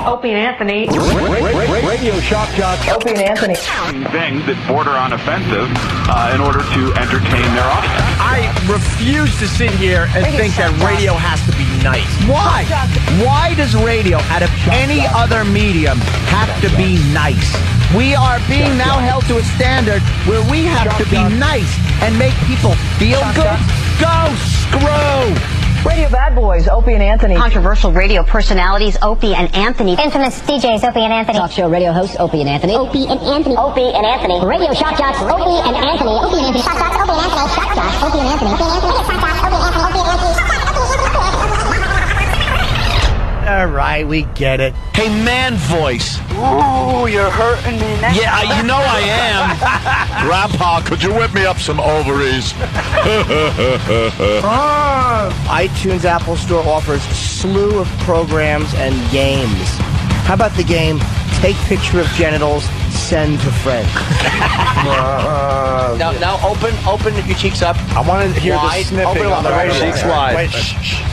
Opie and Anthony. Radio shock jocks. Opie and Anthony. Things that border on offensive in order to entertain their audience. I refuse to sit here and think that radio has to be nice. Why? Why does radio, out of any other medium, have to be nice? We are being now held to a standard where we have to be nice and make people feel good. Go screw! Radio bad boys, Opie and Anthony. Controversial radio personalities, Opie and Anthony. Infamous DJs, Opie and Anthony. Talk show radio hosts, Opie and Anthony. Opie and Anthony. Opie and Anthony. Radio shock jocks, Opie and Anthony. Opie and Anthony. Shock jocks, Opie and Anthony. Shock jocks, Opie and Anthony. Opie and Anthony. Shock jocks, Opie and Anthony. Opie and Anthony. All right, we get it. Hey, man voice. Ooh, you're hurting me now. Yeah, you know I am. Grandpa, could you whip me up some ovaries? iTunes Apple Store offers a slew of programs and games. How about the game Take Picture of Genitals, Send to Friend? Now open your cheeks up. I want to hear wide. the sniffing Open on the up radio. cheeks wide. Wait, shh.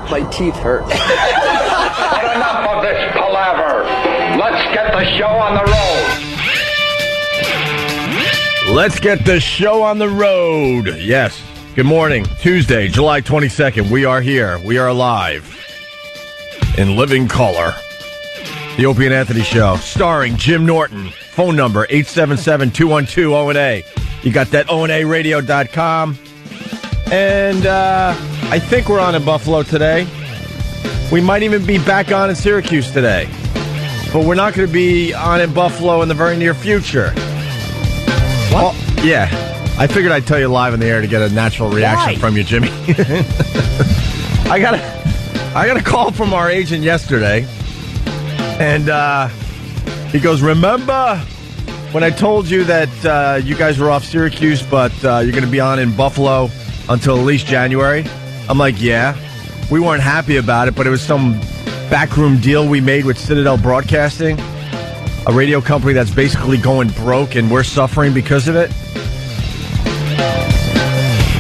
My teeth hurt. But enough of this palaver. Let's get the show on the road. Let's get the show on the road. Yes. Good morning. Tuesday, July 22nd. We are here. We are live in living color. The Opie and Anthony Show, starring Jim Norton. Phone number, 877-212-O&A. You got that ONARadio.com. And I think we're on in Buffalo today. We might even be back on in Syracuse today. But we're not going to be on in Buffalo in the very near future. What? Oh, yeah. I figured I'd tell you live in the air to get a natural reaction from you, Jimmy. I got a call from our agent yesterday. And he goes, remember when I told you that you guys were off Syracuse, but you're going to be on in Buffalo until at least January? I'm like, yeah. We weren't happy about it, but it was some backroom deal we made with Citadel Broadcasting, a radio company that's basically going broke, and we're suffering because of it.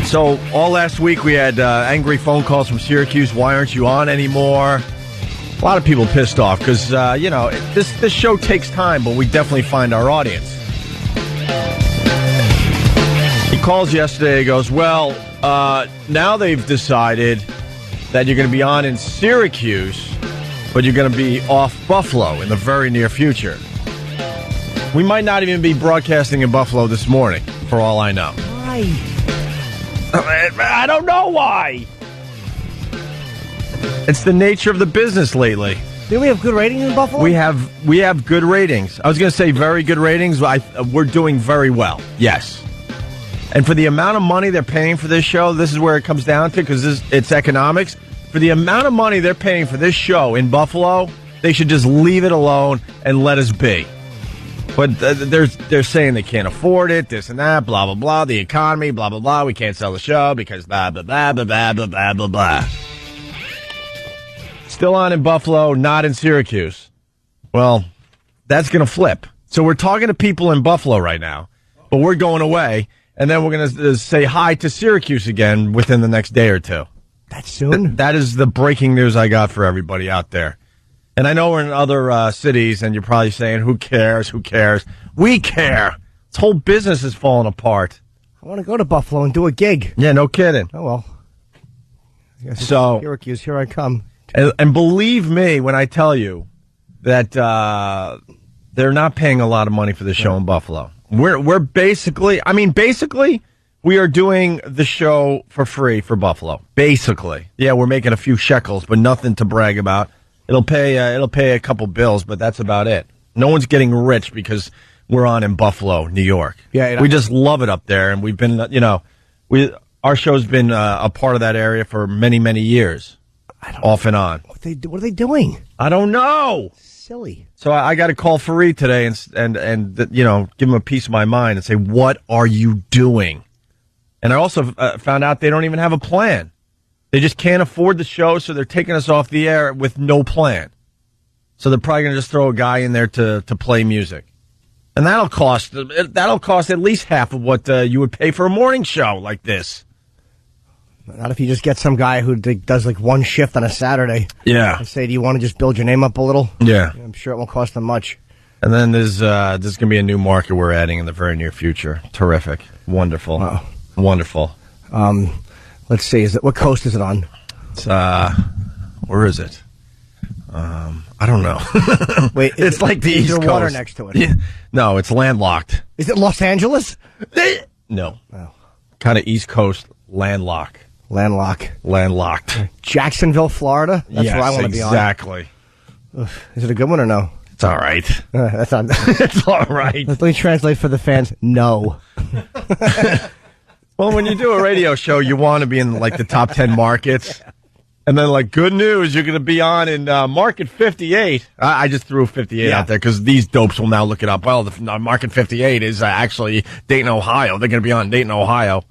So all last week we had angry phone calls from Syracuse. Why aren't you on anymore? A lot of people pissed off because, this show takes time, but we definitely find our audience. He calls yesterday, he goes, well, now they've decided that you're going to be on in Syracuse, but you're going to be off Buffalo in the very near future. We might not even be broadcasting in Buffalo this morning, for all I know. Why? I don't know why. It's the nature of the business lately. Do we have good ratings in Buffalo? We have good ratings. I was going to say very good ratings. We're doing very well. Yes. And for the amount of money they're paying for this show, this is where it comes down to, because it's economics. For the amount of money they're paying for this show in Buffalo, they should just leave it alone and let us be. But they're saying they can't afford it, this and that, blah, blah, blah, the economy, blah, blah, blah. We can't sell the show because blah, blah, blah, blah, blah, blah, blah, blah, blah. Still on in Buffalo, not in Syracuse. Well, that's going to flip. So we're talking to people in Buffalo right now, but we're going away, and then we're going to say hi to Syracuse again within the next day or two. That soon? That is the breaking news I got for everybody out there. And I know we're in other cities, and you're probably saying, who cares, who cares? We care. This whole business is falling apart. I want to go to Buffalo and do a gig. Yeah, no kidding. Oh, well. So, Syracuse, here I come. And believe me when I tell you that they're not paying a lot of money for the show in Buffalo. We're basically, we are doing the show for free for Buffalo. Basically. Yeah, we're making a few shekels, but nothing to brag about. It'll pay a couple bills, but that's about it. No one's getting rich because we're on in Buffalo, New York. Yeah, we just love it up there, and we've been, our show's been a part of that area for many, many years, off and on. What are they doing? I don't know. Silly. So I got to call Fareed today and give him a piece of my mind and say, what are you doing? And I also found out they don't even have a plan. They just can't afford the show, so they're taking us off the air with no plan. So they're probably going to just throw a guy in there to play music. And that'll cost at least half of what you would pay for a morning show like this. Not if you just get some guy who does like one shift on a Saturday. Yeah. And say, do you want to just build your name up a little? Yeah. I'm sure it won't cost them much. And then there's going to be a new market we're adding in the very near future. Terrific. Wonderful. Wow. Wonderful. Let's see. What coast is it on? It's, where is it? I don't know. Wait, it's like the East Coast. Is there water next to it? Yeah. No, it's landlocked. Is it Los Angeles? No. Oh. Kind of East Coast, landlocked. Jacksonville, Florida? That's where I want to be on. Exactly. Is it a good one or no? It's all right. That's not. It's all right. Let me translate for the fans. No. Well, when you do a radio show, you want to be in like the top 10 markets. And then, like, good news, you're going to be on in Market 58. I just threw 58 out there because these dopes will now look it up. Well, the Market 58 is actually Dayton, Ohio. They're going to be on Dayton, Ohio.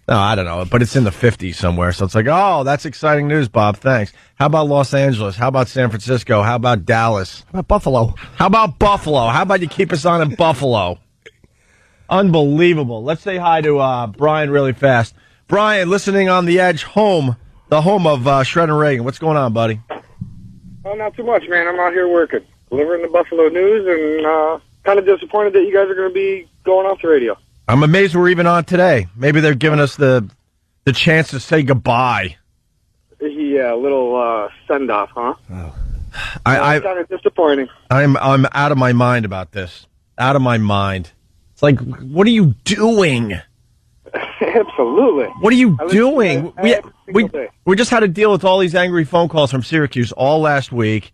No, I don't know, but it's in the 50s somewhere. So it's like, oh, that's exciting news, Bob. Thanks. How about Los Angeles? How about San Francisco? How about Dallas? How about Buffalo? How about Buffalo? How about you keep us on in Buffalo? Unbelievable. Let's say hi to Brian really fast. Brian, listening on the Edge, the home of Shred and Reagan. What's going on, buddy? Oh, not too much, man. I'm out here working, delivering the Buffalo news, and kind of disappointed that you guys are going to be going off the radio. I'm amazed we're even on today. Maybe they're giving us the chance to say goodbye. Yeah, a little send-off, huh? Oh. Kind of disappointing. I'm out of my mind about this. Out of my mind. It's like, what are you doing? Absolutely. What are you doing? We just had to deal with all these angry phone calls from Syracuse all last week,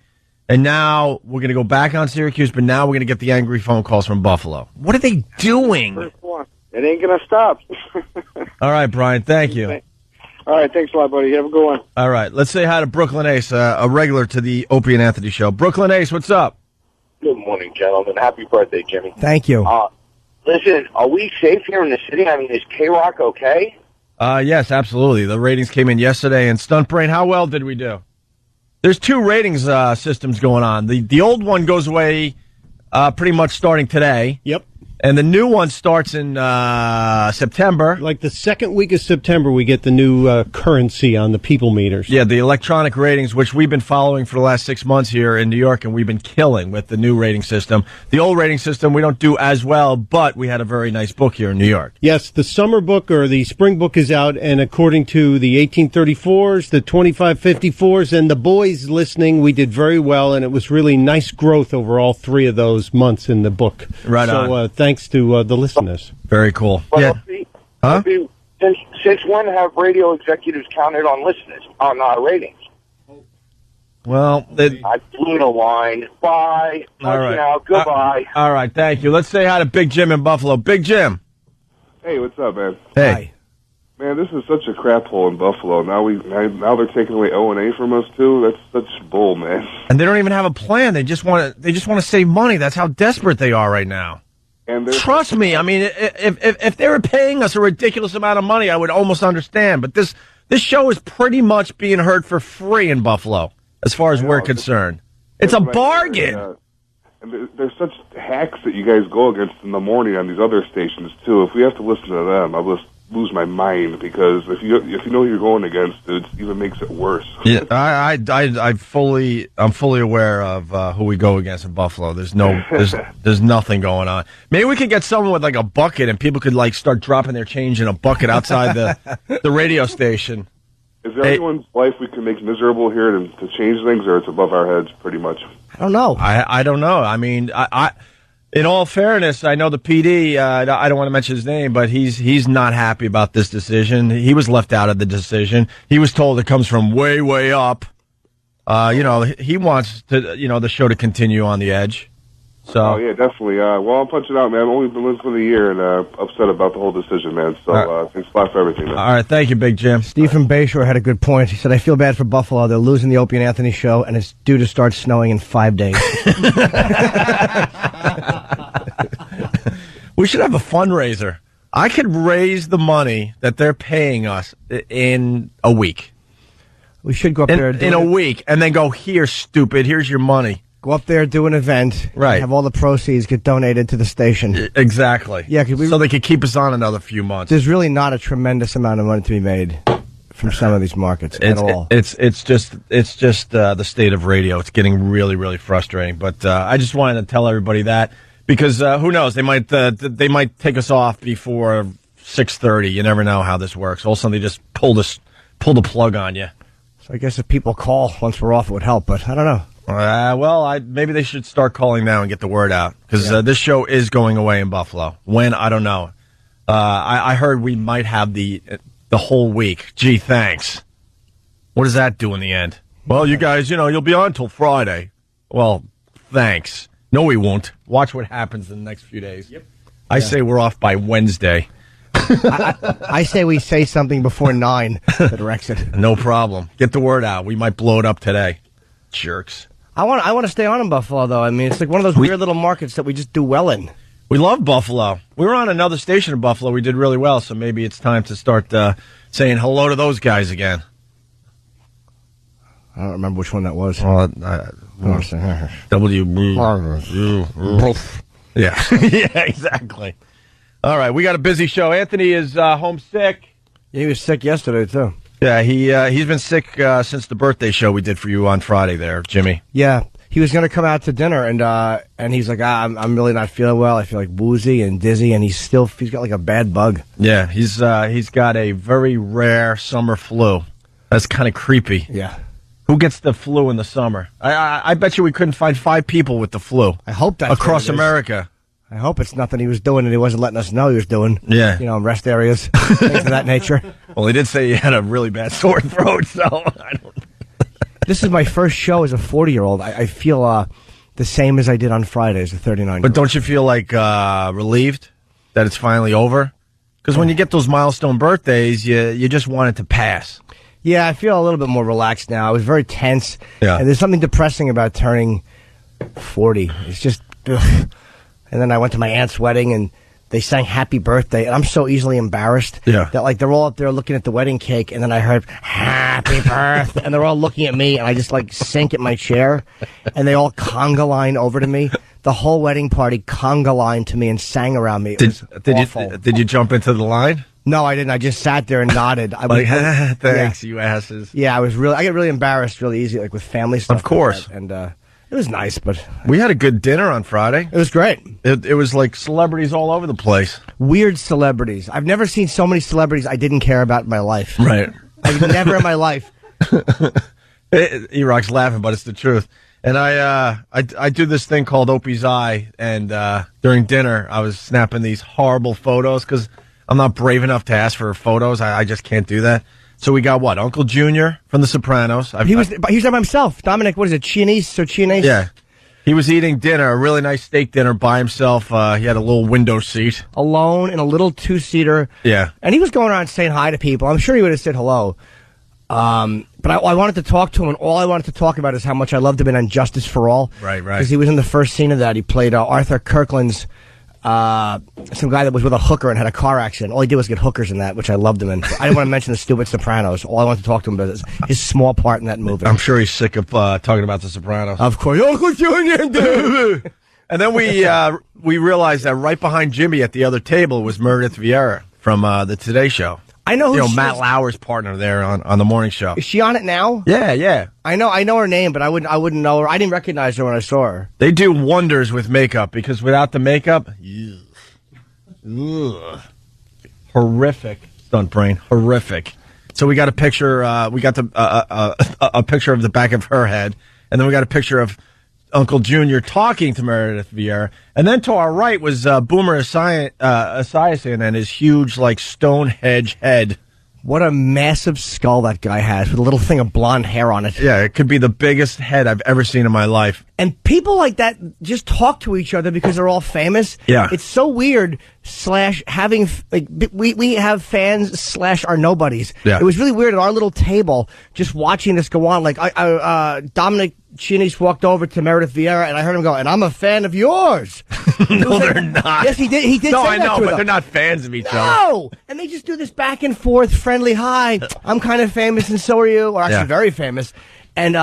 and now we're going to go back on Syracuse, but now we're going to get the angry phone calls from Buffalo. What are they doing? First one. It ain't going to stop. All right, Brian, thank you. All right, thanks a lot, buddy. Have a good one. All right, let's say hi to Brooklyn Ace, a regular to the Opie and Anthony show. Brooklyn Ace, what's up? Good morning, gentlemen. Happy birthday, Jimmy. Thank you. Listen, are we safe here in the city? I mean, is K-Rock okay? Yes, absolutely. The ratings came in yesterday, and Stunt Brain, how well did we do? There's two ratings systems going on. The old one goes away pretty much starting today. Yep. And the new one starts in September. Like the second week of September, we get the new currency on the people meters. Yeah, the electronic ratings, which we've been following for the last 6 months here in New York, and we've been killing with the new rating system. The old rating system, we don't do as well, but we had a very nice book here in New York. Yes, the summer book or the spring book is out, and according to the 1834s, the 2554s, and the boys listening, we did very well, and it was really nice growth over all three of those months in the book. Right on. So thanks to the listeners. Very cool. But Yeah. Opie, since when have radio executives counted on listeners, on ratings? Well, I blew the line. Bye. All right. Out. Goodbye. All right, thank you. Let's say hi to Big Jim in Buffalo. Big Jim. Hey, what's up, man? Hey. Hi. Man, this is such a crap hole in Buffalo. Now they're taking away O&A from us too. That's such bull, man. And they don't even have a plan. They just want to save money. That's how desperate they are right now. And trust me. I mean, if they were paying us a ridiculous amount of money, I would almost understand. But this show is pretty much being heard for free in Buffalo, as far as we're concerned. It's a bargain. And there's such hacks that you guys go against in the morning on these other stations too. If we have to listen to them, I'll just lose my mind, because if you know who you're going against, it even makes it worse. Yeah, I'm fully aware of who we go against in Buffalo. There's nothing going on. Maybe we could get someone with like a bucket, and people could like start dropping their change in a bucket outside the radio station. Is there anyone's life we can make miserable here to change things, or it's above our heads pretty much? I don't know. I don't know. I mean, in all fairness, I know the PD, I don't want to mention his name, but he's not happy about this decision. He was left out of the decision. He was told it comes from way, way up. He wants the show to continue on the edge. So. Oh, yeah, definitely. Well, I'm punching out, man. I've only been listening for the year and upset about the whole decision, man. So thanks a lot for everything, man. All right, thank you, Big Jim. Stephen Bayshore had a good point. He said, I feel bad for Buffalo. They're losing the Opie and Anthony show, and it's due to start snowing in 5 days. We should have a fundraiser. I could raise the money that they're paying us in a week. We should go up there. In a week, and then go, here, stupid, here's your money. Go up there, do an event, right? Have all the proceeds get donated to the station. Exactly. Yeah, so they could keep us on another few months. There's really not a tremendous amount of money to be made from some of these markets at all. It's just the state of radio. It's getting really, really frustrating. But I just wanted to tell everybody that because who knows? They might take us off before 6:30. You never know how this works. All of a sudden, they just pull the plug on you. So I guess if people call once we're off, it would help. But I don't know. Maybe they should start calling now and get the word out because this show is going away in Buffalo. When I don't know. I heard we might have the whole week. Gee, thanks. What does that do in the end? Well, you guys, you'll be on till Friday. Well, thanks. No, we won't. Watch what happens in the next few days. Yep. I say we're off by Wednesday. I say we say something before 9 that wrecks it. No problem. Get the word out. We might blow it up today. Jerks. I want to stay on in Buffalo, though. I mean, it's like one of those weird little markets that we just do well in. We love Buffalo. We were on another station in Buffalo. We did really well, so maybe it's time to start saying hello to those guys again. I don't remember which one that was. Yeah, yeah, exactly. All right, we got a busy show. Anthony is homesick. Yeah, he was sick yesterday, too. Yeah, he's been sick since the birthday show we did for you on Friday there, Jimmy. Yeah. He was going to come out to dinner, and he's like, I'm really not feeling well. I feel like woozy and dizzy, and he's got like a bad bug. Yeah, he's got a very rare summer flu. That's kind of creepy. Yeah. Who gets the flu in the summer? I bet you we couldn't find 5 people with the flu. I hope that's across America. I hope it's nothing he was doing and he wasn't letting us know he was doing. Yeah. In rest areas, things of that nature. Well, he did say he had a really bad sore throat, so I don't. This is my first show as a 40-year-old. I feel the same as I did on Friday as a 39-year-old. But don't you feel like relieved that it's finally over? Because when you get those milestone birthdays, you just want it to pass. Yeah, I feel a little bit more relaxed now. I was very tense. Yeah. And there's something depressing about turning 40. It's just, ugh. And then I went to my aunt's wedding, and they sang Happy Birthday, and I'm so easily embarrassed that, like, they're all up there looking at the wedding cake, and then I heard, Happy Birthday, and they're all looking at me, and I just, like, sink at my chair, and they all conga line over to me. The whole wedding party conga lined to me and sang around me. It was awful. Did you jump into the line? No, I didn't. I just sat there and nodded. Thanks, you asses. Yeah, I get really embarrassed really easy, like, with family stuff. Of course. Like that. And, it was nice, but... We had a good dinner on Friday. It was great. It was like celebrities all over the place. Weird celebrities. I've never seen so many celebrities I didn't care about in my life. Right. I've never in my life. E-Rock's laughing, but it's the truth. And I do this thing called Opie's Eye, and during dinner, I was snapping these horrible photos because I'm not brave enough to ask for photos. I just can't do that. So we got what? Uncle Junior from The Sopranos. He was there by himself. Dominic, what is it? Chinese? Yeah. He was eating dinner, a really nice steak dinner by himself. He had a little window seat. Alone in a little 2-seater. Yeah. And he was going around saying hi to people. I'm sure he would have said hello. But I wanted to talk to him, and all I wanted to talk about is how much I loved him in Injustice for All. Right. Because he was in the first scene of that. He played Arthur Kirkland's some guy that was with a hooker and had a car accident. All he did was get hookers in that, which I loved him in. I didn't want to mention the stupid Sopranos. All I wanted to talk to him about is his small part in that movie. I'm sure he's sick of talking about the Sopranos. Of course. Uncle Junior. And then we realized that right behind Jimmy at the other table was Meredith Vieira from the Today Show. I know who Matt Lauer's partner there on the morning show. Is she on it now? Yeah. I know her name, but I wouldn't know her. I didn't recognize her when I saw her. They do wonders with makeup because without the makeup, horrific stunt brain, horrific. So we got a picture. We got a picture of the back of her head, and then we got a picture of Uncle Junior talking to Meredith Vieira, and then to our right was Boomer Esiason and his huge, like, Stonehenge head. What a massive skull that guy has with a little thing of blonde hair on it. Yeah, it could be the biggest head I've ever seen in my life. And people like that just talk to each other because they're all famous. Yeah. It's so weird, having, like, we have fans / our nobodies. Yeah. It was really weird at our little table just watching this go on. Like, Dominic Chinis walked over to Meredith Vieira, and I heard him go, and I'm a fan of yours. No, they're not. Yes, he did. He did. No, say I that know, to but them. they're not fans of each other. No, and they just do this back and forth, friendly hi. I'm kind of famous, and so are you. Or actually, very famous. And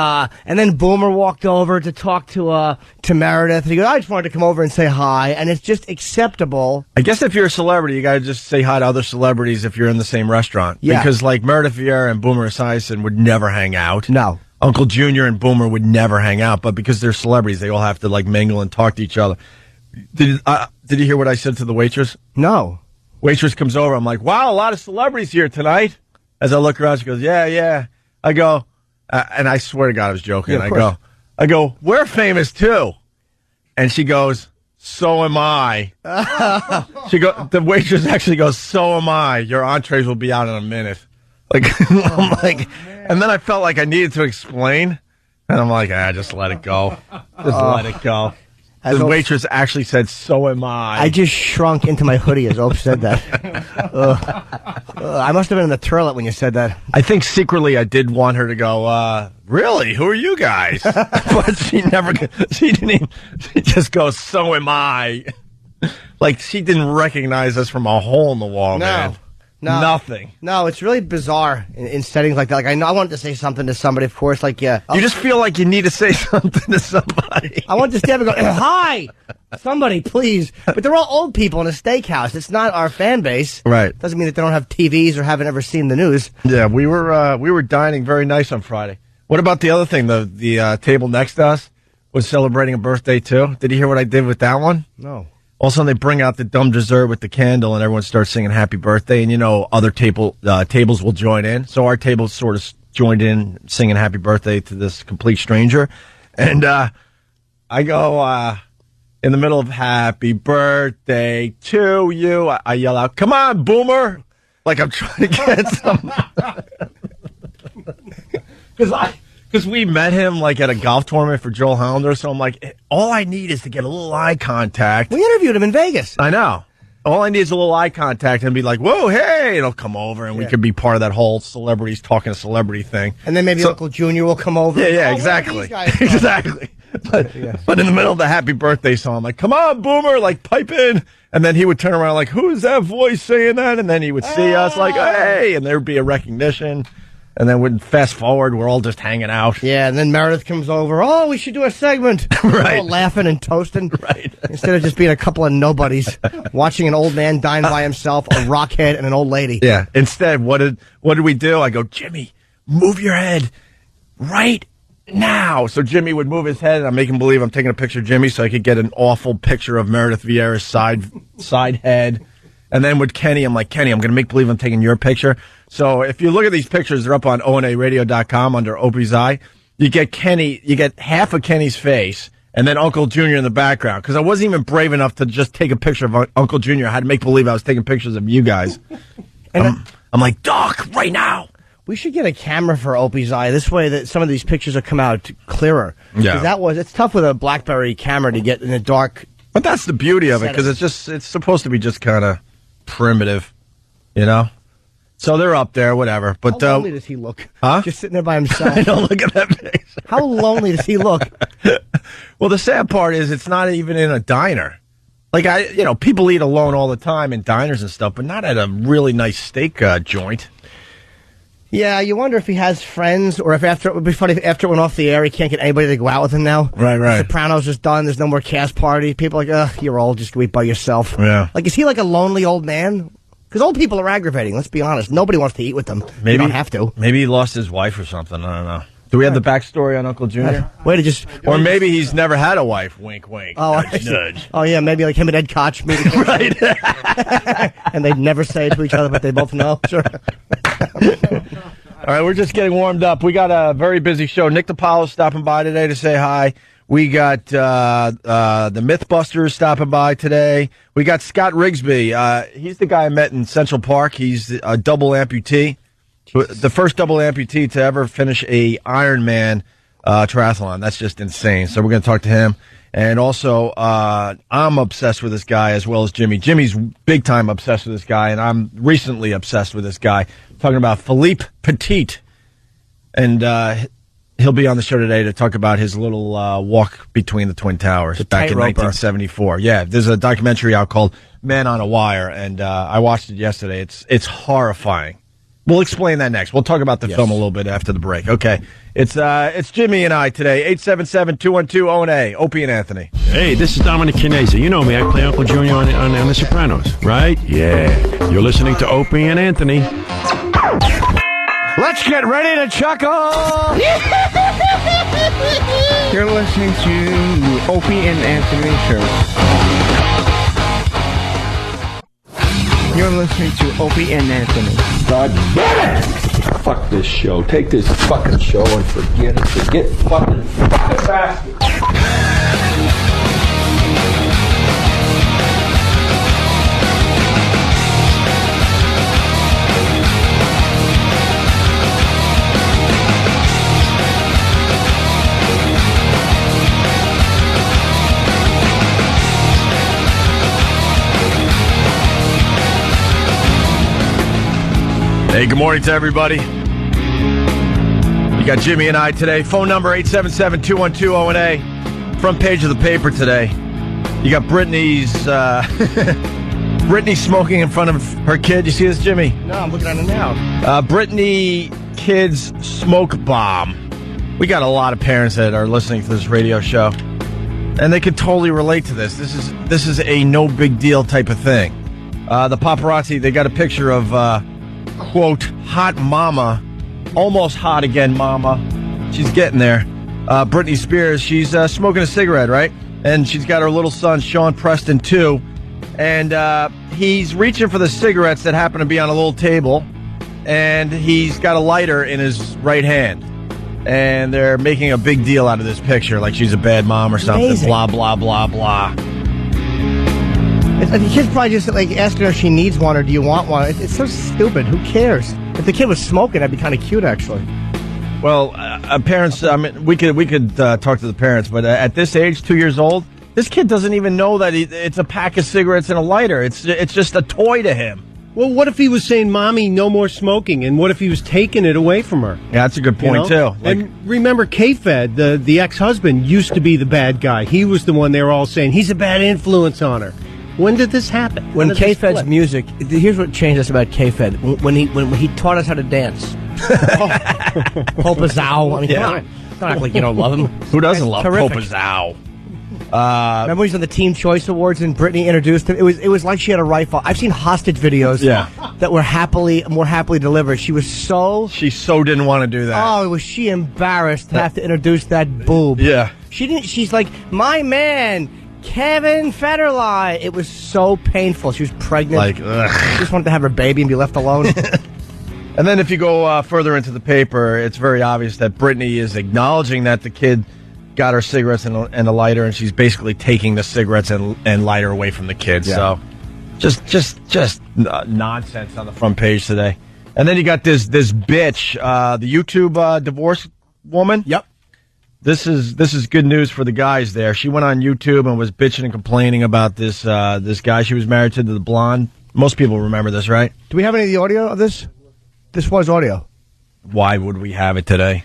then Boomer walked over to talk to Meredith. And he goes, I just wanted to come over and say hi. And it's just acceptable. I guess if you're a celebrity, you got to just say hi to other celebrities if you're in the same restaurant. Yeah. Because like Meredith Vieira and Boomer Esiason would never hang out. No. Uncle Junior and Boomer would never hang out. But because they're celebrities, they all have to like mingle and talk to each other. Did you hear what I said to the waitress? No. Waitress comes over. I'm like, wow, a lot of celebrities here tonight. As I look around, she goes, yeah. I go, and I swear to God, I was joking. Yeah, I go, we're famous too. And she goes, so am I. The waitress actually goes, so am I. Your entrees will be out in a minute. Like, I'm like, and then I felt like I needed to explain. And I'm like, just let it go. Let it go. The waitress actually said, so am I. I just shrunk into my hoodie as Ope said that. I must have been in the toilet when you said that. I think secretly I did want her to go, really? Who are you guys? But she just goes, so am I. Like she didn't recognize us from a hole in the wall, man. No. Nothing. No, it's really bizarre in settings like that. Like, I know I wanted to say something to somebody, of course, like, yeah. You just feel like you need to say something to somebody. I want to stand up and go, hi! Somebody, please. But they're all old people in a steakhouse. It's not our fan base. Right. Doesn't mean that they don't have TVs or haven't ever seen the news. Yeah, we were dining very nice on Friday. What about the other thing? The table next to us was celebrating a birthday, too. Did you hear what I did with that one? No. All of a sudden, they bring out the dumb dessert with the candle, and everyone starts singing happy birthday. And, other tables will join in. So our table sort of joined in singing happy birthday to this complete stranger. And I go, in the middle of happy birthday to you, I yell out, come on, Boomer. Like I'm trying to get some. Because we met him like at a golf tournament for Joel Hollander, so I'm like, all I need is to get a little eye contact. We interviewed him in Vegas. I know. All I need is a little eye contact and be like, whoa, hey, and he'll come over and we could be part of that whole celebrities talking to celebrity thing. And then maybe Uncle Junior will come over. Yeah, exactly. Exactly. But in the middle of the happy birthday song, I'm like, come on, Boomer, like pipe in. And then he would turn around like, who's that voice saying that? And then he would see us like, hey, and there'd be a recognition. And then we'd fast forward, we're all just hanging out. Yeah, and then Meredith comes over. Oh, we should do a segment. Right. We're all laughing and toasting. Right. Instead of just being a couple of nobodies watching an old man dine by himself, a rockhead, and an old lady. Yeah. Instead, what did we do? I go, Jimmy, move your head right now. So Jimmy would move his head, and I'm making believe I'm taking a picture of Jimmy so I could get an awful picture of Meredith Vieira's side head. And then with Kenny, I'm like, Kenny, I'm going to make believe I'm taking your picture. So if you look at these pictures, they're up on onaradio.com under Opie's Eye. You get half of Kenny's face and then Uncle Junior in the background. Because I wasn't even brave enough to just take a picture of Uncle Junior. I had to make believe I was taking pictures of you guys. And I'm like, Doc, right now. We should get a camera for Opie's Eye. This way that some of these pictures will come out clearer. Yeah. It's tough with a BlackBerry camera to get in the dark. But that's the beauty of it, because it's supposed to be just kind of primitive, So they're up there, whatever. But how lonely does he look? Huh? Just sitting there by himself. I don't look at that face. How lonely does he look? Well, the sad part is it's not even in a diner. Like people eat alone all the time in diners and stuff, but not at a really nice steak joint. Yeah, you wonder if he has friends, or if it would be funny if after it went off the air, he can't get anybody to go out with him now. Right. Sopranos is done. There's no more cast party. People are like, ugh, you're old. Just go eat by yourself. Yeah. Like, is he like a lonely old man? Because old people are aggravating. Let's be honest. Nobody wants to eat with them. Maybe you don't have to. Maybe he lost his wife or something. I don't know. Do we have the backstory on Uncle Junior? Or maybe he's never had a wife. Wink, wink. Oh, nudge. Oh, yeah, maybe like him and Ed Koch meet. Right. And they'd never say it to each other, but they both know. Sure. All right, we're just getting warmed up. We got a very busy show. Nick DiPaolo's stopping by today to say hi. We got the Mythbusters stopping by today. We got Scott Rigsby. He's the guy I met in Central Park. He's a double amputee. The first double amputee to ever finish a Ironman triathlon. That's just insane. So we're going to talk to him. And also, I'm obsessed with this guy as well as Jimmy. Jimmy's big time obsessed with this guy, and I'm recently obsessed with this guy. I'm talking about Philippe Petit. And he'll be on the show today to talk about his little walk between the Twin Towers back in 1974. Yeah, there's a documentary out called Man on a Wire, and I watched it yesterday. It's horrifying. We'll explain that next. We'll talk about the film a little bit after the break. Okay. It's Jimmy and I today. 877-212-ONA. Opie and Anthony. Hey, this is Dominic Canese. You know me. I play Uncle Junior on The Sopranos, right? Yeah. You're listening to Opie and Anthony. Let's get ready to chuckle. You're listening to Opie and Anthony Show. You're listening to Opie and Anthony. God damn it! Fuck this show. Take this fucking show and forget it. Forget fucking bastard. Hey, good morning to everybody. You got Jimmy and I today. Phone number 877-212-ONA. Front page of the paper today. You got Brittany's Brittany smoking in front of her kid. You see this, Jimmy? No, I'm looking at it now. Brittany kid's smoke bomb. We got a lot of parents that are listening to this radio show, and they could totally relate to this. This is a no big deal type of thing. The paparazzi, they got a picture of quote, hot mama, almost hot again mama. She's getting there. Britney Spears, she's smoking a cigarette, right? And she's got her little son, Sean Preston, too. And he's reaching for the cigarettes that happen to be on a little table. And he's got a lighter in his right hand. And they're making a big deal out of this picture, like she's a bad mom or something. Amazing. Blah, blah, blah, blah. The kid's probably just like asking her if she needs one or do you want one. It's so stupid. Who cares? If the kid was smoking, that'd be kind of cute, actually. Well, parents. I mean, we could talk to the parents, but at this age, 2 years old, this kid doesn't even know that it's a pack of cigarettes and a lighter. It's just a toy to him. Well, what if he was saying, "Mommy, no more smoking," and what if he was taking it away from her? Yeah, that's a good point too. And remember, K-Fed, the ex-husband, used to be the bad guy. He was the one they were all saying he's a bad influence on her. When did this happen? When K-Fed's music, here's what changed us about K-Fed. When he taught us how to dance. Popazao. I mean, come on. It's not like you don't love him. Who doesn't love terrific. Popazao? Remember he's on the Teen Choice Awards and Britney introduced him? It was like she had a rifle. I've seen hostage videos that were more happily delivered. She so didn't want to do that. Oh, was she embarrassed to have to introduce that boob? Yeah. She didn't. She's like, my man, Kevin Federline. It was so painful. She was pregnant. Like, she just wanted to have her baby and be left alone. And then if you go further into the paper, it's very obvious that Brittany is acknowledging that the kid got her cigarettes and a lighter, and she's basically taking the cigarettes and lighter away from the kid. Yeah. So just nonsense on the front page today. And then you got this bitch, the YouTube divorce woman. Yep. This is good news for the guys there. She went on YouTube and was bitching and complaining about this guy she was married to, the blonde. Most people remember this, right? Do we have any of the audio of this? This was audio. Why would we have it today?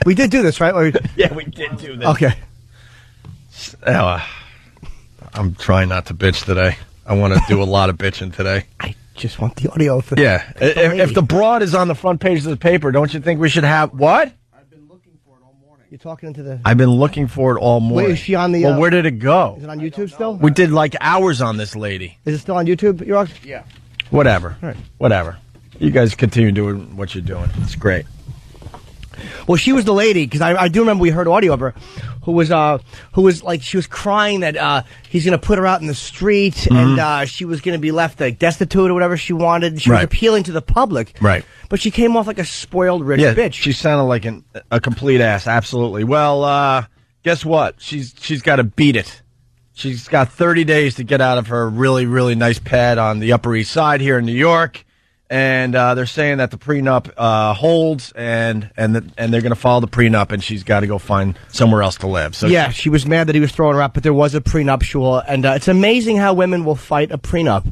We did do this, right? Yeah, we did do this. Okay. I'm trying not to bitch today. I want to do a lot of bitching today. I just want the audio. If the broad is on the front page of the paper, don't you think we should have what? I've been looking for it all morning. You're talking into the... I've been looking for it all morning. Wait, is she on the... Well, where did it go? Is it on YouTube still? We did like hours on this lady. Is it still on YouTube, York? Yeah. Whatever. Right. Whatever. You guys continue doing what you're doing. It's great. Well, she was the lady, because I do remember we heard audio of her, who was like, she was crying that he's going to put her out in the street, and she was going to be left like destitute or whatever she wanted. She was appealing to the public. Right. But she came off like a spoiled rich bitch. She sounded like a complete ass, absolutely. Well, guess what? She's got to beat it. She's got 30 days to get out of her really, really nice pad on the Upper East Side here in New York. And they're saying that the prenup holds, and they're going to follow the prenup, and she's got to go find somewhere else to live. So yeah, she was mad that he was throwing her out, but there was a prenuptial, and it's amazing how women will fight a prenup.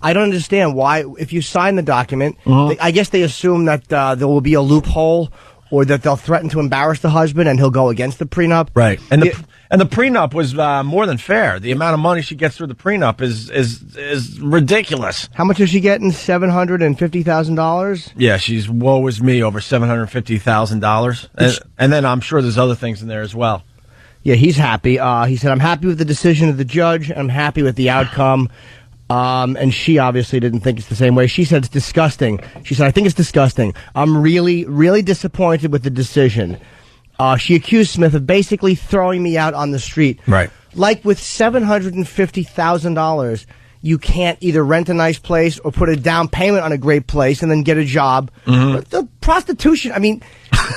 I don't understand why. If you sign the document, I guess they assume that there will be a loophole, or that they'll threaten to embarrass the husband, and he'll go against the prenup. Right. And the prenup was more than fair. The amount of money she gets through the prenup is ridiculous. How much is she getting? $750,000? Yeah, she's woe is me over $750,000. And then I'm sure there's other things in there as well. Yeah, he's happy. He said, I'm happy with the decision of the judge. I'm happy with the outcome. And she obviously didn't think it's the same way. She said it's disgusting. She said, I think it's disgusting. I'm really, really disappointed with the decision. She accused Smith of basically throwing me out on the street. Right. Like with $750,000, you can't either rent a nice place or put a down payment on a great place and then get a job. But the prostitution, I mean,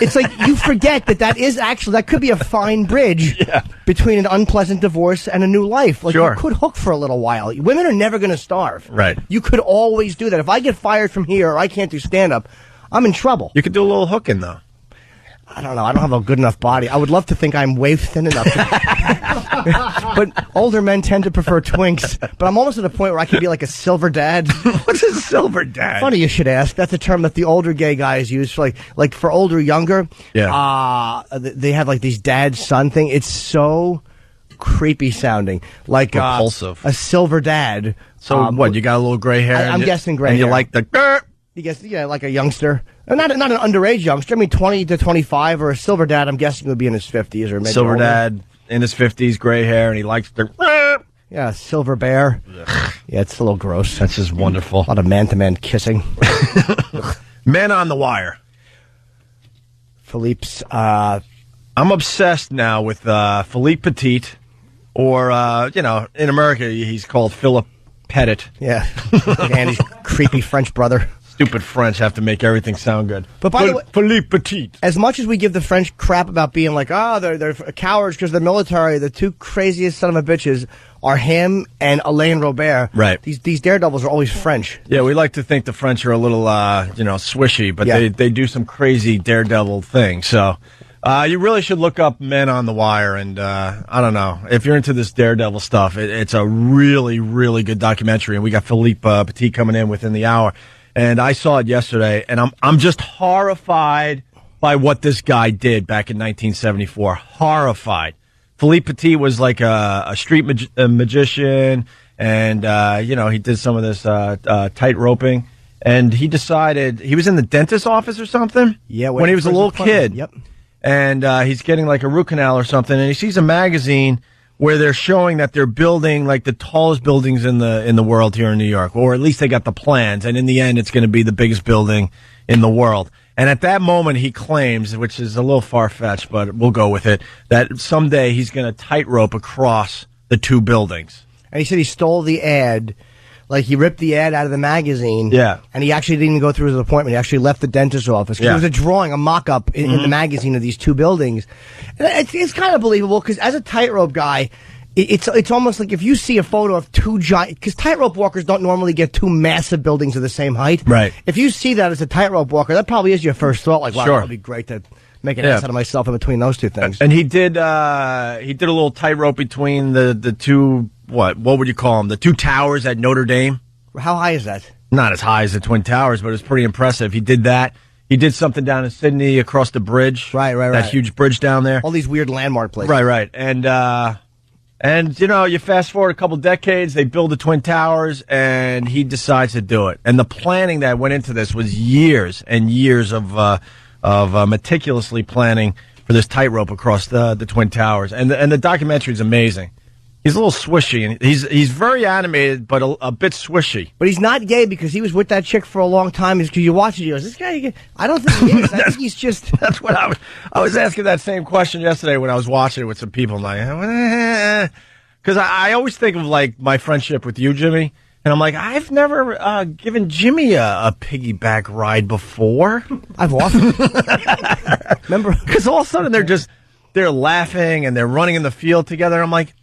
it's like you forget that could be a fine bridge between an unpleasant divorce and a new life. Like, you could hook for a little while. Women are never going to starve. Right. You could always do that. If I get fired from here or I can't do stand-up, I'm in trouble. You could do a little hooking, though. I don't know. I don't have a good enough body. I would love to think I'm waif thin enough. But older men tend to prefer twinks. But I'm almost at a point where I can be like a silver dad. What's a silver dad? Funny you should ask. That's a term that the older gay guys use for like for older, younger. Yeah. They have like these dad-son thing. It's so creepy sounding. Like repulsive. A silver dad. So what? You got a little gray hair? I'm guessing gray hair. And you like the... You guess, like a youngster. Not an underage youngster. I mean, 20 to 25, or a silver dad, I'm guessing would be in his 50s or maybe silver older. Dad in his 50s, gray hair, and he likes the... Yeah, silver bear. Yeah, it's a little gross. That's just wonderful. A lot of man-to-man kissing. Men on the Wire. Philippe's... I'm obsessed now with Philippe Petit, or, in America, he's called Philip Pettit. Yeah. Like Andy's creepy French brother. Stupid French have to make everything sound good. But by the way, Philippe Petit. As much as we give the French crap about being like, they're cowards because they're military, the two craziest son of a bitches are him and Alain Robert. Right. These daredevils are always French. Yeah, we like to think the French are a little, swishy, but they do some crazy daredevil things. So you really should look up Men on the Wire, and I don't know. If you're into this daredevil stuff, it's a really, really good documentary, and we got Philippe Petit coming in within the hour. And I saw it yesterday, and I'm just horrified by what this guy did back in 1974. Horrified. Philippe Petit was like a street magician, and he did some of this tight roping. And he decided he was in the dentist's office or something. Yeah, when he was a little kid. Yep. And he's getting like a root canal or something, and he sees a magazine where they're showing that they're building like the tallest buildings in the world here in New York, or at least they got the plans, and in the end it's going to be the biggest building in the world. And at that moment he claims, which is a little far-fetched, but we'll go with it, that someday he's going to tightrope across the two buildings. And he said he stole the ad. Like, he ripped the ad out of the magazine. Yeah. And he actually didn't go through his appointment. He actually left the dentist's office. Yeah. It was a drawing, a mock-up in the magazine of these two buildings. And it's kind of believable, because as a tightrope guy, it's almost like if you see a photo of two giant... Because tightrope walkers don't normally get two massive buildings of the same height. Right. If you see that as a tightrope walker, that probably is your first thought. Like, wow, sure. that would be great to make an ass out of myself in between those two things. And he did a little tightrope between the two... What would you call them? The two towers at Notre Dame? How high is that? Not as high as the Twin Towers, but it's pretty impressive. He did that. He did something down in Sydney across the bridge. Right. That huge bridge down there. All these weird landmark places. Right. And you fast forward a couple decades, they build the Twin Towers, and he decides to do it. And the planning that went into this was years and years of meticulously planning for this tightrope across the Twin Towers. And the documentary is amazing. He's a little swishy, and he's very animated, but a bit swishy. But he's not gay, because he was with that chick for a long time. Because you watch it, he goes, "This guy gay?" I don't think he is. I think he's just... That's what I was asking that same question yesterday when I was watching it with some people. I'm like, because I always think of like my friendship with you, Jimmy, and I'm like, I've never given Jimmy a piggyback ride before. I've often. Remember? Because all of a sudden they're laughing and they're running in the field together. I'm like,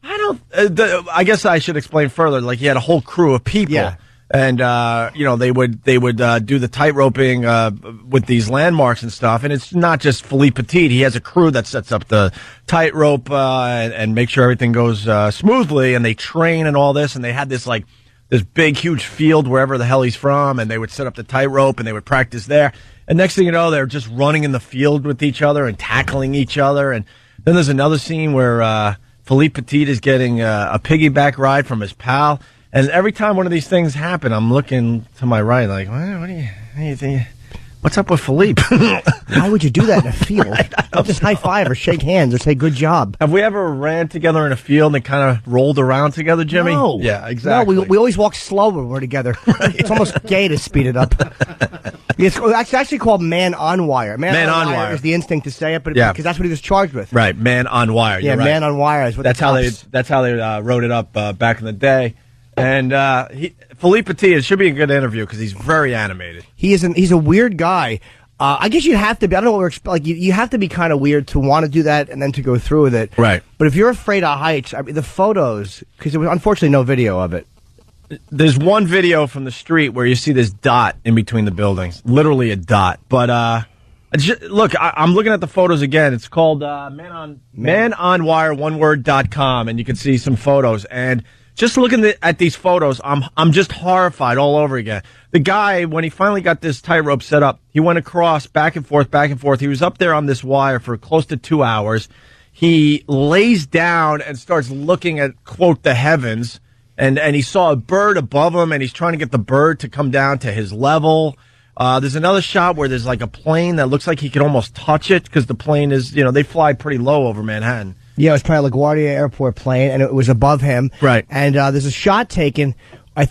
I guess I should explain further. Like, he had a whole crew of people. Yeah. And, they would do the tightroping with these landmarks and stuff. And it's not just Philippe Petit. He has a crew that sets up the tightrope and make sure everything goes smoothly. And they train and all this. And they had this big, huge field wherever the hell he's from. And they would set up the tightrope and they would practice there. And next thing you know, they're just running in the field with each other and tackling each other. And Then there's another scene where Philippe Petit is getting a piggyback ride from his pal. And every time one of these things happen, I'm looking to my right like, what do you think? What's up with Philippe? Why would you do that in a field? Don't just high five or shake hands or say good job. Have we ever ran together in a field and kind of rolled around together, Jimmy? No. Yeah, exactly. No, we always walk slow when we're together. Right. It's almost gay to speed it up. It's actually called Man on Wire. Man on Wire is the instinct to say it, but because that's what he was charged with. Right, Man on Wire. Yeah, You're right. Man on Wire is what that's how they wrote it up back in the day. And Philippe Petit, it should be a good interview because he's very animated. He's a weird guy. I guess you'd have to be. I don't know what we're you have to be kind of weird to want to do that and then to go through with it. Right. But if you're afraid of heights, I mean, the photos, because there was unfortunately no video of it. There's one video from the street where you see this dot in between the buildings, literally a dot. But look, I'm looking at the photos again. It's called manonwire1word.com, and you can see some photos. And just looking at these photos, I'm just horrified all over again. The guy, when he finally got this tightrope set up, he went across back and forth, back and forth. He was up there on this wire for close to 2 hours. He lays down and starts looking at, quote, the heavens, and he saw a bird above him, and he's trying to get the bird to come down to his level. There's another shot where there's like a plane that looks like he could almost touch it because the plane is, they fly pretty low over Manhattan. Yeah, it was probably LaGuardia Airport plane, and it was above him. Right. And there's a shot taken. I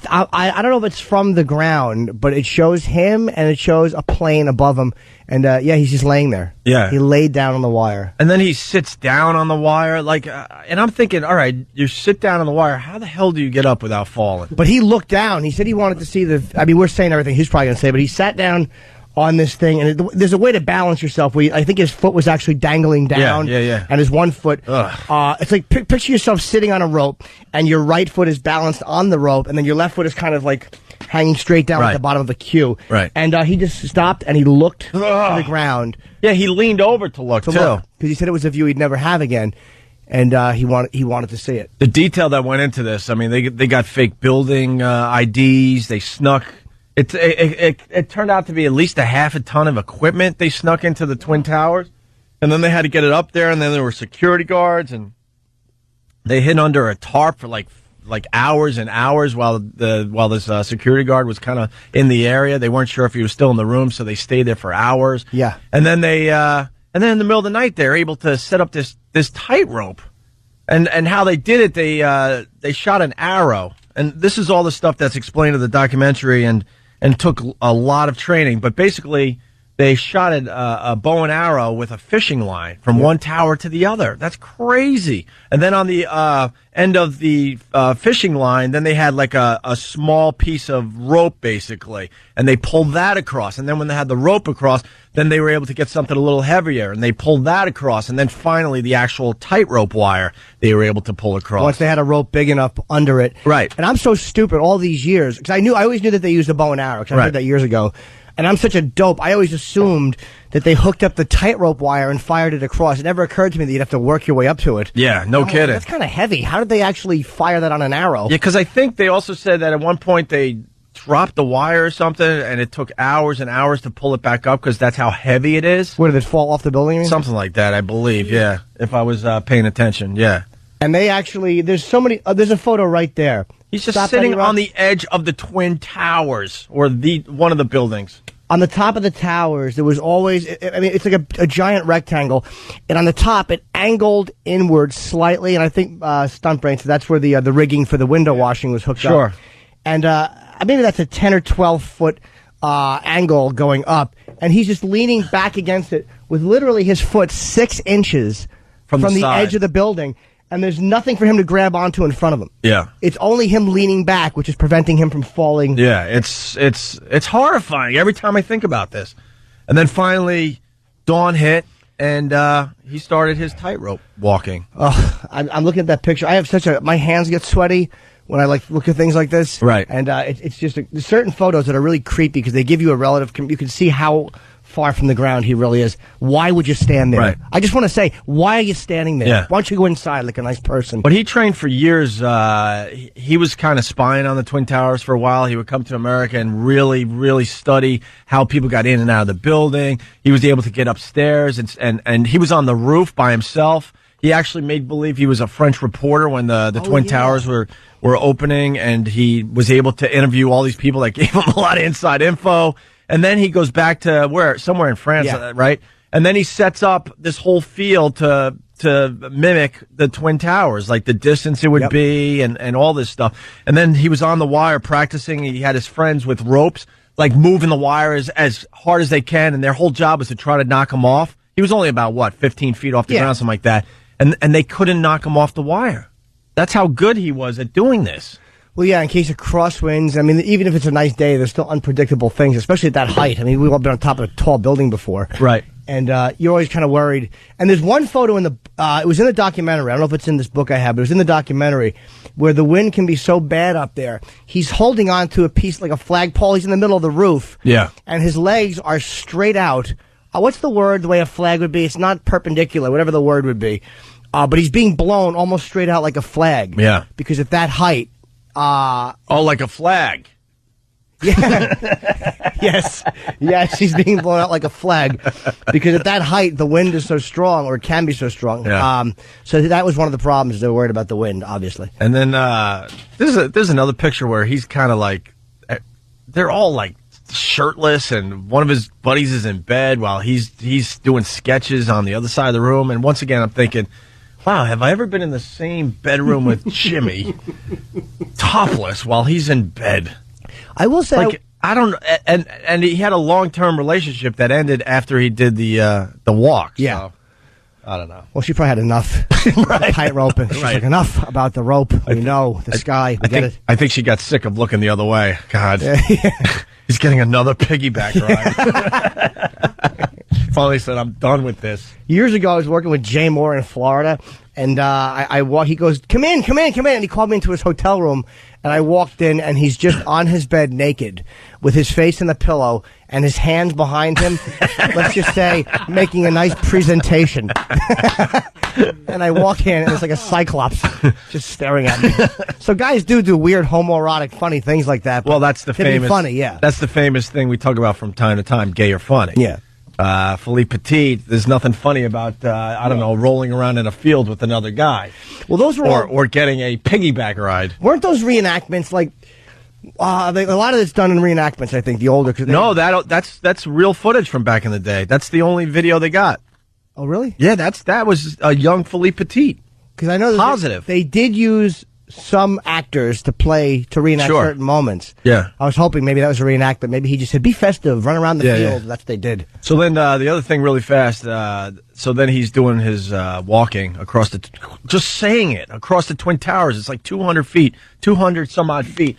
don't know if it's from the ground, but it shows him and it shows a plane above him. And he's just laying there. Yeah. He laid down on the wire. And then he sits down on the wire. And I'm thinking, all right, you sit down on the wire. How the hell do you get up without falling? But he looked down. He said he wanted to see we're saying everything he's probably going to say, but he sat down on this thing, and there's a way to balance yourself. I think his foot was actually dangling down, and his one foot. It's like picture yourself sitting on a rope, and your right foot is balanced on the rope, and then your left foot is kind of like hanging straight down at the bottom of the queue. Right. And he just stopped and he looked to the ground. Yeah, he leaned over to look too, because he said it was a view he'd never have again. And he wanted to see it. The detail that went into this, I mean, they got fake building IDs. They snuck. It turned out to be at least a half a ton of equipment they snuck into the Twin Towers, and then they had to get it up there, and then there were security guards, and they hid under a tarp for like hours and hours while this security guard was kind of in the area. They weren't sure if he was still in the room, so they stayed there for hours. Yeah, and then and then in the middle of the night, they're able to set up this tightrope, and how they did it, they shot an arrow, and this is all the stuff that's explained in the documentary, and took a lot of training. But basically, they shot a bow and arrow with a fishing line from one tower to the other. That's crazy. And then on the end of the fishing line, then they had like a small piece of rope, basically. And they pulled that across. And then when they had the rope across, then they were able to get something a little heavier. And they pulled that across. And then finally, the actual tightrope wire, they were able to pull across. Once they had a rope big enough under it. Right. And I'm so stupid all these years, because I always knew that they used a bow and arrow, because I heard that years ago. And I'm such a dope. I always assumed that they hooked up the tightrope wire and fired it across. It never occurred to me that you'd have to work your way up to it. Yeah, no kidding. That's kind of heavy. How did they actually fire that on an arrow? Yeah, because I think they also said that at one point they dropped the wire or something, and it took hours and hours to pull it back up because that's how heavy it is. Where did it fall off the building? You mean? Something like that, I believe. Yeah, if I was paying attention. Yeah. And they actually, there's so many. There's a photo right there. He's just sitting on the edge of the Twin Towers, or one of the buildings. On the top of the towers, there was always, it's like a giant rectangle, and on the top, it angled inward slightly, and I think Stunt Brain said that's where the rigging for the window washing was hooked up. Sure. And maybe that's a 10 or 12 foot angle going up, and he's just leaning back against it with literally his foot 6 inches from the edge of the building. And there's nothing for him to grab onto in front of him. Yeah. It's only him leaning back, which is preventing him from falling. Yeah, it's horrifying every time I think about this. And then finally, dawn hit, and he started his tightrope walking. Oh, I'm looking at that picture. I have my hands get sweaty when I look at things like this. Right. And it's just there's certain photos that are really creepy because they give you a relative. You can see how far from the ground he really is. Why would you stand there? Right. I just want to say, why are you standing there? Yeah. Why don't you go inside like a nice person? But he trained for years. He was kind of spying on the Twin Towers for a while. He would come to America and really, really study how people got in and out of the building. He was able to get upstairs, and he was on the roof by himself. He actually made believe he was a French reporter when the Twin Towers were opening, and he was able to interview all these people that gave him a lot of inside info. And then he goes back to somewhere in France, right? And then he sets up this whole field to mimic the Twin Towers, like the distance it would be and all this stuff. And then he was on the wire practicing. He had his friends with ropes, like moving the wire as hard as they can, and their whole job was to try to knock him off. He was only about, 15 feet off the ground, something like that. And they couldn't knock him off the wire. That's how good he was at doing this. Well, yeah, in case of crosswinds, I mean, even if it's a nice day, there's still unpredictable things, especially at that height. I mean, we've all been on top of a tall building before. Right. And you're always kind of worried. And there's one photo in the, it was in the documentary. I don't know if it's in this book I have, but it was in the documentary where the wind can be so bad up there. He's holding on to a piece like a flagpole. He's in the middle of the roof. Yeah. And his legs are straight out. What's the word, the way a flag would be? It's not perpendicular, whatever the word would be. But he's being blown almost straight out like a flag. Yeah. Because at that height, like a flag. Yeah. Yes, he's being blown out like a flag because at that height the wind is so strong, or it can be so strong. Yeah. So that was one of the problems. They were worried about the wind, obviously. And then there's another picture where he's kind of like, they're all like shirtless, and one of his buddies is in bed while he's doing sketches on the other side of the room. And once again, I'm thinking, wow, have I ever been in the same bedroom with Jimmy, topless while he's in bed? I will say, like, I don't, and he had a long-term relationship that ended after he did the walk. Yeah. So, I don't know. Well, she probably had enough tightrope, and she's like, enough about the rope. We know the sky. We get it. I think she got sick of looking the other way. God, he's getting another piggyback ride. Finally said, I'm done with this. Years ago, I was working with Jay Moore in Florida, and he goes, come in. And he called me into his hotel room, and I walked in, and he's just on his bed naked with his face in the pillow and his hands behind him, let's just say, making a nice presentation. And I walk in, and it's like a cyclops just staring at me. So guys do weird homoerotic, funny things like that. Well, that's the famous, funny, yeah. That's the famous thing we talk about from time to time, gay or funny. Yeah. Philippe Petit, there's nothing funny about, I don't know, rolling around in a field with another guy. Well, those were or getting a piggyback ride. Weren't those reenactments like, a lot of it's done in reenactments, I think, the older. No, that's real footage from back in the day. That's the only video they got. Oh, really? Yeah, that was a young Philippe Petit. Because I know that positive. They did use some actors to reenact certain moments. Yeah. I was hoping maybe that was a reenactment. Maybe he just said, be festive, run around the field. Yeah. That's what they did. So then the other thing really fast, so then he's doing his walking across just saying it, across the Twin Towers. It's like 200 feet, 200 some odd feet.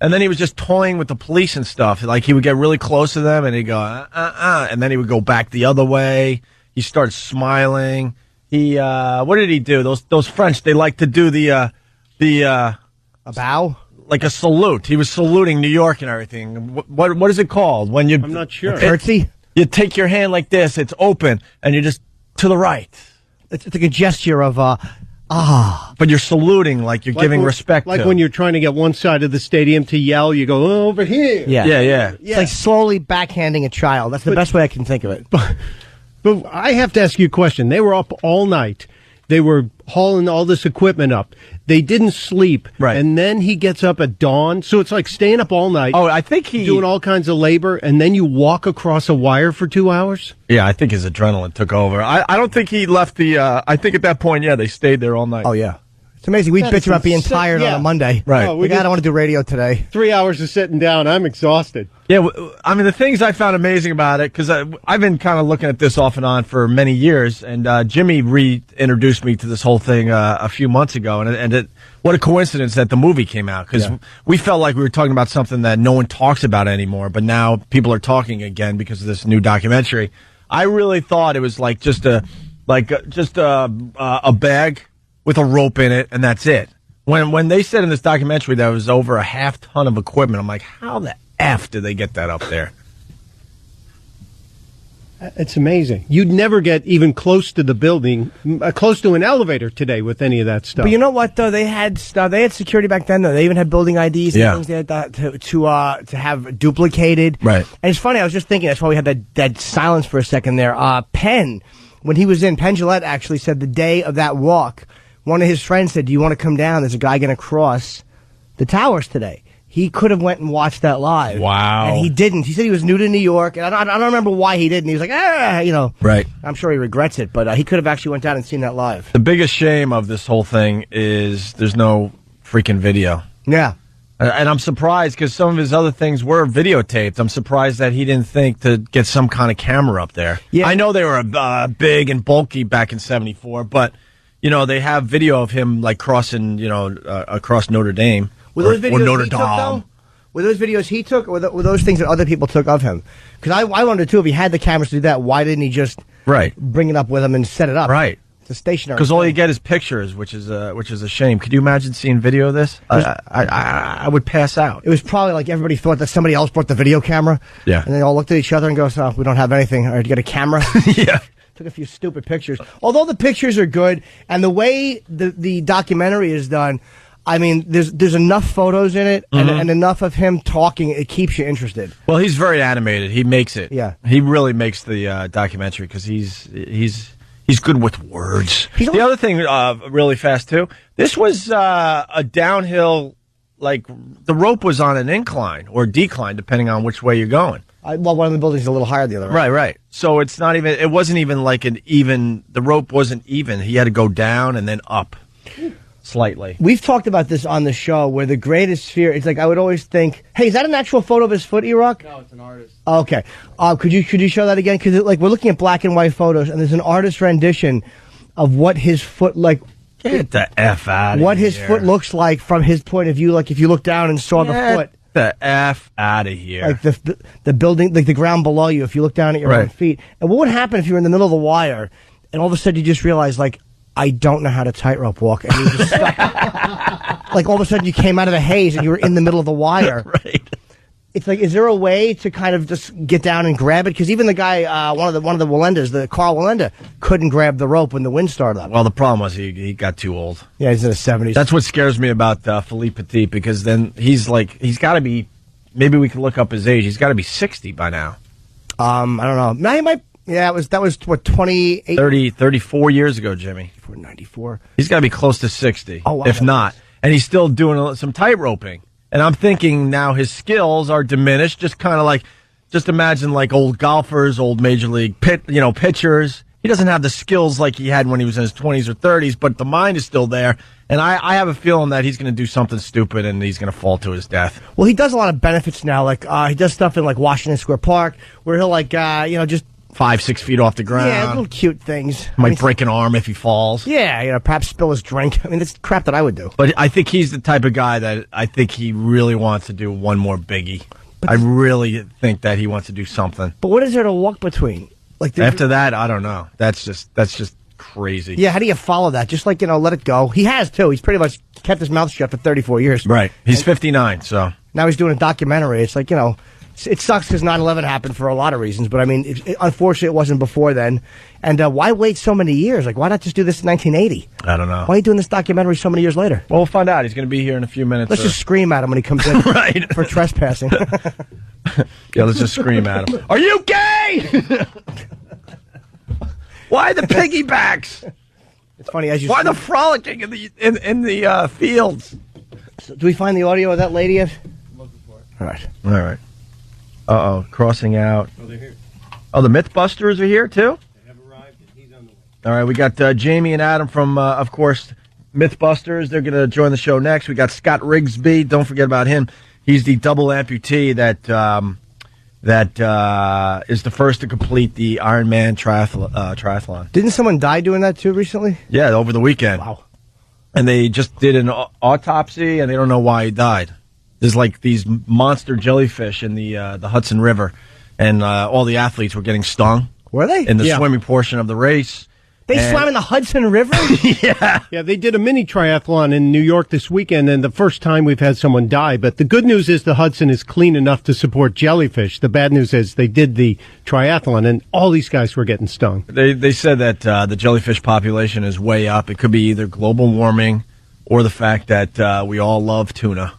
And then he was just toying with the police and stuff. Like he would get really close to them and he'd go, and then he would go back the other way. He started smiling. What did he do? Those French, they like to do a bow, like a salute. He was saluting New York and everything. What is it called when you? I'm not sure. A curtsy. You take your hand like this. It's open, and you're just to the right. It's like a gesture of But you're saluting, like you're giving respect. Like when you're trying to get one side of the stadium to yell, you go over here. Yeah. It's like slowly backhanding a child. That's the best way I can think of it. But I have to ask you a question. They were up all night. They were hauling all this equipment up. They didn't sleep. Right. And then he gets up at dawn. So it's like staying up all night. Oh, I think doing all kinds of labor, and then you walk across a wire for 2 hours? Yeah, I think his adrenaline took over. I don't think he left I think at that point, they stayed there all night. Oh, yeah. It's amazing. We bitch about being tired on a Monday. Right. Oh, I don't want to do radio today. 3 hours of sitting down. I'm exhausted. Yeah, I mean, the things I found amazing about it, because I've been kind of looking at this off and on for many years, and Jimmy reintroduced me to this whole thing a few months ago, and what a coincidence that the movie came out, because we felt like we were talking about something that no one talks about anymore, but now people are talking again because of this new documentary. I really thought it was like just a bag with a rope in it, and that's it. When they said in this documentary that it was over a half ton of equipment, I'm like, how the F did they get that up there? It's amazing. You'd never get even close to the building, close to an elevator today with any of that stuff. But you know what, though? They had stuff. They had security back then, though. They even had building IDs and things they had to have duplicated. Right. And it's funny. I was just thinking that's why we had that silence for a second there. Penn. when he was in, Penn Jillette actually said the day of that walk, one of his friends said, do you want to come down? There's a guy going to cross the towers today. He could have went and watched that live. Wow. And he didn't. He said he was new to New York, and I don't remember why he didn't. He was like, Right. I'm sure he regrets it, but he could have actually went down and seen that live. The biggest shame of this whole thing is there's no freaking video. Yeah. And I'm surprised because some of his other things were videotaped. I'm surprised that he didn't think to get some kind of camera up there. Yeah. I know they were big and bulky back in '74, but, they have video of him, like, crossing, across Notre Dame. Were those videos or Notre he Dame. took, though? Were those videos he took, or were those things that other people took of him? Because I wondered, too, if he had the cameras to do that, why didn't he just bring it up with him and set it up? Right. It's a stationary. Because all you get is pictures, which is a shame. Could you imagine seeing video of this? I would pass out. It was probably like everybody thought that somebody else brought the video camera. Yeah. And they all looked at each other and goes, we don't have anything. All right, you got a camera? Yeah. Took a few stupid pictures. Although the pictures are good, and the way the documentary is done, I mean, there's enough photos in it and enough of him talking. It keeps you interested. Well, he's very animated. He makes it. Yeah. He really makes the documentary because he's good with words. The other thing, really fast too. This was a downhill. Like the rope was on an incline or decline, depending on which way you're going. Well, one of the buildings is a little higher than the other. Right. So it's not even. It wasn't even like an even. The rope wasn't even. He had to go down and then up slightly. We've talked about this on the show where the greatest fear. It's like I would always think, hey, is that an actual photo of his foot, E-Rock? No, it's an artist. Okay. Could you show that again? Because we're looking at black and white photos, and there's an artist rendition of what his foot like. Get the F out of here. What his foot looks like from his point of view. Like if you look down and saw the foot. The F out of here. Like the building, like the ground below you, if you look down at your own feet. And what would happen if you were in the middle of the wire and all of a sudden you just realize, like, I don't know how to tightrope walk. And you just stuck. Like all of a sudden you came out of the haze and you were in the middle of the wire. Right. It's like, is there a way to kind of just get down and grab it? Because even the guy, one of the Wallendas, the Carl Wallenda, couldn't grab the rope when the wind started up. Well, the problem was he got too old. Yeah, he's in his 70s. That's what scares me about Philippe Petit, because then he's got to be, maybe we can look up his age. He's got to be 60 by now. I don't know. No, he might. Yeah, that was what, 28? 34 years ago, Jimmy. 94. He's got to be close to 60, wow, if not. And he's still doing some tight roping. And I'm thinking now his skills are diminished, just imagine like old golfers, old major league pitchers. He doesn't have the skills like he had when he was in his 20s or 30s, but the mind is still there. And I have a feeling that he's going to do something stupid and he's going to fall to his death. Well, he does a lot of benefits now. Like he does stuff in like Washington Square Park where he'll like just 5-6 feet off the ground. Yeah, little cute things. Might break an arm if he falls. Yeah, perhaps spill his drink. I mean, that's crap that I would do. But I think he's the type of guy that I think he really wants to do one more biggie. I really think that he wants to do something. But what is there to walk between? Like after that, I don't know. That's just crazy. Yeah, how do you follow that? Just like, let it go. He has too. He's pretty much kept his mouth shut for 34 years. Right. He's 59, so now he's doing a documentary. It's like, it sucks because 9/11 happened for a lot of reasons, but I mean, unfortunately, it wasn't before then. And why wait so many years? Like, why not just do this in 1980? I don't know. Why are you doing this documentary so many years later? Well, we'll find out. He's going to be here in a few minutes. Let's just scream at him when he comes in right. for trespassing. Yeah, let's just scream at him. Are you gay? Why the piggybacks? It's funny as you. Why the frolicking in the fields? So, do we find the audio of that lady yet? I'm looking for it. All right. Uh-oh, crossing out. Oh, they're here. Oh, the Mythbusters are here, too? They have arrived, and he's on the way. All right, we got Jamie and Adam from, of course, Mythbusters. They're going to join the show next. We got Scott Rigsby. Don't forget about him. He's the double amputee that is the first to complete the Ironman triathlon. Didn't someone die doing that, too, recently? Yeah, over the weekend. Wow. And they just did an autopsy, and they don't know why he died. There's like these monster jellyfish in the Hudson River, and all the athletes were getting stung. Were they? In the swimming portion of the race. They swam in the Hudson River? Yeah. Yeah, they did a mini triathlon in New York this weekend, and the first time we've had someone die. But the good news is the Hudson is clean enough to support jellyfish. The bad news is they did the triathlon, and all these guys were getting stung. They said that the jellyfish population is way up. It could be either global warming or the fact that we all love tuna.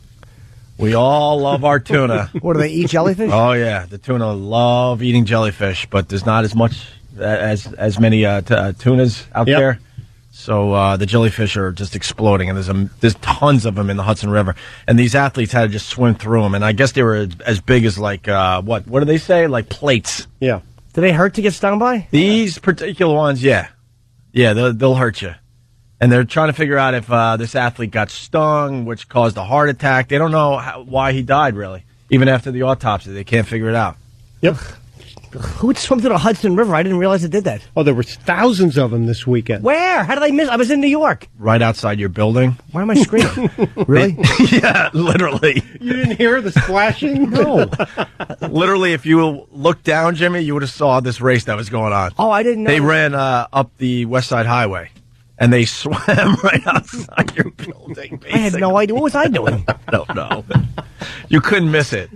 We all love our tuna. What, do they eat jellyfish? Oh, yeah. The tuna love eating jellyfish, but there's not as much as many tunas out there. So the jellyfish are just exploding, and there's tons of them in the Hudson River. And these athletes had to just swim through them. And I guess they were as big as like what do they say? Like plates. Yeah. Do they hurt to get stung by? These particular ones, yeah, they'll hurt you. And they're trying to figure out if this athlete got stung, which caused a heart attack. They don't know why he died, really. Even after the autopsy, they can't figure it out. Yep. Who would swim through the Hudson River? I didn't realize it did that. Oh, there were thousands of them this weekend. Where? How did I miss? I was in New York. Right outside your building. Why am I screaming? Really? Yeah, literally. You didn't hear the splashing? No. Literally, if you looked down, Jimmy, you would have saw this race that was going on. Oh, I didn't know. They ran up the West Side Highway, and they swam right outside your building, basically. I had no idea. What was I doing? I don't know. You couldn't miss it.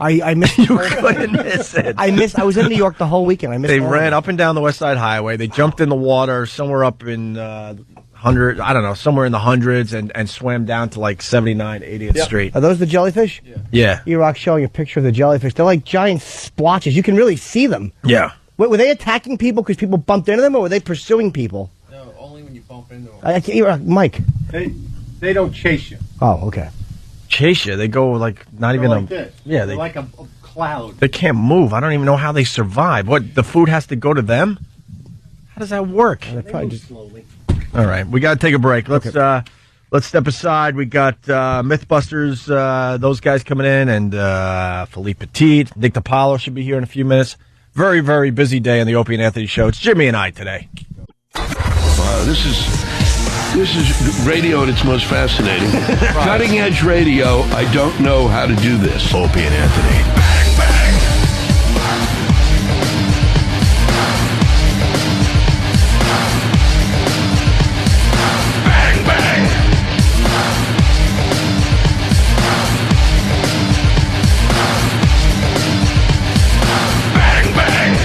I missed. You couldn't miss it. I was in New York the whole weekend. I missed. They ran up and down the West Side Highway. They jumped in the water somewhere up in somewhere in the hundreds, and swam down to like 79, 80th Street. Are those the jellyfish? Yeah. E-Rock's showing a picture of the jellyfish. They're like giant splotches. You can really see them. Yeah. Wait, were they attacking people because people bumped into them, or were they pursuing people? No, only when you bump into them. E-Rock, Mike. They don't chase you. Oh, okay. Chase you. They go like not even like this. Yeah, they're like a cloud. They can't move. I don't even know how they survive. What, the food has to go to them? How does that work? They probably just slowly. All right, we got to take a break. Let's step aside. We got MythBusters, those guys coming in, and Philippe Petit, Nick DiPaolo should be here in a few minutes. Very, very busy day on the Opie and Anthony show. It's Jimmy and I today. This is radio at its most fascinating. Cutting edge radio, I don't know how to do this. Opie and Anthony. Bang, bang. Bang, bang. Bang, bang.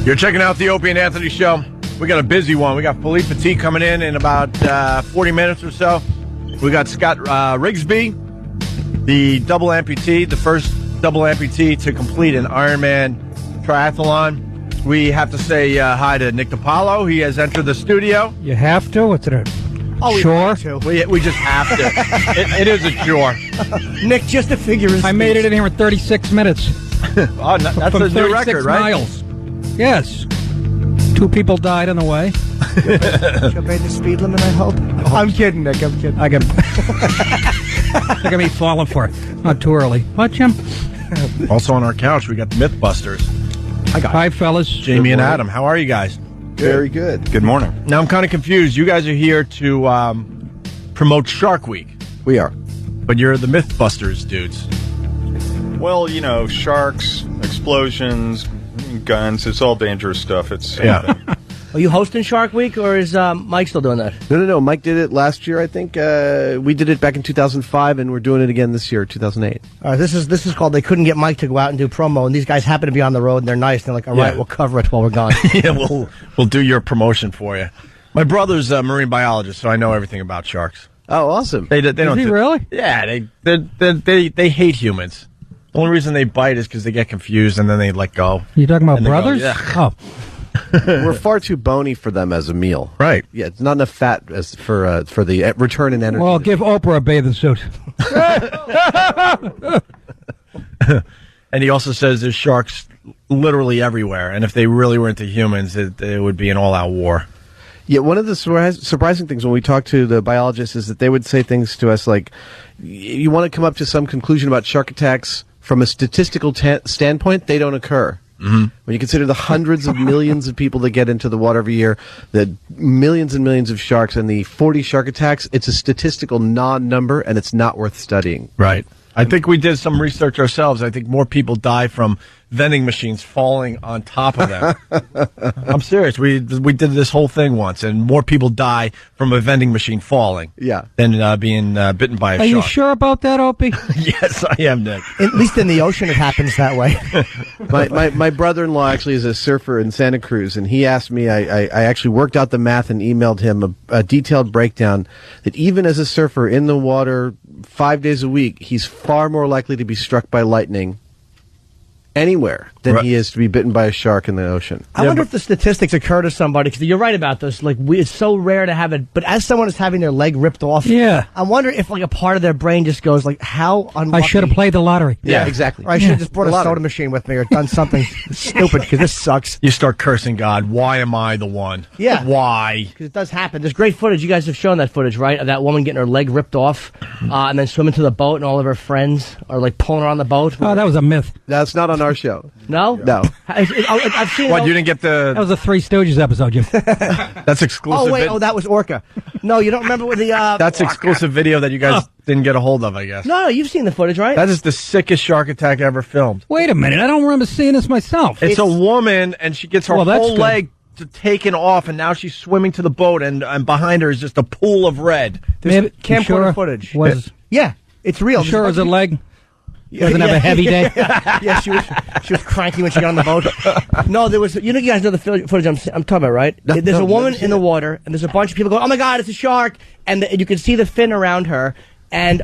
You're checking out the Opie and Anthony show. We got a busy one. We got Philippe Petit coming in about 40 minutes or so. We got Scott Rigsby, the double amputee, the first double amputee to complete an Ironman triathlon. We have to say hi to Nick DiPaolo. He has entered the studio. You have to? What's it? Sure. We just have to. It is a chore. Nick, just to figure his I made it in here in 36 minutes. Oh, that's From a new 36 record, right? miles. Yes. 2 people died on the way. She obeyed the speed limit, I hope. I'm kidding, Nick. I'm kidding. I got Look at me falling for it. Not too early. What, Jim? Also on our couch, we got the MythBusters. Hi, fellas. Jamie and Adam. How are you guys? Very good. Good morning. Now, I'm kind of confused. You guys are here to promote Shark Week. We are. But you're the MythBusters dudes. Well, you know, sharks, explosions, guns, it's all dangerous stuff. It's Are you hosting Shark Week, or is Mike still doing that? No. Mike did it last year, I think. We did it back in 2005, and we're doing it again this year, 2008. All right, this is called They Couldn't Get Mike to Go Out and Do Promo, and these guys happen to be on the road, and they're nice, and they're like, all right, we'll cover it while we're gone. Yeah, we'll do your promotion for you. My brother's a marine biologist, so I know everything about sharks. Oh, awesome. They don't. Is he really? Yeah, they hate humans. The only reason they bite is because they get confused and then they let go. You talking about brothers? Go, We're far too bony for them as a meal. Right. Yeah, it's not enough fat as for the return in energy. Well, give Oprah a bathing suit. And he also says there's sharks literally everywhere, and if they really were into humans, it would be an all-out war. Yeah, one of the surprising things when we talk to the biologists is that they would say things to us like, you want to come up to some conclusion about shark attacks from a statistical standpoint, they don't occur. Mm-hmm. When you consider the hundreds of millions of people that get into the water every year, the millions and millions of sharks, and the 40 shark attacks, it's a statistical non-number, and it's not worth studying. Right. I think we did some research ourselves. I think more people die from vending machines falling on top of them. I'm serious. We did this whole thing once, and more people die from a vending machine falling than being bitten by a shark. Are you sure about that, Opie? Yes, I am, Nick. At least in the ocean, it happens that way. My brother-in-law actually is a surfer in Santa Cruz, and he asked me, I actually worked out the math and emailed him a detailed breakdown that even as a surfer in the water 5 days a week, he's far more likely to be struck by lightning anywhere than he is to be bitten by a shark in the ocean. I wonder if the statistics occur to somebody, because you're right about this. Like, it's so rare to have it, but as someone is having their leg ripped off, I wonder if like a part of their brain just goes like, how unlucky. I should have played the lottery. Yeah, exactly. Or I should have just brought a soda machine with me or done something stupid, because this sucks. You start cursing God. Why am I the one? Yeah. Why? Because it does happen. There's great footage. You guys have shown that footage, right? Of that woman getting her leg ripped off and then swimming to the boat, and all of her friends are like pulling her on the boat. Oh, that was a myth. That's not on our show. No? No. I've seen What, you didn't get the... That was a Three Stooges episode, Jim. That's exclusive. Oh, wait. Oh, that was Orca. No, you don't remember what the... That's exclusive video that you guys didn't get a hold of, I guess. No, you've seen the footage, right? That is the sickest shark attack ever filmed. Wait a minute. I don't remember seeing this myself. It's a woman, and she gets her whole leg taken off, and now she's swimming to the boat, and behind her is just a pool of red. There's camcorder footage. Yeah, it's real. You sure it was a leg? Doesn't have a heavy day. Yeah, she was cranky when she got on the boat. No, there was. You guys know the footage I'm talking about, right? There's a woman in the water, and there's a bunch of people going, "Oh my God, it's a shark!" And you can see the fin around her, and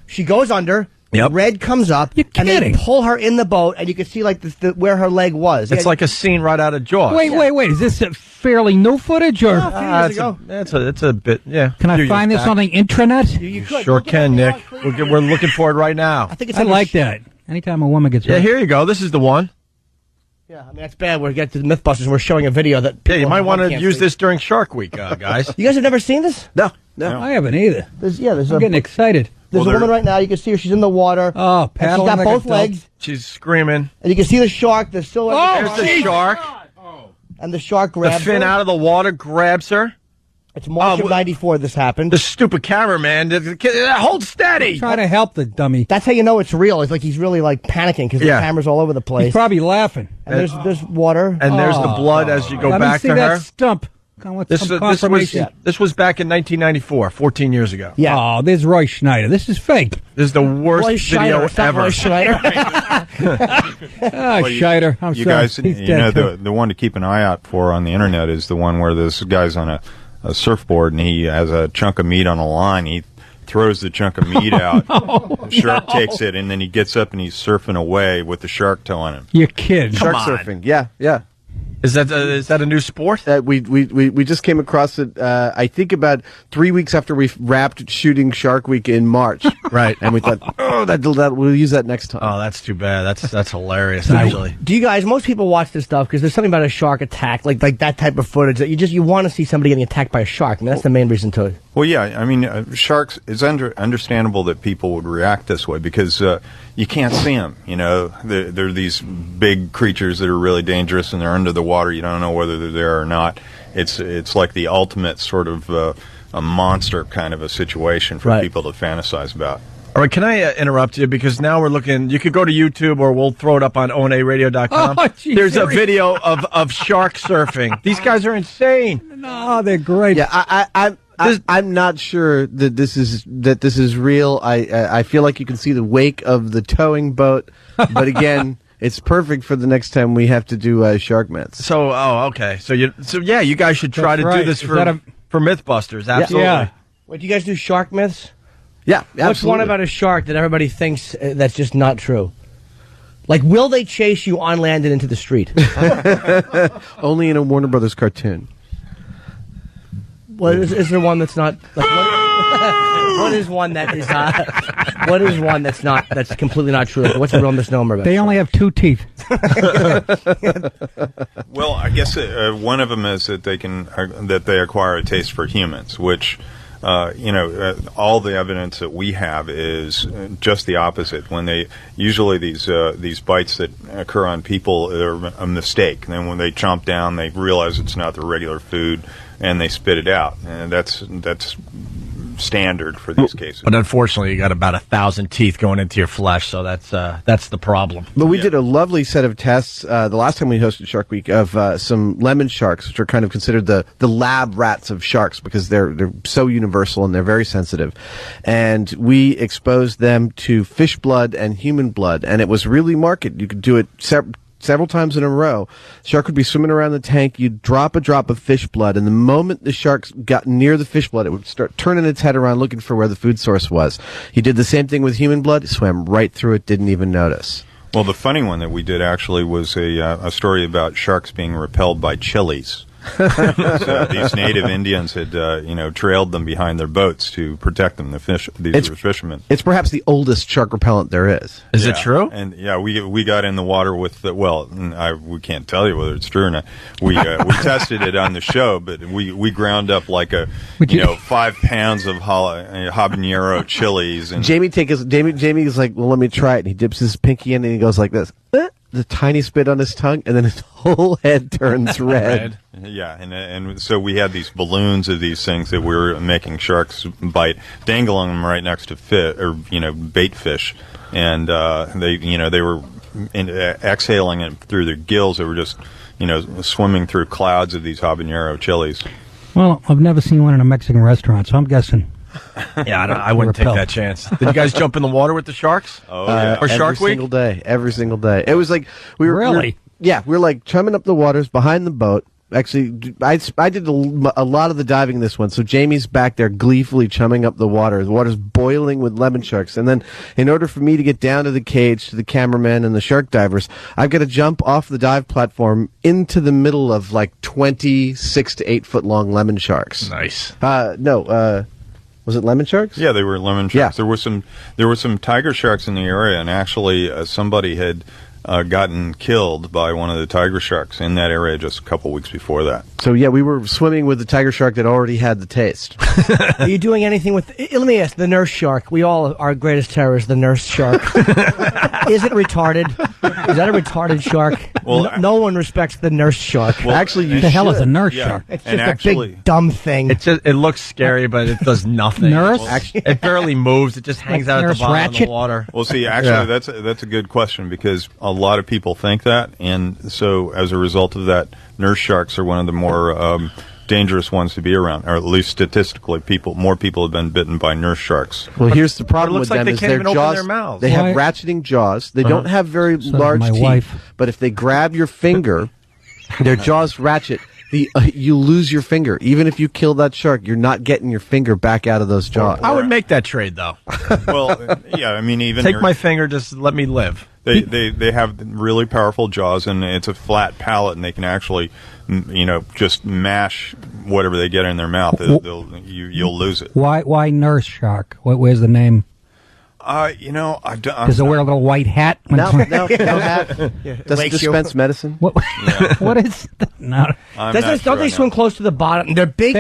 she goes under. Yep. Red comes up, and they pull her in the boat, and you can see like where her leg was. It's like a scene right out of Jaws. Wait. Is this fairly new footage, or it's a bit? Yeah. Can I find this on the intranet? You could. Sure can, Nick. We're looking for it right now. I think it's. I like that. Anytime a woman gets hurt. Yeah, here you go. This is the one. Yeah, I mean that's bad. We get to the MythBusters. We're showing a video that. Yeah, you might want to use this during Shark Week, guys. You guys have never seen this? No. I haven't either. There's I'm getting excited. There's a woman right now. You can see her. She's in the water. Oh, paddling. She's got like both a legs. She's screaming. And you can see the shark. There's still. There's the shark. And the shark grabs the fin her. out of the water grabs her. It's March of '94. This happened. The stupid cameraman. Hold steady. Try to help the dummy. That's how you know it's real. It's like he's really like panicking because the camera's all over the place. He's probably laughing. And there's water. And there's the blood as you go back to her. Let me see that stump. This was back in 1994, 14 years ago. Yeah. Oh, there's Roy Schneider. This is fake. This is the worst video ever. Roy Schneider. Schneider. I'm you sorry. guys, the one to keep an eye out for on the internet is the one where this guy's on a surfboard and he has a chunk of meat on a line. He throws the chunk of meat out. The shark takes it, and then he gets up and he's surfing away with the shark towing him. You're kidding. Shark surfing. Yeah. Is that a new sport? We just came across it. I think about 3 weeks after we wrapped shooting Shark Week in March. Right, and we thought, that we'll use that next time. Oh, that's too bad. That's hilarious. Actually, do you guys? Most people watch this stuff because there's something about a shark attack, like that type of footage that you want to see somebody getting attacked by a shark. I mean, that's the main reason to it. Well, yeah. I mean, sharks. It's understandable that people would react this way because you can't see them. You know, they're these big creatures that are really dangerous, and they're under the water. You don't know whether they're there or not. It's like the ultimate sort of a monster kind of a situation for people to fantasize about. All right, can I interrupt you? Because now we're looking, you could go to YouTube or we'll throw it up on onaradio.com. Oh, geez, there's a video of shark surfing. These guys are insane. No, they're great. Yeah, I'm not sure that this is real. I feel like you can see the wake of the towing boat, but again, it's perfect for the next time we have to do shark myths. So, okay. So you guys should try to do this for MythBusters. Absolutely. Yeah. Wait, do you guys do shark myths? Yeah, absolutely. What's one about a shark that everybody thinks that's just not true? Like, will they chase you on land and into the street? Only in a Warner Brothers cartoon. Well, is there one that's not? Like, what is one that is? What is one that's not? That's completely not true? Like, what's a real misnomer about? They only have 2 teeth. Well, I guess one of them is that they acquire a taste for humans, which. All the evidence that we have is just the opposite. When usually these bites that occur on people are a mistake. And then when they chomp down, they realize it's not their regular food, and they spit it out. And that's standard for these cases. But unfortunately, you got about 1,000 teeth going into your flesh, so that's the problem. But we did a lovely set of tests the last time we hosted Shark Week of some lemon sharks, which are kind of considered the lab rats of sharks because they're so universal and they're very sensitive. And we exposed them to fish blood and human blood, and it was really marked. You could do it several times in a row. Shark would be swimming around the tank. You'd drop a drop of fish blood, and the moment the shark got near the fish blood, it would start turning its head around looking for where the food source was. He did the same thing with human blood. It swam right through it, didn't even notice. Well, the funny one that we did actually was a story about sharks being repelled by chilies. So these native Indians had, trailed them behind their boats to protect them. These were fishermen. It's perhaps the oldest shark repellent there is. Is it true? And we got in the water with we can't tell you whether it's true or not. We tested it on the show, but we ground up like 5 pounds of habanero chilies. And Jamie is like, well, let me try it. And he dips his pinky in and he goes like this. The tiny spit on his tongue, and then his whole head turns red. Yeah, and so we had these balloons of these things that we were making sharks bite, dangling them right next to bait fish, and they were exhaling it through their gills. They were just swimming through clouds of these habanero chilies. Well, I've never seen one in a Mexican restaurant, so I'm guessing. Yeah, I wouldn't take that chance. Did you guys jump in the water with the sharks? Oh, yeah. Or Shark Week? Every single day. It was like we were like chumming up the waters behind the boat. Actually, I did a lot of the diving this one. So Jamie's back there gleefully chumming up the water. The water's boiling with lemon sharks. And then in order for me to get down to the cage, to the cameraman and the shark divers, I've got to jump off the dive platform into the middle of like 26 to 8 foot long lemon sharks. Nice. Was it lemon sharks? Yeah, they were lemon sharks. Yeah. There were some tiger sharks in the area, and actually somebody had gotten killed by one of the tiger sharks in that area just a couple weeks before that. So yeah, we were swimming with the tiger shark that already had the taste. Are you doing anything with? Let me ask the nurse shark. Our greatest terror is the nurse shark. Is it retarded? Is that a retarded shark? Well, no one respects the nurse shark. Well, actually, the hell is a nurse shark? It's just a big dumb thing. It looks scary, but it does nothing. Nurse? It barely moves. It just hangs out at the bottom of the water. Well, see, actually, that's a good question because a lot of people think that, and so as a result of that, nurse sharks are one of the more dangerous ones to be around, or at least statistically, more people have been bitten by nurse sharks. Well, here's the problem with them: they is can't their even open jaws. their mouths. They have ratcheting jaws. They don't have very large my teeth. wife. But if they grab your finger, their jaws ratchet. You lose your finger. Even if you kill that shark, you're not getting your finger back out of those jaws. I would make that trade, though. Well, yeah, I mean, even take my finger, just let me live. They have really powerful jaws, and it's a flat palate, and they can actually, just mash whatever they get in their mouth. You'll lose it. Why nurse shark? Where's the name? Does it wear a little white hat? No hat. Does it dispense medicine? What is that? No. Don't they swim close to the bottom? They're big,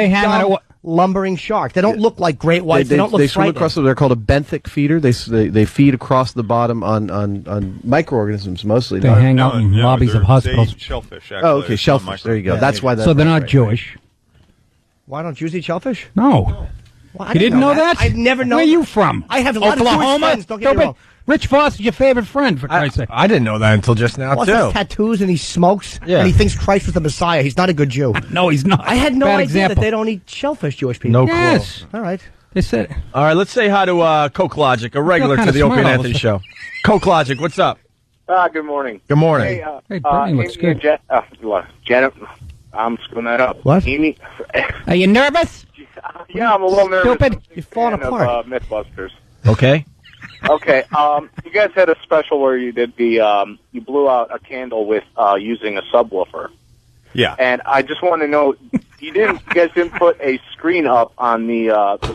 lumbering sharks. They don't look like great whites. They don't look They swim across. They're called a benthic feeder. They feed across the bottom on microorganisms mostly. They hang out in lobbies of hospitals. They eat shellfish. Actually. Oh, okay, shellfish. There you go. That's why. So they're not Jewish. Why don't Jews eat shellfish? No. Well, You didn't know that? I'd never known. Where are you from? I have a lot Oklahoma? of Jewish friends. Don't get me wrong. Rich Voss is your favorite friend, for Christ's sake. I didn't know that until just now, He too. has tattoos and he smokes, Yeah. and he thinks Christ was the Messiah. He's not a good Jew. No, he's not. I had no Bad idea example. that they don't eat shellfish, Jewish people. No clue. Yes. All right. They said. All right, let's say hi to Coke Logic, a regular Feel to kinda the Opie and smart all Anthony of a show. Coke Logic, what's up? Good morning. Good morning. Hey, Bernie looks Amy good. and Janet, I'm screwing that up. What? Amy, Are you nervous? yeah, I'm a little nervous. Stupid. You're falling apart. Mythbusters. Okay. Okay, you guys had a special where you did you blew out a candle with using a subwoofer. Yeah. And I just want to know, you guys didn't put a screen up on the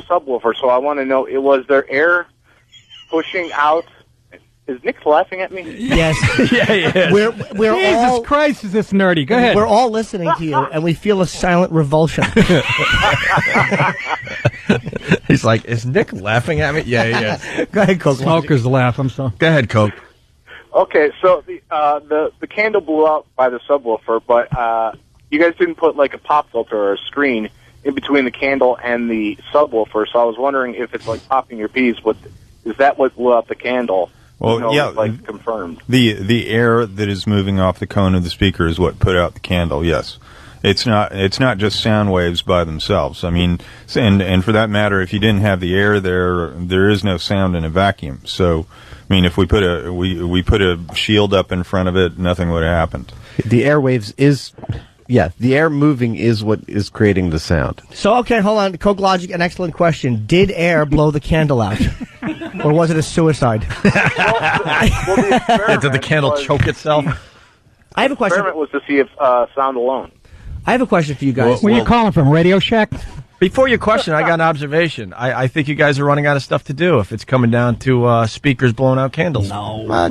subwoofer, so I want to know, was there air pushing out? Is Nick laughing at me? Yes. Yeah, he is. We're Jesus all Christ, is this nerdy? Go ahead. we're all listening to you, and we feel a silent revulsion. He's like, is Nick laughing at me? Yeah, he is. Go ahead, Coke. Smokers laugh. I'm sorry. Go ahead, Coke. Okay, so the candle blew out by the subwoofer, but you guys didn't put like a pop filter or a screen. in between the candle and the subwoofer. So I was wondering if it's like popping your peas. Is that what blew out the candle? Well, yeah, like confirmed. The air that is moving off the cone of the speaker is what put out the candle. Yes, it's not just sound waves by themselves. I mean, and for that matter, if you didn't have the air there is no sound in a vacuum. So, I mean, if we put a shield up in front of it, nothing would have happened. The airwaves the air moving is what is creating the sound. So, okay, hold on. Coke Logic, an excellent question. Did air blow the candle out? Or was it a suicide? Did the candle choke itself? I have a question. The experiment was to see if sound alone. I have a question for you guys. Where are you calling from? Radio Shack? Before your question, I got an observation. I think you guys are running out of stuff to do if it's coming down to speakers blowing out candles. No.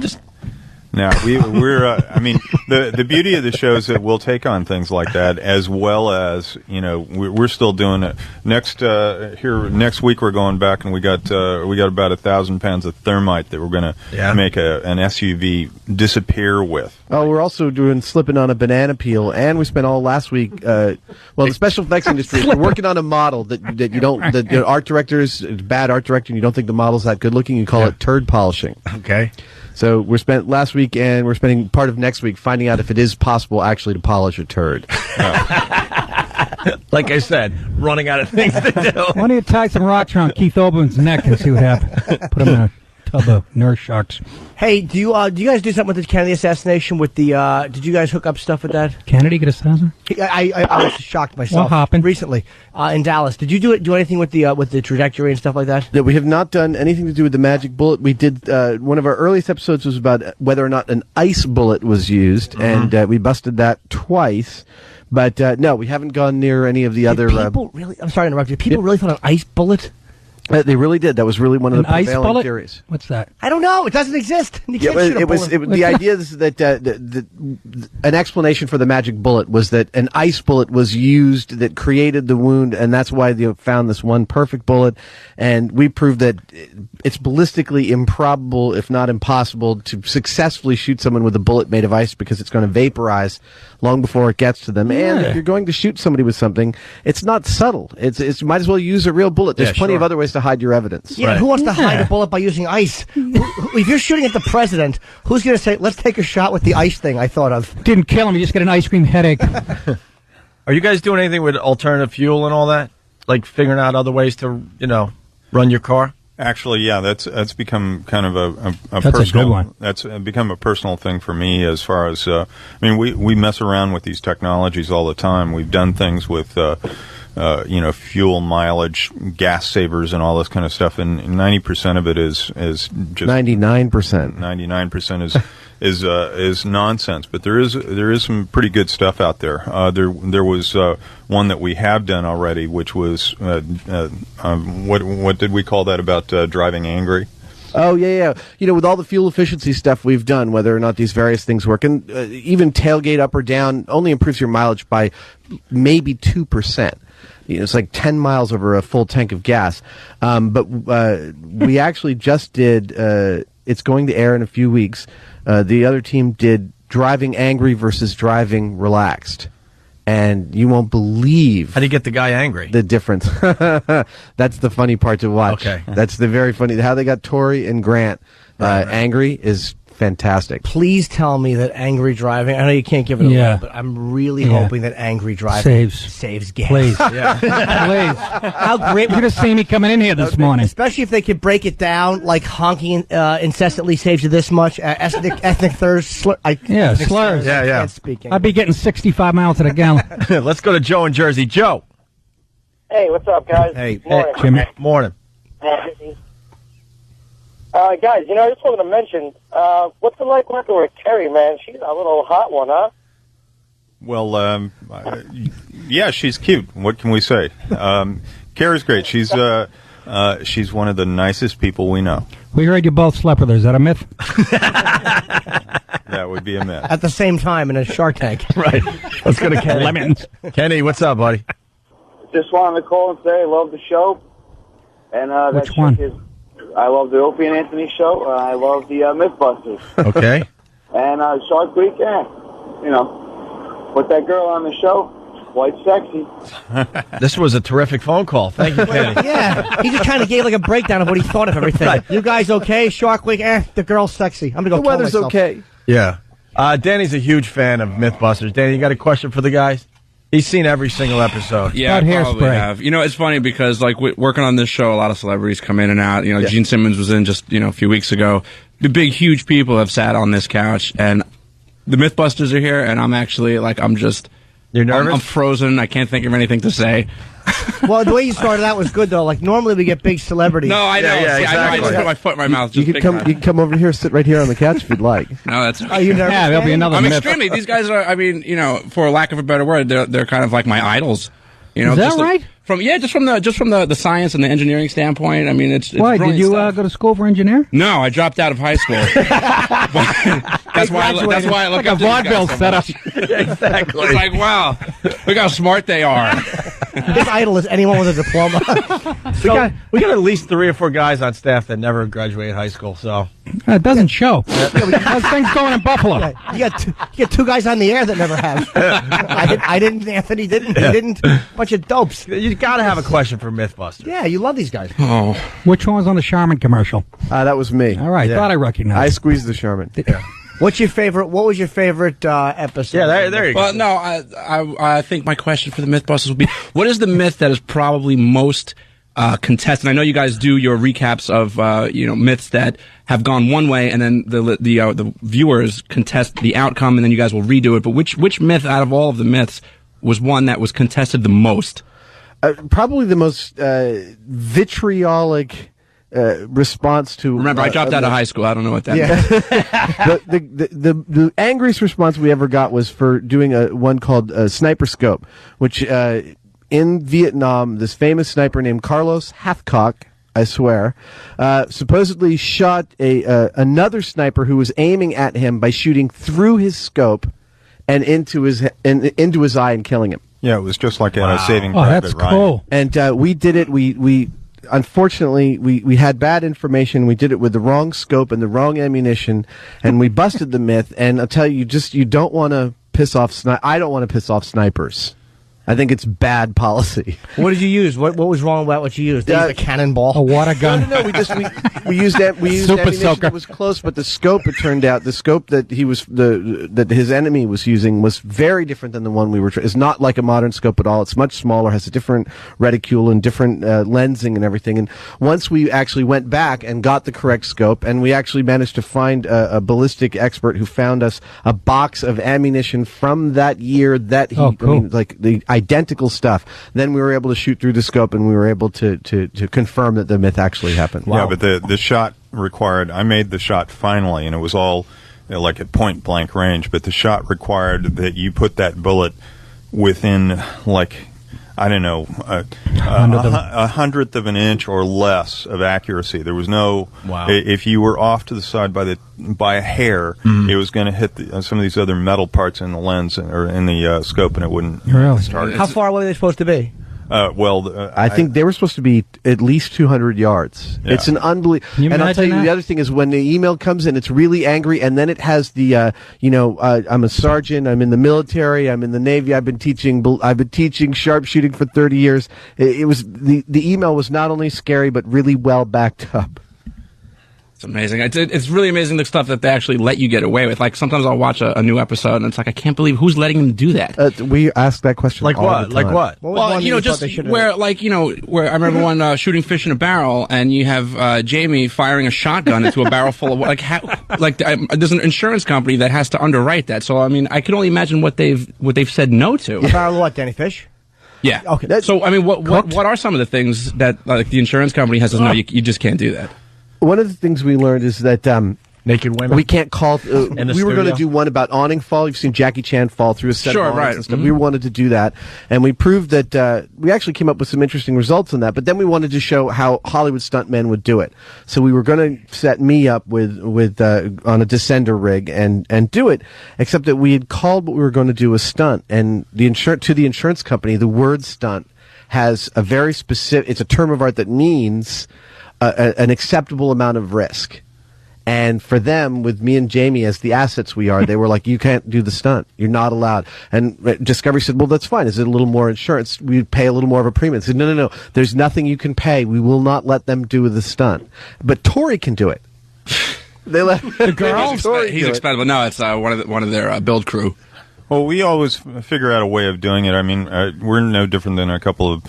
No, we're. I mean, the beauty of the show is that we'll take on things like that, as well as we're still doing it. Next week we're going back and we got about 1,000 pounds of thermite that we're going to make an SUV disappear with. Oh, we're also slipping on a banana peel, and we spent all last week. The special effects industry we're working on a model that you don't. The art directors, bad art director, and you don't think the model's that good looking. You call it turd polishing. Okay. So we spent last week and we're spending part of next week finding out if it is possible actually to polish a turd. Like I said, running out of things to do. Why don't you tie some rocks around Keith Olbermann's neck and see what happens? Put him in a tub of nurse sharks. Hey, do you guys do something with the Kennedy assassination? With the did you guys hook up stuff with that? Kennedy get assassinated? I was shocked myself. What happened recently in Dallas? Did you do anything with the trajectory and stuff like that? No, we have not done anything to do with the magic bullet. We did one of our earliest episodes was about whether or not an ice bullet was used, and we busted that twice. But no, we haven't gone near any of the other. People really? I'm sorry to interrupt you. People really thought an ice bullet. They really did. That was really one of the ice prevailing bullet? theories. What's that? I don't know. It doesn't exist. You can't shoot a bullet. The idea is that an explanation for the magic bullet was that an ice bullet was used that created the wound, and that's why they found this one perfect bullet. And we proved that it's ballistically improbable, if not impossible, to successfully shoot someone with a bullet made of ice because it's going to vaporize long before it gets to them. Yeah. And if you're going to shoot somebody with something, it's not subtle. It's you might as well use a real bullet. There's plenty of other ways to hide your evidence. Yeah, who wants to hide a bullet by using ice? If you're shooting at the president, who's going to say, let's take a shot with the ice thing I thought of? Didn't kill him, you just get an ice cream headache. Are you guys doing anything with alternative fuel and all that? Like figuring out other ways to, run your car? Actually, yeah, that's become kind of a That's personal. A good one. That's become a personal thing for me. As far as we mess around with these technologies all the time. We've done things with fuel mileage, gas savers, and all this kind of stuff. And 90% of it is just 99%. 99% is nonsense. But there is some pretty good stuff out there. There was one that we have done already, which was what did we call that about driving angry? Oh, yeah. With all the fuel efficiency stuff we've done, whether or not these various things work, and even tailgate up or down only improves your mileage by maybe 2%. It's like 10 miles over a full tank of gas. But we actually just did, it's going to air in a few weeks. The other team did driving angry versus driving relaxed. And you won't believe... How do you get the guy angry? The difference. That's the funny part to watch. Okay. That's the very funny... How they got Tori and Grant angry is fantastic. Please tell me that angry driving... I know you can't give it away, but I'm really hoping that angry driving saves gas. Please. Please. How great... You could have seen me coming in here this morning. Especially if they could break it down, like honking incessantly saves you this much. Ethnic slurs. Slurs. Yeah. Can't speak English. I'd be getting 65 miles to the gallon. Let's go to Joe in Jersey. Joe. Hey, what's up, guys? Hey, Morning. Jimmy. Morning. Guys, I just wanted to mention, what's it like working with Kerry, man? She's a little hot one, huh? Well, yeah, she's cute. What can we say? Kara's great. She's one of the nicest people we know. We heard you both slept with her. Is that a myth? That would be a myth. At the same time in a Shark Tank. Right. Let's go to Kenny. Lemons. Kenny, what's up, buddy? Just wanted to call and say I love the show. And Which one? I love the Opie and Anthony show. I love the Mythbusters. Okay. And Shark Week, with that girl on the show, quite sexy. This was a terrific phone call. Thank you, Kenny. Yeah, he just kind of gave like a breakdown of what he thought of everything. Right. You guys okay? Shark Week? The girl's sexy. I'm gonna go. The kill weather's myself. okay. Yeah. Danny's a huge fan of Mythbusters. Danny, you got a question for the guys? He's seen every single episode. Yeah, I probably have. You know, it's funny because, like, working on this show, a lot of celebrities come in and out. You know, Gene Simmons was in just, a few weeks ago. The big, huge people have sat on this couch, and the Mythbusters are here, and I'm actually, You're nervous? I'm frozen. I can't think of anything to say. Well, the way you started out was good, though. Like, normally we get big celebrities. No, I know. Yeah, See, exactly. I just put my foot in my mouth. You can come over here, sit right here on the couch if you'd like. No, that's okay. Are you nervous? Yeah, there'll be another I'm myth. extremely. These guys are. I mean, for lack of a better word, they're kind of like my idols. Is that just right? Just from the science and the engineering standpoint. I mean, it's Why, did you stuff. go to school for engineer? No, I dropped out of high school. That's why I look like up a to these guys vaudeville so setup. much. Exactly. It's like, wow, look how smart they are. His idol is anyone with a diploma. we got at least 3 or 4 guys on staff that never graduated high school. So It doesn't show. How's things going in Buffalo? Yeah, you got 2 guys on the air that never have. I didn't. Anthony didn't. He didn't. Bunch of dopes. you got to have a question for Mythbusters. Yeah, you love these guys. Oh, Which one was on the Charmin commercial? That was me. All right, thought I recognized. I squeezed the Charmin. What's your favorite? What was your favorite episode? Yeah, there you go. well, no, I think my question for the Mythbusters would be: what is the myth that is probably most contested? I know you guys do your recaps of myths that have gone one way, and then the viewers contest the outcome, and then you guys will redo it. But which myth out of all of the myths was one that was contested the most? Probably the most vitriolic response to. Remember, I dropped out of high school. I don't know what that means. The angriest response we ever got was for doing one called Sniper Scope, which in Vietnam, this famous sniper named Carlos Hathcock, I swear, supposedly shot another sniper who was aiming at him by shooting through his scope and into his eye and killing him. Yeah, it was just like Saving Private Ryan. Cool. And we did it. We unfortunately we had bad information. We did it with the wrong scope and the wrong ammunition, and we busted the myth. And I'll tell you, you don't want to piss off. I don't want to piss off snipers. I think it's bad policy. What did you use? What was wrong about what you used? They used a cannonball, a water gun. No. We used Super ammunition soaker. that was close, but the scope, it turned out, the scope that that his enemy was using was very different than the one we were. It's not like a modern scope at all. It's much smaller, has a different reticule and different lensing and everything. And once we actually went back and got the correct scope, and we actually managed to find a ballistic expert who found us a box of ammunition from that year that he, cool. like the identical stuff. Then we were able to shoot through the scope, and we were able to confirm that the myth actually happened. Yeah, but the shot required, I made the shot finally, and it was all like at point blank range, but the shot required that you put that bullet within, like, I don't know, a hundredth of an inch or less of accuracy. There was no, if you were off to the side by a hair, it was going to hit some of these other metal parts in the lens or in the scope, and it wouldn't start. How far away are they supposed to be? I think they were supposed to be at least 200 yards. Yeah. It's an unbelievable. And I'll tell you, the other thing is when the email comes in, it's really angry, and then it has the, I'm a sergeant, I'm in the military, I'm in the Navy, I've been teaching sharpshooting for 30 years. It was the email was not only scary but really well backed up. It's amazing. It's really amazing the stuff that they actually let you get away with. Like, sometimes I'll watch a new episode, and it's like, I can't believe who's letting them do that. We ask that question like all what? the time. Like what? Well, just where, where I remember one shooting fish in a barrel, and you have Jamie firing a shotgun into a barrel full of there's an insurance company that has to underwrite that. So I mean, I can only imagine what they've said no to. A barrel of what, Danny Fish? Yeah. Okay. So I mean, what are some of the things that the insurance company has to know? You just can't do that. One of the things we learned is that naked women. We can't call. We were going to do one about awning fall. You've seen Jackie Chan fall through a set of awnings and stuff. We wanted to do that, and we proved that we actually came up with some interesting results on that. But then we wanted to show how Hollywood stuntmen would do it. So we were going to set me up with on a descender rig and do it. Except that we had called what we were going to do a stunt, and the insurance company, the word stunt has a very specific. It's a term of art that means an acceptable amount of risk. And for them, with me and Jamie as the assets we are, they were like, you can't do the stunt. You're not allowed. And Discovery said, well, that's fine. Is it a little more insurance? We'd pay a little more of a premium. They said, no. There's nothing you can pay. We will not let them do the stunt. But Tori can do it. They let the girl. He's expendable. No, it's one of their build crew. Well, we always figure out a way of doing it. I mean, we're no different than a couple of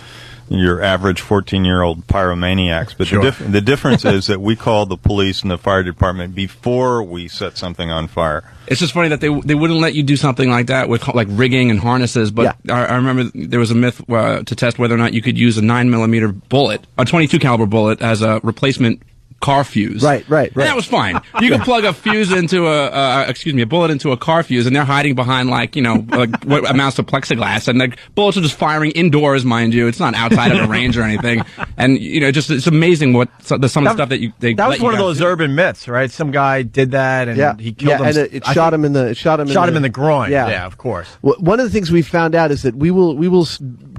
your average 14-year-old pyromaniacs. But the difference is that we call the police and the fire department before we set something on fire. It's just funny that they wouldn't let you do something like that with like rigging and harnesses. But I remember there was a myth to test whether or not you could use a 9mm bullet, a .22 caliber bullet, as a replacement car fuse. Right. And that was fine. You can plug a fuse into a bullet into a car fuse, and they're hiding behind like what amounts to plexiglass, and the bullets are just firing indoors, mind you. It's not outside of a range or anything. And it's amazing what some of the stuff that that was one of those urban myths, right? Some guy did that, and he killed him. And it shot him in the groin. Yeah, of course. One of the things we found out is that we will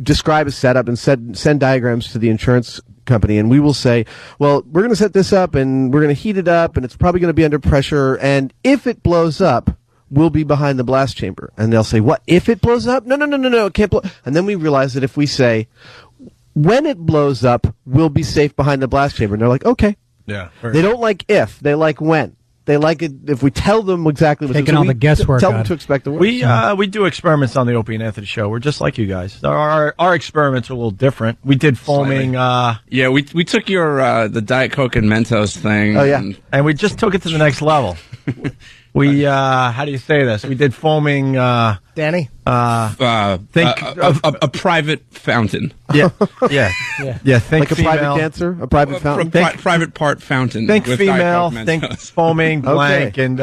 describe a setup and send diagrams to the insurance company, and we will say, well, we're going to set this up and we're going to heat it up and it's probably going to be under pressure, and if it blows up, we'll be behind the blast chamber. And they'll say, what, if it blows up? No, it can't blow. And then we realize that if we say, when it blows up, we'll be safe behind the blast chamber, and they're like, okay. Yeah. They don't like if, they like when. They like it if we tell them exactly what's taking all the guesswork. Tell them to expect the worst. We do experiments on the Opie and Anthony show. We're just like you guys. Our experiments are a little different. We did foaming. We took your the Diet Coke and Mentos thing. Oh yeah, and we just took it to the next level. We how do you say this? We did foaming. Danny. Think a private fountain. Yeah. like Think a female. private dancer, a private fountain. Private part fountain. Think with female. Diet Coke Think Mentos. foaming blank, and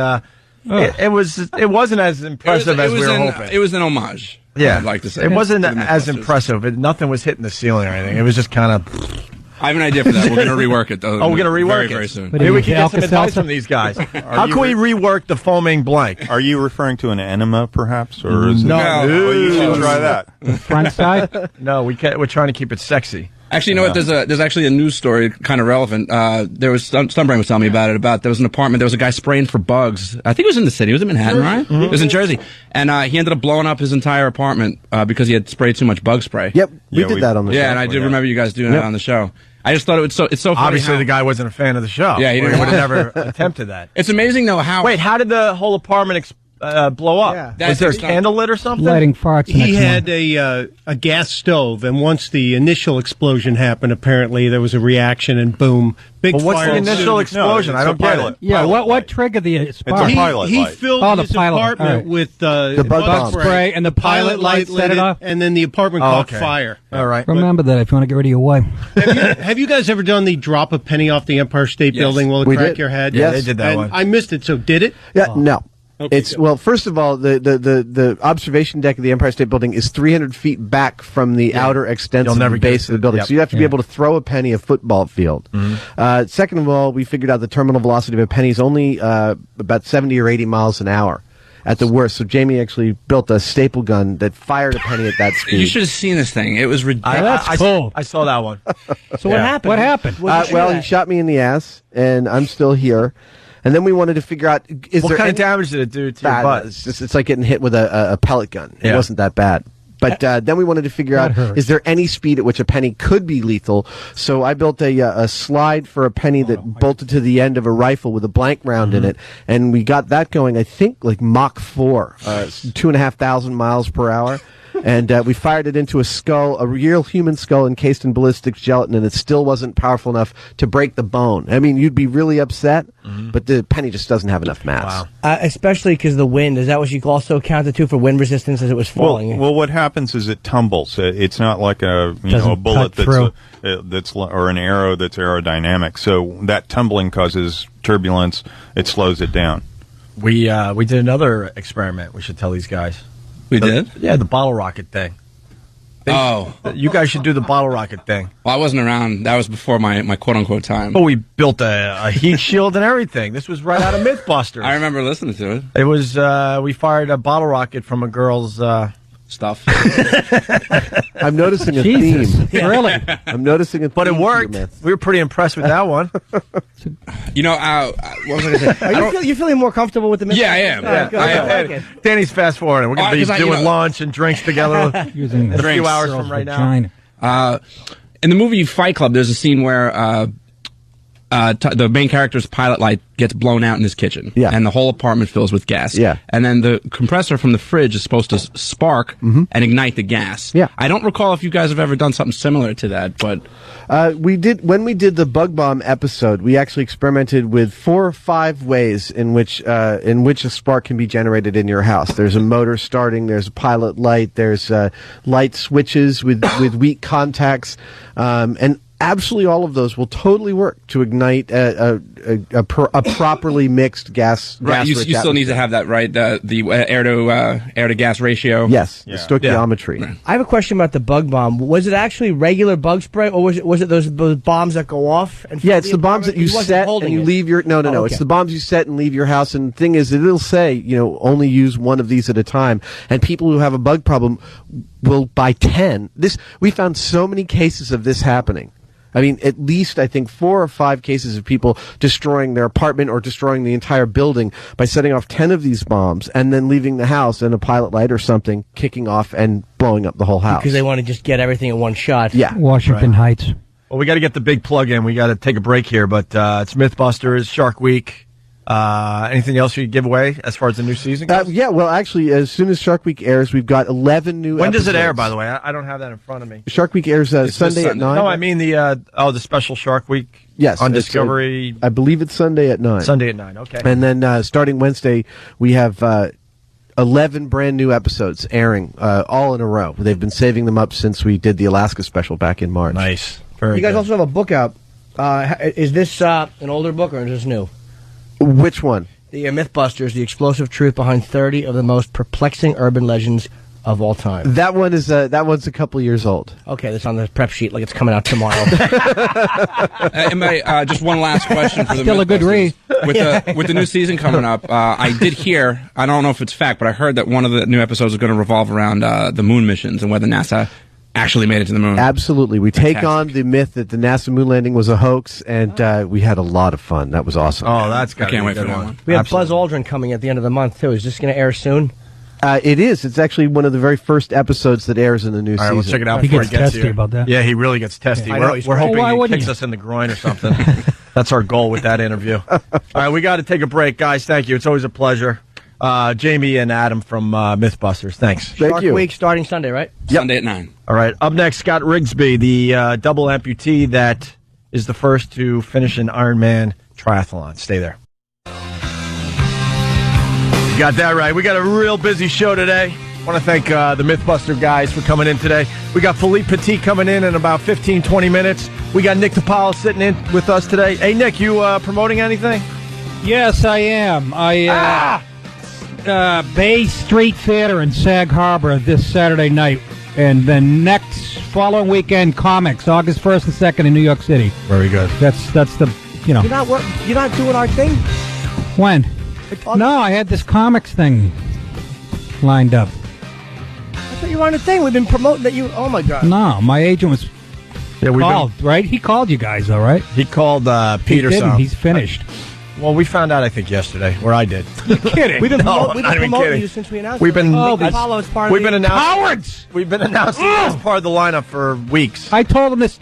it wasn't as impressive as we were hoping. It was an homage. Yeah, I'd like to say it wasn't as impressive. Nothing was hitting the ceiling or anything. It was just kind of. I have an idea for that. We're going to rework it, though. We're going to rework it very soon. Maybe we can get some advice from these guys. How can we rework the foaming blank? Are you referring to an enema, perhaps, or is no? You should try that. Front side? No, we can't. We're trying to keep it sexy. Actually, you know what? There's actually a news story kind of relevant. There was Stunbrain was telling me about it. There was an apartment. There was a guy spraying for bugs. I think it was in the city. It was in Manhattan, right? Mm-hmm. It was in Jersey, and he ended up blowing up his entire apartment because he had sprayed too much bug spray. Yep, we did that on the show. Yeah, and I do remember you guys doing that on the show. I just thought it's so funny. Obviously, the guy wasn't a fan of the show. Yeah, he would have never attempted that. It's amazing though how. Wait, how did the whole apartment blow up? Yeah. Was there a candle lit or something? Lighting farts. He had a gas stove, and once the initial explosion happened, apparently there was a reaction, and boom, big what's fire. the initial explosion? I don't get it. Yeah, what triggered the spark? It's a pilot He light. filled the his pilot. apartment with the bug spray, and the pilot light set it off, and then the apartment caught fire. All right. Remember that if you want to get rid of your wife. Have you guys ever done the drop a penny off the Empire State Building? Will it We crack did. your head? Yes. They did that one. I missed it. So did it? Yeah, no. Okay, it's well. First of all, the observation deck of the Empire State Building is 300 feet back from the outer extensive base of the building, so you have to be able to throw a penny a football field. Mm-hmm. Second of all, we figured out the terminal velocity of a penny is only about 70 or 80 miles an hour at the worst. So Jamie actually built a staple gun that fired a penny at that speed. You should have seen this thing. It was ridiculous. That's cool. I saw that one. So what happened? What happened? Well, he shot me in the ass, and I'm still here. And then we wanted to figure out what kind of damage did it do to your butt? It's like getting hit with a pellet gun. It wasn't that bad. But then we wanted to figure out, is there any speed at which a penny could be lethal? So I built a slide for a penny that bolted to the end of a rifle with a blank round in it. And we got that going, I think, like Mach 4, 2,500 miles per hour. And we fired it into a skull, a real human skull encased in ballistic gelatin, and it still wasn't powerful enough to break the bone. I mean, you'd be really upset, but the penny just doesn't have enough mass. Wow. Especially because the wind. Is that what you also counted to for wind resistance as it was falling? Well, what happens is it tumbles. It's not like a bullet that's or an arrow that's aerodynamic. So that tumbling causes turbulence. It slows it down. We did another experiment. We should tell these guys. We did? Yeah, the bottle rocket thing. You guys should do the bottle rocket thing. Well, I wasn't around. That was before my quote-unquote time. Oh, we built a heat shield and everything. This was right out of Mythbusters. I remember listening to it. It was, we fired a bottle rocket from a girl's stuff. I'm noticing a Jesus, theme. really? I'm noticing a theme. But it to your worked. myth. We were pretty impressed with that one. You know, what was I going to say? Are you feeling more comfortable with the myth? Yeah, I am. All right, good. I am. I like it. Danny's fast forwarding. We're going to be 'cause doing lunch and drinks together Using in a few drinks. hours Girl's from right vagina. now. In the movie Fight Club, there's a scene where the main character's pilot light gets blown out in his kitchen. Yeah. And the whole apartment fills with gas. Yeah. And then the compressor from the fridge is supposed to spark and ignite the gas. Yeah. I don't recall if you guys have ever done something similar to that, but... We did when we did the Bug Bomb episode. We actually experimented with 4 or 5 ways in which a spark can be generated in your house. There's a motor starting. There's a pilot light. There's light switches with weak contacts, and absolutely all of those will totally work to ignite a properly mixed gas. Right, you still need to have that, right? The air to gas ratio. Yes, the stoichiometry. Yeah. I have a question about the bug bomb. Was it actually regular bug spray, or was it those bombs that go off? And Yeah, it's the bombs that you set and you leave your... No. Okay. It's the bombs you set and leave your house. And the thing is, it'll say, only use one of these at a time. And people who have a bug problem will buy 10. We found so many cases of this happening. I mean, at least, I think, 4 or 5 cases of people destroying their apartment or destroying the entire building by setting off 10 of these bombs and then leaving the house and a pilot light or something kicking off and blowing up the whole house. Because they want to just get everything in one shot. Yeah. Washington Heights. Well, we got to get the big plug in. We got to take a break here, but it's Mythbusters, Shark Week. Anything else you give away as far as the new season goes? Yeah, well, actually, as soon as Shark Week airs, we've got 11 new When episodes. does it air, by the way? I don't have that in front of me. Shark Week airs Sunday at 9. No, I mean the special Shark Week. Yes, on it's, Discovery. I believe it's Sunday at 9. Sunday at 9, okay. And then starting Wednesday, we have 11 brand new episodes airing all in a row. They've been saving them up since we did the Alaska special back in March. Nice. You guys also have a book out. Is this an older book or is this new? Which one? The Mythbusters, the explosive truth behind 30 of the most perplexing urban legends of all time. That one is that one's a couple years old. Okay, that's on the prep sheet like it's coming out tomorrow. Just one last question for the Still a good read. With the new season coming up, I did hear, I don't know if it's fact, but I heard that one of the new episodes is going to revolve around the moon missions and whether NASA actually made it to the moon. Absolutely. We take Fantastic. on the myth that the NASA moon landing was a hoax, and we had a lot of fun. That was awesome. Oh, that's got I can't wait for that one. We have Buzz Aldrin coming at the end of the month, too. Is this going to air soon? It is. It's actually one of the very first episodes that airs in the new All right, season. we'll check it out He before gets he gets testy here. about that. Yeah, he really gets testy. Yeah, I know, he's We're great. hoping Why he wouldn't kicks you? us in the groin or something. That's our goal with that interview. All right, we got to take a break, guys. Thank you. It's always a pleasure. Jamie and Adam from Mythbusters. Thanks. Shark Week starting Sunday, right? Sunday at 9. All right. Up next, Scott Rigsby, the double amputee that is the first to finish an Ironman triathlon. Stay there. You got that right. We got a real busy show today. I want to thank the Mythbuster guys for coming in today. We got Philippe Petit coming in about 15, 20 minutes. We got Nick DiPaolo sitting in with us today. Hey, Nick, you promoting anything? Yes, I am. Bay Street Theater in Sag Harbor this Saturday night. And then following weekend, comics, August 1st and 2nd in New York City. Very good. That's the, You're not doing our thing? When? No, I had this comics thing lined up. I thought you were on the thing. We've been promoting that you... Oh, my God. No, my agent was Yeah, called, right? He called you guys, all right? He called Peter. He didn't. He's finished. Well, we found out, I think, yesterday, where I did. You're kidding. We've been, No, we've not been even promoting kidding. you since we announced We've been- Apollo is part of We've been announcing. Cowards! We've been announcing it as part of the lineup for weeks. I told him this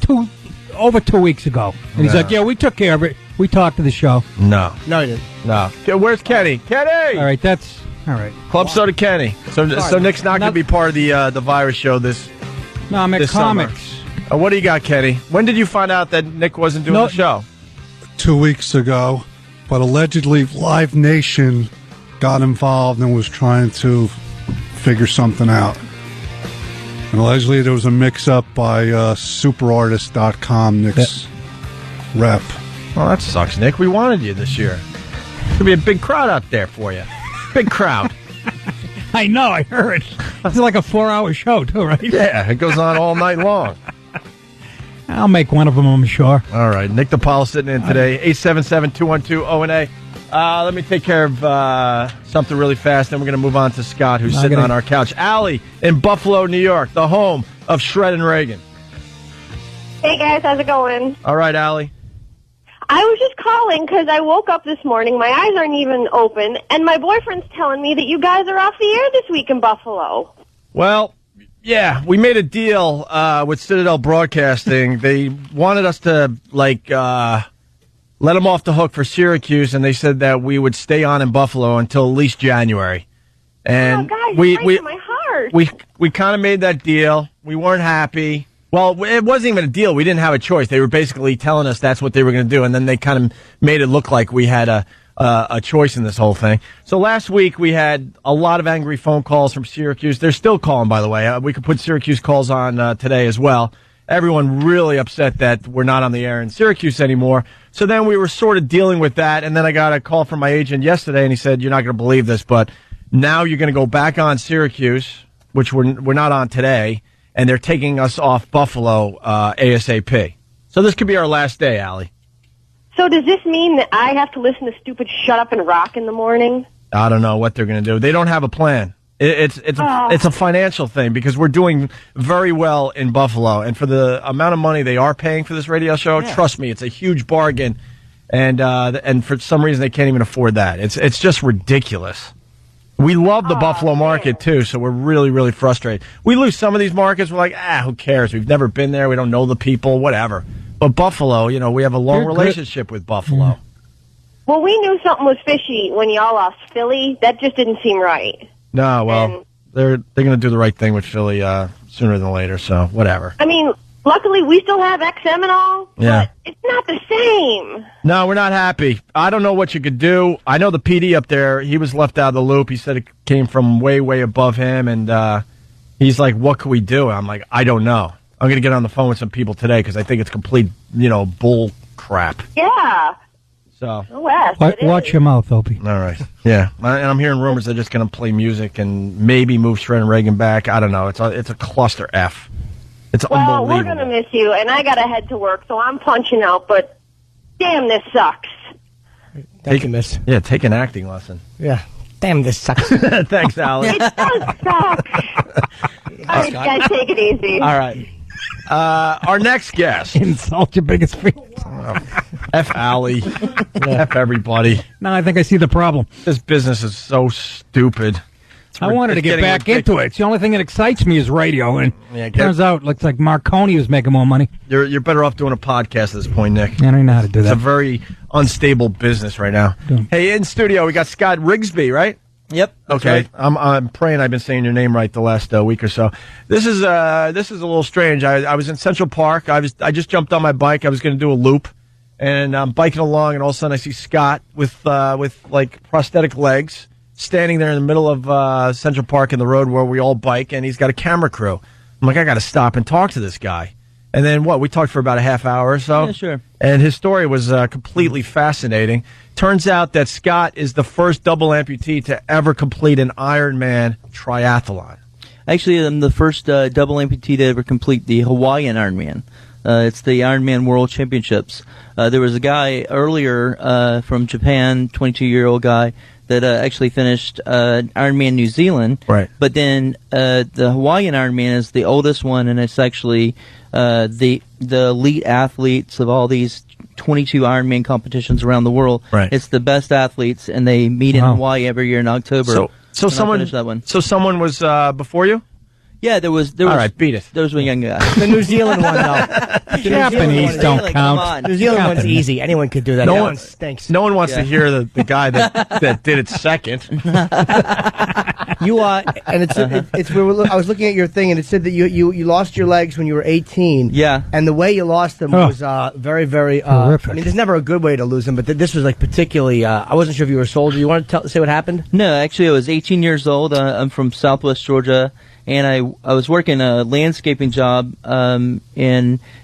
over 2 weeks ago. And he's Yeah. like, yeah, we took care of it. We talked to the show. No. No, he didn't. No. Okay, where's Kenny? Kenny! All right, that's... All right. Club Soda Kenny. So Nick's not going to be part of the virus show this No, I'm at this comics. summer. What do you got, Kenny? When did you find out that Nick wasn't doing the show? 2 weeks ago, but allegedly Live Nation got involved and was trying to figure something out. And allegedly there was a mix-up by superartist.com, Nick's rep. Well, that sucks, Nick. We wanted you this year. There's going to be a big crowd out there for you. Big crowd. I know, I heard. It's like a 4-hour show, too, right? Yeah, it goes on all night long. I'll make one of them, I'm sure. All right, Nick DiPaolo sitting in today. 877-212-ONA. Let me take care of something really fast, then we're going to move on to Scott, who's sitting on our couch. Allie in Buffalo, New York, the home of Shred and Reagan. Hey, guys. How's it going? All right, Allie. I was just calling because I woke up this morning. My eyes aren't even open, and my boyfriend's telling me that you guys are off the air this week in Buffalo. Well, yeah, we made a deal with Citadel Broadcasting. They wanted us to, let them off the hook for Syracuse, and they said that we would stay on in Buffalo until at least January. And guys, we my heart. we kind of made that deal. We weren't happy. Well, it wasn't even a deal. We didn't have a choice. They were basically telling us that's what they were going to do, and then they kind of made it look like we had a choice in this whole thing. So last week we had a lot of angry phone calls from Syracuse. They're still calling, by the way. We could put Syracuse calls on today as well. Everyone really upset that we're not on the air in Syracuse anymore. So then we were sort of dealing with that, and then I got a call from my agent yesterday, and he said, "You're not going to believe this, but now you're going to go back on Syracuse, which we're not on today, and they're taking us off Buffalo ASAP. So this could be our last day, Allie." So does this mean that I have to listen to stupid Shut Up and Rock in the morning? I don't know what they're going to do. They don't have a plan. It's a financial thing because we're doing very well in Buffalo, and for the amount of money they are paying for this radio show, trust me, it's a huge bargain. And for some reason they can't even afford that. It's just ridiculous. We love the Buffalo market too, so we're really, really frustrated. We lose some of these markets. We're like, who cares? We've never been there. We don't know the people. Whatever. But Buffalo, we have a long relationship with Buffalo. Well, we knew something was fishy when y'all lost Philly. That just didn't seem right. No, well, they're going to do the right thing with Philly sooner than later, so whatever. I mean, luckily we still have XM and all, but it's not the same. No, we're not happy. I don't know what you could do. I know the PD up there, he was left out of the loop. He said it came from way, way above him, and he's like, what can we do? I'm like, I don't know. I'm going to get on the phone with some people today because I think it's complete, bull crap. Yeah. So watch your mouth, Opie. All right. Yeah. And I'm hearing rumors they're just going to play music and maybe move Shred and Reagan back. I don't know. It's a cluster F. It's unbelievable. Well, we're going to miss you, and I got to head to work, so I'm punching out, but damn, this sucks. Thank you, miss. Yeah, take an acting lesson. Yeah. Damn, this sucks. Thanks, Allie. It does suck. All right, guys, take it easy. All right. Our next guest. Insult your biggest feelings. F Allie. F everybody. Now I think I see the problem. This business is so stupid. I wanted to get back into it. It's the only thing that excites me is radio, and turns out it looks like Marconi was making more money. You're better off doing a podcast at this point, Nick. I don't know how to do that. It's a very unstable business right now. Hey, in studio we got Scott Rigsby, right? Yep. Okay. Right. I'm praying I've been saying your name right the last week or so. This is a little strange. I was in Central Park. I just jumped on my bike. I was going to do a loop, and I'm biking along, and all of a sudden I see Scott with like prosthetic legs standing there in the middle of Central Park in the road where we all bike, and he's got a camera crew. I'm like, I got to stop and talk to this guy. And then we talked for about a half hour or so. Yeah, sure. And his story was completely fascinating. Turns out that Scott is the first double amputee to ever complete an Ironman triathlon. Actually, I'm the first double amputee to ever complete the Hawaiian Ironman. It's the Ironman World Championships. There was a guy earlier from Japan, 22-year-old guy, that actually finished Ironman New Zealand. Right. But then the Hawaiian Ironman is the oldest one, and it's actually the elite athletes of all these 22 Ironman competitions around the world. Right. It's the best athletes, and they meet in Hawaii every year in October. So someone was before you? Yeah, there was. All right, beat it. There was one young guy. The New Zealand one, though. Japanese don't count. New Zealand one's easy. Anyone could do that. No one stinks. No one wants to hear the guy that did it second. You and it's. I was looking at your thing, and it said that you lost your legs when you were 18. Yeah. And the way you lost them was very, very horrific. I mean, there's never a good way to lose them, but this was like particularly. I wasn't sure if you were a soldier. You want to say what happened? No, actually, I was 18 years old. I'm from Southwest Georgia. And I was working a landscaping job, and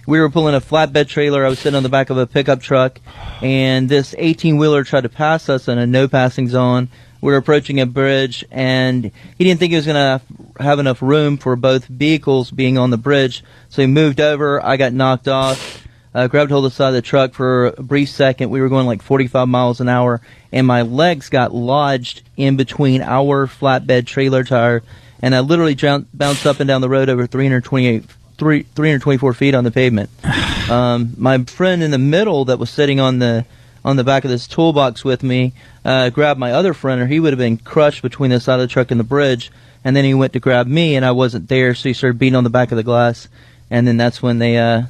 we were pulling a flatbed trailer. I was sitting on the back of a pickup truck, and this 18-wheeler tried to pass us in a no-passing zone. We were approaching a bridge, and he didn't think he was going to have enough room for both vehicles being on the bridge, so he moved over. I got knocked off. grabbed hold of the side of the truck for a brief second. We were going like 45 miles an hour, and my legs got lodged in between our flatbed trailer tire, and I literally bounced up and down the road over 324 feet on the pavement. My friend in the middle that was sitting on the back of this toolbox with me grabbed my other friend, or he would have been crushed between the side of the truck and the bridge. And then he went to grab me, and I wasn't there, so he started beating on the back of the glass. And then that's when the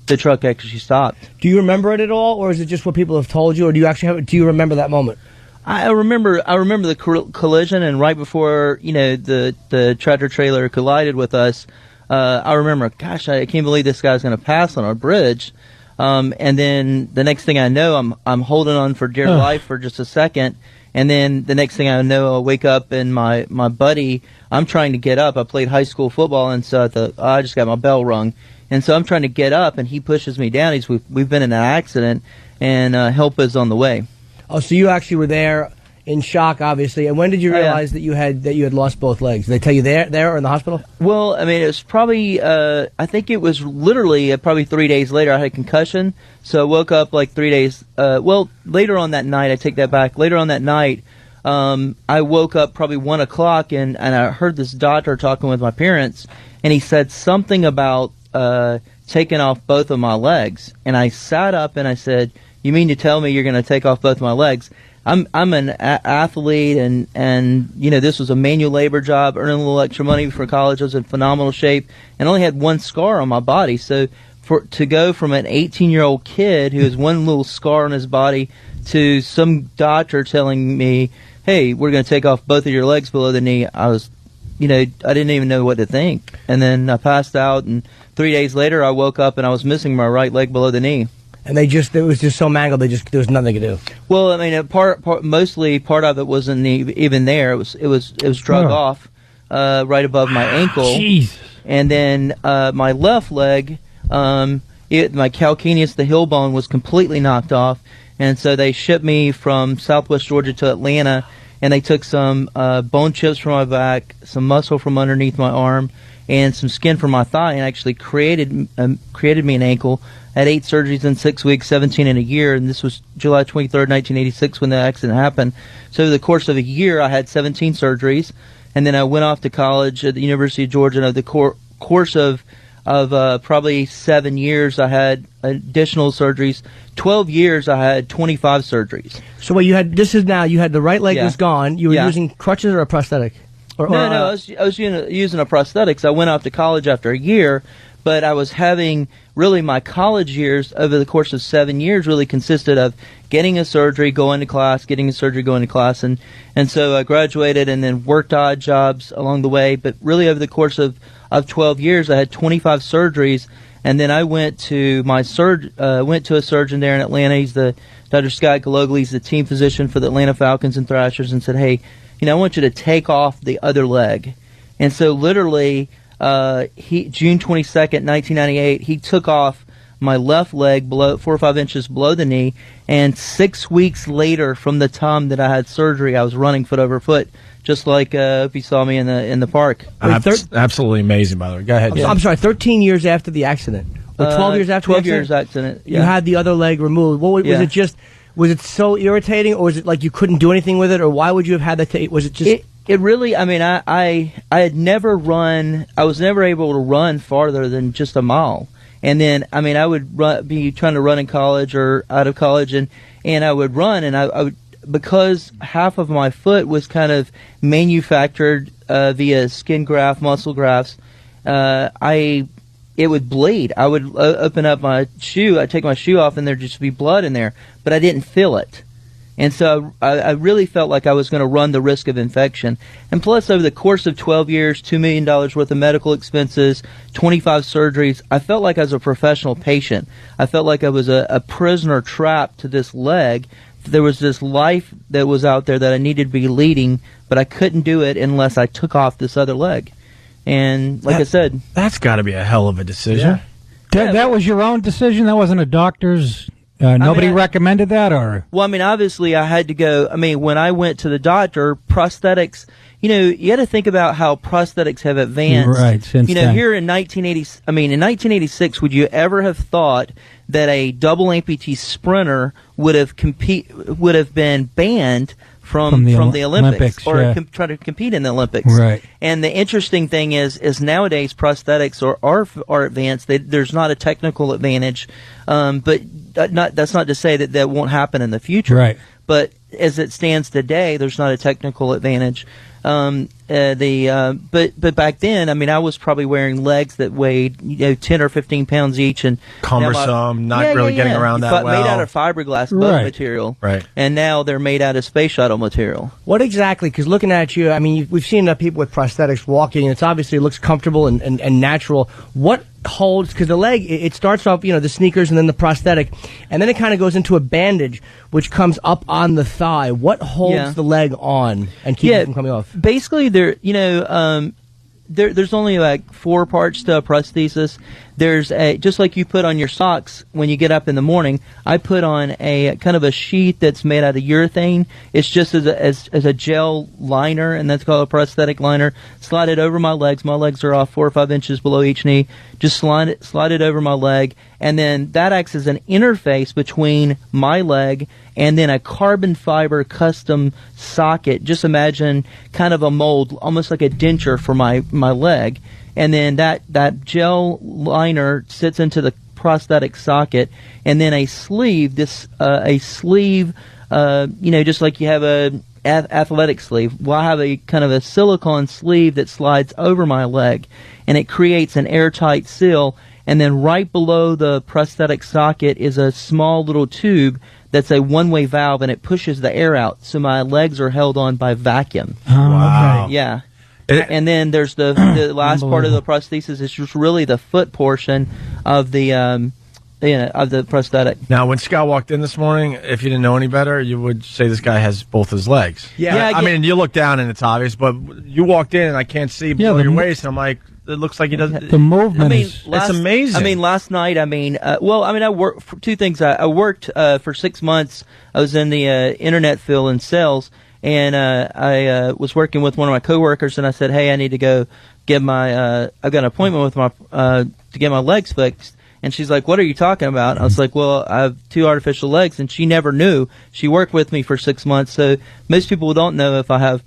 truck actually stopped. Do you remember it at all, or is it just what people have told you, or do you remember that moment? I remember the collision, and right before the tractor trailer collided with us, I remember, gosh, I can't believe this guy's going to pass on our bridge. And then the next thing I know, I'm holding on for dear life for just a second. And then the next thing I know, I wake up and my buddy, I'm trying to get up. I played high school football, and so I just got my bell rung. And so I'm trying to get up, and he pushes me down. We've been in an accident, and help is on the way. Oh, so you actually were there in shock, obviously. And when did you realize that you had lost both legs? Did they tell you there or in the hospital? Well, I mean, it was probably, I think it was literally probably 3 days later. I had a concussion, so I woke up like 3 days. Later on that night, I take that back. Later on that night, I woke up probably 1 o'clock, and I heard this doctor talking with my parents, and he said something about taking off both of my legs. And I sat up and I said, "You mean to tell me you're going to take off both of my legs?" I'm an athlete, and this was a manual labor job, earning a little extra money for college. I was in phenomenal shape, and only had one scar on my body. So to go from an 18-year-old kid who has one little scar on his body to some doctor telling me, "Hey, we're going to take off both of your legs below the knee," I was, I didn't even know what to think. And then I passed out, and 3 days later, I woke up and I was missing my right leg below the knee. And it was just so mangled. There was nothing to do. Well, I mean, mostly part of it wasn't even there. It was drug off right above my ankle. Jesus. And then my left leg, my calcaneus, the heel bone, was completely knocked off. And so they shipped me from Southwest Georgia to Atlanta, and they took some bone chips from my back, some muscle from underneath my arm, and some skin from my thigh, and actually created me an ankle. I had 8 surgeries in 6 weeks, 17 in a year, and this was July 23rd, 1986 when the accident happened. So over the course of a year, I had 17 surgeries, and then I went off to college at the University of Georgia, and over the course of probably 7 years, I had additional surgeries. 12 years, I had 25 surgeries. So what you had, you had the right leg was gone. You were using crutches or a prosthetic? No, I was using a prosthetics. I went off to college after a year, but I was having really my college years over the course of 7 years really consisted of getting a surgery, going to class, getting a surgery, going to class, and so I graduated and then worked odd jobs along the way. But really over the course of 12 years, I had 25 surgeries, and then I went to a surgeon there in Atlanta. He's Dr. Scott Galogly. He's the team physician for the Atlanta Falcons and Thrashers, and said, "Hey, I want you to take off the other leg." And so literally, June 22nd, 1998, he took off my left leg below 4 or 5 inches below the knee, and 6 weeks later from the time that I had surgery, I was running foot over foot, just like Opie saw me in the park. Absolutely amazing, by the way. Go ahead. I'm sorry, 13 years after the accident, or 12 years after 12 the accident? years accident. Yeah. You had the other leg removed. Was Yeah. it just? Was it so irritating, or was it like you couldn't do anything with it, or why would you have had that? Was it just? It really, I mean, I had never run. I was never able to run farther than just a mile. And then, I mean, I would be trying to run in college or out of college, and I would run, and I would, because half of my foot was kind of manufactured via skin graft, muscle grafts. It would bleed. I would open up my shoe. I'd take my shoe off, and there'd just be blood in there, but I didn't feel it. And so I really felt like I was going to run the risk of infection. And plus, over the course of 12 years, $2 million worth of medical expenses, 25 surgeries, I felt like I was a professional patient. I felt like I was a prisoner trapped to this leg. There was this life that was out there that I needed to be leading, but I couldn't do it unless I took off this other leg. And like I said... That's got to be a hell of a decision. Yeah. That was your own decision? That wasn't a doctor's... Nobody recommended that, or? Well, I mean, obviously I had to go. I mean, when I went to the doctor, prosthetics, you got to think about how prosthetics have advanced. Right, since then. Here in 1986, would you ever have thought that a double amputee sprinter would have been banned from the Olympics or yeah. try to compete in the Olympics? Right. And the interesting thing is nowadays prosthetics are advanced. There's not a technical advantage, but that's not to say that won't happen in the future. Right. But as it stands today, there's not a technical advantage. But back then, I mean, I was probably wearing legs that weighed 10 or 15 pounds each, and cumbersome, not really getting around that well. Made out of fiberglass boat material, right? And now they're made out of space shuttle material. What exactly? Because looking at you, I mean, we've seen people with prosthetics walking, and it looks comfortable and natural. What holds? Because the leg, it starts off, the sneakers and then the prosthetic, and then it kind of goes into a bandage, which comes up on the thigh. What holds the leg on and keeps it from coming off? Basically, there's only like 4 parts to a prosthesis. There's just like you put on your socks when you get up in the morning. I put on a kind of a sheet that's made out of urethane. It's just as a gel liner, and that's called a prosthetic liner. Slide it over my legs. My legs are off 4 or 5 inches below each knee. Just slide it over my leg, and then that acts as an interface between my leg and then a carbon fiber custom socket. Just imagine kind of a mold, almost like a denture for my leg. And then that gel liner sits into the prosthetic socket, and then a sleeve, just like you have a athletic sleeve. Well, I have a kind of a silicone sleeve that slides over my leg, and it creates an airtight seal. And then right below the prosthetic socket is a small little tube that's a one-way valve, and it pushes the air out, so my legs are held on by vacuum. Wow. Okay. Yeah. And then there's the last part of the prosthesis is just really the foot portion of the of the prosthetic. Now, when Scott walked in this morning, if you didn't know any better, you would say this guy has both his legs. Yeah. I mean, you look down and it's obvious, but you walked in and I can't see below your waist, and I'm like, it looks like he doesn't. The movement it's amazing. I mean, last night, I worked for 2 things. I worked for 6 months. I was in the internet field in sales. And I was working with one of my coworkers, and I said, "Hey, I need to go get my. I've got an appointment with my to get my legs fixed." And she's like, "What are you talking about?" I was like, "Well, I have 2 artificial legs," and she never knew. She worked with me for 6 months, so most people don't know if I have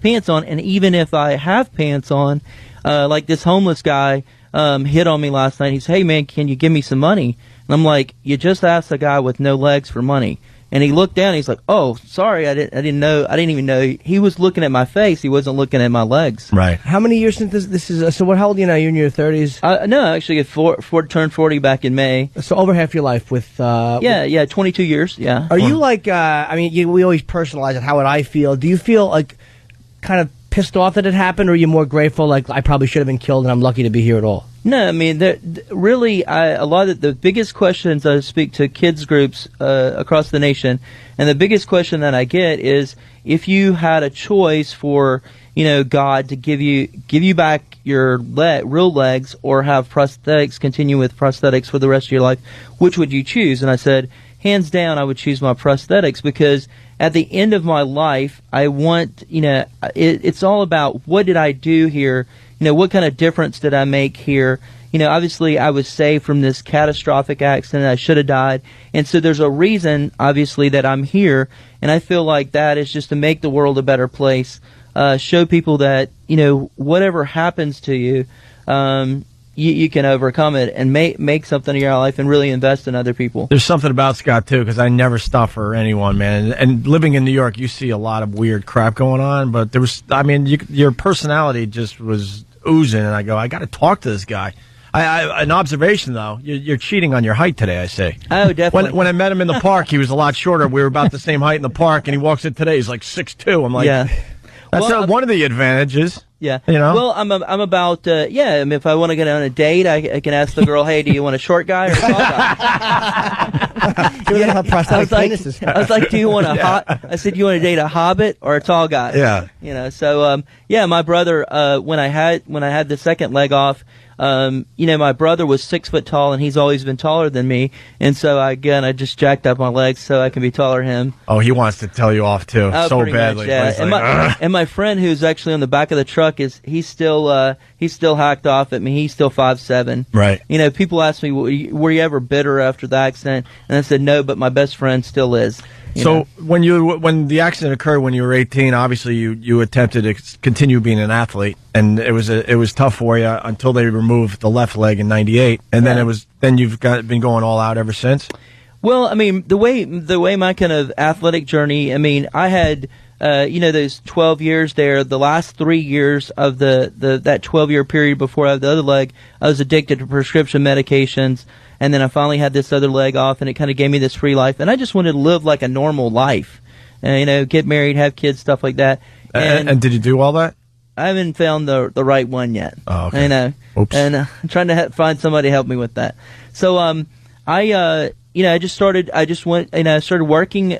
pants on. And even if I have pants on, like this homeless guy hit on me last night. He said, "Hey, man, can you give me some money?" And I'm like, "You just asked a guy with no legs for money." And he looked down. And he's like, "Oh, sorry, I didn't know. I didn't even know." He was looking at my face. He wasn't looking at my legs. Right. How many years since this is? So, how old are you now? You're in your 30s? No, I actually turned 40 back in May. So over half your life with. 22 years. Yeah. Are you like? We always personalize it. How would I feel? Do you feel like kind of pissed off that it happened, or are you more grateful? Like, I probably should have been killed, and I'm lucky to be here at all. No, I mean, really, a lot of the biggest questions I speak to kids groups across the nation, and the biggest question that I get is, if you had a choice for, God to give you back your real legs, or have prosthetics, continue with prosthetics for the rest of your life, which would you choose? And I said, hands down, I would choose my prosthetics, because at the end of my life, I want, it's all about, what did I do here? What kind of difference did I make here? Obviously I was saved from this catastrophic accident. I should have died. And so there's a reason, obviously, that I'm here. And I feel like that is just to make the world a better place. Show people that, whatever happens to you, you can overcome it and make something of your life and really invest in other people. There's something about Scott, too, because I never stop for anyone, man. And living in New York, you see a lot of weird crap going on. But your personality just was oozing, and I go, I got to talk to this guy. An observation, though, you're cheating on your height today, I say. Oh, definitely. When I met him in the park, he was a lot shorter. We were about the same height in the park, and he walks in today, he's like 6'2". I'm like, yeah. That's not one of the advantages. Yeah. Well, I'm about, if I want to get on a date, I can ask the girl, hey, do you want a short guy or a tall guy? I was like, do you want I said, do you want to date a hobbit or a tall guy? Yeah. So, my brother, when I had the second leg off, My brother was 6 foot tall, and he's always been taller than me. And so, I just jacked up my legs so I can be taller than him. Oh, he wants to tell you off, too, so badly. Much, yeah. And my friend who's actually on the back of the truck, he's still hacked off at me. He's still 5'7". Right. People ask me, were you ever bitter after the accident? And I said, no, but my best friend still is. So when the accident occurred when you were 18, obviously you attempted to continue being an athlete, and it was tough for you until they removed the left leg in '98, and then you've been going all out ever since. Well, I mean, the way my kind of athletic journey, I mean, I had those 12 years there. The last 3 years of that 12-year period before I had the other leg, I was addicted to prescription medications. And then I finally had this other leg off, and it kind of gave me this free life. And I just wanted to live like a normal life, get married, have kids, stuff like that. And did you do all that? I haven't found the right one yet. Oh, okay. Oops. And I'm trying to find somebody to help me with that. So I started working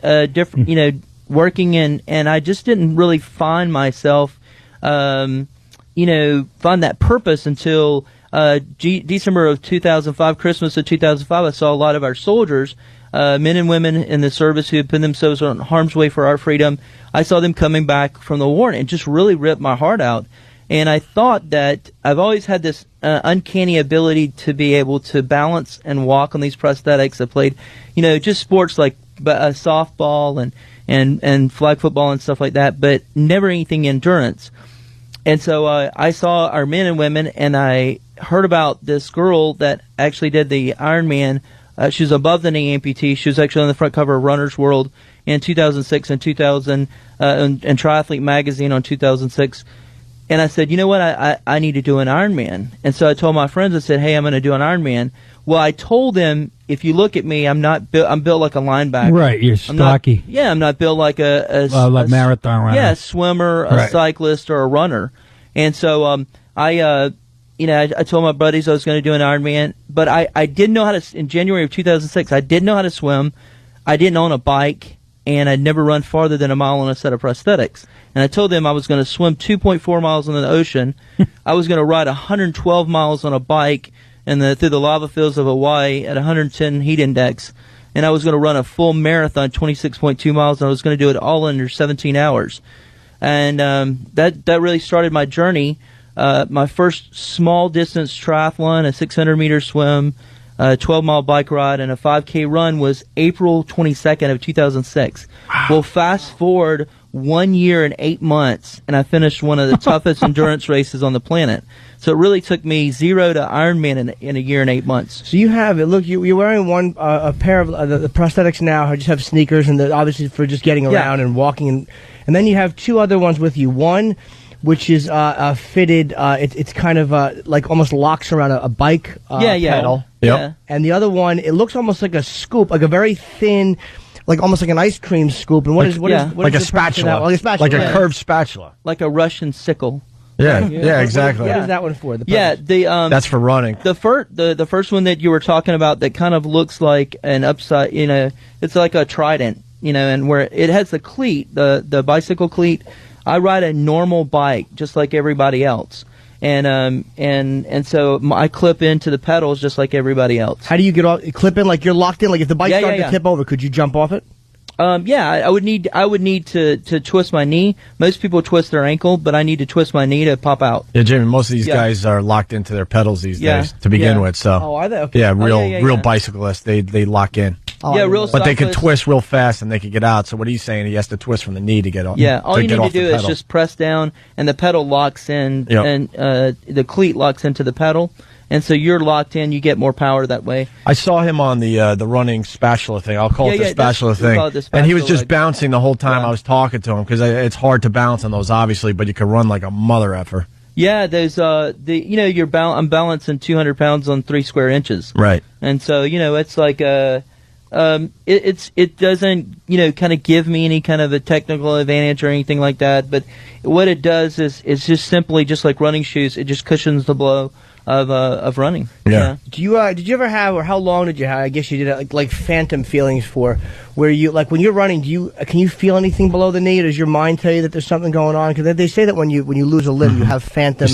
working and I just didn't really find myself, find that purpose until. December of 2005, Christmas of 2005, I saw a lot of our soldiers, men and women in the service who had put themselves on harm's way for our freedom. I saw them coming back from the war, and it just really ripped my heart out. And I thought that I've always had this uncanny ability to be able to balance and walk on these prosthetics. I played, just sports like softball and flag football and stuff like that, but never anything endurance. And so I saw our men and women, and I heard about this girl that actually did the Ironman. She was above the knee amputee. She was actually on the front cover of Runner's World in 2006 and 2000, and Triathlete Magazine on 2006. And I said, you know what, I need to do an Ironman. And so I told my friends, I said, hey, I'm going to do an Ironman. Well, I told them, if you look at me, I'm built like a linebacker. Right, you're stocky. I'm not built like a marathon runner. Yeah, a swimmer, a cyclist, or a runner. And so I told my buddies I was going to do an Ironman, but I didn't know how to, in January of 2006, I didn't know how to swim, I didn't own a bike, and I'd never run farther than a mile on a set of prosthetics. And I told them I was going to swim 2.4 miles in the ocean, I was going to ride 112 miles on a bike through the lava fields of Hawaii at 110 heat index, and I was going to run a full marathon, 26.2 miles, and I was going to do it all under 17 hours. And that really started my journey. My first small distance triathlon, a 600-meter swim, a 12-mile bike ride, and a 5K run was April 22nd of 2006. Wow. Well, fast forward 1 year and 8 months, and I finished one of the toughest endurance races on the planet. So it really took me 0 to Ironman in a year and 8 months. So you have it. Look, you're wearing a pair of the prosthetics now. I just have sneakers, and obviously for just getting around and walking. And then you have two other ones with you. One, which is fitted. It's kind of like almost locks around a bike pedal. Yeah. And the other one, it looks almost like a scoop, like a very thin, like almost like an ice cream scoop. And what is like a spatula, like a spatula, like a curved spatula, like a Russian sickle. Yeah, exactly. What is that one for? That's for running. The first one that you were talking about that kind of looks like an upside, it's like a trident, and where it has the cleat, the bicycle cleat. I ride a normal bike just like everybody else, and so I clip into the pedals just like everybody else. How do you get off? Clip in like you're locked in. Like if the bike started to tip over, could you jump off it? I would need to twist my knee. Most people twist their ankle, but I need to twist my knee to pop out. Yeah, Jimmy, most of these guys are locked into their pedals these days to begin with. So, are they? Okay. Yeah, real bicyclists, they lock in. But they can twist real fast and they can get out. So what are you saying? He has to twist from the knee to get off. Yeah, all you need to do is just press down, and the pedal locks in, and the cleat locks into the pedal. And so you're locked in. You get more power that way. I saw him on the running spatula thing. I'll call it the spatula thing. And he was just bouncing the whole time I was talking to him because it's hard to balance on those, obviously, but you can run like a mother effer. Yeah, there's I'm balancing 200 pounds on 3 square inches. Right. And so it's like it doesn't kind of give me any kind of a technical advantage or anything like that. But what it does is it's just simply just like running shoes. It just cushions the blow. of running. Yeah. Do you did you ever have, or how long did you have? I guess you did it, like phantom feelings for, where you, like when you're running, can you feel anything below the knee? Or does your mind tell you that there's something going on? Because they say that when you lose a limb, you have phantom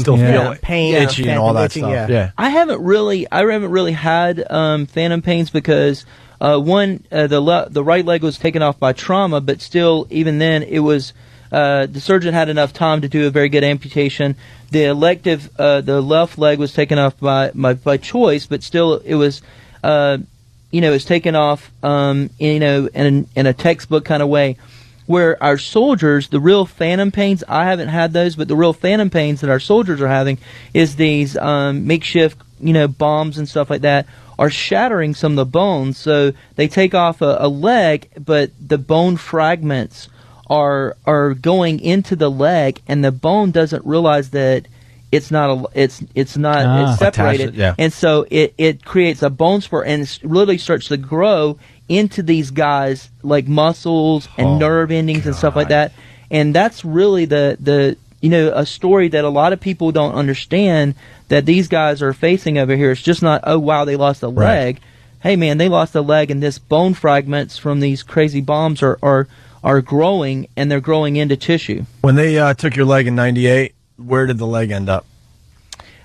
pain, itchy, and all that itching, stuff. Yeah. I haven't really had phantom pains because the right leg was taken off by trauma, but still, even then, it was the surgeon had enough time to do a very good amputation. The left leg was taken off by choice, but still, it was it was taken off in a textbook kind of way. Where our soldiers, the real phantom pains, I haven't had those, but the real phantom pains that our soldiers are having is these makeshift, bombs and stuff like that are shattering some of the bones. So they take off a leg, but the bone fragments are going into the leg, and the bone doesn't realize that it's separated, and so it creates a bone spur, and it literally starts to grow into these guys like muscles and nerve endings and stuff like that. And that's really the a story that a lot of people don't understand that these guys are facing over here. It's just not, oh wow, they lost a leg. Hey man, they lost a leg, and this bone fragments from these crazy bombs are growing, and they're growing into tissue. When they took your leg in '98, where did the leg end up?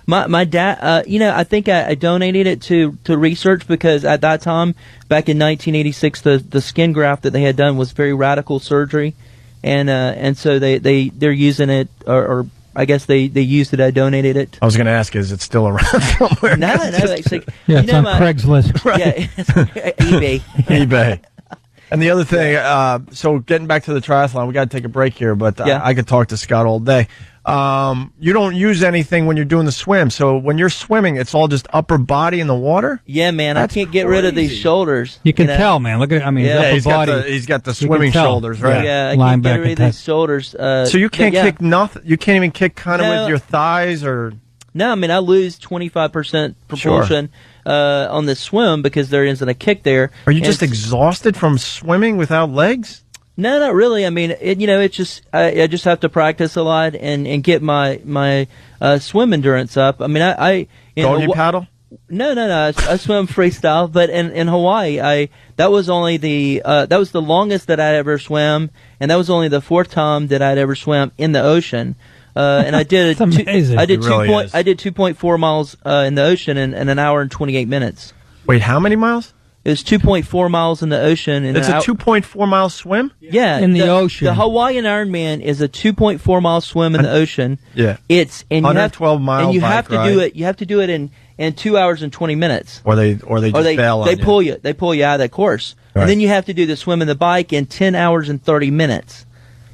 My dad, I think I donated it to research, because at that time, back in 1986, the skin graft that they had done was very radical surgery, and so they're using it, or I guess they used it. I donated it. I was going to ask, is it still around somewhere? No, it's like, it's on Craigslist. Right. Yeah, it's eBay. eBay. And the other thing, so getting back to the triathlon, we got to take a break here, but I could talk to Scott all day. You don't use anything when you're doing the swim, so when you're swimming, it's all just upper body in the water? Yeah, man, I can't get rid of these shoulders. You can tell, man. Look at, his upper body. He's got the swimming shoulders, right? Yeah, I can't get rid of these shoulders. So you can't kick nothing? You can't even kick kind of with your thighs, or? No, I mean, I lose 25% propulsion on the swim because there isn't a kick there. Are you just exhausted from swimming without legs? No, not really. I mean, it's just I just have to practice a lot and get my swim endurance up. I mean, you paddle? No. I swim freestyle, but in Hawaii, that was only that was the longest that I'd ever swam, and that was only the fourth time that I'd ever swam in the ocean. And I did That's amazing. I did It I did 2.4 miles in the ocean in an hour and 28 minutes. Wait, how many miles? It was 2.4 miles in the ocean. It's a 2.4 mile swim? Yeah, in the ocean. The Hawaiian Ironman is a 2.4 mile swim in the ocean. Yeah, it's 112 miles. And you have to do it. You have to do it in 2 hours and 20 minutes. Or they just bail on you. They pull you out of that course, right. And then you have to do the swim and the bike in 10 hours and 30 minutes.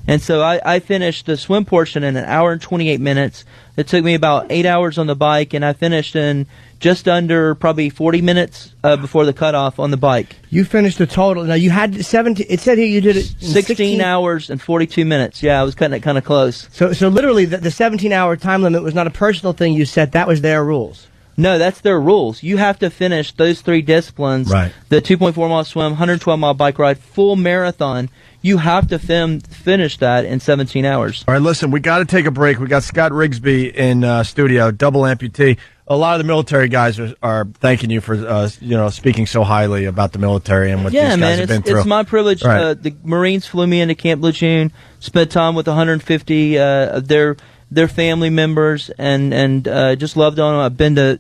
And so I finished the swim portion in an hour and 28 minutes. It took me about 8 hours on the bike, and I finished in just under probably 40 minutes before the cutoff on the bike. You finished the total. Now, you had 17. It said here you did it in 16 hours and 42 minutes. Yeah, I was cutting it kind of close. So literally, the 17-hour time limit was not a personal thing you set. That was their rules. No, that's their rules. You have to finish those three disciplines, right. The 2.4 mile swim, 112-mile bike ride, full marathon. You have to finish that in 17 hours. All right, listen, we got to take a break. We got Scott Rigsby in studio, double amputee. A lot of the military guys are thanking you for speaking so highly about the military and what these guys have been through. It's my privilege. Right. The Marines flew me into Camp Lejeune, spent time with 150 of their family members, and just loved on them. I've been to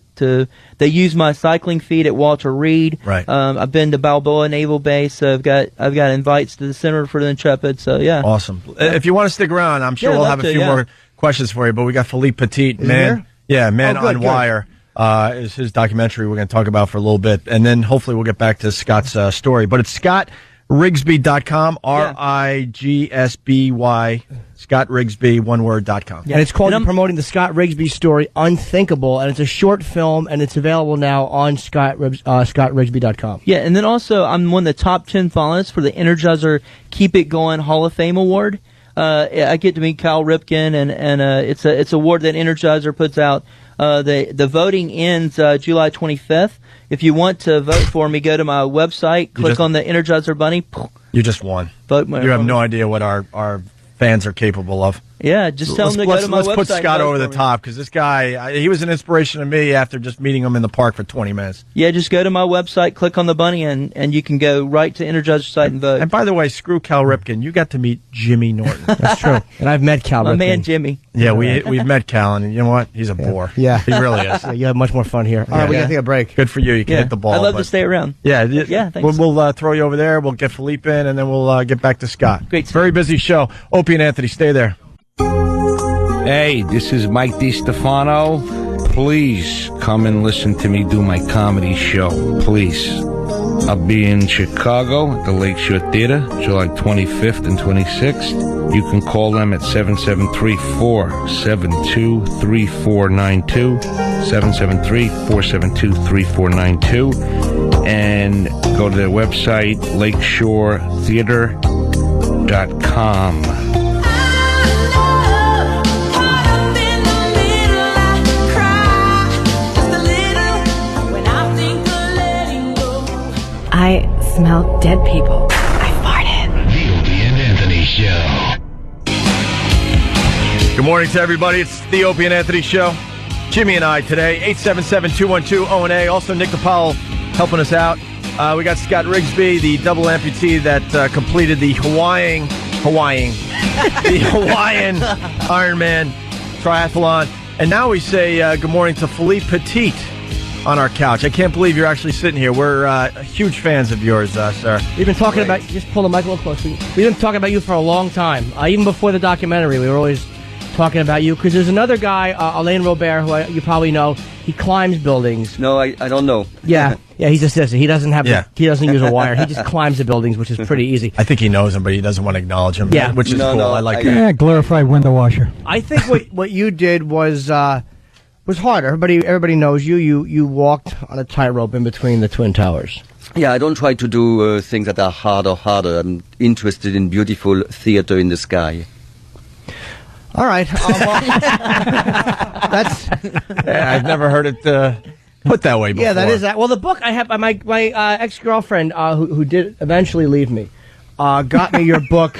they use my cycling feed at Walter Reed. Right. I've been to Balboa Naval Base, so I've got invites to the Center for the Intrepid. So yeah. Awesome. If you want to stick around, I'm sure we'll have a few more questions for you. But we got Philippe Petit, Man on Wire. Is his documentary we're going to talk about for a little bit, and then hopefully we'll get back to Scott's story. But it's ScottRigsby.com, RIGSBY. Scott Rigsby, oneword.com. Yeah. And it's called, promoting the Scott Rigsby story, Unthinkable, and it's a short film, and it's available now on ScottRigsby.com. Yeah, and then also I'm one of the top 10 finalists for the Energizer Keep It Going Hall of Fame Award. I get to meet Kyle Ripken, and it's an award that Energizer puts out. The voting ends July 25th. If you want to vote for me, go to my website, click on the Energizer Bunny. You just won. Vote. You have no idea what our fans are capable of. Yeah, just tell him to go to my website. Let's put Scott over the me. top, because this guy, he was an inspiration to me after just meeting him in the park for 20 minutes. Yeah, just go to my website, click on the bunny, and you can go right to Energizer's site and vote. And by the way, screw Cal Ripken. You got to meet Jimmy Norton. That's true. And I've met Cal My Ripken. man Jimmy. Yeah, we've met Cal, and you know what? He's a bore. Yeah. He really is. Yeah, you have much more fun here. All right, we got to take a break. Good for you. You can hit the ball. I'd love but- to stay around. Yeah, Yeah, thanks. We'll throw you over there. We'll get Philippe in, and then we'll get back to Scott. Great. Very busy show. Opie and Anthony, stay there. Hey, this is Mike DiStefano. Please come and listen to me do my comedy show. Please. I'll be in Chicago at the Lakeshore Theater, July 25th and 26th. You can call them at 773-472-3492, 773-472-3492, and go to their website, lakeshoretheater.com. I smell dead people. I farted. The Opie and Anthony Show. Good morning to everybody. It's the Opie and Anthony Show. Jimmy and I today, 877-212-ONA. Also, Nick DePaul helping us out. We got Scott Rigsby, the double amputee that completed the Hawaiian Ironman triathlon. And now we say good morning to Philippe Petit on our couch. I can't believe you're actually sitting here. We're huge fans of yours, sir. We've been talking about, just pull the mic a little closer. We've been talking about you for a long time. Even before the documentary, we were always talking about you. Because there's another guy, Alain Robert, who you probably know. He climbs buildings. No, I don't know. Yeah, he's a sissy. He doesn't have, he doesn't use a wire. He just climbs the buildings, which is pretty easy. I think he knows him, but he doesn't want to acknowledge him. Yeah. Which is cool. I like that. Yeah, glorified window washer. I think what you did was hard. Everybody knows you. You walked on a tightrope in between the Twin Towers. Yeah, I don't try to do things that are harder. I'm interested in beautiful theater in the sky. All right. That's. Yeah, I've never heard it put that way before. Yeah, that is that. Well, the book I have, my ex-girlfriend who did eventually leave me, got me your book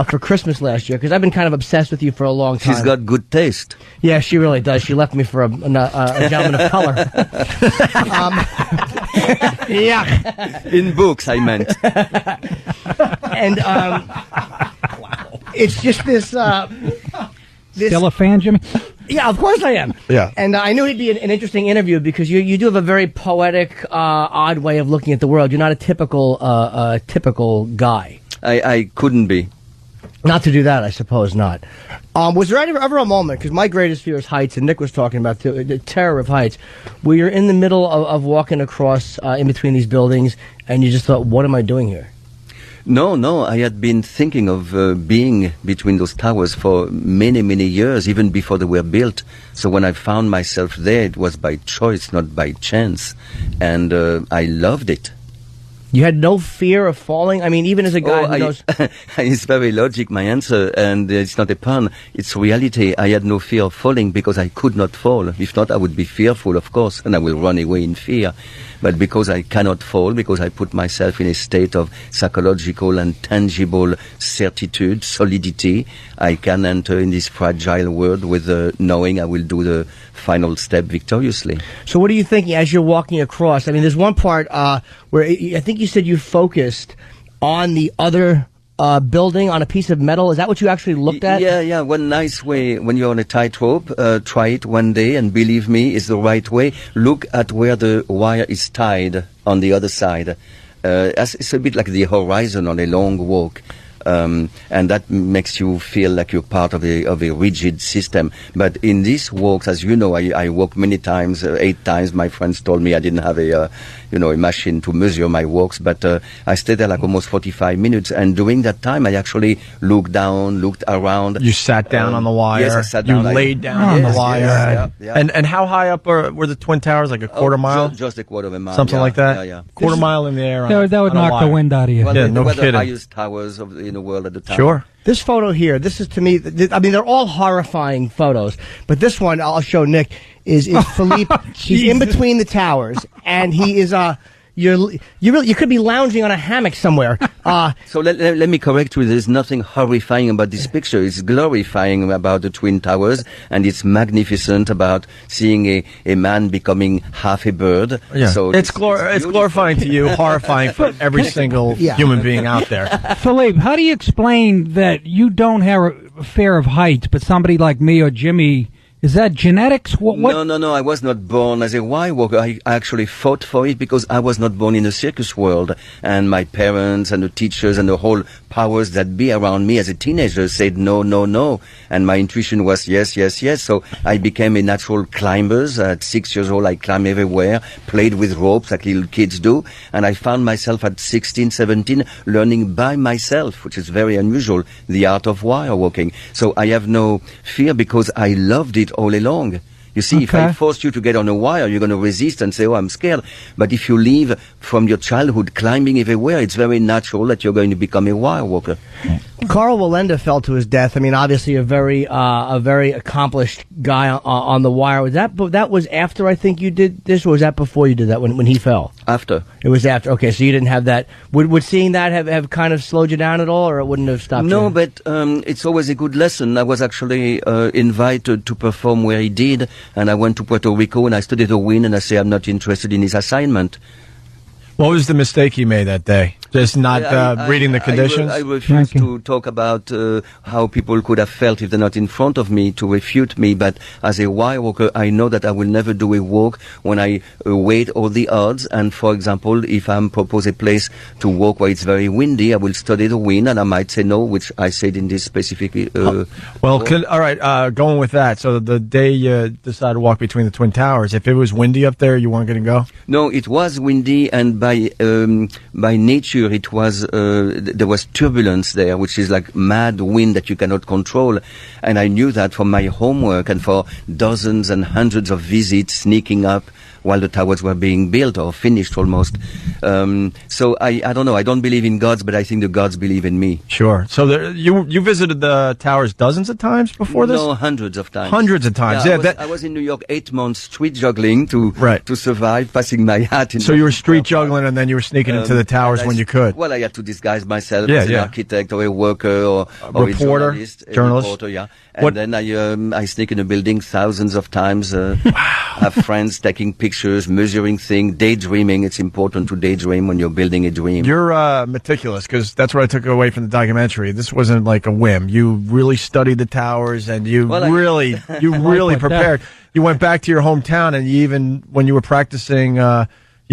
for Christmas last year because I've been kind of obsessed with you for a long time. She's got good taste. Yeah, she really does. She left me for a gentleman of color. Yeah. In books, I meant. And it's just this. Still a fan, Jimmy? Yeah, of course I am. Yeah. And I knew it'd be an interesting interview because you do have a very poetic, odd way of looking at the world. You're not a typical guy. I couldn't be. Not to do that, I suppose not. Was there ever a moment, because my greatest fear is heights, and Nick was talking about the terror of heights, where you're in the middle of walking across in between these buildings, and you just thought, what am I doing here? No, I had been thinking of being between those towers for many, many years, even before they were built. So when I found myself there, it was by choice, not by chance. And I loved it. You had no fear of falling? I mean, even as a guy who knows... It's very logic, my answer, and it's not a pun. It's reality. I had no fear of falling because I could not fall. If not, I would be fearful, of course, and I will run away in fear. But because I cannot fall, because I put myself in a state of psychological and tangible certitude, solidity, I can enter in this fragile world with knowing I will do the final step victoriously. So what are you thinking as you're walking across? I mean, there's one part where I think you said you focused on the other building on a piece of metal. Is that what you actually looked at? Yeah. One nice way when you're on a tightrope, try it one day, and believe me, it's the right way. Look at where the wire is tied on the other side. It's a bit like the horizon on a long walk. And that makes you feel like you're part of a rigid system. But in these walks, as you know, I walk many times, 8 times. My friends told me I didn't have a machine to measure my walks, but I stayed there like almost 45 minutes. And during that time, I actually looked down, looked around. You sat down on the wire. Yes, I sat down. You laid down on the wire. Yeah. And how high up were the Twin Towers? Like a quarter mile? Just a quarter of a mile. Something like that? Yeah. Quarter mile in the air. That would knock the wind out of you. Well, yeah, they no were kidding. the highest towers in the world at the time. Sure. This photo here, this is to me, I mean, they're all horrifying photos, but this one, I'll show Nick, is Philippe. He's in between the towers, and he is, you could be lounging on a hammock somewhere. So let me correct you. There's nothing horrifying about this picture. It's glorifying about the Twin Towers, and it's magnificent about seeing a man becoming half a bird. Yeah. So it's glorifying to you, horrifying for every single human being out there. Philippe, how do you explain that you don't have a fear of heights, but somebody like me or Jimmy, is that genetics? What? No. I was not born as a wire walker. I actually fought for it because I was not born in the circus world. And my parents and the teachers and the whole powers that be around me as a teenager said no. And my intuition was yes. So I became a natural climber. At 6 years old, I climbed everywhere, played with ropes like little kids do. And I found myself at 16, 17 learning by myself, which is very unusual, the art of wire walking. So I have no fear because I loved it all along. You see, if I force you to get on a wire, you're going to resist and say, oh, I'm scared. But if you live from your childhood climbing everywhere, it's very natural that you're going to become a wire walker. Carl Wallenda fell to his death. I mean, obviously a very accomplished guy on the wire. That was after I think you did this, or was that before you did that when he fell? After. It was after. Okay, so you didn't have that. Would seeing that have kind of slowed you down at all, or it wouldn't have stopped you? No, but it's always a good lesson. I was actually invited to perform where he did, and I went to Puerto Rico and I studied the wind, and I say I'm not interested in his assignment. What was the mistake you made that day? Just not reading the conditions? I refuse to talk about how people could have felt if they're not in front of me to refute me. But as a wire walker, I know that I will never do a walk when I weigh all the odds. And for example, if I'm proposed a place to walk where it's very windy, I will study the wind and I might say no, which I said in this specific. All right, going with that. So the day you decided to walk between the Twin Towers, if it was windy up there, you weren't going to go? No, it was windy, and by nature, it was there was turbulence there, which is like mad wind that you cannot control. And I knew that from my homework and for dozens and hundreds of visits sneaking up while the towers were being built or finished almost. So I don't know. I don't believe in gods, but I think the gods believe in me. Sure. So you visited the towers dozens of times before this? No, hundreds of times. Hundreds of times. I was in New York 8 months street juggling to survive, passing my hat in. So you were street juggling and then you were sneaking into the towers when you could? Well, I had to disguise myself as an architect or a worker or reporter, a journalist. And then I sneak in a building thousands of times, have friends taking pictures, measuring things, daydreaming. It's important to daydream when you're building a dream. You're meticulous, because that's what I took away from the documentary. This wasn't like a whim. You really studied the towers, and you really prepared. You went back to your hometown, and you even, when you were practicing,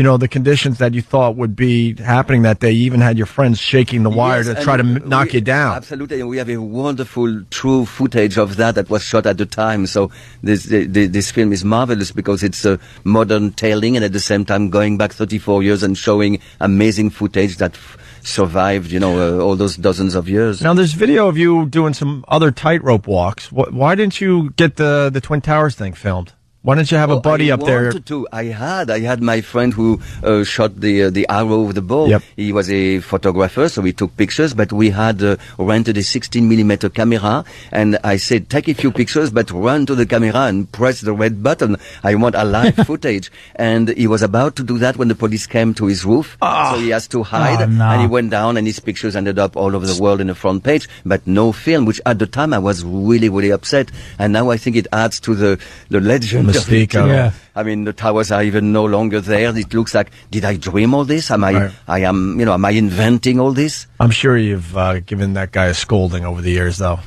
the conditions that you thought would be happening that day, you even had your friends shaking the wire to try to knock you down. Absolutely, and we have a wonderful, true footage of that was shot at the time. So this film is marvelous because it's a modern telling, and at the same time going back 34 years and showing amazing footage that survived, all those dozens of years. Now, there's video of you doing some other tightrope walks. Why didn't you get the Twin Towers thing filmed? Why didn't you have a buddy up there? I had my friend who shot the arrow of the bow. Yep. He was a photographer, so we took pictures, but we had rented a 16mm camera, and I said, take a few pictures, but run to the camera and press the red button. I want a live footage. And he was about to do that when the police came to his roof, so he has to hide, and he went down, and his pictures ended up all over the world in the front page, but no film, which at the time I was really, really upset. And now I think it adds to the legend. Mystique. I mean, the towers are even no longer there. It looks like, did I dream all this? Am I inventing all this? I'm sure you've given that guy a scolding over the years, though.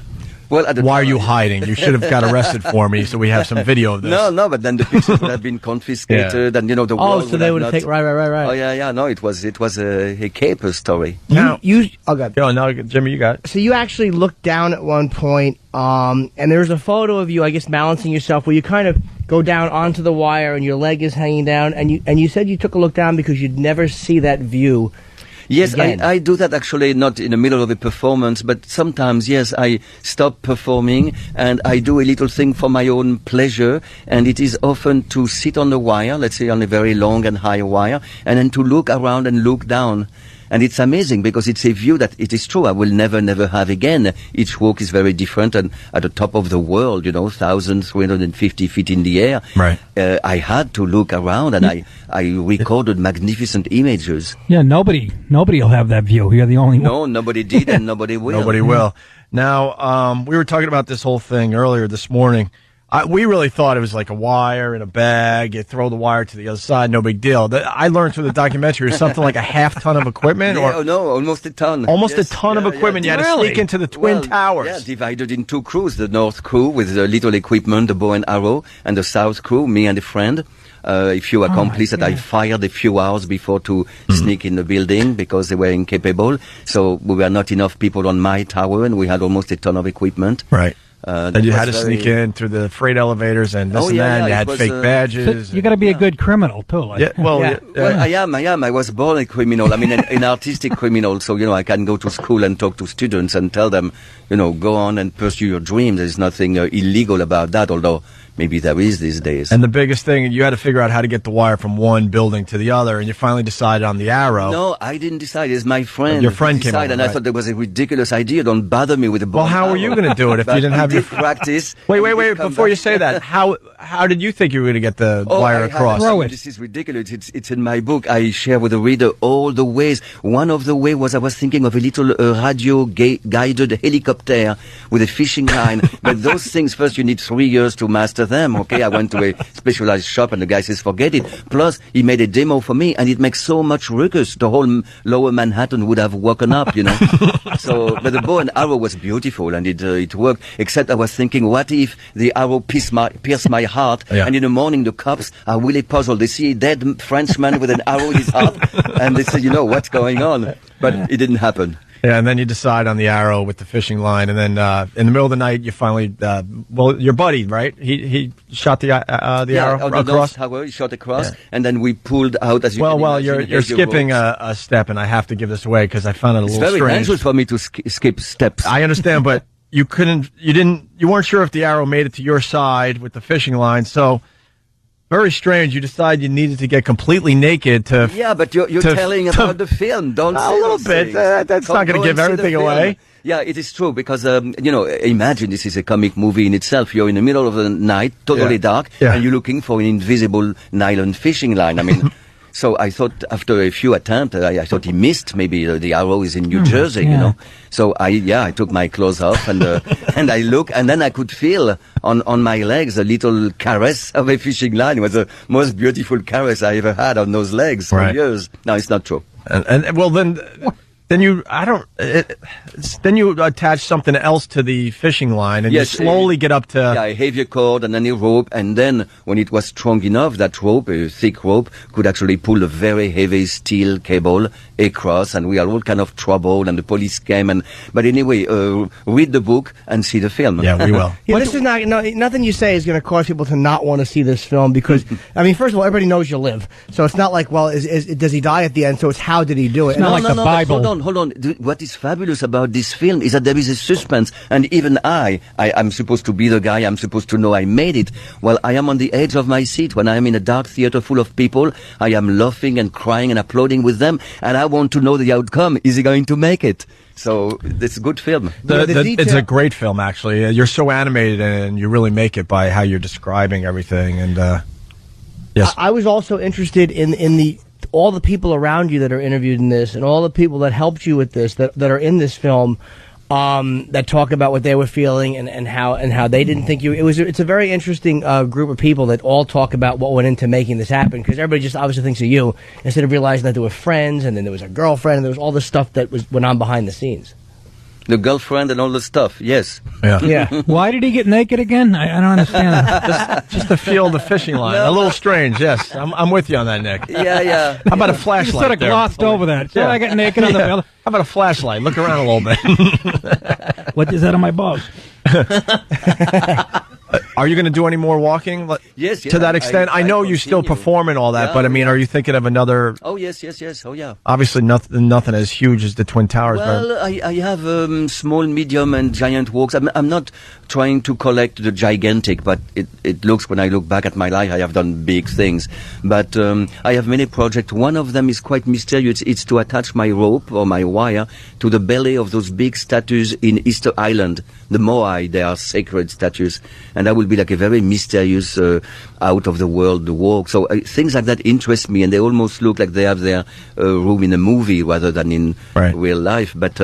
Well, why are you hiding? You should have got arrested for me, so we have some video of this. No, but then the pictures would have been confiscated, and the world so they would have taken right. Oh yeah. No, it was a caper story. Now, Jimmy, you got it. So you actually looked down at one point, and there's a photo of you, I guess, balancing yourself, where you kind of go down onto the wire and your leg is hanging down, and you said you took a look down because you'd never see that view. Yes, I do that actually not in the middle of a performance, but sometimes, yes, I stop performing and I do a little thing for my own pleasure, and it is often to sit on the wire, let's say on a very long and high wire, and then to look around and look down. And it's amazing because it's a view that it is true I will never have again. Each walk is very different and at the top of the world, 1,350 feet in the air. Right. I had to look around and I recorded magnificent images. Yeah, nobody will have that view. You're the only one. No, nobody did and nobody will. Nobody will. Now, we were talking about this whole thing earlier this morning. We really thought it was like a wire in a bag. You throw the wire to the other side, no big deal. I learned through the documentary it was something like a half-ton of equipment. No, almost a ton. Almost a ton of equipment. You had to sneak into the Twin Towers. Yeah, divided in two crews. The North crew with the little equipment, the bow and arrow, and the South crew, me and a friend. A few accomplices that I fired a few hours before to sneak in the building because they were incapable. So we were not enough people on my tower, and we had almost a ton of equipment. Right. And you had to sneak in through the freight elevators and this and that. And you had fake badges. So you got to be a good criminal too. Like, Well, I am. I was born a criminal. I mean, an artistic criminal. So I can go to school and talk to students and tell them, go on and pursue your dreams. There's nothing illegal about that. Although maybe there is these days. And the biggest thing, you had to figure out how to get the wire from one building to the other, and you finally decided on the arrow. No, I didn't decide. It's my friend. Your friend came over, and I thought that was a ridiculous idea. Don't bother me with the Well, how were you going to do it if you didn't have your practice? Wait, before you say that, how did you think you were going to get the wire across? This is ridiculous. It's in my book. I share with the reader all the ways. One of the ways was I was thinking of a little radio guided helicopter with a fishing line. But those things, first you need 3 years to master them. Okay, I went to a specialized shop and the guy says, forget it. Plus, he made a demo for me and it makes so much ruckus. The whole lower Manhattan would have woken up, So, but the bow and arrow was beautiful and it worked. Except I was thinking, what if the arrow pierced my heart and in the morning the cops are really puzzled. They see a dead Frenchman with an arrow in his heart and they say, what's going on? But it didn't happen. Yeah, and then you decide on the arrow with the fishing line, and then in the middle of the night, you finally, your buddy, right? He shot the arrow across. Tower, he shot across, and then we pulled out. As you can imagine, you're skipping a step, and I have to give this away because I found it a little strange. It's very dangerous for me to skip steps. I understand, but you weren't sure if the arrow made it to your side with the fishing line, so. Very strange. You decided you needed to get completely naked to. Yeah, but you're telling about the film. Don't say a little bit. That's not going to give everything away. Yeah, it is true because imagine this is a comic movie in itself. You're in the middle of the night, totally dark, and you're looking for an invisible nylon fishing line. I mean. So I thought after a few attempts, I thought he missed. Maybe the arrow is in New Jersey, So I took my clothes off and and I looked, and then I could feel on my legs a little caress of a fishing line. It was the most beautiful caress I ever had on those legs for years. No, it's not true. And well then. Then you attach something else to the fishing line, and you slowly get up to a heavier cord and then a rope, and then when it was strong enough, that rope, a thick rope, could actually pull a very heavy steel cable across, and we had all kind of trouble, and the police came. But anyway, read the book and see the film. Yeah, we will. This is nothing you say is going to cause people to not want to see this film because I mean, first of all, everybody knows you live, so it's not like does he die at the end? So it's how did he do it? It's not like the Bible. Hold on. What is fabulous about this film is that there is a suspense, and even I'm supposed to be the guy. I'm supposed to know I made it. Well, I am on the edge of my seat when I am in a dark theater full of people. I am laughing and crying and applauding with them, and I want to know the outcome. Is he going to make it? So it's a good film. It's a great film, actually. You're so animated, and you really make it by how you're describing everything. And yes, I was also interested in all the people around you that are interviewed in this, and all the people that helped you with this, that are in this film, that talk about what they were feeling and how they didn't think you. It's a very interesting group of people that all talk about what went into making this happen, because everybody just obviously thinks of you instead of realizing that there were friends, and then there was a girlfriend, and there was all this stuff that went on behind the scenes. The girlfriend and all the stuff, yes. Yeah. Why did he get naked again? I don't understand that. just to feel the fishing line. A little strange, yes. I'm with you on that, Nick. Yeah. How about a flashlight? You sort of glossed over that. So I got naked on the bill. How about a flashlight? Look around a little bit. What is that on my balls? Are you going to do any more walking? Yes, To that extent, I know you still perform and all that, Yeah, but I mean, are you thinking of another? Oh yes. Oh yeah. Obviously, nothing as huge as the Twin Towers. Well, I have small, medium, and giant walks. I'm not trying to collect the gigantic, but it looks, when I look back at my life, I have done big things. But I have many projects. One of them is quite mysterious. It's to attach my rope or my wire to the belly of those big statues in Easter Island. The Moai, they are sacred statues. And that will be like a very mysterious, out of the world walk. So things like that interest me, and they almost look like they have their room in a movie rather than in real life. But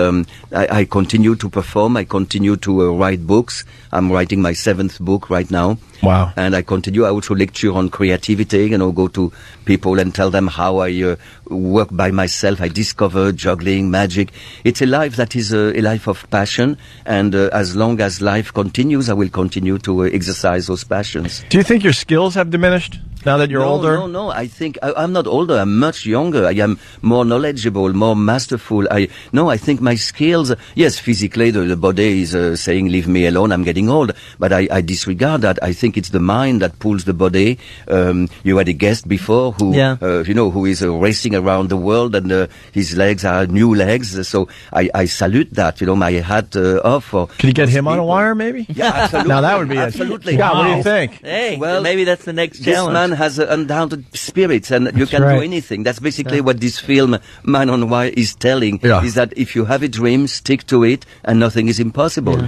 I continue to perform. I continue to write books. I'm writing my 7th book right now. Wow. And I continue. I also lecture on creativity, go to people and tell them how I work by myself. I discover juggling, magic. It's a life that is a life of passion. And as long as life continues, I will continue to exercise those passions. Do you think your skills have diminished now that you're older? No. I think I'm not older. I'm much younger. I am more knowledgeable, more masterful. I think my skills, yes, physically the body is saying, leave me alone, I'm getting old. But I disregard that. I think it's the mind that pulls the body. You had a guest before who, who is racing around the world, and his legs are new legs. So I salute that, my hat off. Can you get him on a wire, maybe? Yeah, absolutely. Now that would be absolutely. Scott, what do you think? Hey, well, maybe that's the next challenge. This man has undoubted spirits, and you can do anything. That's basically what this film, Man on Wire, is telling, is that if you have a dream, stick to it, and nothing is impossible.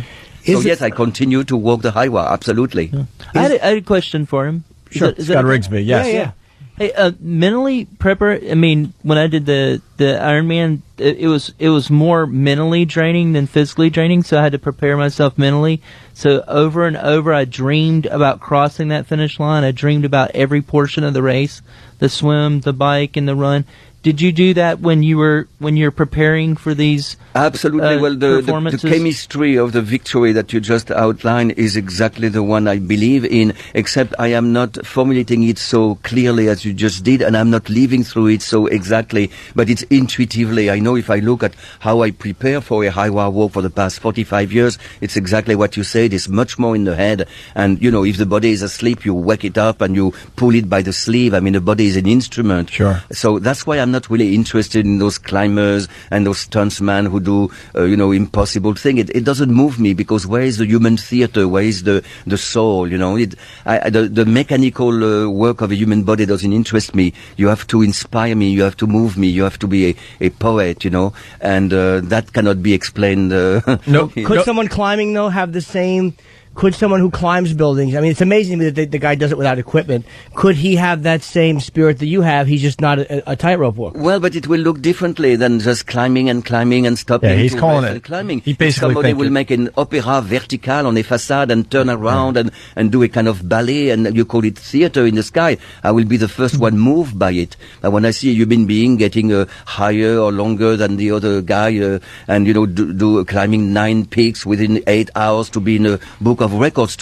So yes, I continue to walk the high wire, absolutely. I had a question for him. Sure, Scott Rigsby, yes. Yeah. Hey, mentally, Prepper, I mean, when I did the Ironman, it was more mentally draining than physically draining, so I had to prepare myself mentally. So over and over, I dreamed about crossing that finish line. I dreamed about every portion of the race, the swim, the bike, and the run. Did you do that when you're preparing for these? Absolutely. Well, the chemistry of the victory that you just outlined is exactly the one I believe in, except I am not formulating it so clearly as you just did, and I'm not living through it so exactly, but it's intuitively. I know if I look at how I prepare for a high wire walk for the past 45 years, it's exactly what you said. It's much more in the head. And, if the body is asleep, you wake it up and you pull it by the sleeve. I mean, the body is an instrument. Sure. So that's why I'm not really interested in those climbers and those stuntsmen who do, impossible thing. It doesn't move me, because where is the human theater? Where is the soul? The mechanical work of a human body doesn't interest me. You have to inspire me. You have to move me. You have to be a poet, and that cannot be explained. Could someone climbing, though, have the same... Could someone who climbs buildings, I mean, it's amazing that the guy does it without equipment, could he have that same spirit that you have? He's just not a tightrope walker. Well, but it will look differently than just climbing and stopping. Yeah, he's calling it. Climbing. He basically Somebody will make an opera vertical on a facade and turn around and do a kind of ballet, and you call it theater in the sky. I will be the first one moved by it. And when I see a human being getting higher or longer than the other guy, and, do climbing 9 peaks within 8 hours to be in a book of records,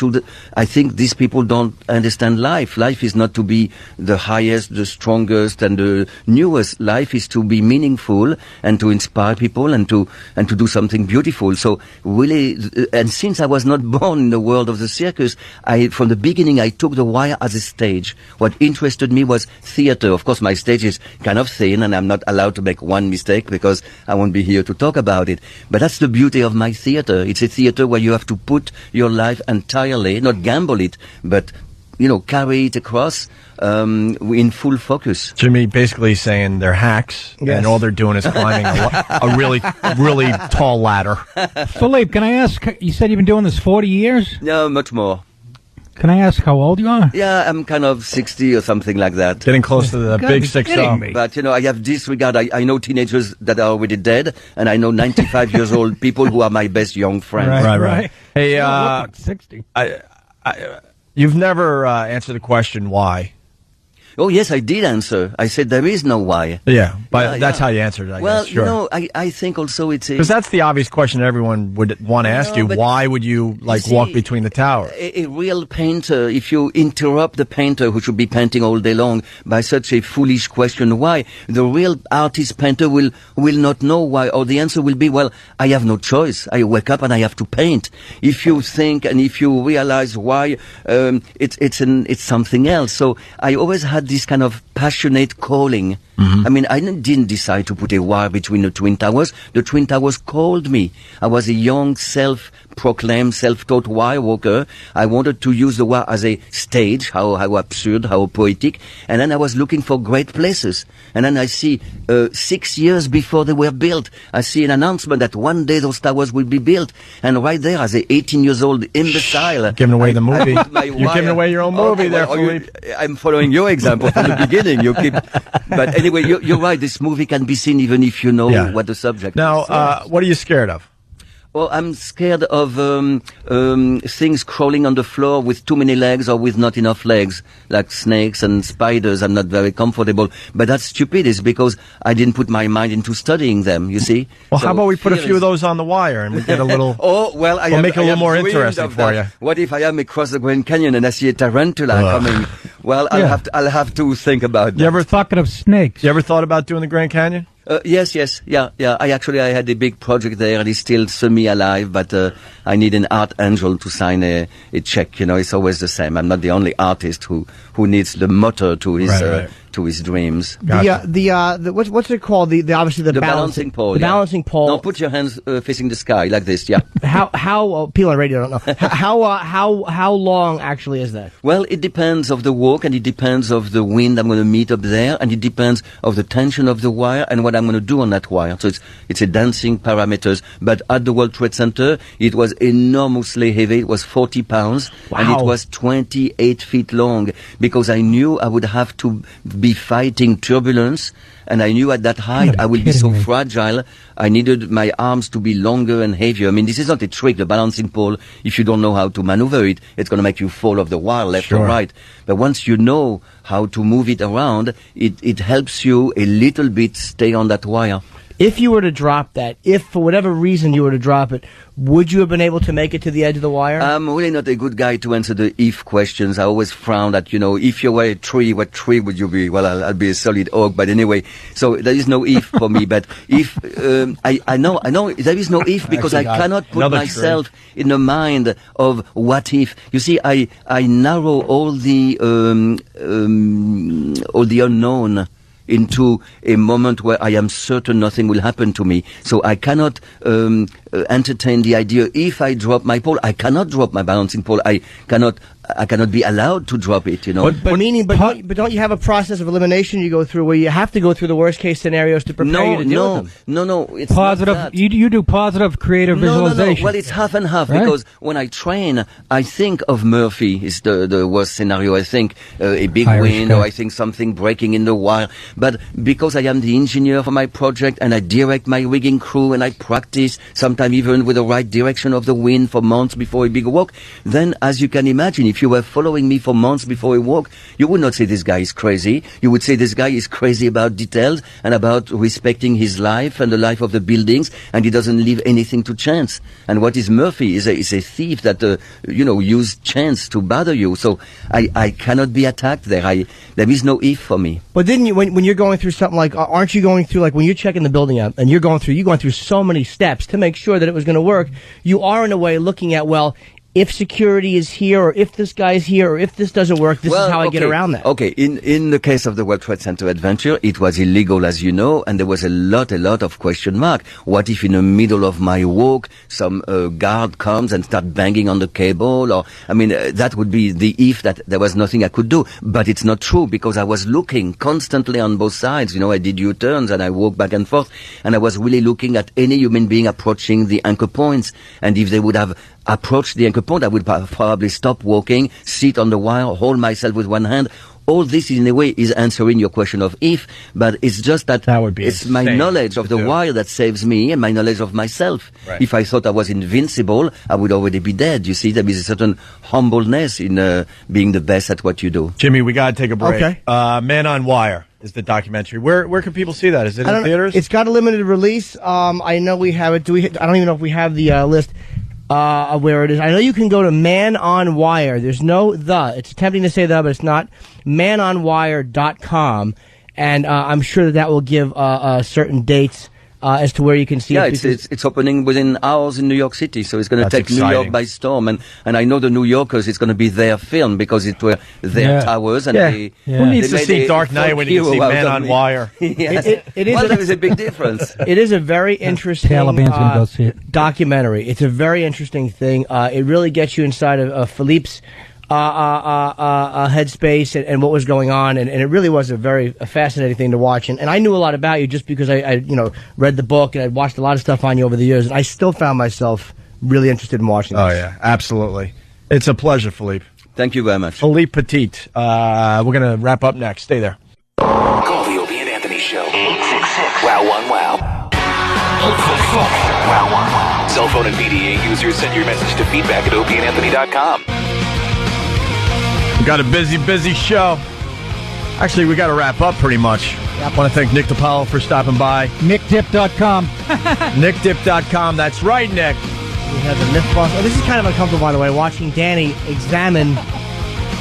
I think these people don't understand life. Life is not to be the highest, the strongest, and the newest. Life is to be meaningful and to inspire people and to do something beautiful. So really, and since I was not born in the world of the circus, from the beginning I took the wire as a stage. What interested me was theater. Of course, my stage is kind of thin, and I'm not allowed to make one mistake because I won't be here to talk about it. But that's the beauty of my theater. It's a theater where you have to put your life entirely, not gamble it, but carry it across in full focus. Jimmy basically saying they're hacks, and all they're doing is climbing a really, really tall ladder. Philippe, can I ask, you said you've been doing this 40 years? No, much more. Can I ask how old you are? Yeah, I'm kind of 60 or something like that. Getting close to the big 60. But, I have disregard. I know teenagers that are already dead, and I know 95 years old people who are my best young friends. Right. Hey, like 60. You've never answered the question why. Oh, yes, I did answer. I said there is no why. Yeah, but that's how you answered it, I well, guess. Sure. you know, I think also it's a... Because that's the obvious question everyone would want to ask you. Why would you, walk between the towers? A real painter, if you interrupt the painter who should be painting all day long by such a foolish question, why? The real artist painter will not know why, or the answer will be, well, I have no choice. I wake up and I have to paint. If you think and if you realize why, it's something else. So I always had this kind of passionate calling. Mm-hmm. I mean, I didn't decide to put a wire between the Twin Towers. The Twin Towers called me. I was a young, self-proclaimed, self-taught wire walker. I wanted to use the wire as a stage, how absurd, how poetic. And then I was looking for great places. And then I see 6 years before they were built, I see an announcement that one day those towers will be built. And right there, as a 18-years-old imbecile... Giving away the movie. You're giving away your own movie there, Philippe. I'm following your example from the beginning. You keep... But anyway, you're right. This movie can be seen even if you know what the subject is. Now, what are you scared of? Well, I'm scared of things crawling on the floor with too many legs or with not enough legs, like snakes and spiders. I'm not very comfortable. But that's stupid. It's because I didn't put my mind into studying them, you see. Well, how about we put a few of those on the wire and we get a little... we'll make it a little more interesting for you. What if I am across the Grand Canyon and I see a tarantula coming? Well, I'll have to think about that. You ever talking of snakes? You ever thought about doing the Grand Canyon? Yes, yeah. I had a big project there, and it's still semi-alive, but I need an art angel to sign a check. You know, it's always the same. I'm not the only artist who needs the motor to his to his dreams. What's it called? The obviously the balancing pole. The balancing pole. No, put your hands facing the sky like this. Yeah. How people on radio don't know how long actually is that? Well, it depends of the walk, and it depends of the wind I'm going to meet up there, and it depends of the tension of the wire and what I'm going to do on that wire. So it's a dancing parameters. But at the World Trade Center, it was enormously heavy. It was 40 pounds, and it was 28 feet long, because I knew I would have to be fighting turbulence, and I knew at that height I would be so fragile. I needed my arms to be longer and heavier. I mean, this is not a trick, the balancing pole. If you don't know how to maneuver it, it's going to make you fall off the wire left or right. But once you know how to move it around, it helps you a little bit stay on that wire. If you were to drop that, if for whatever reason you were to drop it, would you have been able to make it to the edge of the wire? I'm really not a good guy to answer the if questions. I always frown at, if you were a tree, what tree would you be? Well, I'll be a solid oak, but anyway, so there is no if for me. But if, I know there is no if, because I cannot put myself in the mind of what if. You see, I narrow all the unknown into a moment where I am certain nothing will happen to me. So I cannot entertain the idea, if I drop my pole, I cannot drop my balancing pole. I cannot be allowed to drop it, But don't you have a process of elimination you go through where you have to go through the worst case scenarios to prepare you to deal with them? No. It's positive. Not that. You do positive creative visualization. No. Well, it's half and half, right? Because when I train, I think of Murphy is the worst scenario. I think a big wind, or I think something breaking in the wire. But because I am the engineer for my project, and I direct my rigging crew, and I practice sometimes even with the right direction of the wind for months before a big walk, then as you can imagine, if you were following me for months before a walk, you would not say this guy is crazy. You would say this guy is crazy about details and about respecting his life and the life of the buildings, and he doesn't leave anything to chance. And what is Murphy is a thief that used chance to bother you. So I cannot be attacked there. There is no if for me. But didn't you, when you're going through something like, aren't you going through, like when you're checking the building out and you're going through so many steps to make sure that it was going to work, you are in a way looking at, well, if security is here, or if this guy's here, or if this doesn't work, this is how I get around that. Okay, in the case of the World Trade Center adventure, it was illegal, as you know, and there was a lot of question mark. What if in the middle of my walk, some guard comes and start banging on the cable? Or, that would be the if that there was nothing I could do. But it's not true, because I was looking constantly on both sides. I did U-turns and I walked back and forth, and I was really looking at any human being approaching the anchor points. And if they would have approached the anchor point, I would probably stop walking, sit on the wire, hold myself with one hand, all this in a way is answering your question of if, but it's just that would be it's my insane knowledge of the wire that saves me and my knowledge of myself. Right. If I thought I was invincible, I would already be dead. You see, there is a certain humbleness in being the best at what you do. Jimmy, we got to take a break. Okay. Man on Wire is the documentary. Where can people see that? Is it in theaters? It's got a limited release. I know we have it. I don't even know if we have the list of where it is. I know you can go to Man on Wire. There's no the. It's tempting to say the, but it's not. manonwire.com. And I'm sure that will give certain dates as to where you can see it. It's opening within hours in New York City, so it's going to take New York by storm. And I know the New Yorkers, it's going to be their film because it were their towers. And Who needs to see Dark Knight when you can see Man on Wire? Yes. It is. Well, there is a big difference. It is a very interesting Taliban's gonna go see it. documentary. It's a very interesting thing. It really gets you inside of Philippe's headspace and what was going on, and it really was a fascinating thing to watch. And I knew a lot about you just because I read the book and I'd watched a lot of stuff on you over the years, and I still found myself really interested in watching this. Oh yeah, absolutely. It's a pleasure, Philippe. Thank you very much. Philippe Petit. We're going to wrap up next. Stay there. Call the Opie and Anthony Show. 866-WOW-1-WOW. 866-WOW-1-WOW. Cell phone and PDA users, send your message to feedback@opieandanthony.com. We got a busy show. Actually, we got to wrap up pretty much. I want to thank Nick DiPaolo for stopping by. NickDip.com. NickDip.com. That's right, Nick. We have the Myth Boss. Oh, this is kind of uncomfortable, by the way, watching Danny examine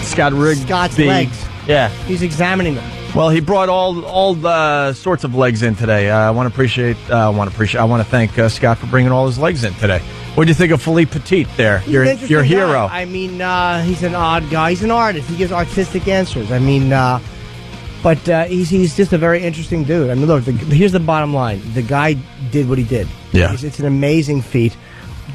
Scott's legs. Yeah. He's examining them. Well, he brought all sorts of legs in today. I want to thank Scott for bringing all his legs in today. What do you think of Philippe Petit there? He's Your an interesting hero. guy. I mean, he's an odd guy. He's an artist. He gives artistic answers. I mean, but he's just a very interesting dude. I mean, look, here's the bottom line. The guy did what he did. Yeah. It's an amazing feat.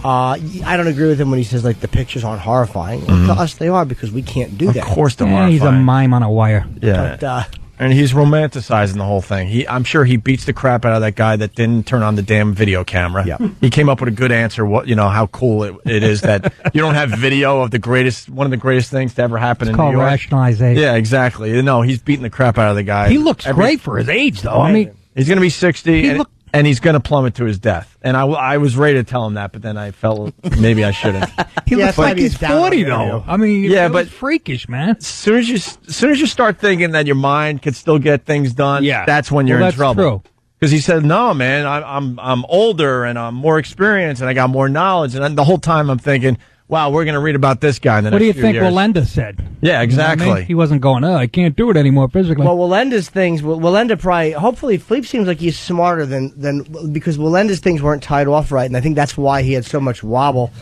I don't agree with him when he says, like, the pictures aren't horrifying. Well, to us, they are because we can't do that. Of course they're Yeah, he's a mime on a wire. Yeah. But, and he's romanticizing the whole thing. I'm sure he beats the crap out of that guy that didn't turn on the damn video camera. Yeah. He came up with a good answer. How cool it is that you don't have video of one of the greatest things to ever happen in New York. It's called rationalization. Yeah, exactly. No, he's beating the crap out of the guy. He looks great for his age, though. I mean, he's going to be 60, and he's going to plummet to his death. And I was ready to tell him that, but then I felt maybe I shouldn't. He looks like he's 40, though. I mean, but freakish, man. As soon as you start thinking that your mind could still get things done, that's when you're in trouble. True. Because he said, "No, man, I'm older and I'm more experienced and I got more knowledge." And then the whole time I'm thinking, "Wow, we're going to read about this guy in the What next do you few think years." Walenda said? Yeah, exactly. You know what I mean? He wasn't going, I can't do it anymore physically. Well, Walenda's things, Walenda probably, hopefully, Philippe seems like he's smarter than because Walenda's things weren't tied off right, and I think that's why he had so much wobble.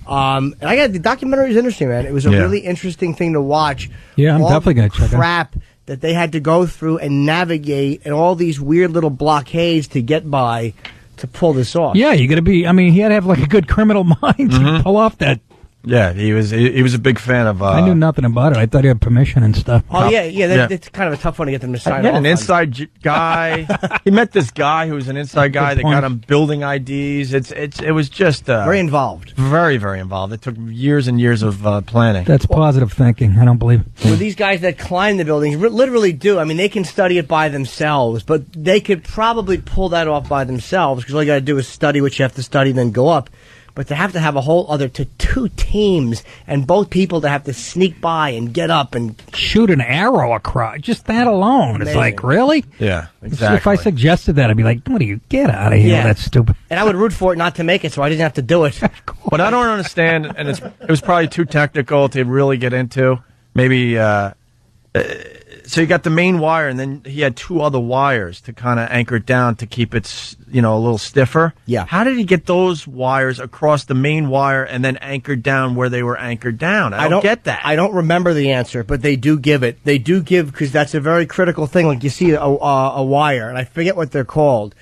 And the documentary is interesting, man. It was a really interesting thing to watch. Yeah, I'm all definitely going to check it out. crap that they had to go through and navigate, and all these weird little blockades to get by to pull this off. Yeah, you got to be. I mean, he had to have like a good criminal mind to pull off that. Yeah, he was a big fan of. I knew nothing about it. I thought he had permission and stuff. Oh yeah. It's kind of a tough one to get them to sign off. An inside guy. He met this guy who was an inside guy that got him building IDs. It was just very involved. Very, very involved. It took years and years of planning. That's positive thinking. I don't believe it. Well, these guys that climb the buildings literally do. I mean, they can study it by themselves, but they could probably pull that off by themselves because all you got to do is study what you have to study, then go up. But to have a whole other two teams and both people to have to sneak by and get up and shoot an arrow across, just that alone. It's like, really? Yeah, exactly. If I suggested that, I'd be like, what do you get out of here? Yeah. That's stupid. And I would root for it not to make it, so I didn't have to do it. But I don't understand, and it was probably too technical to really get into. Maybe, so you got the main wire, and then he had two other wires to kind of anchor it down to keep it, a little stiffer. Yeah. How did he get those wires across the main wire and then anchored down where they were anchored down? I don't get that. I don't remember the answer, but they do give it. They do give, because that's a very critical thing. Like you see a wire, and I forget what they're called,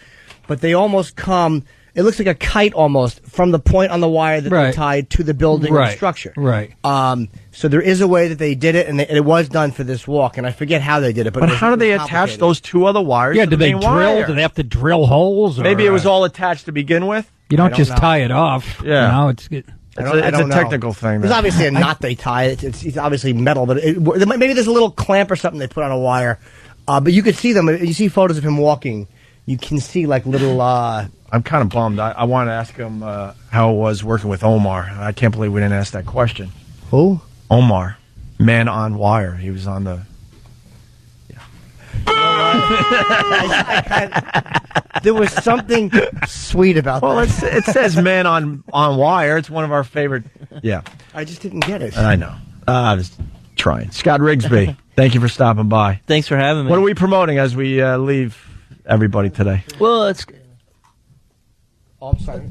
but they almost come. It looks like a kite almost from the point on the wire that they tied to the building or the structure. Right. So there is a way that they did it, and it was done for this walk, and I forget how they did it. But how do they attach those two other wires to the main wire? Yeah, did they drill? Do they have to drill holes? Or, maybe it was all attached to begin with? You don't just tie it off. Yeah. It's I don't a know. technical thing. There's obviously a knot they tie. It's obviously metal, but maybe there's a little clamp or something they put on a wire. But you could see them. You see photos of him walking. You can see like little. I'm kind of bummed. I wanted to ask him how it was working with Omar. I can't believe we didn't ask that question. Who? Omar, Man on Wire. He was on the. There was something sweet about Well, that. it says Man on Wire. It's one of our favorite. Yeah. I just didn't get it. I know. I'm just trying. Scott Rigsby, thank you for stopping by. Thanks for having me. What are we promoting as we leave everybody today? Well, it's. Oh, I'm sorry.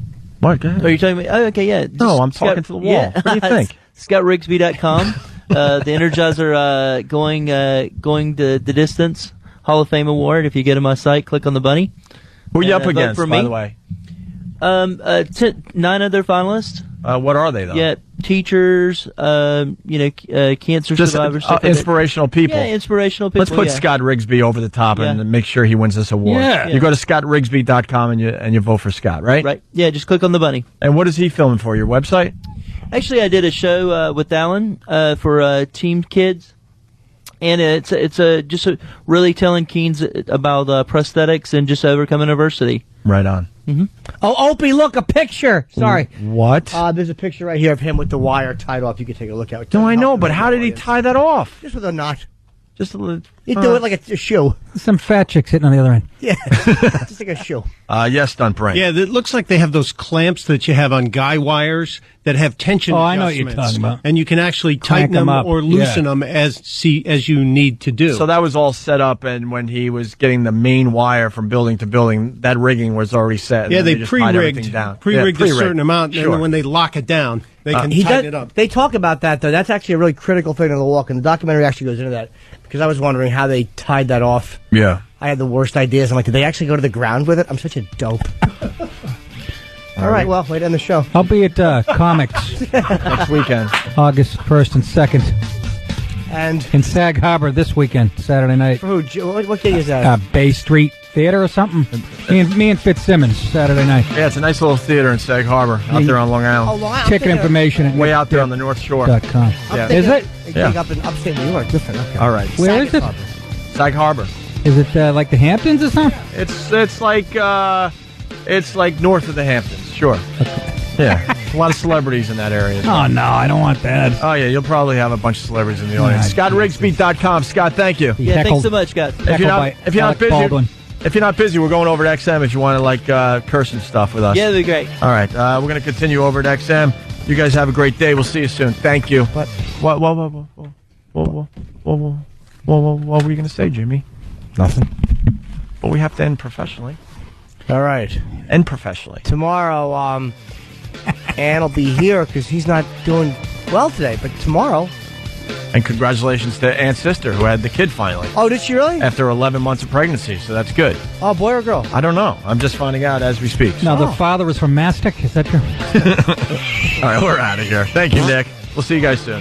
What? Go ahead. Are you talking about? Oh, okay, yeah. No, I'm talking to the wall. Yeah. What do you think? ScottRigsby.com. The Energizer going the distance. Hall of Fame award. If you get to my site, click on the bunny. Who are you up vote against, for by me. the way? 9 other finalists. What are they, though? Yeah, teachers, cancer Just survivors. inspirational people. Yeah, inspirational people. Let's put yeah. Scott Rigsby over the top and make sure he wins this award. Yeah. You go to scottrigsby.com and you vote for Scott, right? Right. Yeah, just click on the bunny. And what is he filming for? Your website? Actually, I did a show with Alan for Team Kids. And it's just really telling teens about prosthetics and just overcoming adversity. Right on. Mm-hmm. Oh, Opie, look, a picture. Sorry. What? There's a picture right here of him with the wire tied off. You can take a look at it. No, I know, but how did he tie that off? Just with a knot. Just a little. You do it like a shoe. Some fat chick sitting on the other end. Yeah, just like a shoe. Yes, Stunt Brain. Yeah, it looks like they have those clamps that you have on guy wires that have tension Oh, I know what you're adjustments. talking about. And you can actually Crank tighten them them up. or loosen Yeah. them as you need to do. So that was all set up, and when he was getting the main wire from building to building, that rigging was already set. and yeah, then they just tied everything down. pre-rigged a certain amount, Sure. and then when they lock it down, they can tighten it up. They talk about that though. That's actually a really critical thing in the walk, and the documentary actually goes into that because I was wondering how they tied that off. Yeah. I had the worst ideas. I'm like, did they actually go to the ground with it? I'm such a dope. All right, well, way to end the show. I'll be at Comics next weekend, August 1st and 2nd. And in Sag Harbor this weekend, Saturday night. For who? What day is that? Bay Street Theater or something. Me and Fitzsimmons, Saturday night. Yeah, it's a nice little theater in Sag Harbor out there on Long Island. Oh, Long Island. Ticket information at way out there on the North Shore. .com. Yeah. Is it? Yeah. Up in upstate New York. Different. Okay. All right. Where is it? Sag Harbor. Is it like the Hamptons or something? It's like north of the Hamptons. Sure. Yeah. A lot of celebrities in that area. Oh, no, I don't want that. Oh, yeah, you'll probably have a bunch of celebrities in the audience. ScottRigsby.com. Scott, thank you. Yeah, thanks so much, Scott. If you're not busy, we're going over to XM if you want to curse and stuff with us. Yeah, that'd be great. All right, we're going to continue over at XM. You guys have a great day. We'll see you soon. Thank you. What were you going to say, Jimmy? Nothing. Well, we have to end professionally. All right. End professionally. Tomorrow, Ann will be here because he's not doing well today. But tomorrow. And congratulations to Ann's sister who had the kid finally. Oh, did she really? After 11 months of pregnancy, so that's good. Oh, boy or girl? I don't know. I'm just finding out as we speak. No, the father was from Mastic. Is that true? All right, we're out of here. Thank you, Nick. We'll see you guys soon.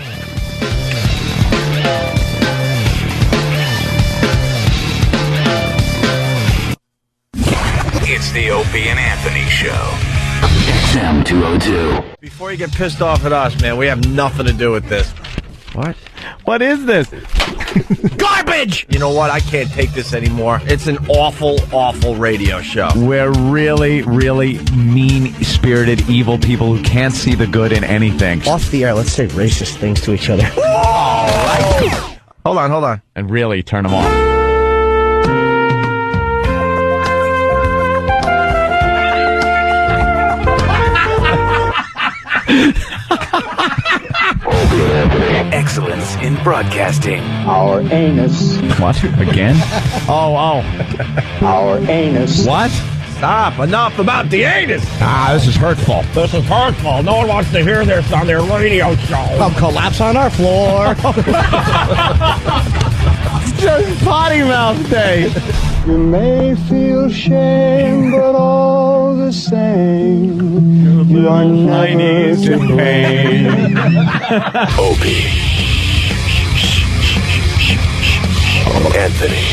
It's the Opie and Anthony Show. XM 202. Before you get pissed off at us, man, we have nothing to do with this. What? What is this? Garbage! You know what? I can't take this anymore. It's an awful, awful radio show. We're really, really mean-spirited, evil people who can't see the good in anything. Off the air, let's say racist things to each other. Hold on. And really turn them off. Excellence in broadcasting. Our anus. What? Again? Oh. Our anus. What? Stop. Enough about the anus. This is hurtful. This is hurtful. No one wants to hear this on their radio show. Come collapse on our floor. Just potty mouth day. You may feel shame, but all the same, you are never to blame. Opie. Anthony.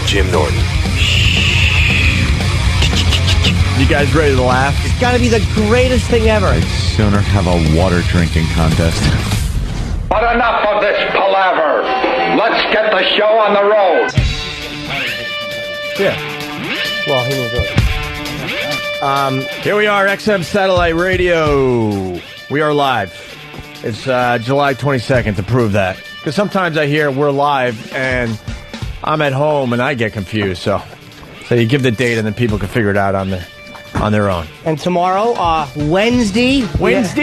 Jim Norton. You guys ready to laugh? It's got to be the greatest thing ever. I'd sooner have a water drinking contest. But enough of this palaver. Let's get the show on the road. Yeah. Well, he moved on. Here we are, XM Satellite Radio. We are live. It's July 22nd to prove that. Because sometimes I hear we're live and I'm at home and I get confused. So you give the date and then people can figure it out on their own. And tomorrow, Wednesday. We have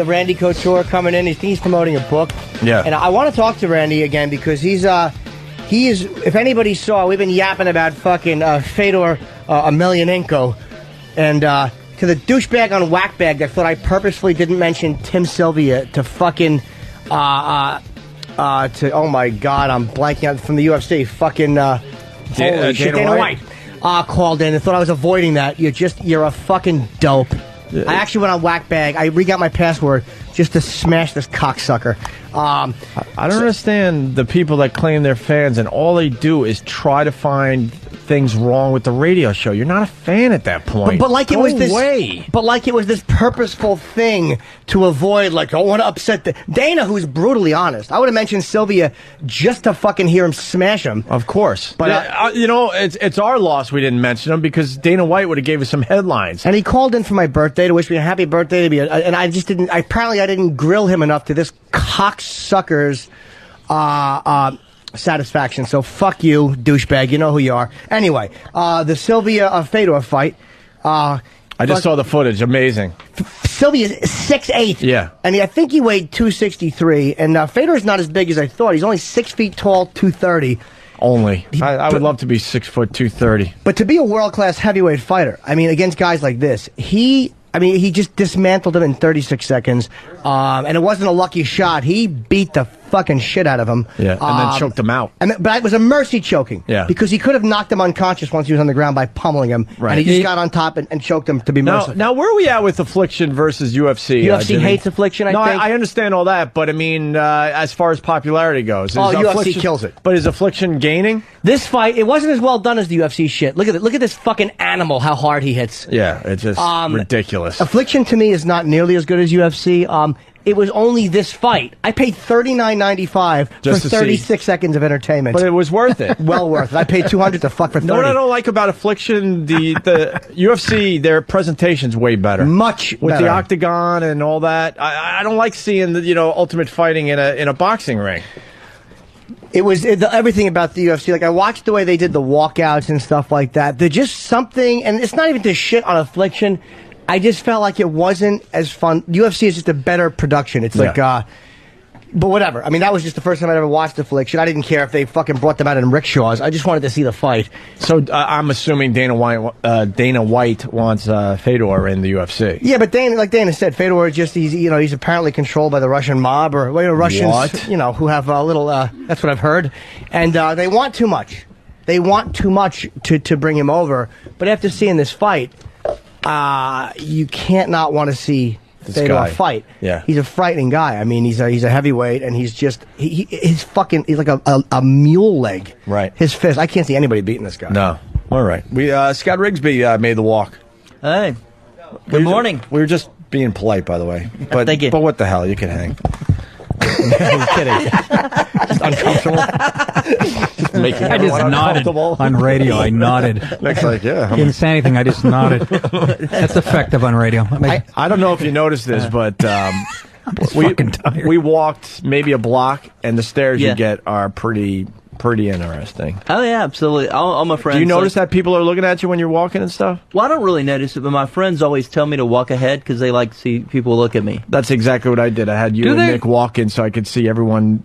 Randy Couture coming in. He's promoting a book. Yeah. And I want to talk to Randy again because he is. If anybody saw, we've been yapping about fucking Fedor Emelianenko, and to the douchebag on Whackbag that thought I purposefully didn't mention Tim Sylvia to fucking oh my god, I'm blanking out from the UFC. Fucking holy shit, Dana White called in and thought I was avoiding that. You're a fucking dope. I actually went on Whackbag. I re-got my password just to smash this cocksucker. I don't understand the people that claim they're fans and all they do is try to find things wrong with the radio show. You're not a fan at that point. But like Go it was this away. But like it was this purposeful thing to avoid, like, I don't want to upset Dana, who's brutally honest. I would have mentioned Sylvia just to fucking hear him smash him. Of course. But it's our loss we didn't mention him because Dana White would have gave us some headlines. And he called in for my birthday to wish me a happy birthday and I just didn't apparently I didn't grill him enough to this cocksucker's satisfaction. So fuck you, douchebag. You know who you are. Anyway, the Sylvia Fedor fight. I just saw the footage. Amazing. Sylvia's 6'8". Yeah. And I think he weighed 263. And Fedor's not as big as I thought. He's only 6 feet tall, 230. Only. I would love to be 6 foot 230. But to be a world-class heavyweight fighter, I mean, against guys like this, he just dismantled him in 36 seconds. And it wasn't a lucky shot. He beat the fucking shit out of him. Yeah, and then choked him out. But it was a mercy choking. Yeah. Because he could have knocked him unconscious once he was on the ground by pummeling him. Right. And he just got on top and choked him to be merciful. Now, where are we at with Affliction versus UFC? UFC Jimmy? hates Affliction, I think. I understand all that, but I mean, as far as popularity goes. UFC kills it. But is Affliction gaining? This fight, it wasn't as well done as the UFC shit. Look at this fucking animal, how hard he hits. Yeah, it's just ridiculous. Affliction to me is not nearly as good as UFC. It was only this fight. I paid $39.95 for 36 seconds of entertainment. But it was worth it. Well worth it. I paid $200 to fuck for 30. No, what I don't like about Affliction, the UFC, their presentation's way better. Much with better. the octagon and all that. I don't like seeing the ultimate fighting in a boxing ring. It was everything about the UFC. Like, I watched the way they did the walkouts and stuff like that. They're just something, and it's not even to shit on Affliction. I just felt like it wasn't as fun. UFC is just a better production. It's like, but whatever. I mean, that was just the first time I'd ever watched Affliction. I didn't care if they fucking brought them out in rickshaws. I just wanted to see the fight. So I'm assuming Dana White wants Fedor in the UFC. Yeah, but like Dana said, Fedor is just he's apparently controlled by the Russian mob or Russians, who have a little. That's what I've heard, and they want too much. They want too much to bring him over. But after seeing this fight, you can't not want to see Fedor fight. Yeah, he's a frightening guy. I mean, he's a heavyweight, and he's just he's like a mule leg. Right. His fist. I can't see anybody beating this guy. No. All right. Scott Rigsby made the walk. Hey. Good morning. We were just being polite, by the way. But thank you. But what the hell? You can hang. I'm kidding. Just uncomfortable. Just making I just nodded on radio. I nodded. Looks like, yeah. Didn't say anything. I just nodded. That's effective on radio. I don't know if you noticed this, but we walked maybe a block, and the stairs you get are pretty interesting. Oh yeah, absolutely. All my friends. Do you notice that people are looking at you when you're walking and stuff? Well, I don't really notice it, but my friends always tell me to walk ahead because they like to see people look at me. That's exactly what I did. I had you and Nick walking so I could see everyone,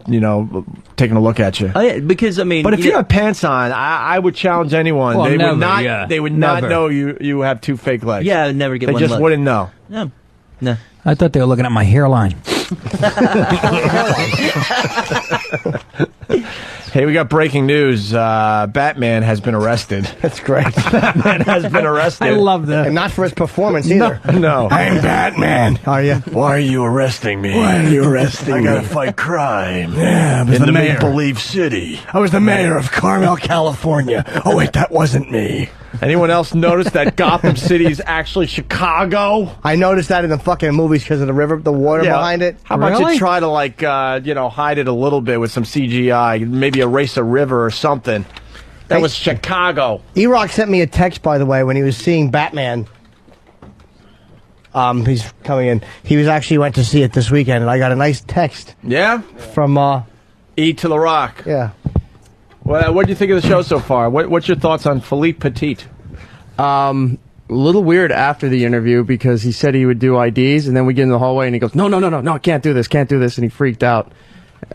taking a look at you. Oh yeah, because I mean, but if you have pants on, I would challenge anyone. Well, They would not know you have two fake legs. Yeah, I would never get. They one just leg. wouldn't know. No. I thought they were looking at my hairline. Hey, we got breaking news. Batman has been arrested. That's great. Batman has been arrested. I love that. And not for his performance either. No. I'm Batman. Are you? Why are you arresting me? Why are you arresting I me? gotta fight crime. Yeah, I was in the the mayor. Make-Believe City. I was the mayor of Carmel, California. Oh, wait, that wasn't me. Anyone else notice that Gotham City is actually Chicago? I noticed that in the fucking movies because of the river, the water behind it. How about you try to hide it a little bit with some CGI, maybe erase a river or something? That was Chicago. E-Rock sent me a text, by the way, when he was seeing Batman. He's coming in. He went to see it this weekend, and I got a nice text. Yeah? From E to the Rock. Yeah. Well, what do you think of the show so far? What's your thoughts on Philippe Petit? A little weird after the interview because he said he would do IDs, and then we get in the hallway and he goes, no, I can't do this, and he freaked out.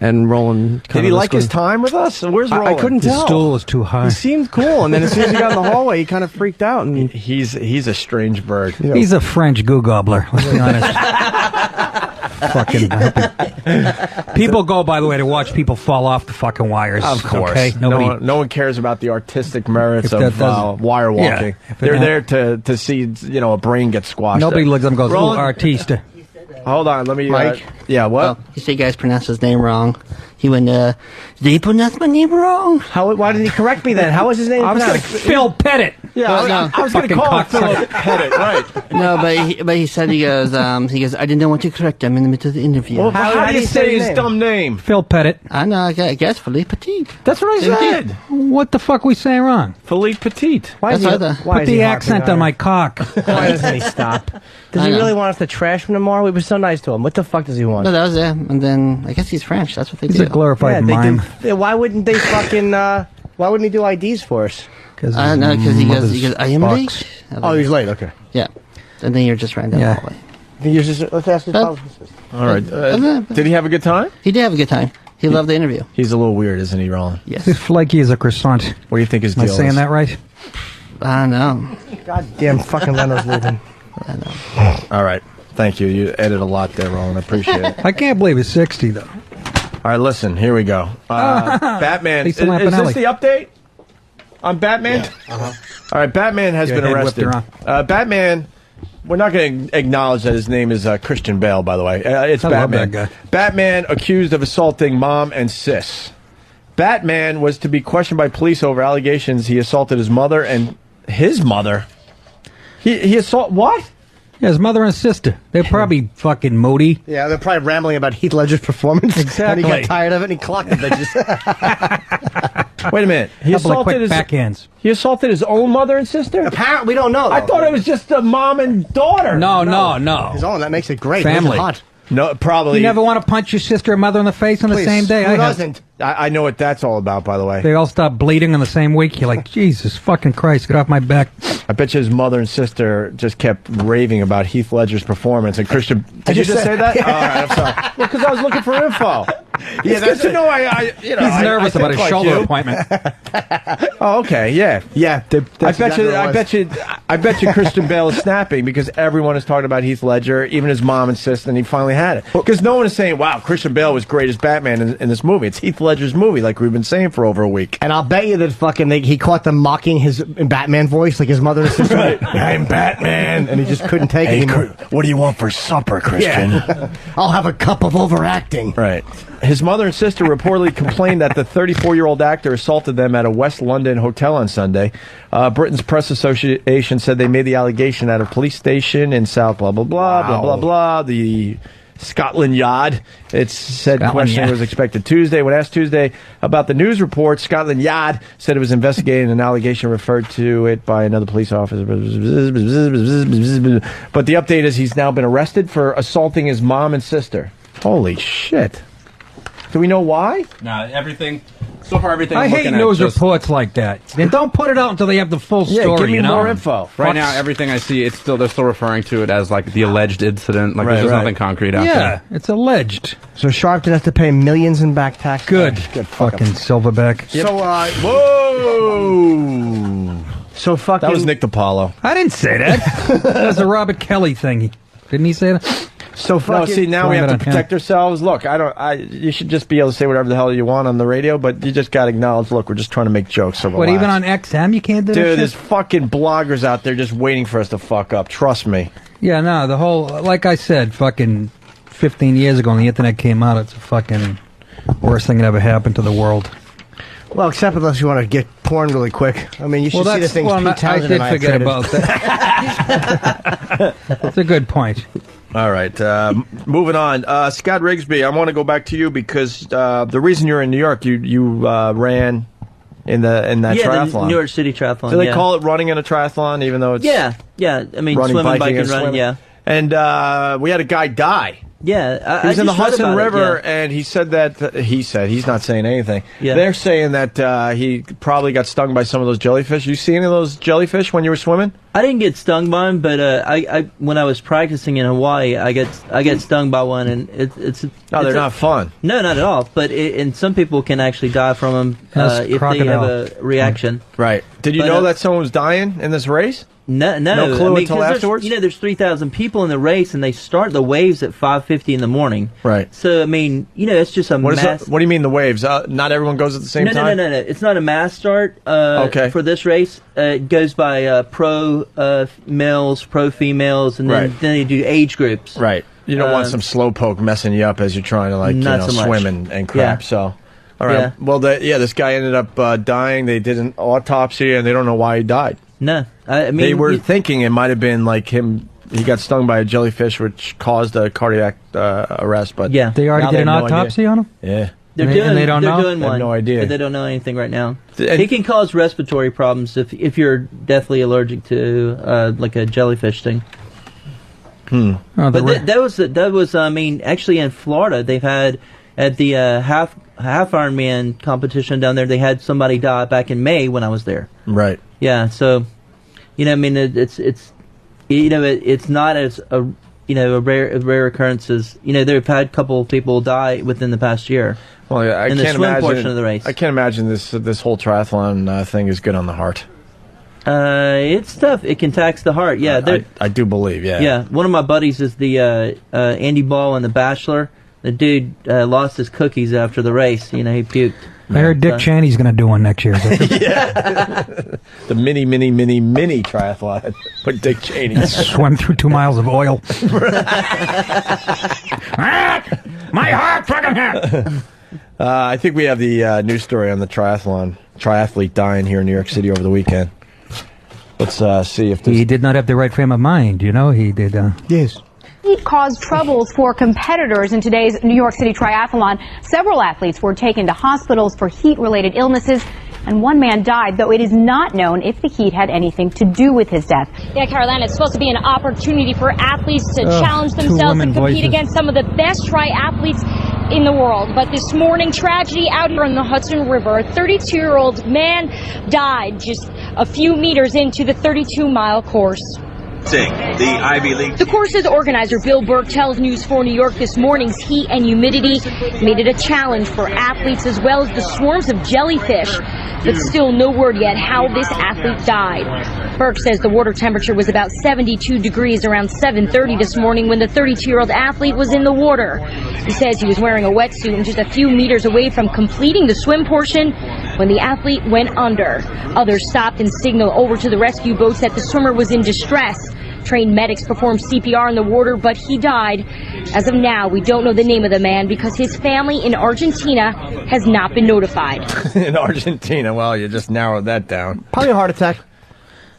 And Roland did he like his time with us? Where's Roland? I couldn't tell. His stool was too high. He seemed cool, and then as soon as he got in the hallway, he kind of freaked out. And he's a strange bird. He's a French goo gobbler. Let's be honest. Fucking people go, by the way, to watch people fall off the fucking wires. Of course. Okay? No one cares about the artistic merits of wire walking. Yeah, they're there to see a brain get squashed. Nobody looks at them and goes, Roland, "Ooh, artiste." Hold on, let me... Mike? Yeah, what? Well, you say you guys pronounced his name wrong. He went, did he pronounce my name wrong? Why did he correct me then? How was his name pronounced? Phil Pettit. Yeah, I was going to call him Phil Pettit, right. No, but he said, he goes, I didn't want to correct him in the middle of the interview. Well, how do you say his dumb name? Phil Pettit. I know, I guess Philippe Petit. That's what I said. What the fuck we saying wrong? Philippe Petit. Why is he, Put the accent on my cock. Why doesn't he stop? Does he really want us to trash him tomorrow? We were so nice to him. What the fuck does he want? No, that was it. And then, I guess he's French. That's what they do. He's a glorified mime. Why wouldn't they fucking, why wouldn't he do IDs for us? Because he goes, I am late. Oh, he's late, okay. Yeah. And then you're just right down the hallway. Let's ask his Oh. All right. Did he have a good time? He did have a good time. He loved the interview. He's a little weird, isn't he, Roland? Yes. He's flaky as a croissant. What do you think his Am I deal saying is? that right? I don't know. Goddamn fucking Leno's leaving. I know. All right. Thank you. You edit a lot there, Roland. I appreciate it. I can't believe he's 60, though. All right, listen. Here we go. Batman. Is Lisa this Lampanelli. the update on Batman? Yeah. All right, Batman has Your been head whipped arrested. Batman... We're not going to acknowledge that his name is Christian Bale, by the way. It's I Batman. love that guy. Batman accused of assaulting mom and sis. Batman was to be questioned by police over allegations he assaulted his mother and his mother. He assaulted what? Yeah, his mother and sister. They're probably fucking moody. Yeah, they're probably rambling about Heath Ledger's performance. Exactly. And he got tired of it and he clocked the bitches. Wait a minute. He Couple of quick assaulted his backhands. He assaulted his own mother and sister? Apparently, we don't know. I thought it was just a mom and daughter. No. His own. That makes it great. Family. Makes it hot. No, probably. You never want to punch your sister or mother in the face on the Please, same day? Who I have. doesn't? I know what that's all about, by the way. They all stop bleeding on the same week. You're like, Jesus fucking Christ, get off my back. I bet you his mother and sister just kept raving about Heath Ledger's performance. And Christian, did you just say that? All right, I'm sorry. Well, because I was looking for info. Yeah, that's good to know. He's nervous about his shoulder appointment. Oh, okay, yeah. I bet you Christian Bale is snapping because everyone is talking about Heath Ledger, even his mom and sister, and he finally had it. Because no one is saying, "Wow, Christian Bale was great as Batman in this movie." It's Heath Ledger's movie, like we've been saying for over a week. And I'll bet you that he caught them mocking his Batman voice, like his mother and sister. I'm Batman, and he just couldn't take it anymore. What do you want for supper, Christian? Yeah. I'll have a cup of overacting. Right. His mother and sister reportedly complained that the 34-year-old actor assaulted them at a West London hotel on Sunday. Britain's Press Association said they made the allegation at a police station in South blah, blah, blah, blah, blah, blah, the Scotland Yard. It said questioning was expected Tuesday. When asked Tuesday about the news report, Scotland Yard said it was investigating an allegation referred to it by another police officer. But the update is he's now been arrested for assaulting his mom and sister. Holy shit. Do we know why? No, everything. So far, everything. I hate news reports like that. And don't put it out until they have the full story. Give me more info. Right now, everything I see, they're still referring to it as like the alleged incident. Like there's nothing concrete out there. Yeah, it's alleged. So Sharpton has to pay millions in back tax. Good fucking silverback. So, whoa. So fucking. That was Nick DiPaolo. I didn't say that. That was a Robert Kelly thing. Didn't he say that? So fucking. No, see, now we have to protect ourselves. Look, you should just be able to say whatever the hell you want on the radio, but you just got to acknowledge, look, we're just trying to make jokes. So What, even on XM you can't do that Dude, shit? there's fucking bloggers out there just waiting for us to fuck up. Trust me. Yeah, no, the whole, like I said, fucking 15 years ago when the internet came out, it's the fucking worst thing that ever happened to the world. Well, except unless you want to get porn really quick. I mean, you should see the things Pete I Townsend did and I have forget traded. about that. That's a good point. All right, moving on. Scott Rigsby, I want to go back to you because the reason you're in New York, you ran in that triathlon. The New York City triathlon. Do they call it running in a triathlon, even though it's Yeah. I mean, running, swimming, biking, biking, and running. swimming? Yeah. And we had a guy die. Yeah, He was in the just read Hudson about it, River, yeah. and he said that he's not saying anything. Yeah. They're saying that he probably got stung by some of those jellyfish. You see any of those jellyfish when you were swimming? I didn't get stung by them, but I when I was practicing in Hawaii, I get stung by one, and it's they're not fun. No, not at all. But and some people can actually die from them That's if they have a reaction. Right. Did you But, know that someone was dying in this race? No. No clue I mean, until 'cause afterwards? There's 3,000 people in the race, and they start the waves at 5:50 in the morning. Right. So I mean, it's just a What mass. do you mean the waves? Not everyone goes at the same time? No. It's not a mass start. Okay. For this race, it goes by pro males, pro females, and then they do age groups. Right. You don't want some slowpoke messing you up as you're trying to Not so much. swim and crap. Yeah. So, all right. Yeah. Well, this guy ended up dying. They did an autopsy and they don't know why he died. No, I mean they were thinking it might have been like him. He got stung by a jellyfish, which caused a cardiac arrest. But Yeah. They already now did they an have no autopsy on him? Yeah. They're And doing. they don't they're know? doing They have one. no idea. But they don't know anything right now. And- It can cause respiratory problems if you're deathly allergic to like a jellyfish sting. Oh, But that was I mean, actually in Florida they've had at the half Ironman competition down there, they had somebody die back in May when I was there. Right. Yeah. So, I mean, it's not as a rare occurrence as they've had a couple of people die within the past year. Well, I in can't the swim imagine portion of the race. I can't imagine this whole triathlon thing is good on the heart. It's tough. It can tax the heart. Yeah. I do believe. Yeah. Yeah. One of my buddies is the Andy Ball in The Bachelor. The dude lost his cookies after the race. He puked. I heard Dick Cheney's going to do one next year. The mini triathlon with Dick Cheney. Swim through 2 miles of oil. My heart fucking hurt. I think we have the news story on the triathlete dying here in New York City over the weekend. Let's see if this... He did not have the right frame of mind, he did. Yes. Heat caused troubles for competitors in today's New York City Triathlon. Several athletes were taken to hospitals for heat-related illnesses, and one man died, though it is not known if the heat had anything to do with his death. Yeah, Carolina, it's supposed to be an opportunity for athletes to challenge two themselves women and compete voices. against some of the best triathletes in the world. But this morning, tragedy out here on the Hudson River. A 32-year-old man died just a few meters into the 32-mile course. The Ivy League. The course's organizer, Bill Burke, tells News 4 New York this morning's heat and humidity made it a challenge for athletes as well as the swarms of jellyfish. But still no word yet how this athlete died. Burke says the water temperature was about 72 degrees around 7:30 this morning when the 32-year-old athlete was in the water. He says he was wearing a wetsuit and just a few meters away from completing the swim portion when the athlete went under. Others stopped and signaled over to the rescue boats that the swimmer was in distress. Trained medics performed CPR in the water, but he died. As of now, we don't know the name of the man because his family in Argentina has not been notified. In Argentina, well, you just narrowed that down. Probably a heart attack.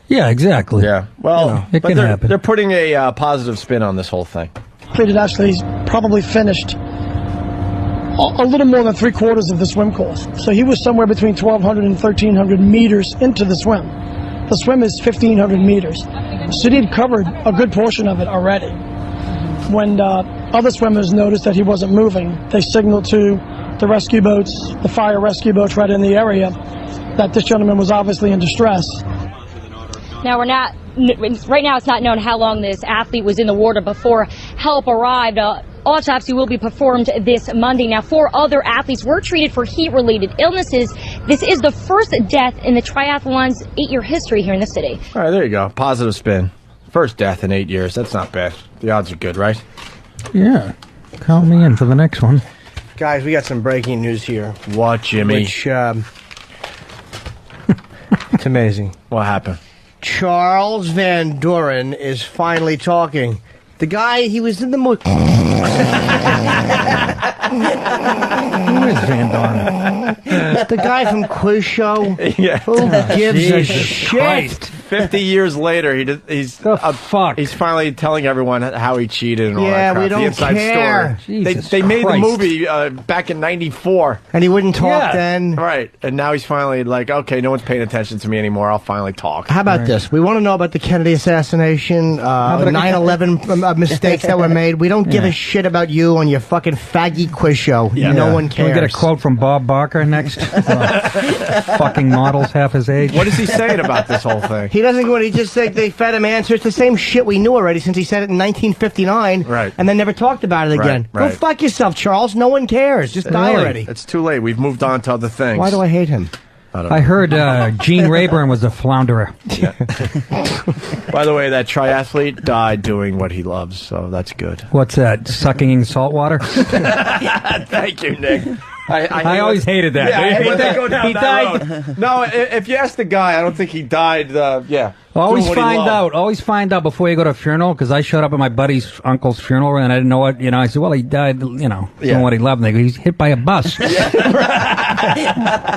Yeah, exactly. Yeah. Well, it can happen. They're putting a positive spin on this whole thing. Completed actually, he's probably finished a little more than 3/4 of the swim course. So he was somewhere between 1,200 and 1,300 meters into the swim. The swim is 1,500 meters. So he had covered a good portion of it already. When other swimmers noticed that he wasn't moving, they signaled to the rescue boats, the fire rescue boats right in the area, that this gentleman was obviously in distress. Now right now it's not known how long this athlete was in the water before help arrived. Autopsy will be performed this Monday. Now, 4 other athletes were treated for heat-related illnesses. This is the first death in the triathlon's 8-year history here in the city. All right, there you go. Positive spin. First death in 8 years. That's not bad. The odds are good, right? Yeah. Count me in for the next one. Guys, we got some breaking news here. What, Jimmy? Which, it's amazing. What happened? Charles Van Doren is finally talking. The guy, he was in the movie. Who is Van Dorn? The guy from Quiz Show. Yeah. Who gives a shit? Christ. 50 years later, he's finally telling everyone how he cheated and all that crap. we don't the inside care. Story. They made the movie back in '94, and he wouldn't talk then. Right, and now he's finally like, okay, no one's paying attention to me anymore. I'll finally talk. How about this? We want to know about the Kennedy assassination, 9/11 mistakes that were made. We don't give a shit about you on your fucking faggy quiz show. No one cares. Can we get a quote from Bob Barker next? Fucking models half his age. What is he saying about this whole thing? He doesn't go in. He just said they fed him answers. The same shit we knew already since he said it in 1959. Right. And then never talked about it again. Right. Go fuck yourself, Charles. No one cares. Just die already. It's too late. We've moved on to other things. Why do I hate him? I heard Gene Rayburn was a flounderer. Yeah. By the way, that triathlete died doing what he loves, so that's good. What's that? Sucking salt water? Thank you, Nick. I always hated that. Yeah, I hate When that go down he that died. road. No, if you ask the guy, I don't think he died. Always doing what he find loved. out. Always find out before you go to a funeral, because I showed up at my buddy's uncle's funeral and I didn't know what. I said, well, he died. Doing what he loved. And they go, he's hit by a bus. And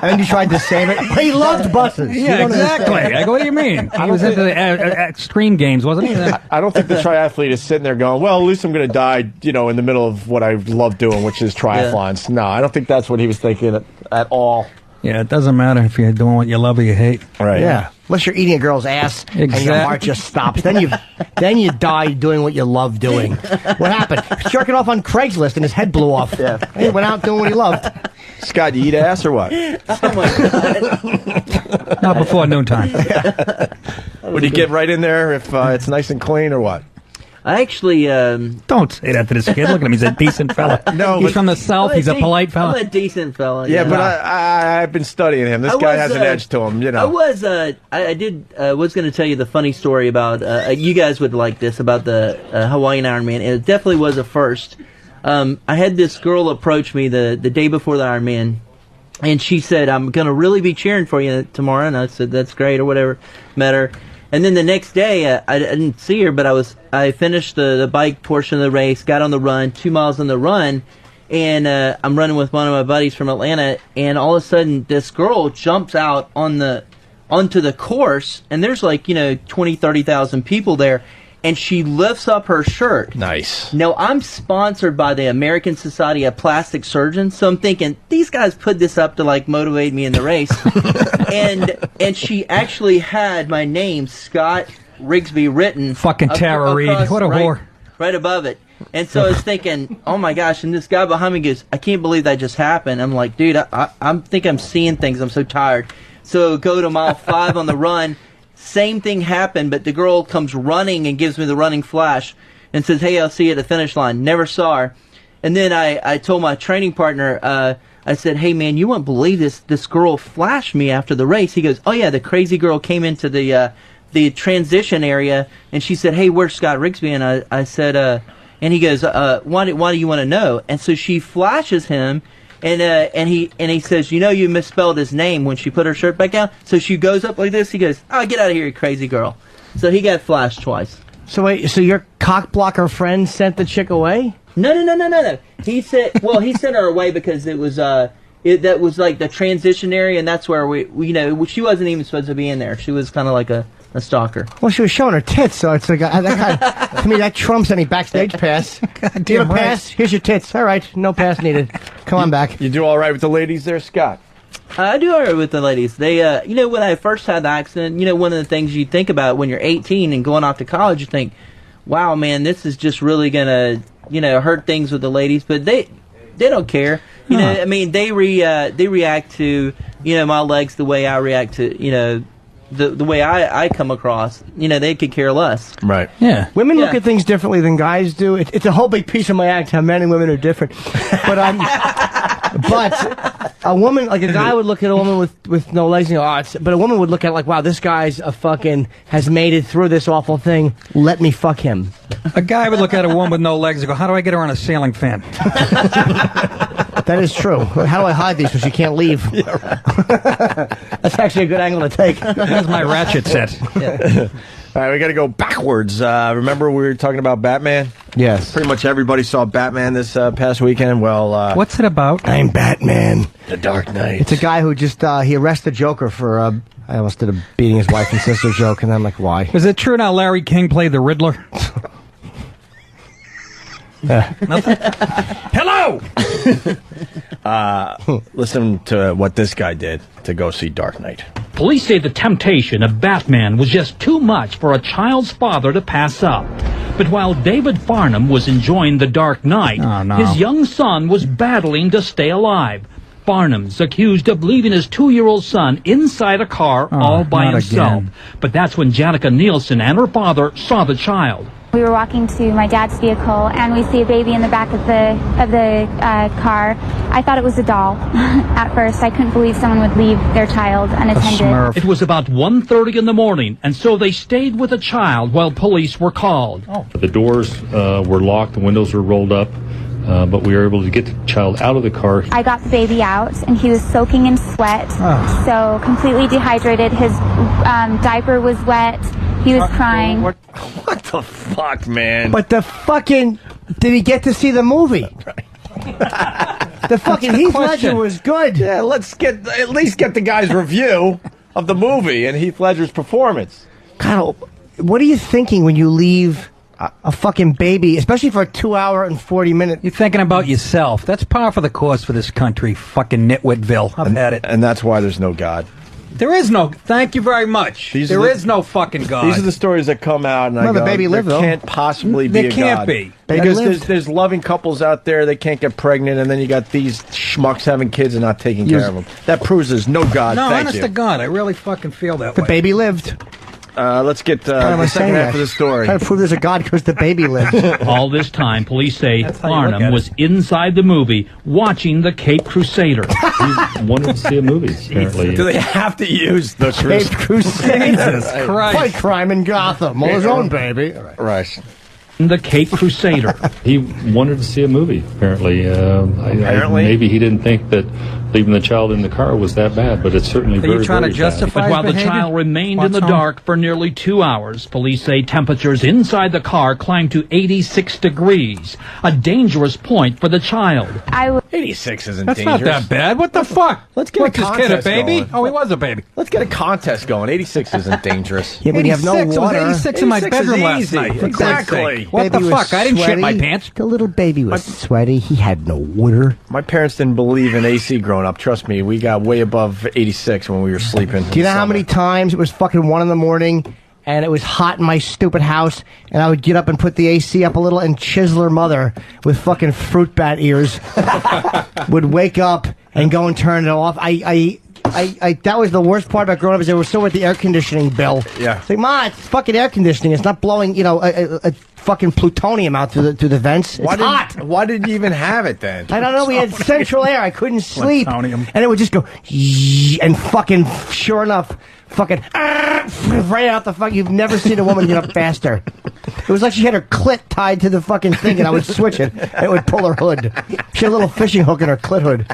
then you tried to save it. He loved buses. Yeah, exactly. I go, what do you mean? He was into the extreme games, wasn't he? I don't think the triathlete is sitting there going, well, at least I'm going to die, in the middle of what I love doing, which is triathlons. No, I don't think that's what he was thinking at all. Yeah, it doesn't matter if you're doing what you love or you hate. Right. Yeah. Unless you're eating a girl's ass and your heart just stops. Then you die doing what you love doing. What happened? He was jerking off on Craigslist and his head blew off. Yeah. He went out doing what he loved. Scott, you eat ass or what? Oh my God. Not before noontime. Would you get right in there if it's nice and clean or what? I actually don't say that to this kid. Look at him; he's a decent fella. No, he's from the South. He's a polite fella. I'm a decent fella. Yeah, but I've been studying him. This guy has an edge to him. I was going to tell you the funny story about you guys would like this about the Hawaiian Ironman. It definitely was a first. I had this girl approach me the day before the Ironman, and she said, "I'm going to really be cheering for you tomorrow." And I said, "That's great," or whatever. Met her. And then the next day, I didn't see her, but I finished the bike portion of the race, got on the run, 2 miles on the run, and I'm running with one of my buddies from Atlanta, and all of a sudden, this girl jumps out onto the course, and there's 20, 30,000 people there, and she lifts up her shirt. Nice. Now, I'm sponsored by the American Society of Plastic Surgeons, so I'm thinking, these guys put this up to, motivate me in the race. and she actually had my name, Scott Rigsby, written. Fucking Tara Reid. What a whore. Right above it. And so I was thinking, oh my gosh, and this guy behind me goes, I can't believe that just happened. I'm like, dude, I think I'm seeing things. I'm so tired. So go to mile 5 on the run. Same thing happened, but the girl comes running and gives me the running flash and says, hey, I'll see you at the finish line. Never saw her. And then I told my training partner, I said, hey, man, you won't believe this. This girl flashed me after the race. He goes, oh, yeah, the crazy girl came into the transition area, and she said, hey, where's Scott Rigsby? And I said, and he goes, why do you want to know? And so she flashes him. And he says, you misspelled his name when she put her shirt back down. So she goes up like this. He goes, oh, get out of here, you crazy girl. So he got flashed twice. So wait, so your cock blocker friend sent the chick away? No. He sent her away because it was that was like the transition area, and that's where we she wasn't even supposed to be in there. She was kind of like a stalker. Well, she was showing her tits, so it's like to me that trumps any backstage pass. Do you have a pass? Here's your tits. All right, no pass needed. Come on back. You do all right with the ladies there, Scott? I do all right with the ladies. They, when I first had the accident, one of the things you think about when you're 18 and going off to college, you think, wow, man, this is just really gonna, hurt things with the ladies. But they don't care. They react to, my legs the way I react to, the way I come across. They could care less. Right. Yeah. Women look at things differently than guys do. It's a whole big piece of my act how men and women are different. But a woman, like a guy would look at a woman with no legs and go, but a woman would look at it like, wow, this guy's has made it through this awful thing. Let me fuck him. A guy would look at a woman with no legs and go, how do I get her on a ceiling fan? That is true. How do I hide these so she can't leave? Yeah, right. That's actually a good angle to take. That's my ratchet set. Yeah. All right, we got to go backwards. Remember we were talking about Batman Yes. Pretty much everybody saw Batman this past weekend. Well, what's it about? I'm Batman. The Dark Knight. It's a guy who just he arrested Joker for I almost did a beating his wife and sister joke, and I'm like, why? Is it true now Larry King played the Riddler? Nothing. Hello. Listen to what this guy did to go see Dark Knight. Police say the temptation of Batman was just too much for a child's father to pass up. But while David Farnham was enjoying The Dark Knight, his young son was battling to stay alive. Farnham's accused of leaving his 2-year-old son inside a car all by himself. Again. But that's when Janica Nielsen and her father saw the child. We were walking to my dad's vehicle, and we see a baby in the back of the car. I thought it was a doll. At first, I couldn't believe someone would leave their child unattended. It was about 1:30 in the morning, and so they stayed with the child while police were called. The doors were locked, the windows were rolled up, but we were able to get the child out of the car. I got the baby out, and he was soaking in sweat, so completely dehydrated. His diaper was wet. He was crying. What the fuck, man? But the fucking... Did he get to see the movie? The fucking Heath Ledger was good. Yeah, let's at least get the guy's review of the movie and Heath Ledger's performance. God, what are you thinking when you leave a fucking baby, especially for a 2-hour and 40-minute... You're thinking about yourself. That's par for the course for this country, fucking Nitwitville. I've had it. And that's why there's no God. There is no... Thank you very much. There is no fucking God. These are the stories that come out, and I go, the baby lived, there though. can't possibly be There a can't God. be. Because there's loving couples out there, they can't get pregnant, and then you got these schmucks having kids and not taking care of them. That proves there's no God. No, Thank honest you. to God, I really fucking feel that way. The baby lived. Let's get the second half of the story. Trying to prove there's a God because the baby lived. All this time, police say how you look Farnham at was inside the movie watching The Cape Crusader. He wanted to see a movie, apparently. Do they have to use the Cape Crusader? Jesus Christ. Fight crime in Gotham. Well, his own baby. Right. The Cape Crusader. He wanted to see a movie, apparently. Apparently? Maybe he didn't think that leaving the child in the car was that bad, but it's certainly very, trying to very justify But while the behavior? child remained What's in the wrong? dark for nearly 2 hours, police say temperatures inside the car climbed to 86 degrees, a dangerous point for the child. 86 isn't That's dangerous. not that bad. What the fuck? Let's get What's a this kid, a contest baby? going. Oh, he was a baby. Let's get a contest going. 86 isn't dangerous. Yeah, but you have no 86, water. It was 86 in my 86 is bedroom last easy. night. for Christ's Exactly. sake. What Baby the was fuck? I didn't shit my sweaty. pants. The little baby was sweaty. He had no water. My parents didn't believe in AC growing up. Trust me, we got way above 86 when we were sleeping. Do you know how many times it was fucking 1 in the morning and it was hot in my stupid house and I would get up and put the AC up a little and Chisler mother with fucking fruit bat ears would wake up and go and turn it off. I that was the worst part about growing up is they were so with the air conditioning bill. Yeah. It's like, Ma, it's fucking air conditioning. It's not blowing, a fucking plutonium out through the vents. It's hot. Why did you even have it then? I don't know. We had central air. I couldn't sleep. Plutonium. And it would just go, and fucking, sure enough, fucking, right out the fuck. You've never seen a woman get up faster. It was like she had her clit tied to the fucking thing, and I would switch it, and it would pull her hood. She had a little fishing hook in her clit hood.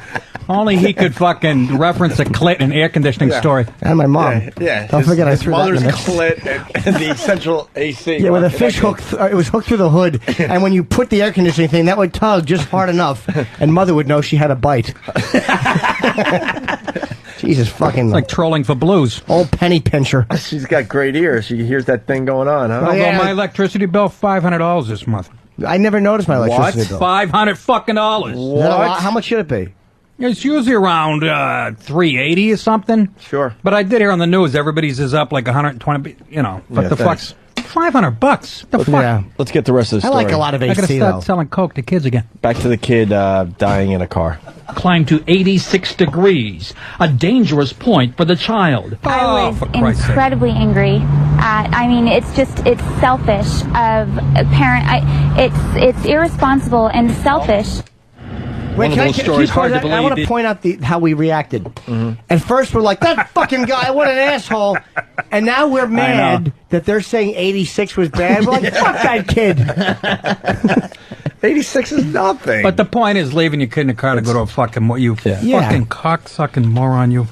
Only he could fucking reference a clit in an air conditioning story. And my mom. Yeah. Don't forget I his threw that in mother's the mix. clit and the central AC. Yeah, with a fish hook, it was hooked through the hood, and when you put the air conditioning thing, that would tug just hard enough, and Mother would know she had a bite. Jesus fucking... It's like trolling for blues. Old penny pincher. She's got great ears. She hears that thing going on, huh? Although my electricity bill, $500 this month. I never noticed my electricity bill. $500 fucking dollars. Is that a lot? How much should it be? It's usually around $380 or something. Sure. But I did hear on the news everybody's is up like 120. But Yeah, the fuck, thanks. $500. The fuck. Yeah. Let's get the rest of the I story. like a lot of I gotta AC, start though. selling coke to kids again. Back to the kid dying in a car. Climbed to 86 degrees, a dangerous point for the child. I was for Christ's sake. incredibly angry it's selfish of a parent. It's irresponsible and selfish. Wait, One of can those I stories pause hard to that? I want to believe. point out how we reacted. At first, we're like, that fucking guy, what an asshole. And now we're mad that they're saying 86 was bad. We're like, fuck that kid. 86 is nothing. But the point is leaving your kid in the car to go to a fucking fucking cocksucking moron, you.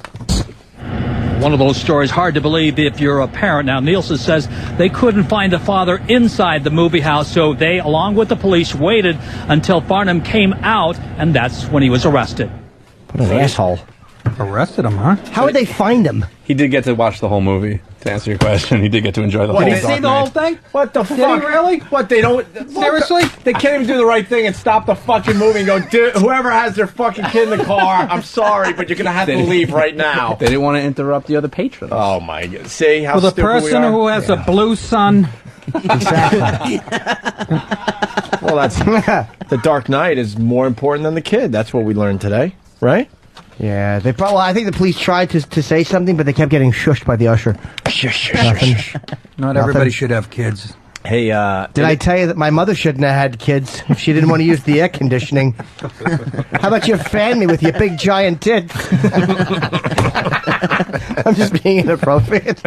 One of those stories hard to believe if you're a parent. Now, Nielsen says they couldn't find the father inside the movie house, so they, along with the police, waited until Farnham came out, and that's when he was arrested. What an asshole. Arrested him, huh? How would they find him? He did get to watch the whole movie. To answer your question, he did get to enjoy the whole Did movie. he see the whole thing? What the Did fuck? he really? What, they don't... Seriously? They can't even do the right thing and stop the fucking movie and go, dude, whoever has their fucking kid in the car, I'm sorry, but you're going to have to leave right now. They didn't want to interrupt the other patrons. Oh, my God. See how For the stupid we person are? who has a blue sun. Exactly. Well, that's... The Dark Knight is more important than the kid. That's what we learned today, right? Yeah, they probably. I think the police tried to say something, but they kept getting shushed by the usher. Nothing. Not everybody should have kids. Hey, did I tell you that my mother shouldn't have had kids if she didn't want to use the air conditioning? How about you fan me with your big giant tits? I'm just being inappropriate.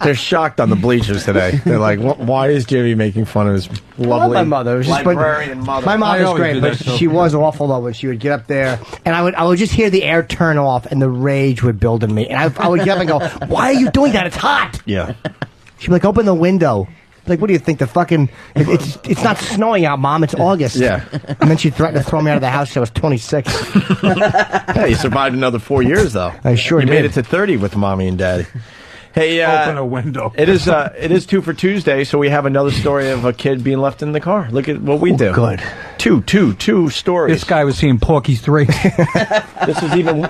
They're shocked on the bleachers today. They're like, why is Jimmy making fun of his lovely I love my mother. It was just- librarian mother? My mom I was always great, do but that, too. she was awful though when she would get up there, and I would just hear the air turn off, and the rage would build in me, and I would get up and go, "Why are you doing that? It's hot." Yeah. She'd be like, "Open the window." Like, what do you think? The fucking it's not snowing out, Mom. It's August. Yeah. And then she threatened to throw me out of the house till I was 26. Hey, you survived another 4 years though. I sure you did. made it to 30 with Mommy and Daddy. Hey, Open a window. It is 2 for Tuesday, so we have another story of a kid being left in the car. Look at what we do. Good. Two stories. This guy was seeing Porky's 3. This is even.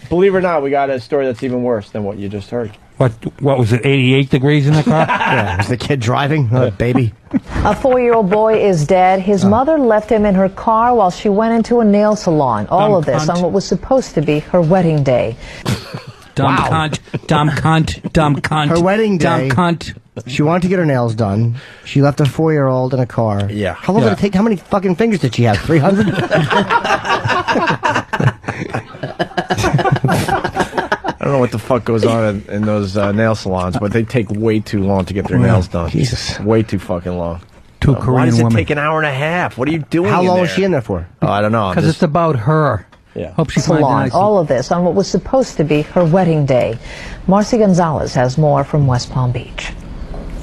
Believe it or not, we got a story that's even worse than what you just heard. What was it, 88 degrees in the car? Yeah, was the kid driving? Baby. A 4-year-old boy is dead. His mother left him in her car while she went into a nail salon. All of this on what was supposed to be her wedding day. Dumb cunt, dumb cunt, dumb cunt. Her wedding day. Dumb cunt. She wanted to get her nails done. She left a 4-year-old in a car. Yeah. How long did it take? How many fucking fingers did she have? 300? I don't know what the fuck goes on in those nail salons, but they take way too long to get their nails done. Jesus. Way too fucking long. Two Why Korean does it women. take an hour and a half? What are you doing How in long there? was she in there for? Oh, I don't know. Because it's about her. Yeah. Hope she finds a Salon. nice... All of this on what was supposed to be her wedding day. Marcy Gonzalez has more from West Palm Beach.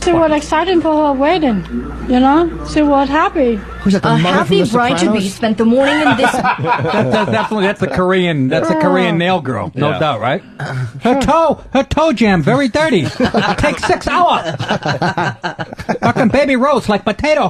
She was excited for her wedding, you know? She was happy. A happy bride-to-be spent the morning in this... That's a Korean. That's a Korean nail girl, no doubt, right? Her toe jam very dirty. Takes 6 hours. Fucking baby roast like potato.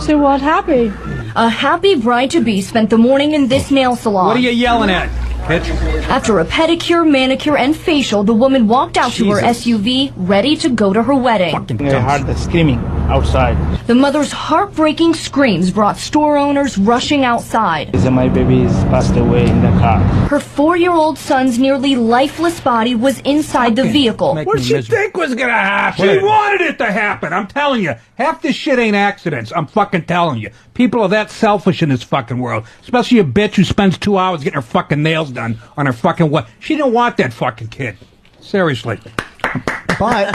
She was happy. A happy bride-to-be spent the morning in this nail salon. What are you yelling at, bitch? After a pedicure, manicure, and facial, the woman walked out to her SUV, ready to go to her wedding. I heard the screaming outside. The mother's heartbreaking screams brought store owners rushing outside. My baby is passed away in the car. Her 4-year-old son's nearly lifeless body was inside the vehicle. What did she think was gonna happen? She wanted it to happen. I'm telling you. Half this shit ain't accidents. I'm fucking telling you. People are that selfish in this fucking world. Especially a bitch who spends 2 hours getting her fucking nails done on her fucking what? She didn't want that fucking kid. Seriously. But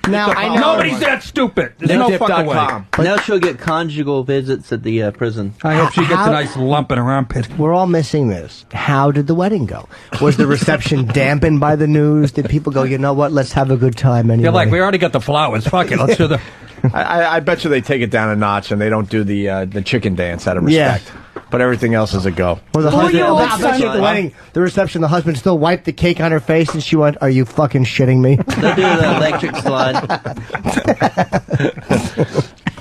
now I know nobody's that stupid. There's no fucking way. Now she'll get conjugal visits at the prison. I hope she gets a nice lump in her armpit. We're all missing this. How did the wedding go? Was the reception dampened by the news? Did people go, you know what, let's have a good time anyway? You're like, we already got the flowers. Fuck it. Let's do the... I bet you they take it down a notch and they don't do the chicken dance out of respect. But everything else is a go. Well, the husband, I bet you at the wedding, the reception, the husband still wiped the cake on her face, and she went, "Are you fucking shitting me?" They do the electric slide.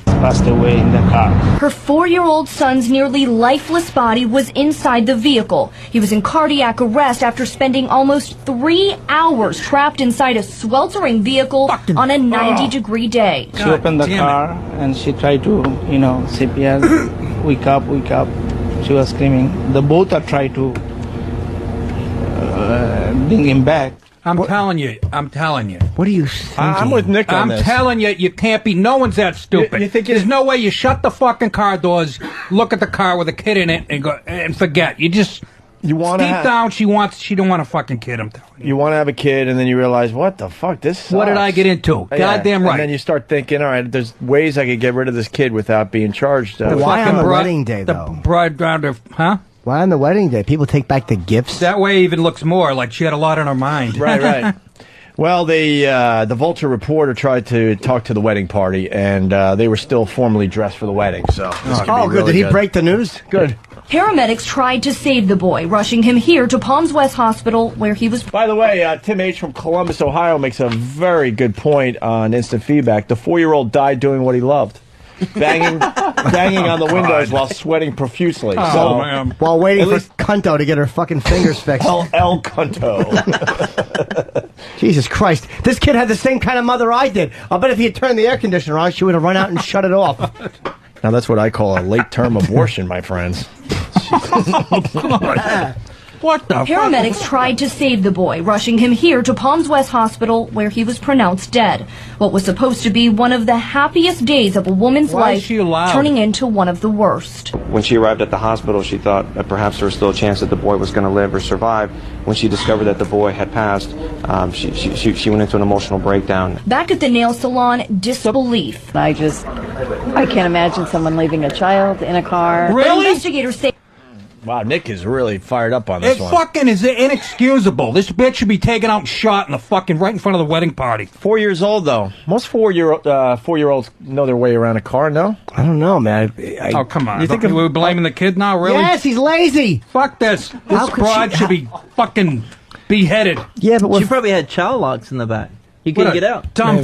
Passed away in the car. Her 4-year-old son's nearly lifeless body was inside the vehicle. He was in cardiac arrest after spending almost 3 hours trapped inside a sweltering vehicle on a 90-degree day. She opened the car and she tried to, CPR, wake up, wake up. She was screaming. The both are trying to bring him back. I'm telling you. What are you thinking? I'm with Nick on this. I'm telling you, you can't be. No one's that stupid. You think there's no way you shut the fucking car doors, look at the car with a kid in it, and go and forget. You want deep down. She don't want a fucking kid. I'm telling you. You want to have a kid, and then you realize, what the fuck, this sucks. What did I get into? Yeah. Goddamn right. And then you start thinking, all right, there's ways I could get rid of this kid without being charged. Why on the wedding day, though? The bride, huh? Why on the wedding day? People take back the gifts. That way even looks more like she had a lot on her mind. Right. Well, the Vulture reporter tried to talk to the wedding party, and they were still formally dressed for the wedding. So, good. Really Did he break the news? Good. Paramedics tried to save the boy, rushing him here to Palms West Hospital, where he was... By the way, Tim H. from Columbus, Ohio, makes a very good point on instant feedback. The 4-year-old died doing what he loved. Banging on the windows while sweating profusely. While waiting for Cunto to get her fucking fingers fixed. El Cunto. Jesus Christ. This kid had the same kind of mother I did. I'll bet if he had turned the air conditioner on, she would have run out and shut it off. Now that's what I call a late-term abortion, my friends. What the Paramedics tried to save the boy, rushing him here to Palms West Hospital, where he was pronounced dead. What was supposed to be one of the happiest days of a woman's life, turning into one of the worst. When she arrived at the hospital, she thought that perhaps there was still a chance that the boy was going to live or survive. When she discovered that the boy had passed, she went into an emotional breakdown. Back at the nail salon, disbelief. I can't imagine someone leaving a child in a car. Really? Investigators say... Wow, Nick is really fired up on this It one. fucking is inexcusable. This bitch should be taken out and shot in the fucking right in front of the wedding party. 4 years old, though. Most 4-year-olds know their way around a car, no? I don't know, man. Oh, come on. You think we're blaming the kid now, really? Yes, he's lazy. Fuck this. This broad should be fucking beheaded. Yeah, but she probably had child locks in the back. You couldn't get out. Dumb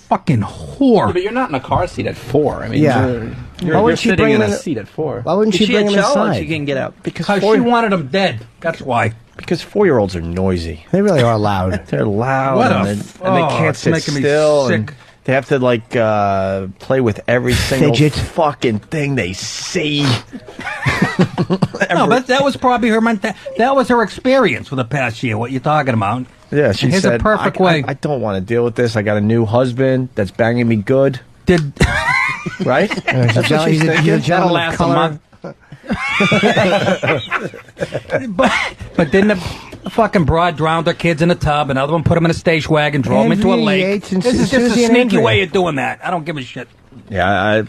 fucking whore. Yeah, but you're not in a car seat at 4. I mean, Yeah. you're sitting in a seat at 4. Why wouldn't she bring him inside? She couldn't get out. Because she wanted him dead. That's why. Because 4-year-olds are noisy. They really are loud. They're loud. What and they can't it's sit making me still. sick. And they have to, like, play with every single Fidget. fucking thing they see. No, but that was probably her that was her experience for the past year. What you talking about? Yeah, she Here's said, a perfect way. I don't want to deal with this. I got a new husband that's banging me good. Right? That's what she's thinking. That'll last a month. but didn't the fucking broad drowned their kids in a tub, another one put them in a station wagon, drove them into a lake. This is just a sneaky way of doing that. I don't give a shit. Yeah,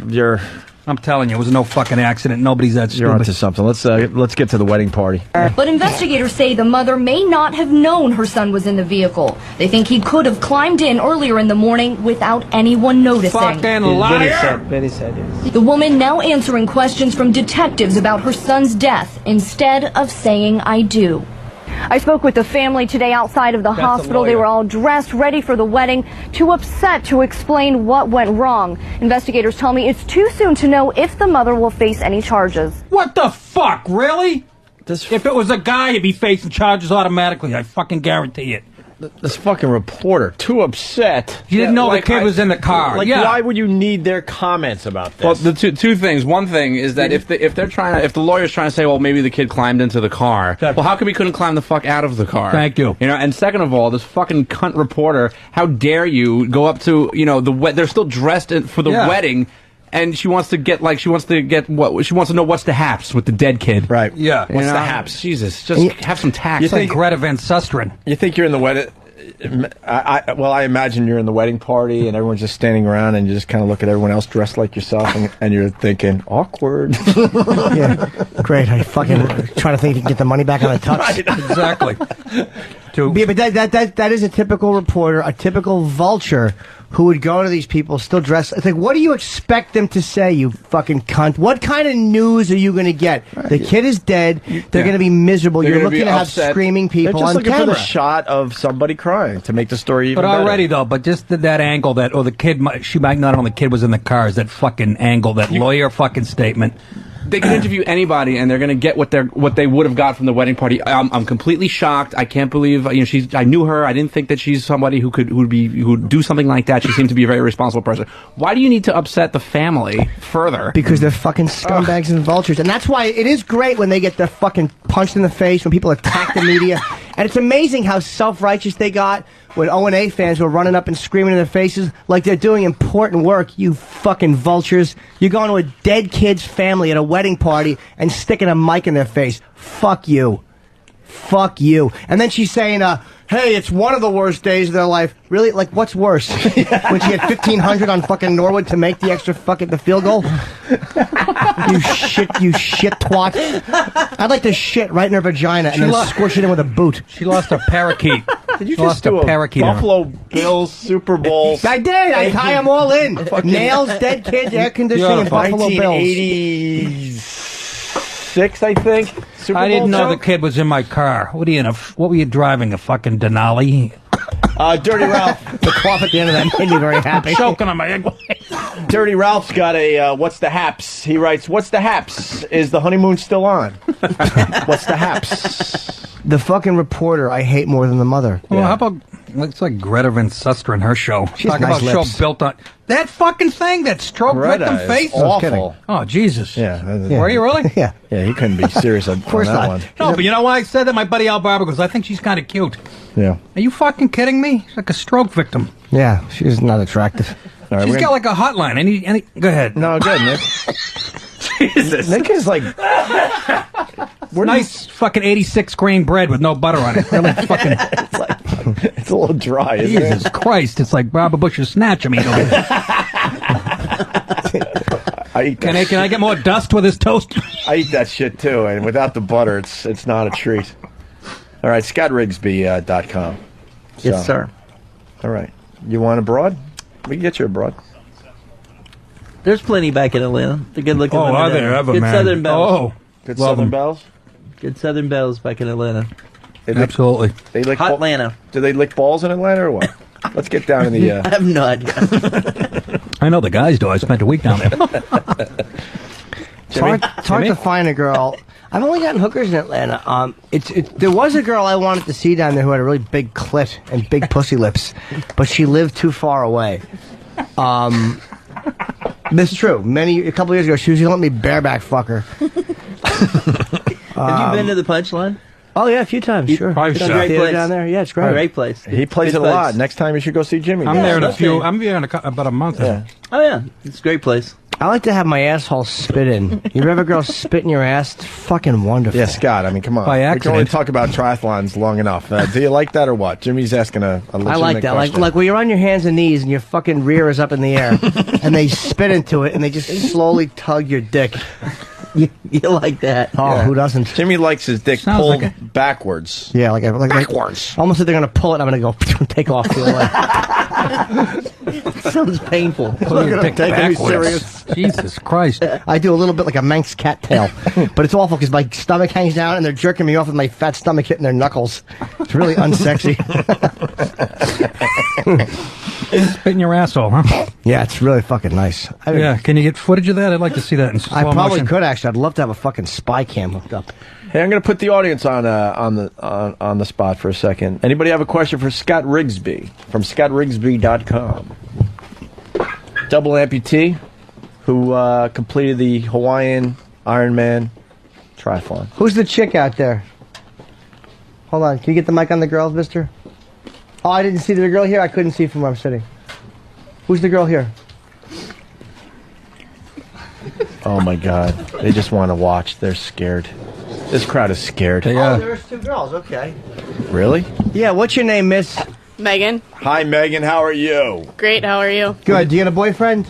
I'm telling you, it was no fucking accident. Nobody's that stupid. You're onto something. Let's get to the wedding party. But investigators say the mother may not have known her son was in the vehicle. They think he could have climbed in earlier in the morning without anyone noticing. Fucking liar! Very sad, yes. The woman now answering questions from detectives about her son's death instead of saying I do. I spoke with the family today outside of the hospital. They were all dressed, ready for the wedding, too upset to explain what went wrong. Investigators tell me it's too soon to know if the mother will face any charges. What the fuck, really? If it was a guy, he'd be facing charges automatically. I fucking guarantee it. This fucking reporter, too upset. You didn't know the kid was in the car. Like, why would you need their comments about this? Well, the two things. One thing is that if the lawyer's trying to say, well, maybe the kid climbed into the car. Well, how come he couldn't climb the fuck out of the car? Thank you. You know, and second of all, this fucking cunt reporter, how dare you go up to, they're still dressed for the wedding. And she wants to know what's the haps with the dead kid. Right. Yeah. What's the haps? Jesus, just have some tact. You think Greta Van Susteren. You think you're in the wedding? I imagine you're in the wedding party and everyone's just standing around and you just kind of look at everyone else dressed like yourself and you're thinking, awkward. Yeah, great. I fucking trying to think you can get the money back on the tux. Right. Exactly. Yeah, but that is a typical reporter, a typical vulture who would go to these people still dressed. It's like, what do you expect them to say, you fucking cunt? What kind of news are you going to get? The kid is dead. They're going to be miserable. You're looking to have screaming people on camera. They're just looking for the shot of somebody crying to make the story even better. But already, though, just that angle that, the kid, she might not know the kid was in the car, is that fucking angle, that lawyer fucking statement. They can interview anybody, and they're going to get what they would have got from the wedding party. I'm completely shocked. I can't believe I knew her. I didn't think that she's somebody who would do something like that. She seemed to be a very responsible person. Why do you need to upset the family further? Because they're fucking scumbags and vultures, and that's why it is great when they get the fucking punched in the face when people attack the media. And it's amazing how self-righteous they got when O&A fans were running up and screaming in their faces like they're doing important work. You fucking vultures. You're going to a dead kid's family at a wedding party and sticking a mic in their face. Fuck you. Fuck you. And then she's saying, hey, it's one of the worst days of their life. Really? Like, what's worse? When she had 1,500 on fucking Norwood to make the extra the field goal? You shit twat. I'd like to shit right in her vagina and then squish it in with a boot. She lost her parakeet. Did you just do a Buffalo Bills Super Bowl? I did. I tie them all in. Nails, dead kids, air conditioning, and Buffalo Bills. 1986, I think. Super I didn't Bowl know the joke? kid was in my car. What were you driving? A fucking Denali? Dirty Ralph. The cough at the end of that made me very happy. I'm choking on my egg. Dirty Ralph's got a what's the haps? He writes, what's the haps? Is the honeymoon still on? What's the haps? The fucking reporter I hate more than the mother. Well, how about it's like Greta Van Susteren and her show? She's Talking nice about lips. show built on that fucking thing, that stroke Greta victim is face. awful. Oh Jesus! Yeah. Were you really? Yeah. Yeah, he couldn't be serious on course that not. one. No, but you know why I said that? My buddy Al Barber goes, I think she's kind of cute. Yeah. Are you fucking kidding me? She's like a stroke victim. Yeah, she's not attractive. All right, She's got like a hotline. Any? Go ahead. No, good, Nick. Jesus. Nick is like... Nice fucking 86 grain bread with no butter on it. Really fucking... It's a little dry, isn't it? Jesus Christ. It's like Barbara Bush's snatch. I mean, I eat that can I get more dust with this toast? I eat that shit too, and without the butter, it's not a treat. All right, ScottRigsby.com. Yes, sir. All right. You want a broad? We can get you a broad. There's plenty back in Atlanta. They're good looking. Oh, women are there. there ever, Good man? Southern belles. Oh, Good love Southern 'em. Bells? Good Southern belles back in Atlanta. They lick, Absolutely. They lick Hot Atlanta. Do they lick balls in Atlanta or what? Let's get down to the... I have no idea. I know the guys do. I spent a week down there. It's hard to find a girl. I've only gotten hookers in Atlanta. There was a girl I wanted to see down there who had a really big clit and big pussy lips, but she lived too far away. This is true. A couple of years ago, she was going to let me bareback fuck her. Have you been to the Punchline? Oh yeah, a few times. Sure. It's a great place down there. Yeah, it's great. Great place. He plays Good it a lot. place. Next time you should go see Jimmy. I'm there in a okay. few. I'm there in about a month. Yeah. Oh yeah, it's a great place. I like to have my asshole spit in. You ever have a girl spit in your ass? It's fucking wonderful. Yeah, Scott, I mean, come on. By We can only accident. talk about triathlons long enough. Do you like that or what? Jimmy's asking a legitimate I like that. question. Like when you're on your hands and knees and your fucking rear is up in the air and they spit into it and they just slowly tug your dick. You like that? Oh, who doesn't? Jimmy likes his dick Sounds pulled like backwards. Yeah, like Backwards. almost like they're gonna pull it. I'm gonna go take off. The other way. Sounds painful. Put your dick take me backwards. serious. Jesus Christ. I do a little bit like a Manx cat tail, but it's awful because my stomach hangs down and they're jerking me off with my fat stomach hitting their knuckles. It's really unsexy. Spit in your asshole, huh? Yeah, it's really fucking nice. Yeah. Can you get footage of that? I'd like to see that in slow I probably motion. could actually. I'd love to have a fucking spy cam hooked up. Hey, I'm going to put the audience on the spot for a second. Anybody have a question for Scott Rigsby from ScottRigsby.com? Double amputee who completed the Hawaiian Ironman triathlon. Who's the chick out there? Hold on. Can you get the mic on the girls, mister? Oh, I didn't see the girl here. I couldn't see from where I'm sitting. Who's the girl here? Oh my God! They just want to watch. They're scared. This crowd is scared. Oh, there's two girls. Okay. Really? Yeah. What's your name, miss? Megan. Hi, Megan. How are you? Great, how are you? Good. Do you got a boyfriend?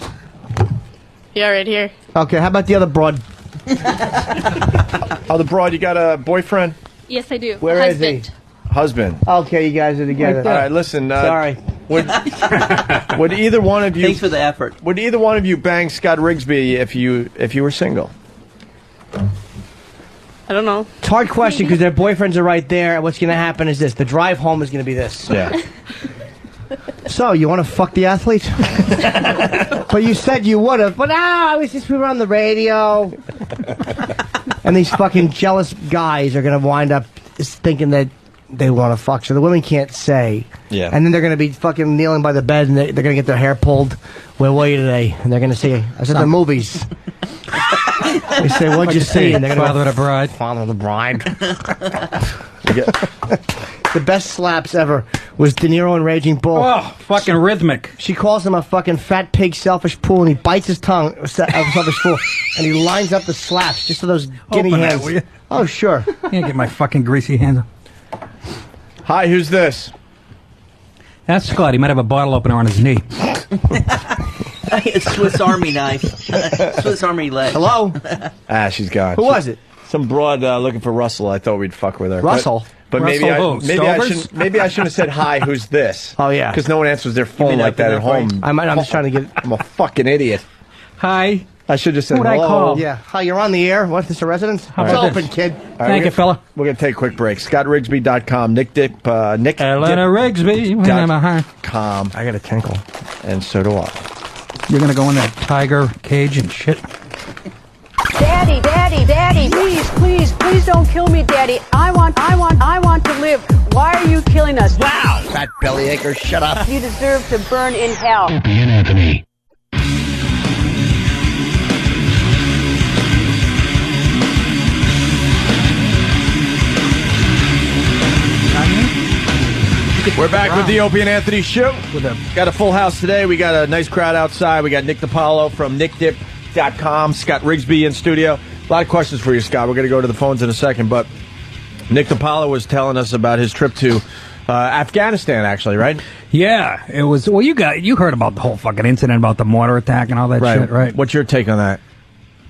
Yeah, right here. Okay. How about the other broad? Oh, the broad. You got a boyfriend? Yes, I do. Where is he? Husband. Okay, you guys are together. All right. Listen. Sorry. Would either one of you? Thanks for the effort. Would either one of you bang Scott Rigsby if you were single? I don't know. It's a hard question because their boyfriends are right there, and what's going to happen is this: the drive home is going to be this. Yeah. So you want to fuck the athlete? But you said you would have. But we were on the radio, and these fucking jealous guys are going to wind up thinking that they want to fuck. So the women can't say. Yeah. And then they're going to be fucking kneeling by the bed, and they're going to get their hair pulled. Where were you today? And they're going to say, I said the movies. They say, what'd you see? And they're going to Father of the Bride. Father of the Bride. The best slaps ever was De Niro in Raging Bull. Oh, fucking rhythmic. She calls him a fucking fat pig, selfish fool, and he bites his tongue, selfish fool, and he lines up the slaps just so those guinea Open that, hands. will you? Oh, sure. Can't get my fucking greasy hands. Hi, who's this? That's Scott. He might have a bottle opener on his knee. It's Swiss Army knife. Swiss Army leg. Hello? She's gone. Who was it? Some broad looking for Russell. I thought we'd fuck with her. Russell? But maybe I shouldn't have said, hi, who's this? Oh, yeah. Because no one answers their phone like that at home. I'm just trying to get... I'm a fucking idiot. Hi. I should have said Who'd I hello. call? Yeah. Hi, you're on the air. What, this a residence? How It's about open, this? kid. Thank you, fella. We're going to take a quick break. ScottRigsby.com, Nick Atlanta Rigsby. .com. I got a tinkle. And so do I. You're going to go in that tiger cage and shit? Daddy, please don't kill me, Daddy. I want to live. Why are you killing us? Wow! Fat bellyacre, shut up. You deserve to burn in hell. Opie and Anthony. We're back with the Opie and Anthony Show. Got a full house today. We got a nice crowd outside. We got Nick DiPaolo from NickDip.com. Scott Rigsby in studio. A lot of questions for you, Scott. We're going to go to the phones in a second, but Nick DiPaolo was telling us about his trip to Afghanistan, actually, right? Yeah, it was. Well, you heard about the whole fucking incident about the mortar attack and all that shit, right? What's your take on that?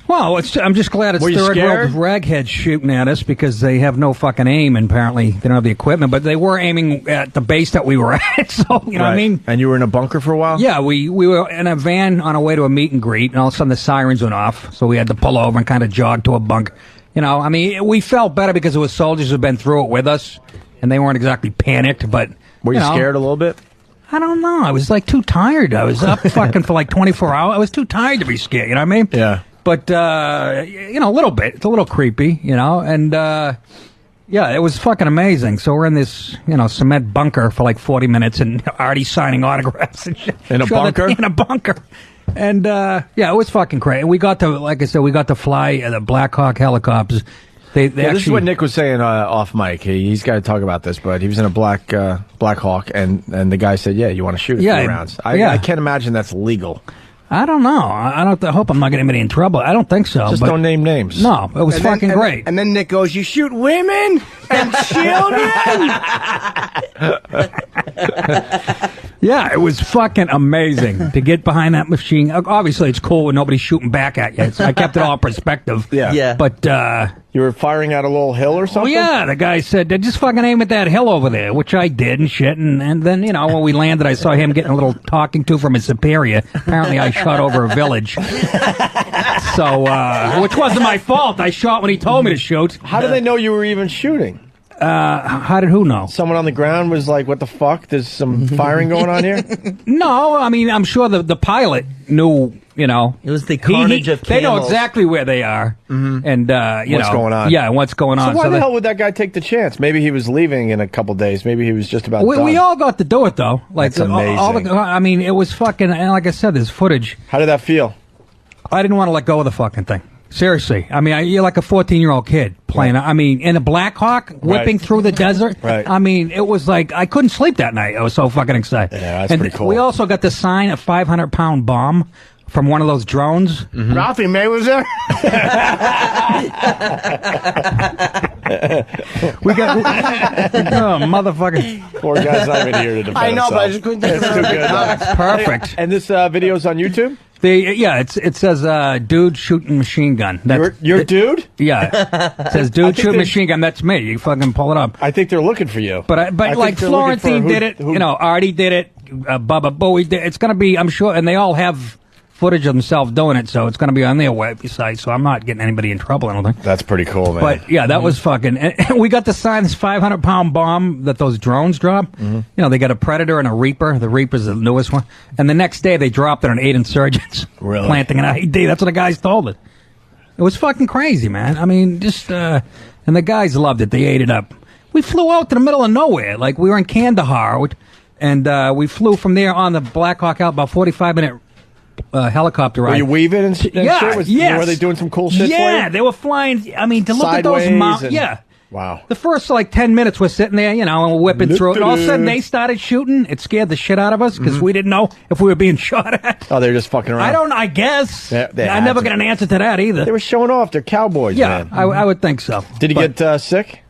Well, I'm just glad it's third world ragheads shooting at us because they have no fucking aim, and apparently they don't have the equipment, but they were aiming at the base that we were at, so, you know what I mean? And you were in a bunker for a while? Yeah, we were in a van on our way to a meet and greet, and all of a sudden the sirens went off, so we had to pull over and kind of jog to a bunker. You know, I mean, we felt better because it was soldiers who'd been through it with us, and they weren't exactly panicked, but... Were you scared a little bit? I don't know. I was, like, too tired. I was up fucking for, like, 24 hours. I was too tired to be scared, you know what I mean? Yeah. But, you know, a little bit. It's a little creepy, you know, and, yeah, it was fucking amazing. So we're in this, you know, cement bunker for like 40 minutes and already signing autographs and shit. In a bunker? In a bunker. And, yeah, it was fucking crazy. We got to, like I said, we got to fly the Black Hawk helicopters. They actually, this is what Nick was saying off mic. He's got to talk about this, but he was in a Black Hawk, and the guy said, yeah, you want to shoot a few rounds. I can't imagine that's legal. I don't know. I hope I'm not getting anybody in trouble. I don't think so. Just don't name names. No, it was fucking great. And then Nick goes, you shoot women and children? Yeah, it was fucking amazing to get behind that machine. Obviously, it's cool when nobody's shooting back at you. I kept it all in perspective. Yeah. But, you were firing at a little hill or something? Well, yeah, the guy said, just fucking aim at that hill over there, which I did and shit. And then, you know, when we landed, I saw him getting a little talking to from his superior. Apparently, I shot over a village. So, which wasn't my fault. I shot when he told me to shoot. How did they know you were even shooting? How did who know? Someone on the ground was like, what the fuck? There's some firing going on here? No, I mean, I'm sure the pilot knew, you know. It was the carnage of They know camels. exactly where they are. Mm-hmm. And, you what's know. going on. Yeah, what's going on. So why the hell would that guy take the chance? Maybe he was leaving in a couple days. Maybe he was just about done. We all got to do it, though. Like, That's amazing. I mean, it was fucking, and like I said, there's footage. How did that feel? I didn't want to let go of the fucking thing. Seriously. I mean, you're like a 14-year-old kid playing. Right. I mean, in a Black Hawk, whipping through the desert. Right. I mean, it was like, I couldn't sleep that night. I was so fucking excited. Yeah, that's and pretty cool. We also got to sign a 500-pound bomb from one of those drones. Mm-hmm. Ralphie May was there? We got, oh, motherfucker. Poor guy's not even here to defend I know, himself. but I just couldn't think It's of too it. good. That's perfect. And this video's on YouTube? It says dude shooting machine gun. That's, Your dude? Yeah. It says dude shooting machine gun. That's me. You fucking pull it up. I think they're looking for you. But I like think they're looking for Florentine did it. You know, Artie did it. Bubba Bowie did it. It's going to be, I'm sure, and they all have footage of themselves doing it, so it's going to be on their website, so I'm not getting anybody in trouble, I don't think. That's pretty cool, man. But, yeah, that was fucking... And we got to sign this 500-pound bomb that those drones drop. Mm-hmm. You know, they got a Predator and a Reaper. The Reaper's the newest one. And the next day, they dropped it on 8 insurgents. Really? Planting an IED. That's what the guys told it. It was fucking crazy, man. I mean, just... and the guys loved it. They ate it up. We flew out to the middle of nowhere. Like, we were in Kandahar, and we flew from there on the Black Hawk out, about 45-minute helicopter ride. Were you weaving and shit? Yes. Were they doing some cool shit for you? Yeah, they were flying. I mean, to look at those mountains. Yeah. Wow. The first, 10 minutes we're sitting there, you know, and we're whipping through it. And all of a sudden, they started shooting. It scared the shit out of us because we didn't know if we were being shot at. Oh, they're just fucking around? I guess. They I never got an answer to that either. They were showing off. They're cowboys, yeah, man. I would think so. Did you get sick?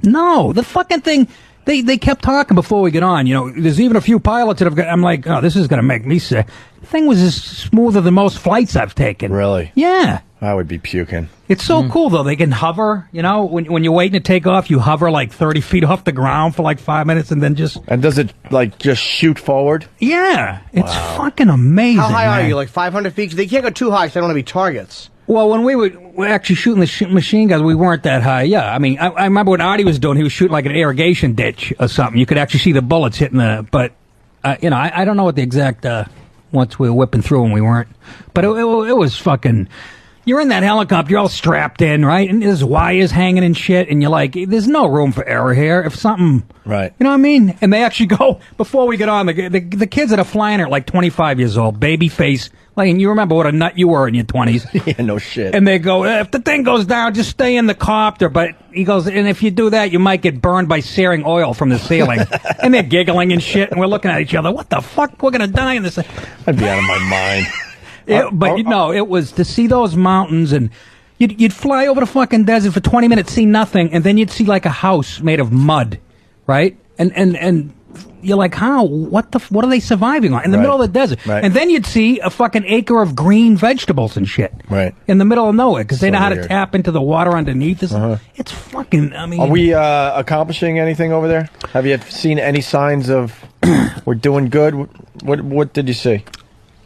No. The fucking thing... They kept talking before we get on. You know, there's even a few pilots that have got. I'm like, oh, this is going to make me sick. The thing was as smoother than most flights I've taken. Really? Yeah. I would be puking. It's so cool though. They can hover. You know, when you're waiting to take off, you hover like 30 feet off the ground for like 5 minutes, and then just. And does it like just shoot forward? Yeah, it's fucking amazing. How high man. are you? Like 500 feet? They can't go too high because they don't want to be targets. Well, when we were actually shooting the machine guns, we weren't that high. Yeah, I mean, I remember what Artie was doing. He was shooting like an irrigation ditch or something. You could actually see the bullets hitting the. But you know, I don't know what the exact once we were whipping through and we weren't. But it was fucking. You're in that helicopter, you're all strapped in, right? And there's wires hanging and shit, and you're like, there's no room for error here. If something, right? You know what I mean? And they actually go before we get on. The kids that are flying are like 25 years old, baby face. Like, and you remember what a nut you were in your 20s. Yeah, no shit. And they go, if the thing goes down, just stay in the copter. But he goes, and if you do that, you might get burned by searing oil from the ceiling. And they're giggling and shit, and we're looking at each other. What the fuck? We're gonna die in this. I'd be out of my mind. It was to see those mountains, and you'd fly over the fucking desert for 20 minutes, see nothing, and then you'd see like a house made of mud, right? And you're like, how? What are they surviving on in the middle of the desert? Right. And then you'd see a fucking acre of green vegetables and shit, right, in the middle of nowhere because they know how weird. to tap into the water underneath. It's fucking. I mean, are we accomplishing anything over there? Have you seen any signs of we're doing good? What did you see?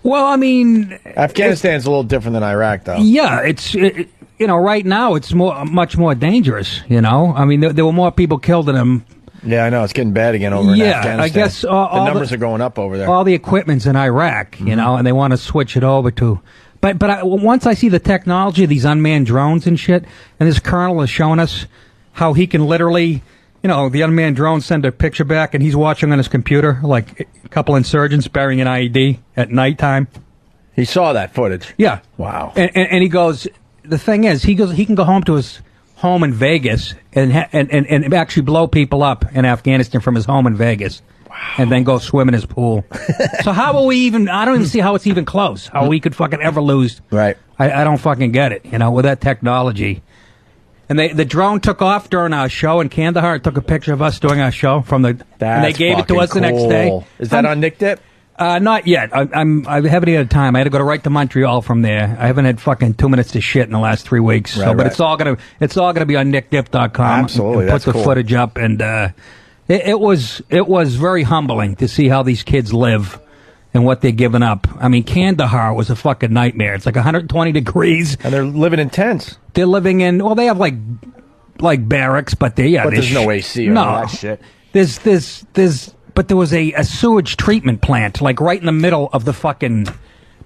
Well, I mean, Afghanistan's a little different than Iraq, though. Yeah, you know, right now it's much more dangerous. You know, I mean, there were more people killed in them. Yeah, I know it's getting bad again over in Afghanistan. I guess the numbers are going up over there. All the equipment's in Iraq, you know, and they want to switch it over to. But once I see the technology of these unmanned drones and shit, and this colonel is showing us how he can literally. You know, the unmanned drone send a picture back, and he's watching on his computer, like a couple insurgents burying an IED at nighttime. He saw that footage. Yeah. Wow. And he goes. The thing is, he can go home to his home in Vegas and actually blow people up in Afghanistan from his home in Vegas, and then go swim in his pool. So how are we even? I don't even see how it's even close. How we could fucking ever lose? Right. I don't fucking get it. You know, with that technology. And the drone took off during our show in Kandahar. It took a picture of us doing our show and they gave it to us the next day. Is that on Nick Dip? Not yet. I haven't had time. I had to go right to Montreal from there. I haven't had fucking 2 minutes to shit in the last 3 weeks. But it's all gonna be on nickdip.com. Absolutely, and put the footage up, and it was very humbling to see how these kids live. And what they're giving up. I mean, Kandahar was a fucking nightmare. It's like 120 degrees. And they're living in tents. They're living in, well, they have like barracks, but there's no AC or all that shit. But there was a sewage treatment plant, like right in the middle of the fucking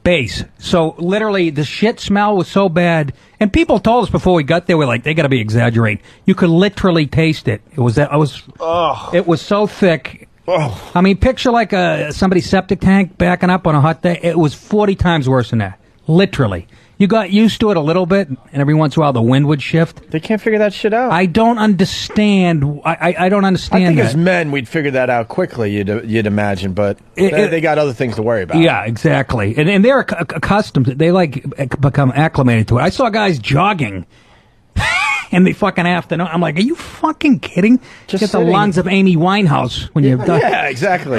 base. So literally the shit smell was so bad. And people told us before we got there, we're like, they gotta be exaggerating. You could literally taste it. It was so thick. Oh. I mean, picture like somebody's septic tank backing up on a hot day. It was 40 times worse than that. Literally. You got used to it a little bit, and every once in a while the wind would shift. They can't figure that shit out. I don't understand. I don't understand. I think that. as men we'd figure that out quickly. You'd imagine, but they got other things to worry about. Yeah, exactly. And they're accustomed. They become acclimated to it. I saw guys jogging. In the fucking afternoon, I'm like, are you fucking kidding? Get the lungs of Amy Winehouse when you're done. Yeah, exactly.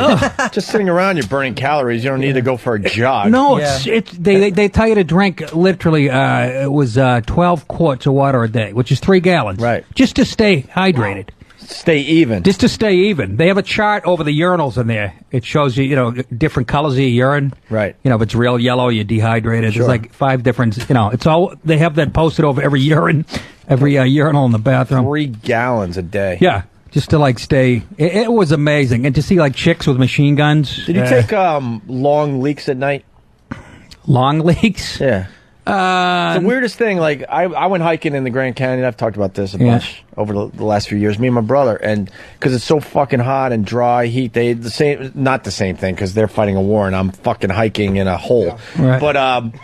Just sitting around, you're burning calories. You don't need to go for a jog. No, they tell you to drink literally. It was 12 quarts of water a day, which is 3 gallons. Right. Just to stay hydrated. Stay even. Just to stay even. They have a chart over the urinals in there. It shows you, different colors of your urine. Right. If it's real yellow, you're dehydrated. Sure. There's like 5 different, it's all, they have that posted over every urinal in the bathroom. 3 gallons a day. Yeah. Just to stay. It was amazing. And to see chicks with machine guns. Did you take long leaks at night? Long leaks? Yeah. The weirdest thing, I went hiking in the Grand Canyon. I've talked about this a bunch over the last few years. Me and my brother, and because it's so fucking hot and dry, heat. Not the same thing because they're fighting a war and I'm fucking hiking in a hole. Right. But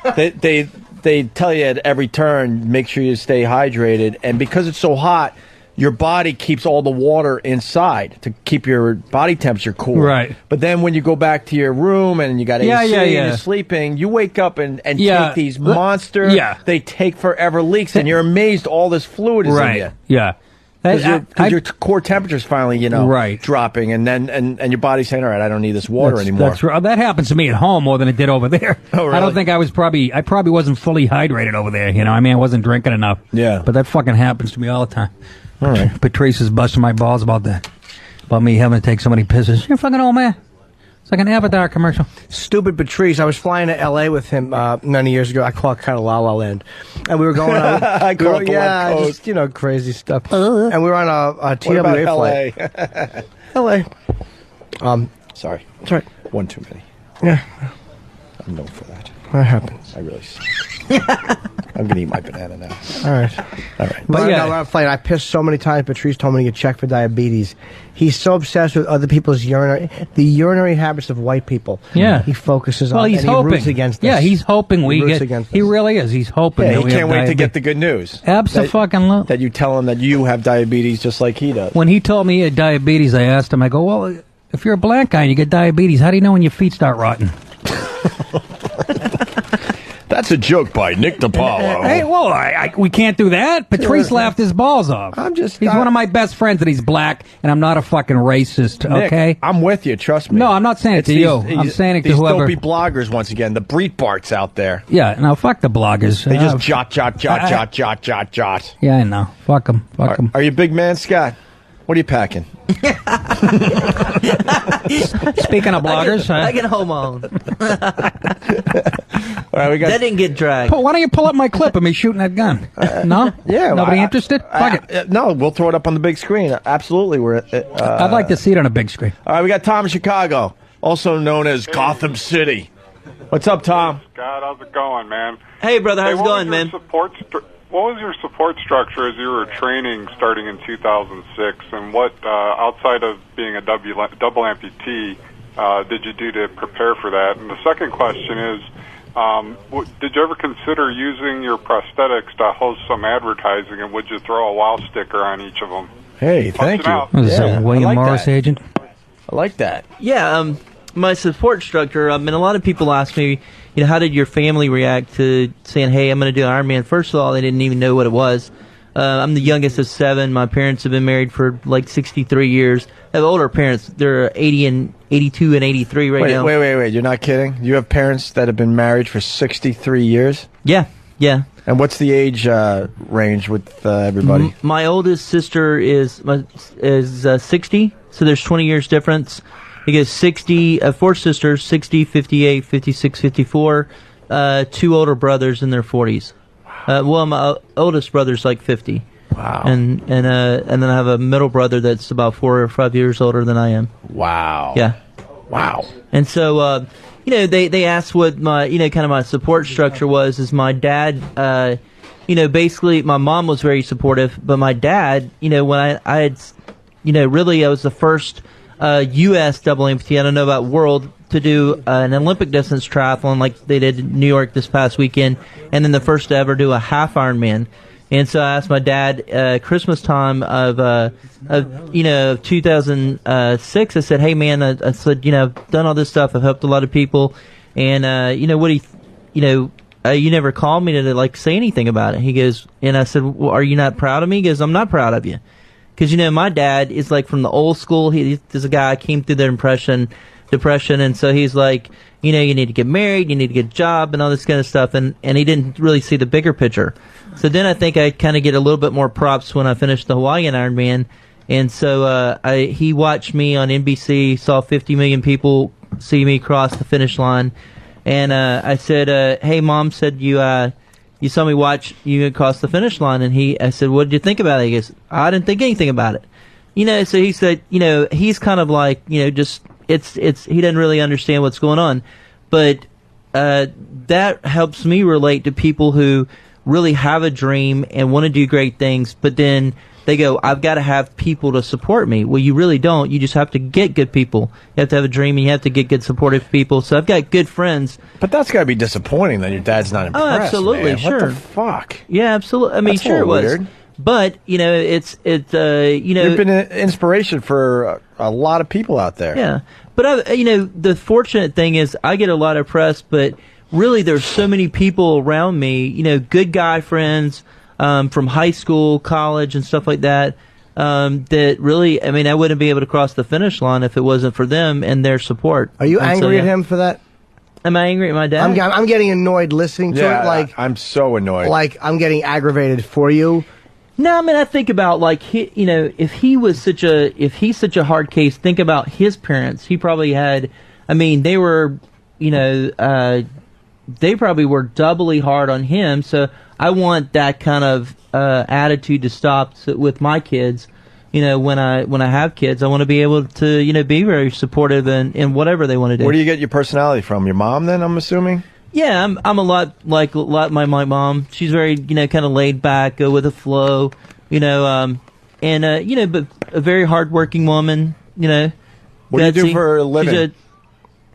they tell you at every turn, make sure you stay hydrated, and because it's so hot, your body keeps all the water inside to keep your body temperature cool. Right. But then when you go back to your room and you got AC and you're sleeping, you wake up and take these monster, they take forever leaks, and you're amazed all this fluid is in you. Yeah. Because your core temperature's finally, dropping, and then and your body's saying, all right, I don't need this water anymore. That's right. That happens to me at home more than it did over there. Oh, really? I don't think I probably wasn't fully hydrated over there. I wasn't drinking enough. Yeah. But that fucking happens to me all the time. All right. Patrice is busting my balls about that. About me having to take so many pisses. You're a fucking old man. It's like an Avatar commercial. Stupid Patrice. I was flying to L.A. with him many years ago. I call it kind of La La Land. And we were going on... I call it the West Coast. Just, crazy stuff. And we were on a TWA flight. L.A. Sorry. That's right. One too many. Yeah. I'm known for that. That happens. I really... I'm going to eat my banana now. All right. But yeah, on a flight, I pissed so many times. Patrice told me to get checked for diabetes. He's so obsessed with other people's the urinary habits of white people. Yeah. He focuses Well, on he's and hoping. He roots against us. Yeah, he's hoping we roots get... against He us. really is. He's hoping Yeah, that he we can't have wait to diabetes. get the good news. Abso-fucking-lute. That you tell him that you have diabetes just like he does. When he told me he had diabetes, I asked him, I go, well, if you're a black guy and you get diabetes, how do you know when your feet start rotting? That's a joke by Nick DiPaolo. Hey, well, we can't do that. Patrice laughed his balls off. He's one of my best friends and he's black, and I'm not a fucking racist, Nick, okay? I'm with you, trust me. No, I'm not saying it to you. I'm saying it to whoever. These dopey bloggers, once again, the Breitbarts out there. Yeah, no, fuck the bloggers. They just jot. Yeah, I know. Fuck them. Fuck them. Are you a big man, Scott? What are you packing? Speaking of bloggers, I can home on. All right, That didn't get dragged. Why don't you pull up my clip of me shooting that gun? No? Yeah. Nobody interested? Fuck it. No, we'll throw it up on the big screen. Absolutely. I'd like to see it on a big screen. All right, we got Tom in Chicago, also known as Gotham City. What's up, Tom? Scott, how's it going, man? Hey, brother, how's it going, man? What was your support structure as you were training starting in 2006, and what, outside of being a double amputee, did you do to prepare for that? And the second question is, did you ever consider using your prosthetics to host some advertising, and would you throw a wow sticker on each of them? Hey, thank you. Was this a William Morris agent? I like that. Yeah, my support structure, and a lot of people ask me, how did your family react to saying, hey, I'm going to do Ironman? First of all, they didn't even know what it was. I'm the youngest of 7. My parents have been married for like 63 years. I have older parents. They're 80 and 82 and 83 now. Wait. You're not kidding? You have parents that have been married for 63 years? Yeah. And what's the age range with everybody? My oldest sister is 60, so there's 20 years difference. He gets 60, 4 sisters, 60, 58, 56, 54, 2 older brothers in their 40s. Well, my oldest brother's like 50. Wow. And then I have a middle brother that's about 4 or 5 years older than I am. Wow. Yeah. Wow. And so, they asked what my, kind of my support structure was. Is my dad, basically my mom was very supportive, but my dad, when I had, really I was the first U.S. double amputee, I don't know about world, to do an Olympic distance triathlon like they did in New York this past weekend, and then the first to ever do a half Ironman. And so I asked my dad, Christmas time of 2006, I said, hey man, I said, I've done all this stuff, I've helped a lot of people, and, what do you never called me to like say anything about it. He goes, and I said, well, are you not proud of me? He goes, I'm not proud of you. Because, my dad is like from the old school. He's a guy came through the depression, and so he's like, you need to get married, you need to get a job, and all this kind of stuff, and he didn't really see the bigger picture. So then I think I kind of get a little bit more props when I finished the Hawaiian Ironman, and so he watched me on NBC, saw 50 million people see me cross the finish line, and I said, hey, Mom, said you saw me watch you across the finish line, and I said, what did you think about it? He goes, I didn't think anything about it. So he said, he's kind of like, just, it's, he doesn't really understand what's going on. But, that helps me relate to people who really have a dream and want to do great things, but then they go, I've got to have people to support me. Well, you really don't. You just have to get good people. You have to have a dream, and you have to get good supportive people. So I've got good friends. But that's got to be disappointing that your dad's not impressed. Oh, absolutely, man. sure. What the fuck? Yeah, absolutely. I mean, That's sure it was. weird. But, it's You've been an inspiration for a lot of people out there. Yeah. But, the fortunate thing is I get a lot of press, but really there's so many people around me, good guy friends, from high school, college, and stuff like that, that really, I mean, I wouldn't be able to cross the finish line if it wasn't for them and their support. Are you angry at him for that? Am I angry at my dad? I'm getting annoyed listening to it. Like, I'm so annoyed. Like, I'm getting aggravated for you. No, I mean, I think about, like, if he's such a hard case, think about his parents. He probably had, I mean, they were, they probably were doubly hard on him. So I want that kind of attitude to stop with my kids. When I have kids, I want to be able to, be very supportive in whatever they want to do. Where do you get your personality from? Your mom, then, I'm assuming? Yeah, I'm a lot like my mom. She's very, kind of laid back, go with the flow, but a very hardworking woman, What do you do for a living?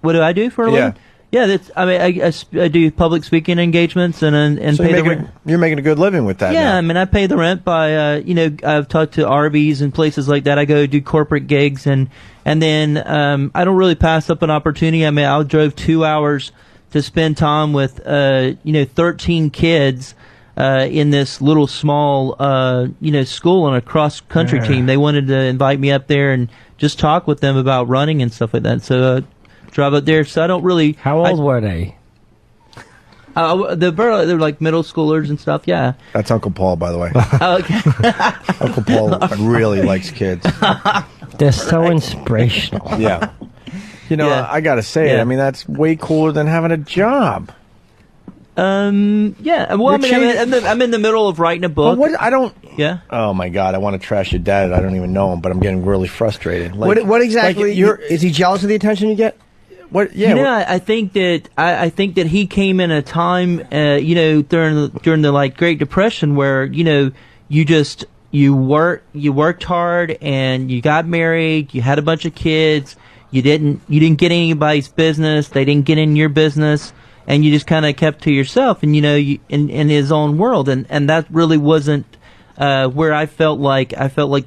What do I do for a living? Yeah, I do public speaking engagements and so pay the rent. You're making a good living with that. Yeah, now. I mean, I pay the rent by, I've talked to Arby's and places like that. I go do corporate gigs and then I don't really pass up an opportunity. I mean, I drove 2 hours to spend time with 13 kids in this little small school on a cross country team. They wanted to invite me up there and just talk with them about running and stuff like that. So drive up there. So I don't really. How old were they? They're like middle schoolers and stuff. Yeah. That's Uncle Paul, by the way. Okay. Uncle Paul really likes kids. They're so inspirational. Yeah. I gotta say it. I mean, that's way cooler than having a job. Yeah. Well, I'm in the middle of writing a book. Yeah. Oh my God, I want to trash your dad. I don't even know him, but I'm getting really frustrated. Like, what exactly? Is he jealous of the attention you get? What? Yeah. I think that he came in a time, during the like Great Depression where you worked hard and you got married, you had a bunch of kids, you didn't get anybody's business, they didn't get in your business, and you just kind of kept to yourself and in his own world, and that really wasn't where I felt like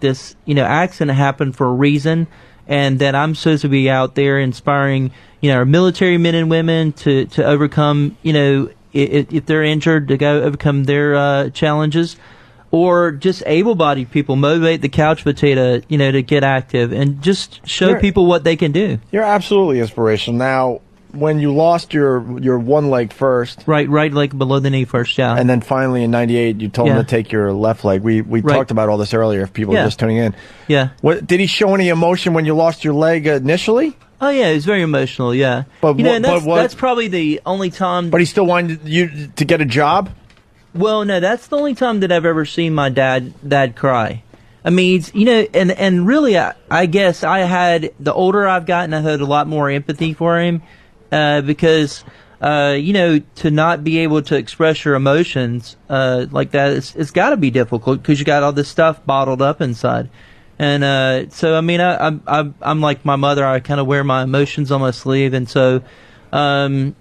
this accident happened for a reason, and that I'm supposed to be out there inspiring our military men and women to overcome if they're injured, to go overcome their challenges, or just able-bodied people, motivate the couch potato to get active and just show people what they can do. You're absolutely inspirational. Now, when you lost your one leg first, right leg below the knee first, yeah, and then finally in '98 you told him to take your left leg. We talked about all this earlier. If people are just tuning in, what did he show any emotion when you lost your leg initially? Oh yeah, he was very emotional. Yeah, but that's probably the only time. But he still wanted you to get a job. Well, no, that's the only time that I've ever seen my dad cry. I mean, and really, I guess the older I've gotten, I had a lot more empathy for him. Because to not be able to express your emotions like that, it's got to be difficult because you got all this stuff bottled up inside. And so I mean, I'm like my mother. I kind of wear my emotions on my sleeve, and so you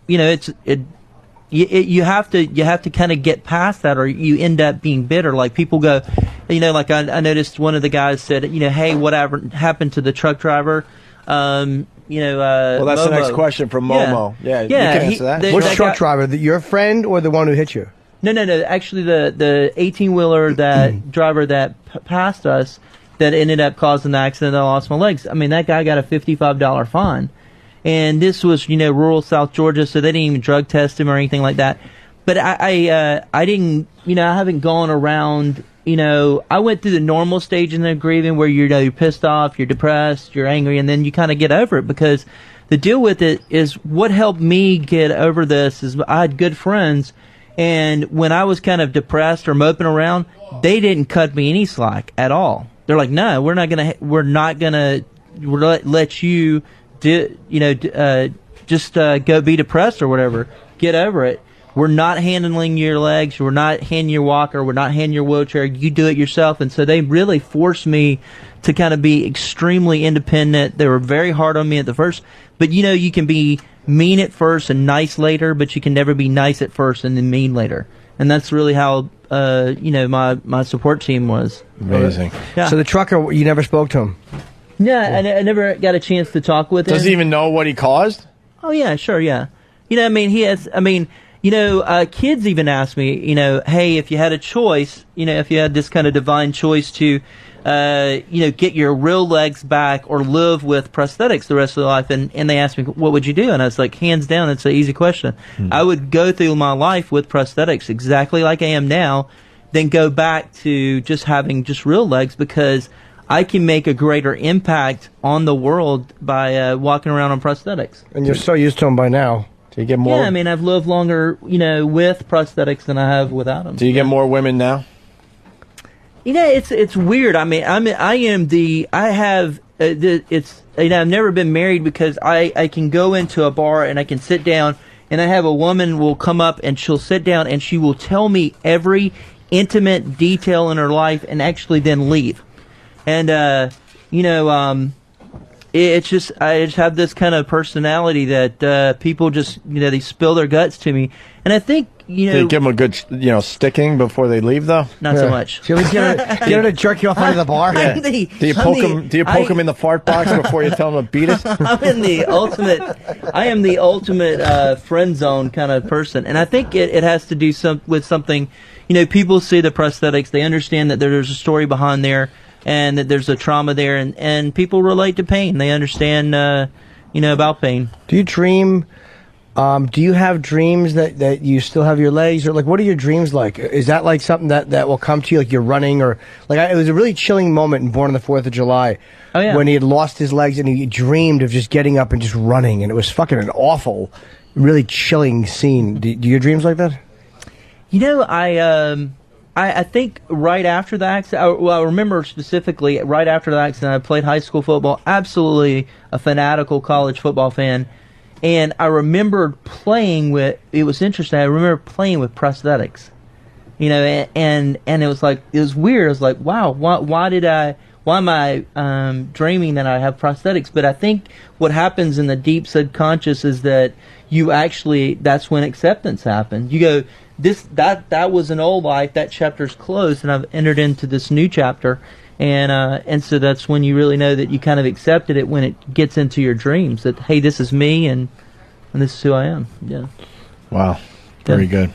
have to kind of get past that, or you end up being bitter. Like people go, like I noticed one of the guys said, hey, whatever happened to the truck driver? Well, that's Momo. the next question from Momo. Yeah, you can answer that. Which truck driver? Your friend or the one who hit you? No. Actually, the 18-wheeler driver that passed us that ended up causing the accident. I lost my legs. I mean, that guy got a $55 fine, and this was rural South Georgia, so they didn't even drug test him or anything like that. But I didn't. I haven't gone around. I went through the normal stage in the grieving where you're pissed off, you're depressed, you're angry, and then you kind of get over it, because the deal with it is what helped me get over this is I had good friends, and when I was kind of depressed or moping around, they didn't cut me any slack at all. They're like, no, we're not gonna let you just go be depressed or whatever. Get over it. We're not handling your legs. We're not handing your walker. We're not handing your wheelchair. You do it yourself. And so they really forced me to kind of be extremely independent. They were very hard on me at the first. But, you can be mean at first and nice later, but you can never be nice at first and then mean later. And that's really how, my support team was. Amazing. Yeah. So the trucker, you never spoke to him? Yeah, I never got a chance to talk with him. Does he even know what he caused? Oh, yeah, sure, yeah. Kids even ask me, hey, if you had a choice, if you had this kind of divine choice to get your real legs back or live with prosthetics the rest of their life? And they asked me, what would you do? And I was like, hands down, it's an easy question. I would go through my life with prosthetics exactly like I am now, then go back to just having just real legs, because I can make a greater impact on the world by walking around on prosthetics. And you're so used to them by now. Do you get more? Yeah, I mean, I've lived longer, with prosthetics than I have without them. Do you get more women now? It's weird. I mean, I've never been married, because I can go into a bar and I can sit down, and I have a woman will come up and she'll sit down and she will tell me every intimate detail in her life and actually then leave. And, it's just, I just have this kind of personality that people just, they spill their guts to me. And I think, Do you give them a good, sticking before they leave, though? Not so much. Do you ever get her to jerk you off under the bar? Yeah. Do you poke them in the fart box before you tell them to beat it? I am the ultimate friend zone kind of person. And I think it has to do with something, people see the prosthetics, they understand that there's a story behind there, and that there's a trauma there, and people relate to pain. They understand, about pain. Do you dream? Do you have dreams that you still have your legs, or what are your dreams like? Is that like something that will come to you, like you're running, or it was a really chilling moment in Born on the 4th of July. Oh, yeah. When he had lost his legs and he dreamed of just getting up and just running, and it was fucking an awful, really chilling scene. Do your dreams like that? I think right after the accident, I remember specifically right after the accident, I played high school football, absolutely a fanatical college football fan, and I remembered playing with, it was interesting, I remember playing with prosthetics, and it was like, it was weird, I was like, wow, why am I dreaming that I have prosthetics? But I think what happens in the deep subconscious is that that's when acceptance happens. You go, that was an old life, that chapter's closed, and I've entered into this new chapter, and so that's when you really know that you kind of accepted it, when it gets into your dreams, that hey, this is me, and this is who I am. Yeah. Wow. Very good.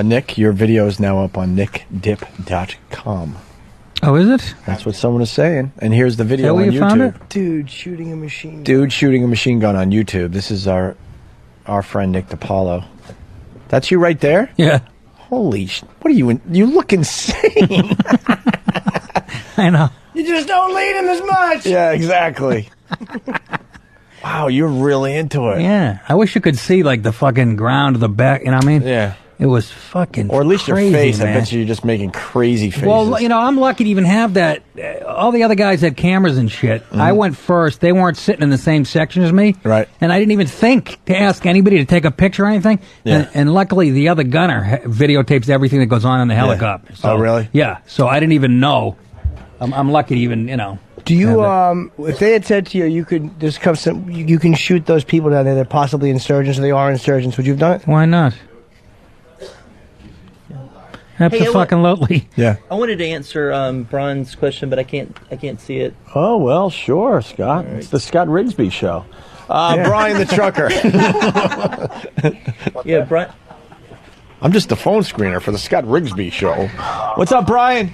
Nick, your video is now up on nickdip.com. Oh, is it? That's what someone is saying. And here's the video on YouTube. Found it? Dude shooting a machine gun on YouTube. This is our friend Nick DiPaolo. That's you right there? Yeah. Holy what are you you look insane. I know. You just don't lead him as much. Yeah, exactly. Wow, you're really into it. Yeah. I wish you could see the fucking ground of the back, you know what I mean? Yeah. It was fucking Or at least crazy, your face. man. I bet you're just making crazy faces. Well, I'm lucky to even have that. All the other guys had cameras and shit. Mm-hmm. I went first. They weren't sitting in the same section as me. Right. And I didn't even think to ask anybody to take a picture or anything. Yeah. And luckily, the other gunner videotapes everything that goes on in the helicopter. So, oh, really? Yeah. So I didn't even know. I'm lucky to even, Do you, if they had said to you, you can shoot those people down there, they're possibly insurgents, or they are insurgents, would you have done it? Why not? Absolutely. Yeah. I wanted to answer Brian's question, but I can't see it. Oh, well, sure, Scott. Right. It's the Scott Rigsby Show. Brian the trucker. Yeah, Brian. I'm just the phone screener for the Scott Rigsby Show. What's up, Brian?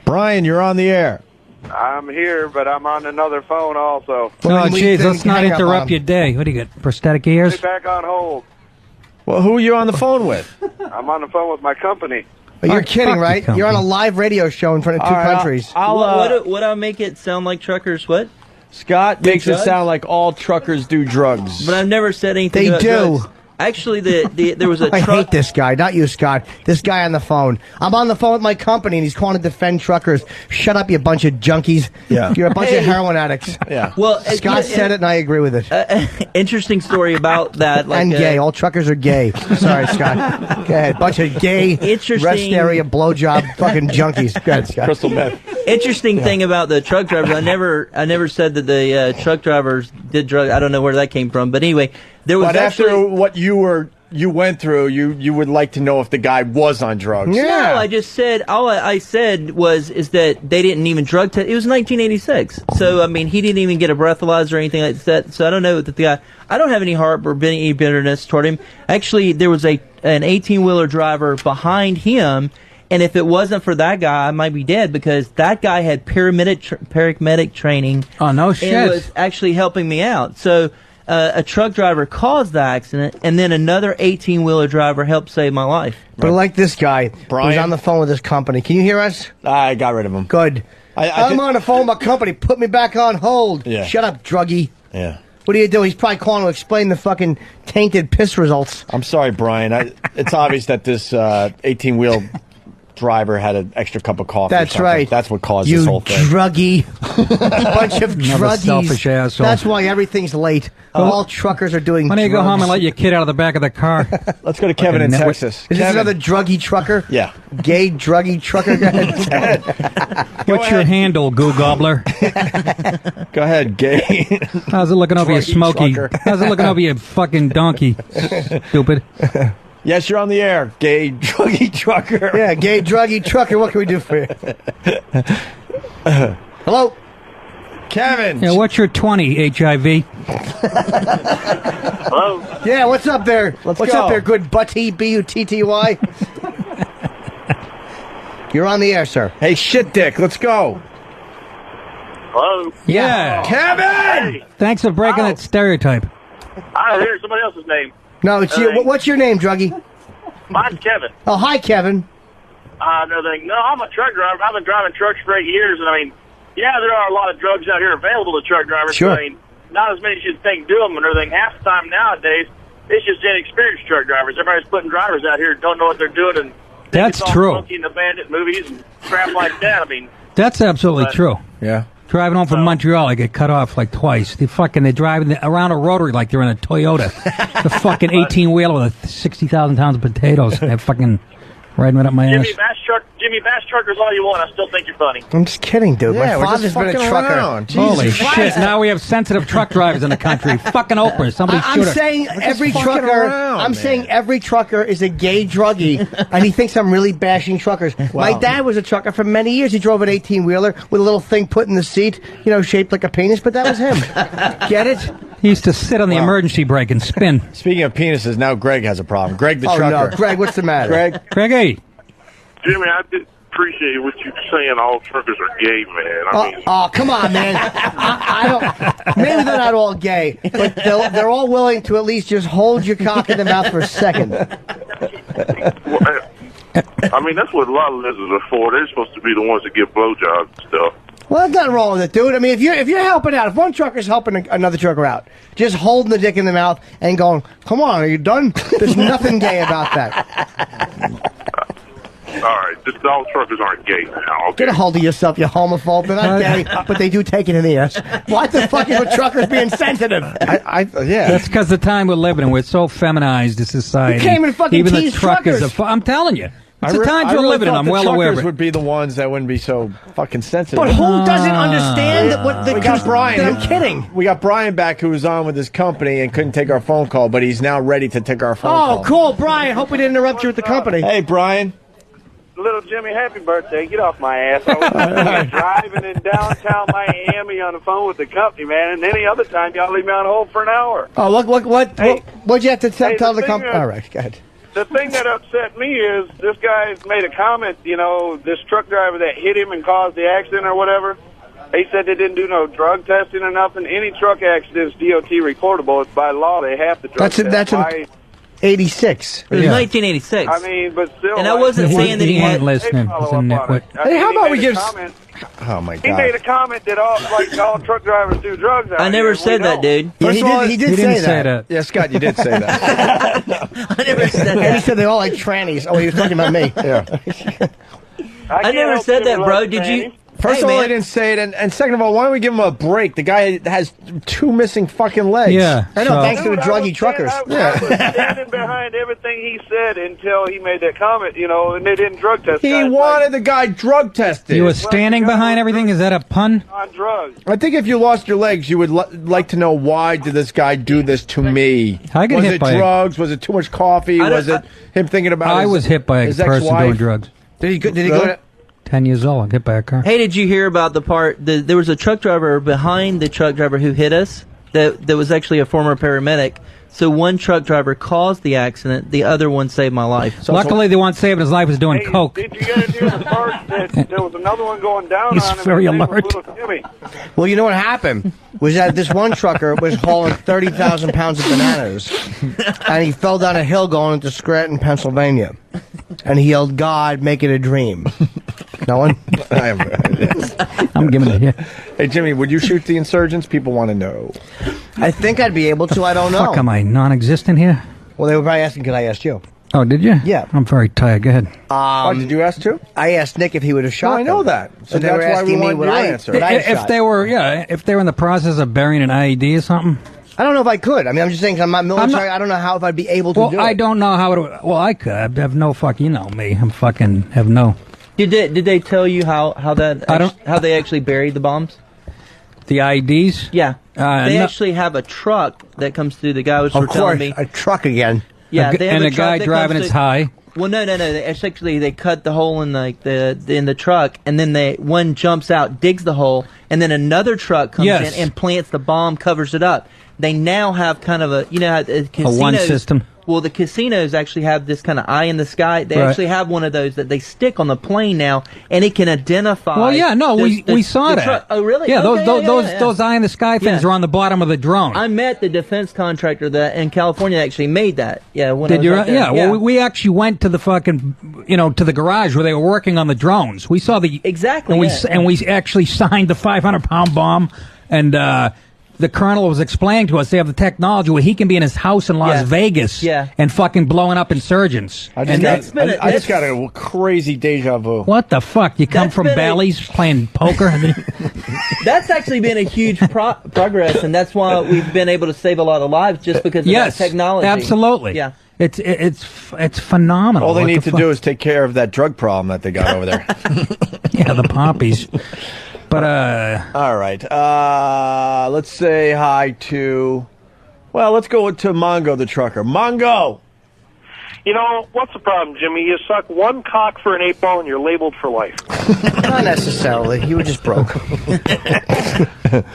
Brian, you're on the air. I'm here, but I'm on another phone also. Oh, jeez, let's not interrupt your day. What do you got, prosthetic ears? Stay back on hold. Well, who are you on the phone with? I'm on the phone with my company. But you're kidding, right? You're on a live radio show in front of two countries. Would I make it sound like truckers? What? Scott makes it sound like all truckers do drugs. But I've never said anything about drugs. Actually, there was a truck. I hate this guy. Not you, Scott. This guy on the phone. I'm on the phone with my company, and he's calling to defend truckers. Shut up, you bunch of junkies. Yeah. You're a bunch of heroin addicts. Yeah. Well, Scott said it, and I agree with it. Interesting story about that. And gay. All truckers are gay. Sorry, Scott. Go ahead. Bunch of gay, rest area, blowjob, fucking junkies. Go ahead, Scott. Crystal meth. Interesting thing about the truck drivers. I never said that the truck drivers did drugs. I don't know where that came from, but anyway, there was. But after what you went through, you would like to know if the guy was on drugs. Yeah. No, I just said all I said is that they didn't even drug test. It was 1986, so I mean he didn't even get a breathalyzer or anything like that. So I don't know that the guy. I don't have any heart or any bitterness toward him. Actually, there was an 18-wheeler driver behind him. And if it wasn't for that guy, I might be dead because that guy had paramedic training. Oh, no shit. And was actually helping me out. So a truck driver caused the accident, and then another 18-wheeler driver helped save my life. But like this guy Brian? who's on the phone with his company. Can you hear us? I got rid of him. Good. I'm on the phone with my company. Put me back on hold. Yeah. Shut up, druggie. Yeah. What do you do? He's probably calling to explain the fucking tainted piss results. I'm sorry, Brian. It's obvious that this 18-wheel driver had an extra cup of coffee. That's right. That's what caused you this whole thing. Druggie. Bunch of Another druggies. selfish asshole. That's why everything's late. All truckers are doing Why don't you go drugs. home and let your kid out of the back of the car? Let's go to Kevin in Texas. Is this Kevin. another druggy trucker? Yeah. Gay druggy trucker? Go ahead. What's your handle, Goo Gobbler? Go ahead, gay. How's it looking over you, Druggy Smokey? trucker. How's it looking over you, fucking donkey? Stupid. Yes, you're on the air, gay druggy trucker. Yeah, gay druggy trucker. What can we do for you? Hello? Kevin. Yeah, what's your 20, HIV? Hello? Yeah, what's up there? What's go. up there, good butty, B-U-T-T-Y? You're on the air, sir. Hey, shit dick, let's go. Hello? Yeah. Kevin! Hey, Thanks for breaking that stereotype. I hear somebody else's name. No, it's you. What's your name, druggie? Mine's Kevin. Oh, hi, Kevin. Another thing. No, I'm a truck driver. I've been driving trucks for 8 years, and I mean, yeah, there are a lot of drugs out here available to truck drivers. Sure. But, I mean, not as many as you'd think do them and everything. Half the time nowadays, it's just inexperienced truck drivers. Everybody's putting drivers out here who don't know what they're doing, and That's it's all true. Smokey and the Bandit movies and crap like that. I mean, That's absolutely true. Yeah. Driving home from Montreal, I get cut off like twice. They're driving around a rotary like they're in a Toyota. The fucking 18-wheeler with 60,000 pounds of potatoes. They're fucking riding right up my ass. Jimmy Bass truckers all you want. I still think you're funny. I'm just kidding, dude. Yeah, My we're father's just been a fucking trucker. around. Holy Jesus shit, Christ. now we have sensitive truck drivers in the country. Fucking Oprah, somebody I'm shoot her. saying every fucking trucker. around, I'm man. saying every trucker is a gay druggie, and he thinks I'm really bashing truckers. My dad was a trucker for many years. He drove an 18-wheeler with a little thing put in the seat, shaped like a penis. But that was him. Get it? He used to sit on the emergency brake and spin. Speaking of penises, now Greg has a problem. Greg the Oh trucker. no, Greg, what's the matter? Greg. Greggy. Jimmy, I did appreciate what you're saying. All truckers are gay, man. I mean, Oh, come on, man. I don't. Maybe they're not all gay, but they're all willing to at least just hold your cock in the mouth for a second. I mean, that's what a lot of lizards are for. They're supposed to be the ones that give blowjobs and stuff. Well, there's nothing wrong with it, dude. I mean, if you're helping out, if one trucker's helping another trucker out, just holding the dick in the mouth and going, "Come on, are you done?" There's nothing gay about that. All right, just all truckers aren't gay now. Okay. Get a hold of yourself, you homophobe. They're not gay, but they do take it in the ass. What the fuck is with truckers being sensitive? Yeah. That's because the time we're living in, we're so feminized a society. You can't even fucking Even the tease truckers. truckers. I'm telling you. It's the times I we're really living in. thought I'm the well aware of truckers it. would be the ones that wouldn't be so fucking sensitive. But who doesn't understand what the We got Brian. I'm kidding. We got Brian back, who was on with his company and couldn't take our phone call, but he's now ready to take our phone call. Oh, cool, Brian. Hope we didn't interrupt you with the company. Hey, Brian. Little Jimmy, happy birthday. Get off my ass. I was driving in downtown Miami on the phone with the company, man, and any other time y'all leave me on hold for an hour. Oh, what'd you have to tell the thing company? is- All right, go ahead. The thing that upset me is this guy made a comment, this truck driver that hit him and caused the accident or whatever. He said they didn't do no drug testing or nothing. Any truck accident is DOT reportable. It's by law. They have to drug test. That's Why- 86. It was 1986. I mean, but still. And I wasn't saying that he had. listening. It's a nitwit. Hey, how about we give... Comment. Oh, my He made a God. comment that all truck drivers do drugs out I never here. said We that, don't. dude. Yeah, First of all, he did He didn't say say that. that. Yeah, Scott, you did say that. I never said And he that. said they all like trannies. Oh, he was talking about me. Yeah. I can't never help said Jimmy that, bro. love Did you? trannies. First Hey, of all, man. I didn't say it, and second of all, why don't we give him a break? The guy has 2 missing fucking legs. Yeah. I know, so- thanks to the druggy truckers. I was standing behind everything he said until he made that comment, and they didn't drug test He guys wanted the guy drug tested. You were standing behind everything? Is that a pun? on drugs. I think if you lost your legs, you would like to know, why did this guy do this to me? I get was hit it by a- drugs? Was it too much coffee? I don't- Was it him thinking about I his, was hit by a his person ex-wife? doing drugs. Did he go Really? to... 10 years old, hit by a car. Hey, did you hear about the part? There was a truck driver behind the truck driver who hit us. That was actually a former paramedic. So one truck driver caused the accident. The other one saved my life. Luckily, the one saving his life was doing coke. Did you guys hear the part that there was another one going down He's on him? very His name was alert. Little Jimmy. Well, you know what happened was that this one trucker was hauling 30,000 pounds of bananas, and he fell down a hill going into Scranton, Pennsylvania, and he yelled, "God, make it a dream." No one? I'm giving it here. Hey, Jimmy, would you shoot the insurgents? People want to know. I think I'd be able to. I don't know. Fuck, am I non-existent here? Well, they were probably asking, could I ask you? Oh, did you? Yeah. I'm very tired. Go ahead. Did you ask too? I asked Nick if he would have shot No, I know them. that. So they were that's why we asking me want what your I answer. what I If shot. they were, if they were in the process of burying an IED or something. I don't know if I could. I mean, I'm just saying, 'cause I'm not military. I don't know how if I'd be able to do it. I don't know how it. Well, I could. I have no fucking. You know me. I'm fucking have no. Did they tell you how they actually buried the bombs? The IEDs? Yeah. They no. actually have a truck that comes through. The guy was Of telling course, me. a truck again. Yeah, they have and a a truck guy that driving comes it's through- high. Well, no. They cut the hole in in the truck, and then one jumps out, digs the hole, and then another truck comes Yes. in and plants the bomb, covers it up. They now have kind of a casinos, one system. Well, the casinos actually have this kind of eye in the sky. They Right. actually have one of those that they stick on the plane now, and it can identify. Well, yeah, no, we saw the that. truck. Oh, really? Yeah, Okay, those eye in the sky things Yeah. are on the bottom of the drone. I met the defense contractor that in California actually made that. Yeah, when I Did was you? out there. Yeah. Well, we actually went to the fucking, to the garage where they were working on the drones. We saw the exactly, and we actually signed the 500-pound bomb, and the colonel was explaining to us they have the technology where he can be in his house in Las Vegas and fucking blowing up insurgents. I just got a crazy deja vu. What the fuck? You come from Bally's playing poker? That's actually been a huge progress, and that's why we've been able to save a lot of lives just because of that technology. Absolutely. Yeah. It's phenomenal. All they What need the to do is take care of that drug problem that they got over there. Yeah, the poppies. But all right. Let's say hi to. Well, let's go to Mongo the trucker. Mongo. You know, what's the problem, Jimmy? You suck one cock for an 8-ball and you're labeled for life. Not necessarily. You were just broke. it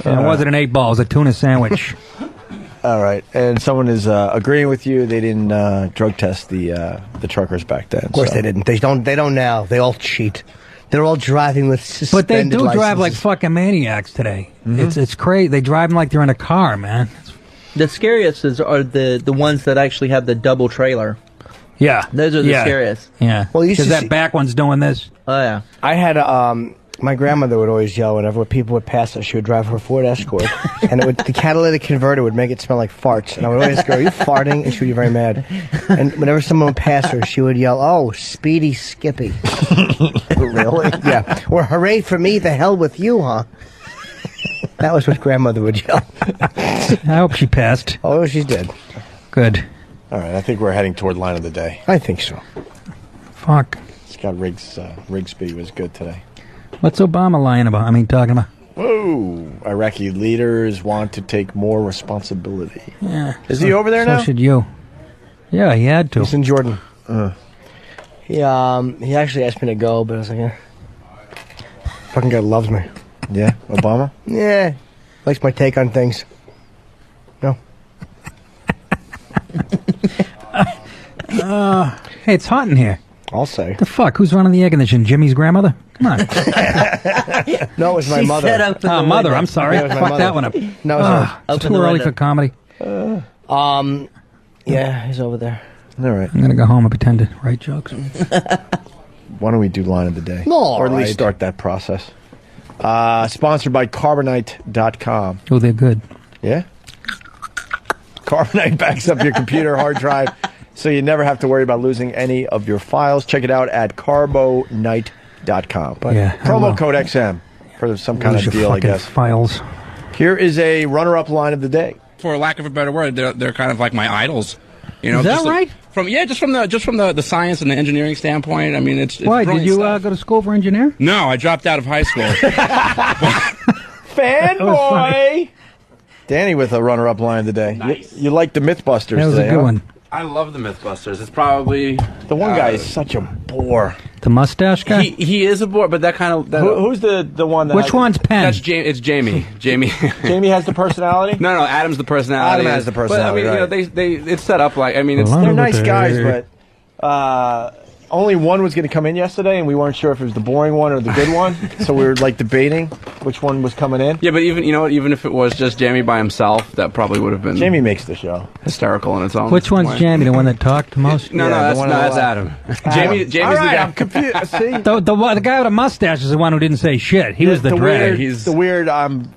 wasn't an 8-ball. It was a tuna sandwich. All right, and someone is agreeing with you. They didn't drug test the truckers back then. Of course they didn't. They don't now. They all cheat. They're all driving with But they suspended do drive like licenses. fucking maniacs today. Mm-hmm. It's crazy. They drive like they're in a car, man. The scariest are the ones that actually have the double trailer. Yeah, those are the scariest. Yeah, Well, you because should that see- back one's doing this. Oh yeah. I had my grandmother would always yell whenever people would pass us. She would drive her Ford Escort, and the catalytic converter would make it smell like farts. And I would always go, "Are you farting?" And she would be very mad. And whenever someone would pass her, she would yell, "Oh, Speedy Skippy!" Really? Yeah. Or "Hooray for me! The hell with you, huh?" That was what grandmother would yell. I hope she passed. Oh, she did. Good. All right, I think we're heading toward line of the day. I think so. Fuck. Scott Rigsby was good today. What's Obama lying about? Talking about. Whoa! Iraqi leaders want to take more responsibility. Yeah. Is he over there so now? Should you? Yeah, he had to. He's in Jordan. He actually asked me to go, but I was like, yeah. Fucking guy loves me. Yeah, Obama? Yeah. Likes my take on things. No. Hey, it's hot in here. I'll say. The fuck? Who's running the air conditioning? Jimmy's grandmother? Come on. No, it was my She mother. said open the Mother. window. I'm sorry. Yeah, it was my Fuck mother. that one up. No, it was her. It's Open too the early window. for comedy. Yeah, he's over there. All right. I'm gonna go home and pretend to write jokes. Why don't we do line of the day? No, or at least right. start that process. Sponsored by Carbonite.com. Oh, they're good. Yeah? Carbonite backs up your computer hard drive so you never have to worry about losing any of your files. Check it out at Carbonite.com. Yeah, I Promo will. code XM for some kind Lose of your deal, I fucking guess. Files. Here is a runner-up line of the day. For lack of a better word, they're kind of like my idols. You know, Is that just right? From the science and the engineering standpoint. I mean, it's Why? Did brilliant you stuff. go to school for engineer? No, I dropped out of high school. Fanboy! Danny with a runner-up line of the day. Nice. You like the Mythbusters That was today, a good huh? one. I love the Mythbusters. It's probably The one guy is such a bore. The mustache guy? He is a bore, but that kind of... Who's the one that... Which one's Penn? That's it's Jamie. Jamie. Jamie has the personality? No, Adam's the personality. Adam has the personality, But, I mean, you know, it's set up like... I mean, they're nice guys, but... only one was going to come in yesterday, and we weren't sure if it was the boring one or the good one. So we were like debating which one was coming in. Yeah, but even if it was just Jamie by himself, that probably would have been... Jamie makes the show. Hysterical in its own Which one's way. Jamie? The one that talked the most? No, that's Adam. Jamie's All right, the guy. I'm confused. See? The guy with the mustache is the one who didn't say shit. He was the dread. He's the weird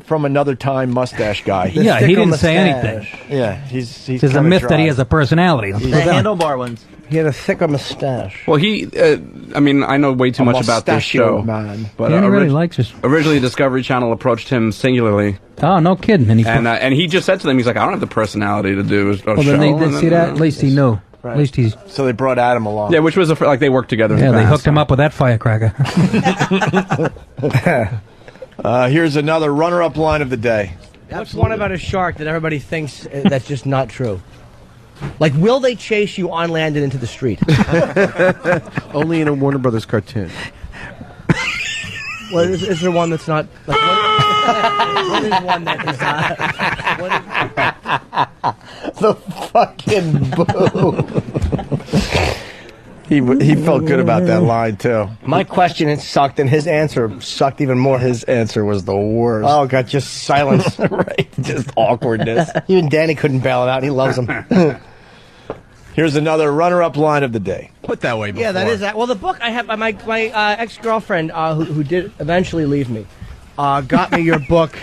from another time mustache guy. Yeah, he didn't say anything. Yeah, he's There's a myth that he has a personality. The handlebar ones. He had a thicker mustache. Well, I mean, I know way too much about this show, man. but He really likes us. Originally, Discovery Channel approached him singularly, Oh, no kidding. and he just said to them, he's like, I don't have the personality to do a show. Well, then they And see that. At least he knew. Right. At least he's... So they brought Adam along. Yeah, which was like they worked together. in Yeah, the they past. hooked him up with that firecracker. Here's another runner-up line of the day. What's one about a shark that everybody thinks that's just not true? Like, will they chase you on land and into the street? Only in a Warner Brothers cartoon. Well, is there one that's not? Like, what is one that is not? The fucking boo. He felt good about that line too. My question it sucked, and his answer sucked even more. His answer was the worst. Oh god, just silence. Right, just awkwardness. Even Danny couldn't bail it out. He loves him. Here's another runner-up line of the day. Put that way before. Yeah, that is that. Well, the book I have, my ex-girlfriend who did eventually leave me, got me your book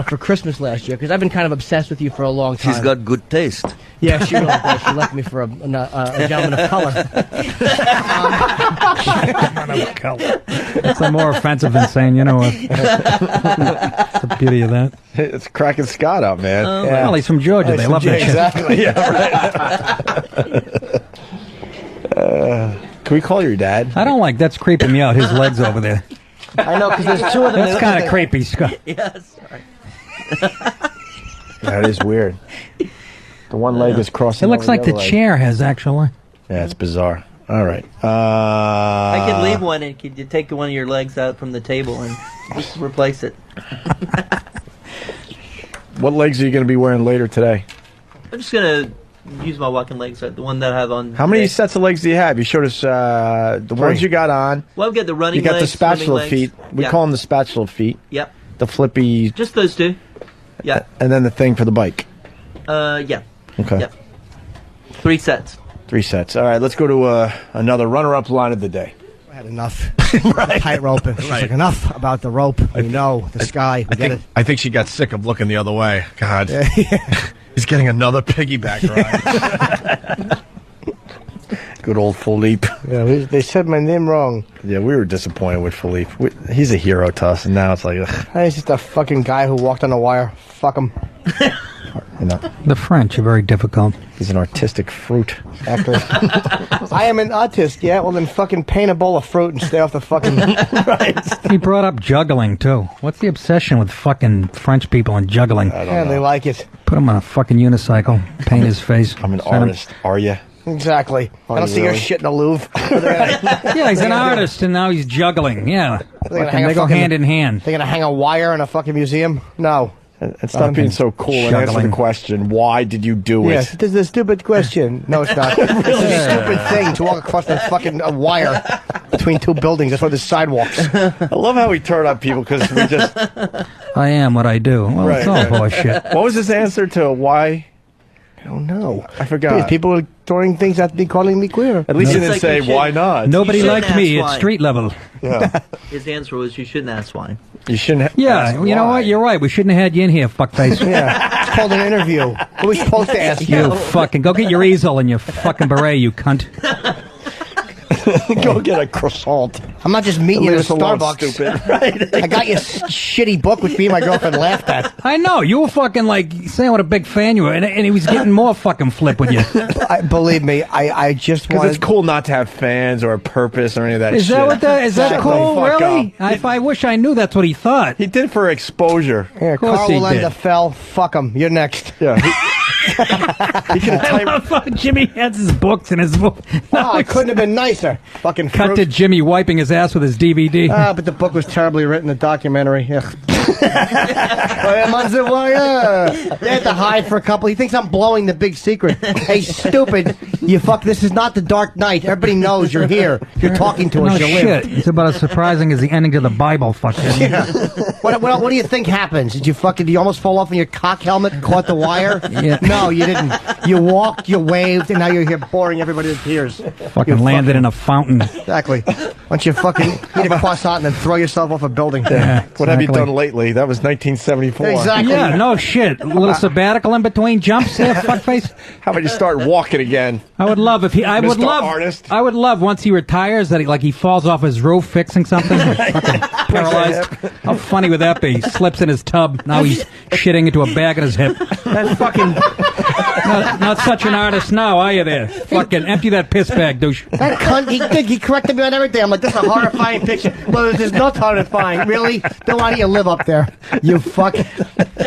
for Christmas last year because I've been kind of obsessed with you for a long time. She's got good taste. Yeah, she really does. She left me for a gentleman of color. That's more offensive than saying, you know what? That's the beauty of that. It's cracking Scott up, man. Well, he's from Georgia. They love that shit. Exactly. Yeah, right. Can we call your dad? I don't like that's creeping me out. His legs over there. I know because there's two of them. That's kind of creepy, Scott. Yes. Sorry. That is weird. The one leg is crossing. It looks like the chair has actually. Yeah, it's bizarre. All right. I could leave one and could you take one of your legs out from the table and just replace it. What legs are you going to be wearing later today? I'm just going to use my walking legs, the one that I have on. How many today. sets of legs do you have? You showed us the ones you got on. Well, I've got the running You got legs, the spatula swimming feet. legs. We Yeah. call them the spatula feet. Yep. The flippy. Just those two. Yeah. And then the thing for the bike. Yeah. Okay. Yep. 3 sets. 3 sets. All right, let's go to another runner-up line of the day. I had enough. Tightrope. It's like enough about the rope. The sky. I think she got sick of looking the other way. God. He's getting another piggyback ride. Good old Philippe. Yeah, they said my name wrong. Yeah, we were disappointed with Philippe. He's a hero to us, and now it's like... Ugh. He's just a fucking guy who walked on a wire. Fuck him. The French are very difficult. He's an artistic fruit. Actor. I am an artist, yeah? Well, then fucking paint a bowl of fruit and stay off the fucking... Right. He brought up juggling, too. What's the obsession with fucking French people and juggling? Yeah, they like it. Put him on a fucking unicycle, paint his face. I'm an send him- artist. Are you? Exactly. I don't see your shit in the Louvre. Yeah, he's an artist, and now he's juggling. Yeah. They go hand in hand. They're going to hang a wire in a fucking museum? No. And stop being so cool and answer the question, why did you do it? Yes, this is a stupid question. No, it's not. It's a stupid thing to walk across the fucking wire between 2 buildings. That's where the sidewalks. I love how we turn on people because we just... I am what I do. Well, it's all bullshit. What was his answer to why? I don't know. I forgot. People are throwing things at me, calling me queer. At least he didn't say, why not? Nobody liked me. ask It's why. street level. Yeah. His answer was, you shouldn't ask why. You shouldn't Yeah, you know what? You're right. We shouldn't have had you in here, fuckface. Yeah. It's called an interview. What are we supposed to ask You you? fucking... Go get your easel and your fucking beret, you cunt. Go get a croissant. I'm not just meeting you at Leave us alone, Starbucks. stupid. Right. I got your shitty book, which me and my girlfriend laughed at. I know. You were fucking, like, saying what a big fan you were, and he was getting more fucking flip with you. Believe me, I just Because wanted... it's cool not to have fans or a purpose or any of that Is shit. that what that... Is that Exactly. cool? Fuck Really? up. I wish I knew that's what he thought. He did for exposure. Here, course Carl he Wallenda did. fell. Fuck him. You're next. Yeah. I love how Jimmy has his books and his book. Oh, it couldn't have been nicer. Fucking Cut fruit. to Jimmy wiping his ass with his DVD. But the book was terribly written, the documentary. Ugh. They had to hide for a couple. He thinks I'm blowing the big secret. Hey, stupid. You fuck, this is not the Dark Knight. Everybody knows you're here. You're talking to us. No You shit. live. It's about as surprising as the ending to the Bible. Fuck it. Yeah. What do you think happens? Did you almost fall off in your cock helmet and caught the wire? Yeah. No, you didn't. You walked, you waved, and now you're here boring everybody to tears. Fucking landed in a fountain. Exactly. Why don't you fucking eat a croissant and then throw yourself off a building? Yeah. What have you exactly. done lately? That was 1974. Exactly. Yeah, no shit. A little sabbatical in between jumps there, fuckface. How about you start walking again? I would love if he. I would Mr. love. Artist. I would love once he retires that he falls off his roof fixing something. Fucking paralyzed. How funny would that be? He slips in his tub. Now he's shitting into a bag in his hip. That fucking. Not such an artist now, are you? There, fucking empty that piss bag, douche. That cunt, he corrected me on everything. I'm like, this is a horrifying picture. Well, this is not horrifying. Really? Then why don't you live up there? You fuck.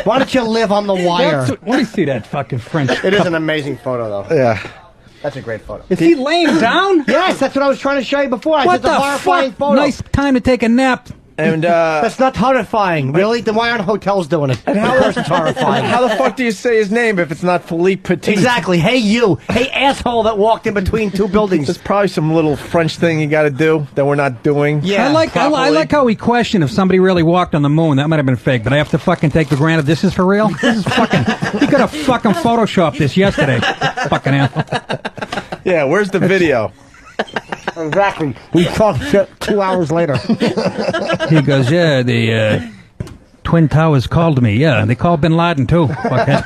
Why don't you live on the wire? Let me see that fucking French. It is an amazing photo, though. Yeah. That's a great photo. Is he laying down? Yes, that's what I was trying to show you before. What It's a horrifying fuck? photo. Nice time to take a nap. And that's not horrifying, really. Then why aren't hotels doing it? Of course it's horrifying. How the fuck do you say his name if it's not Philippe Petit? Exactly. Hey, you. Hey, asshole that walked in between two buildings. There's probably some little French thing you got to do that we're not doing. Yeah, I like how we question if somebody really walked on the moon. That might have been fake, but I have to fucking take for granted this is for real. This is fucking. He could have fucking photoshopped this yesterday. Fucking asshole. Yeah, where's the video? Exactly. We talked shit 2 hours later. He goes, yeah, the Twin Towers called me. Yeah, they called Bin Laden too. Fuckhead.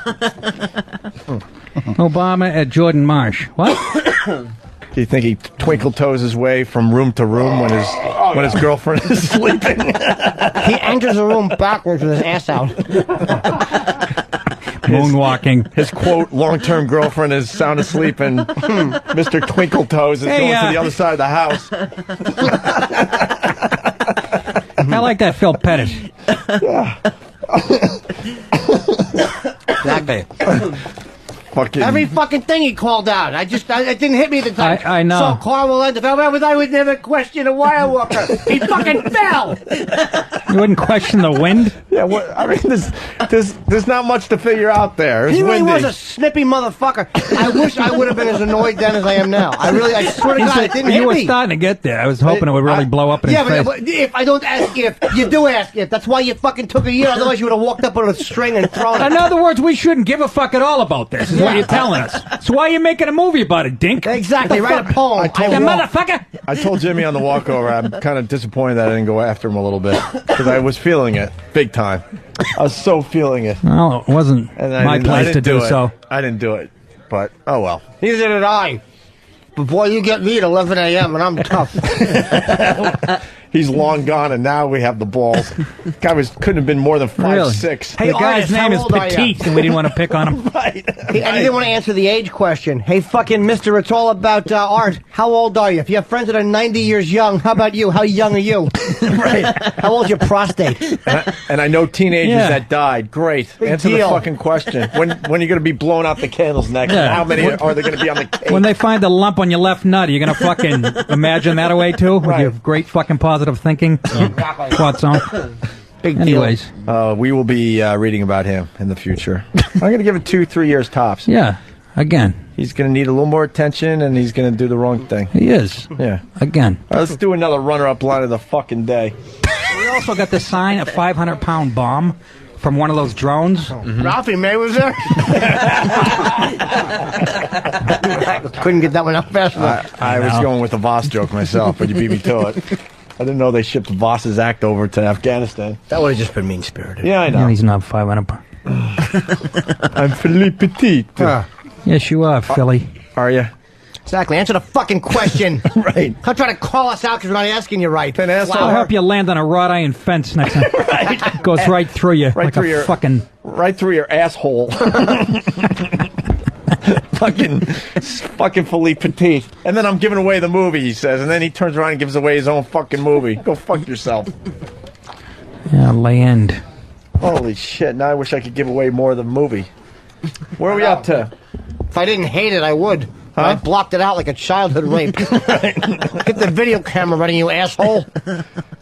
Obama at Jordan Marsh. What? Do you think he twinkle toes his way from room to room when his girlfriend is sleeping? He enters a room backwards with his ass out. Moonwalking. His quote, long-term girlfriend is sound asleep and Mr. Twinkle Toes is going to the other side of the house. I like that Phil Pettit. Exactly. Fucking. Every fucking thing he called out. It didn't hit me at the time. I know. So Carl will end up. I would never question a wire walker. He fucking fell. You wouldn't question the wind? Yeah, I mean, there's not much to figure out there. It's He really windy. was a snippy motherfucker. I wish I would have been as annoyed then as I am now. I swear to God, it didn't hit You were me. starting to get there. I was hoping it would really blow up in his face. But if I don't ask if, you do ask if. That's why you fucking took a year. Otherwise, you would have walked up with a string and thrown it. In other words, we shouldn't give a fuck at all about this, is what you're telling us. So why are you making a movie about it, Dink? Exactly. Write a poem. You motherfucker! I told Jimmy on the walkover I'm kind of disappointed that I didn't go after him a little bit because I was feeling it big time. I was so feeling it. Well, it wasn't my place to do so. I didn't do it, but oh well. Neither did I. But boy, you get me at 11 a.m. and I'm tough. He's long gone, and now we have the balls. Guy couldn't have been more than 5'6". Hey, the guy's name is Petite, and we didn't want to pick on him. Right. Hey, and you didn't want to answer the age question. Hey, fucking mister, it's all about art. How old are you? If you have friends that are 90 years young, how about you? How young are you? Right. How old's your prostate? And I know teenagers that died. Great. Big Answer deal. the fucking question. When are you going to be blowing out the candles next? Yeah. And how many are there going to be on the cake? When they find a lump on your left nut, are you going to fucking imagine that away too? With your great fucking positive thinking? Croissant. Big Anyways. We will be reading about him in the future. I'm going to give it 2-3 years tops. Yeah. Again. He's going to need a little more attention, and he's going to do the wrong thing. He is. Yeah. Again. All right, let's do another runner-up line of the fucking day. We also got the sign, a 500-pound bomb from one of those drones. Ralphie May was there? Couldn't get that one out fast enough. I was going with the Voss joke myself, but you beat me to it. I didn't know they shipped Voss's act over to Afghanistan. That would have just been mean-spirited. Yeah, I know. Yeah, he's not 500 pounds. I'm Philippe Petit. Yes, you are, Philly. Are you? Exactly. Answer the fucking question. Right. Don't try to call us out because we're not asking you right. I'll help you land on a wrought iron fence next time. Right. Goes right through you. Right like through a your fucking... Right through your asshole. fucking Philippe Petit. And then I'm giving away the movie, he says. And then he turns around and gives away his own fucking movie. Go fuck yourself. Yeah, land. Holy shit. Now I wish I could give away more of the movie. Where are we up to? If I didn't hate it, I would. Huh? I blocked it out like a childhood rape. Get the video camera running, you asshole.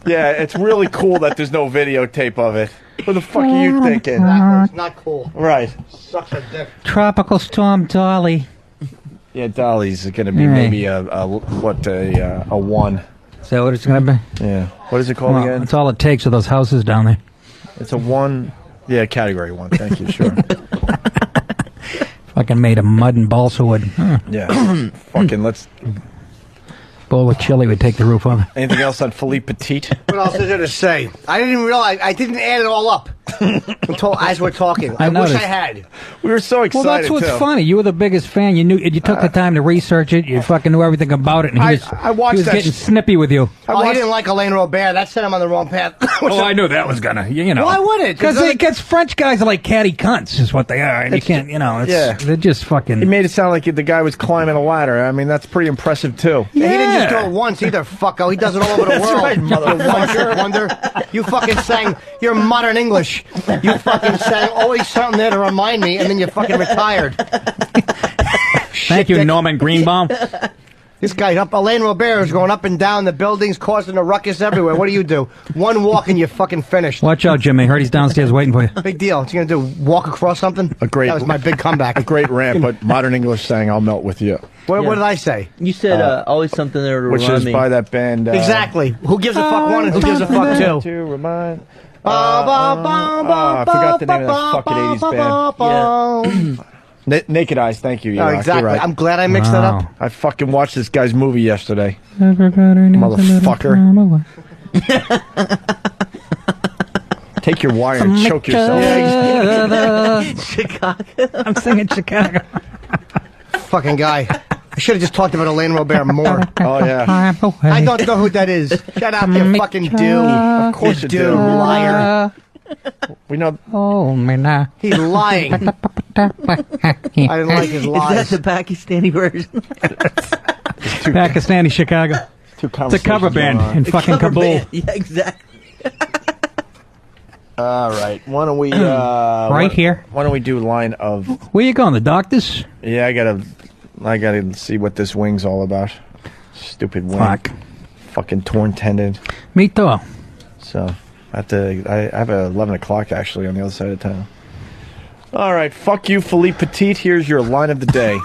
Yeah, it's really cool that there's no videotape of it. What the fuck are you thinking? It's not cool. Right. Sucks a dick. Tropical Storm Dolly. Yeah, Dolly's going to be Right. maybe a 1. Is that what it's going to be? Yeah. What is it called Well, again? that's all it takes of those houses down there. It's a 1. Yeah, category 1. Thank you. Sure. Fucking made of mud and balsa wood. Huh. Yeah. Fucking let's. Bowl of chili would take the roof off. Anything else on Philippe Petit? What else is there to say? I didn't realize. I didn't add it all up until as we're talking. I wish noticed. I had. We were so excited. Well, that's what's funny. You were the biggest fan. You knew. You took the time to research it. You fucking knew everything about it. And he watched was that getting snippy with you. He didn't like Elaine Robert. That set him on the wrong path. Oh, I knew that was gonna. You know. Why would it? Because French guys are like catty cunts, is what they are, and you can't. You know. They're just fucking. He made it sound like the guy was climbing a ladder. I mean, that's pretty impressive too. Yeah. He didn't just do it once either, fucko. He does it all over the That's world. right, motherfucker. Wonder. You fucking sang your modern English. You fucking sang always something there to remind me, and then you fucking retired. Thank you, Norman Greenbaum. This guy up, Elaine Robert is going up and down the buildings, causing a ruckus everywhere. What do? One walk and you're fucking finished. Watch out, Jimmy. Heard he's downstairs waiting for you. Big deal. What's he gonna do? Walk across something? That was my big comeback. A great rant, but modern English sang "I'll melt with you," What did I say? You said always something there to which remind is me. by that band. Exactly. Who gives a fuck one and who gives a fuck two? To remind. I forgot the name of that fucking 80s band. Naked Eyes, thank you. Oh, You're exactly. right. I'm glad I mixed that up. I fucking watched this guy's movie yesterday. Motherfucker. Take your wire and choke yourself. Chicago. I'm singing Chicago. Fucking guy. I should have just talked about Elaine Robert more. Oh, yeah. I don't know who that is. Shut up, you fucking do. Of course you do. Liar. We know. Oh, man. He's lying. I didn't like his lies. Is that the Pakistani version? Pakistani Chicago. It's a cover band in fucking Kabul. Yeah, exactly. All right. Why don't we... here. Why don't we do line of... Where you going, the doctors? Yeah, I gotta see what this wing's all about. Stupid wing. Fuck. Fucking torn tendon. Me too. So, I have a 11 o'clock actually on the other side of town. All right. Fuck you, Philippe Petit. Here's your line of the day.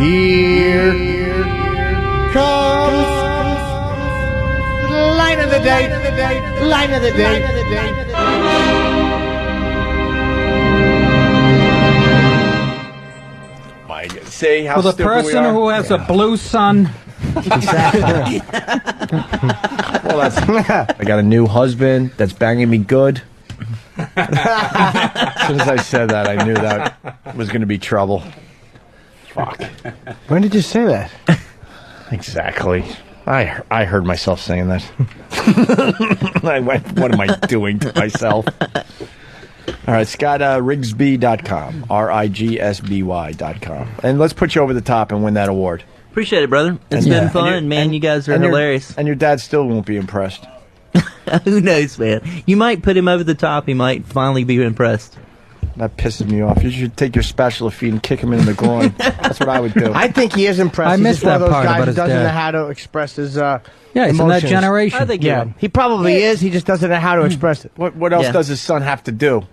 Here comes line of the day. Line of the day. My God. See how For the stupid we person are? who has a blue sun. Exactly. Well, I got a new husband that's banging me good. As soon as I said that, I knew that was going to be trouble. Fuck. When did you say that? Exactly. I heard myself saying that. I went, what am I doing to myself? All right, ScottRigsby.com. RIGSBY.com. And let's put you over the top and win that award. Appreciate it, brother. It's been fun, and man, you guys are hilarious. And your dad still won't be impressed. Who knows, man? You might put him over the top. He might finally be impressed. That pisses me off. You should take your spatula feet and kick him in the groin. That's what I would do. I think he is impressed. I He's missed just one that of those part guys about who his doesn't dad. know how to express his Yeah, he's in that emotions. generation. I think Yeah, he probably is. He just doesn't know how to express it. What else does his son have to do?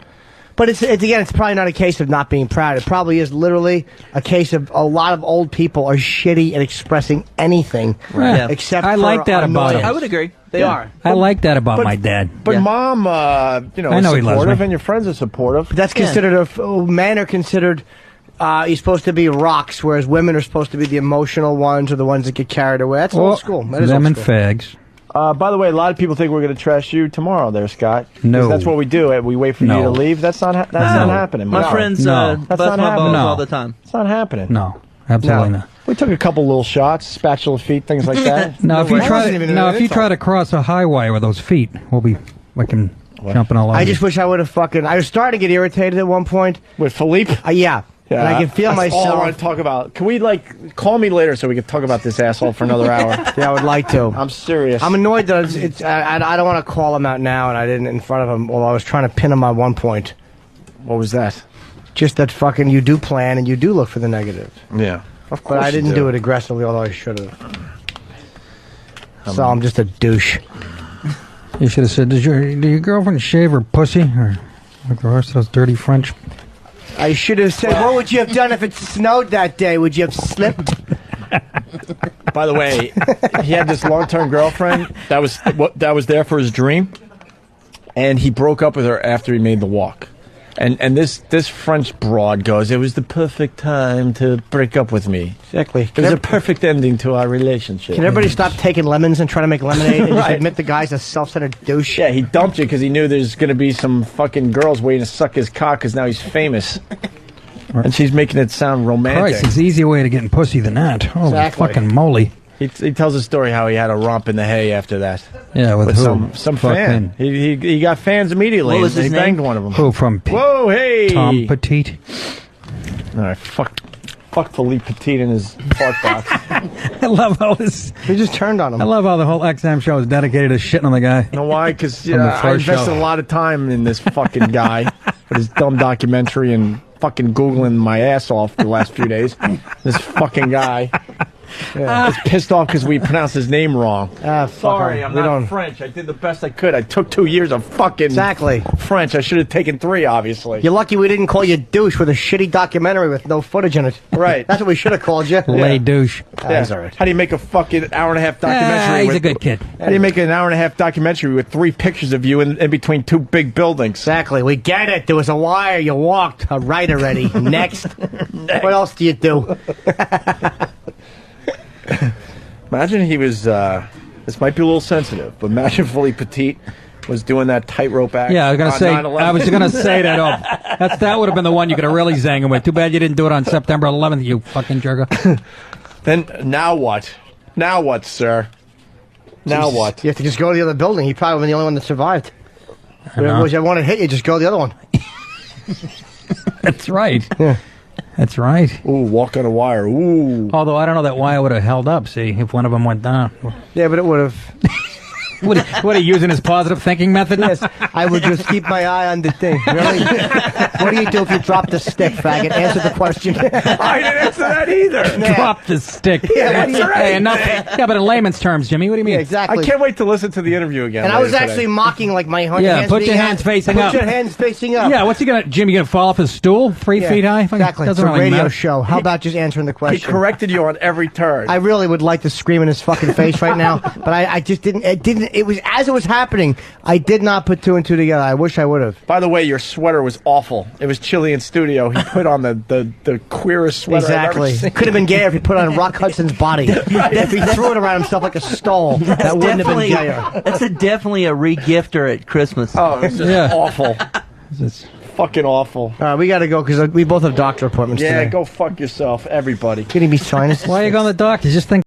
But it's again, it's probably not a case of not being proud. It probably is literally a case of a lot of old people are shitty at expressing anything, Yeah. except I for like that about annoyance. him. I would agree. They are. I like that about But- my dad. But Mom, I is know he loves supportive, me. and your friends are supportive. But that's considered men are considered. You're supposed to be rocks, whereas women are supposed to be the emotional ones or the ones that get carried away. That's old school. That is them old and school. fags. By the way, a lot of people think we're going to trash you tomorrow there, Scott. 'Cause No. that's what we do. We wait for you No. to leave. That's not happening. My friends No. bust my happening. balls No. all the time. It's not happening. No, absolutely No. not. We took a couple little shots, spatula feet, things like that. No, if you That try wasn't to, even no, an if you insult. try to cross a high wire with those feet, we'll be fucking jumping all over. I you. just wish I would have fucking. I was starting to get irritated at one point. With Philippe? Yeah. And I can feel that's all I myself. want to talk about. Can we, call me later so we can talk about this asshole for another hour? Yeah, I would like to. I'm serious. I'm annoyed that I don't want to call him out now, and I didn't in front of him. Well, I was trying to pin him on one point. What was that? Just that fucking you do plan and you do look for the negative. Yeah. Of course But I you didn't do. do it aggressively, although I should have. So I'm just a douche. You should have said, did your girlfriend shave her pussy? Or like the rest of those dirty French? I should have said, what would you have done if it snowed that day? Would you have slipped? By the way, he had this long-term girlfriend that was there for his dream, and he broke up with her after he made the walk. And this French broad goes, it was the perfect time to break up with me. Exactly. It was a perfect ending to our relationship. Can everybody stop taking lemons and try to make lemonade and just Right. admit the guy's a self-centered douche? Yeah, he dumped you because he knew there's going to be some fucking girls waiting to suck his cock because now he's famous. And she's making it sound romantic. Christ, it's an easier way to getting pussy than that. Holy fucking moly. He tells a story how he had a romp in the hay after that. Yeah, with who? some Fucking- fan. He got fans immediately. What was and his he name? banged one of them. Who from? Whoa, hey! Tom Petite. All right, fuck Philippe Petite in his fart box. I love how this. He just turned on him. I love how the whole XM show is dedicated to shitting on the guy. You know why? Because From the I first invested show. a lot of time in this fucking guy with his dumb documentary and fucking Googling my ass off the last few days. This fucking guy. Yeah. He's pissed off because we pronounced his name wrong. Sorry, I'm not French. I did the best I could. I took 2 years of fucking French. I should have taken 3, obviously. You're lucky we didn't call you douche with a shitty documentary with no footage in it. Right. That's what we should have called you. Lay douche. Yeah. How do you make a fucking hour-and-a-half documentary? He's a good kid. How do you make an hour-and-a-half documentary with 3 pictures of you in between 2 big buildings? Exactly. We get it. There was a wire. You walked. Right already. Next. What else do you do? Imagine he was, this might be a little sensitive, but imagine Philippe Petite was doing that tightrope act. Yeah, I was gonna on say. 9/11. I was gonna say that. Oh, that would have been the one you could have really zang him with. Too bad you didn't do it on September 11th. You fucking jerker. Then now what? Now what, sir? Now what? You have to just go to the other building. He probably was the only one that survived. I know. Whatever one to hit you, just go to the other one. That's right. Yeah. That's right. Ooh, walk on a wire. Ooh. Although I don't know that wire would have held up. See, if one of them went down. Yeah, but it would have. What are you using his positive thinking method now? Yes, I would just keep my eye on the thing. Really? What do you do if you drop the stick, faggot? Answer the question. I didn't answer that either. Yeah. Drop the stick. Yeah, what do you- Hey, enough. Yeah, but in layman's terms, Jimmy, what do you mean? Yeah, exactly. I can't wait to listen to the interview again. And I was later actually today. mocking like my hands. Yeah, put your being hands out. facing up. Put your hands facing up. Yeah, what's he gonna? Jimmy gonna fall off his stool 3 Yeah, feet high? Fucking Exactly. It's doesn't a really radio matter. show. How about just answering the He question? corrected you on every turn. I really would like to scream in his fucking face right now, but I just didn't. It was as it was happening. I did not put 2 and 2 together. I wish I would have. By the way, your sweater was awful. It was chilly in studio. He put on the queerest sweater I've ever Exactly. seen. Could have been gay if he put on Rock Hudson's body. If he threw it around himself like a stole, that wouldn't have been gayer. That's definitely a re-gifter at Christmas. Oh, it was just Yeah. awful. Fucking awful. We got to go because we both have doctor appointments Yeah, today. go fuck yourself, everybody. Kidding me, sinus. Why are you going to the doctor? Just think.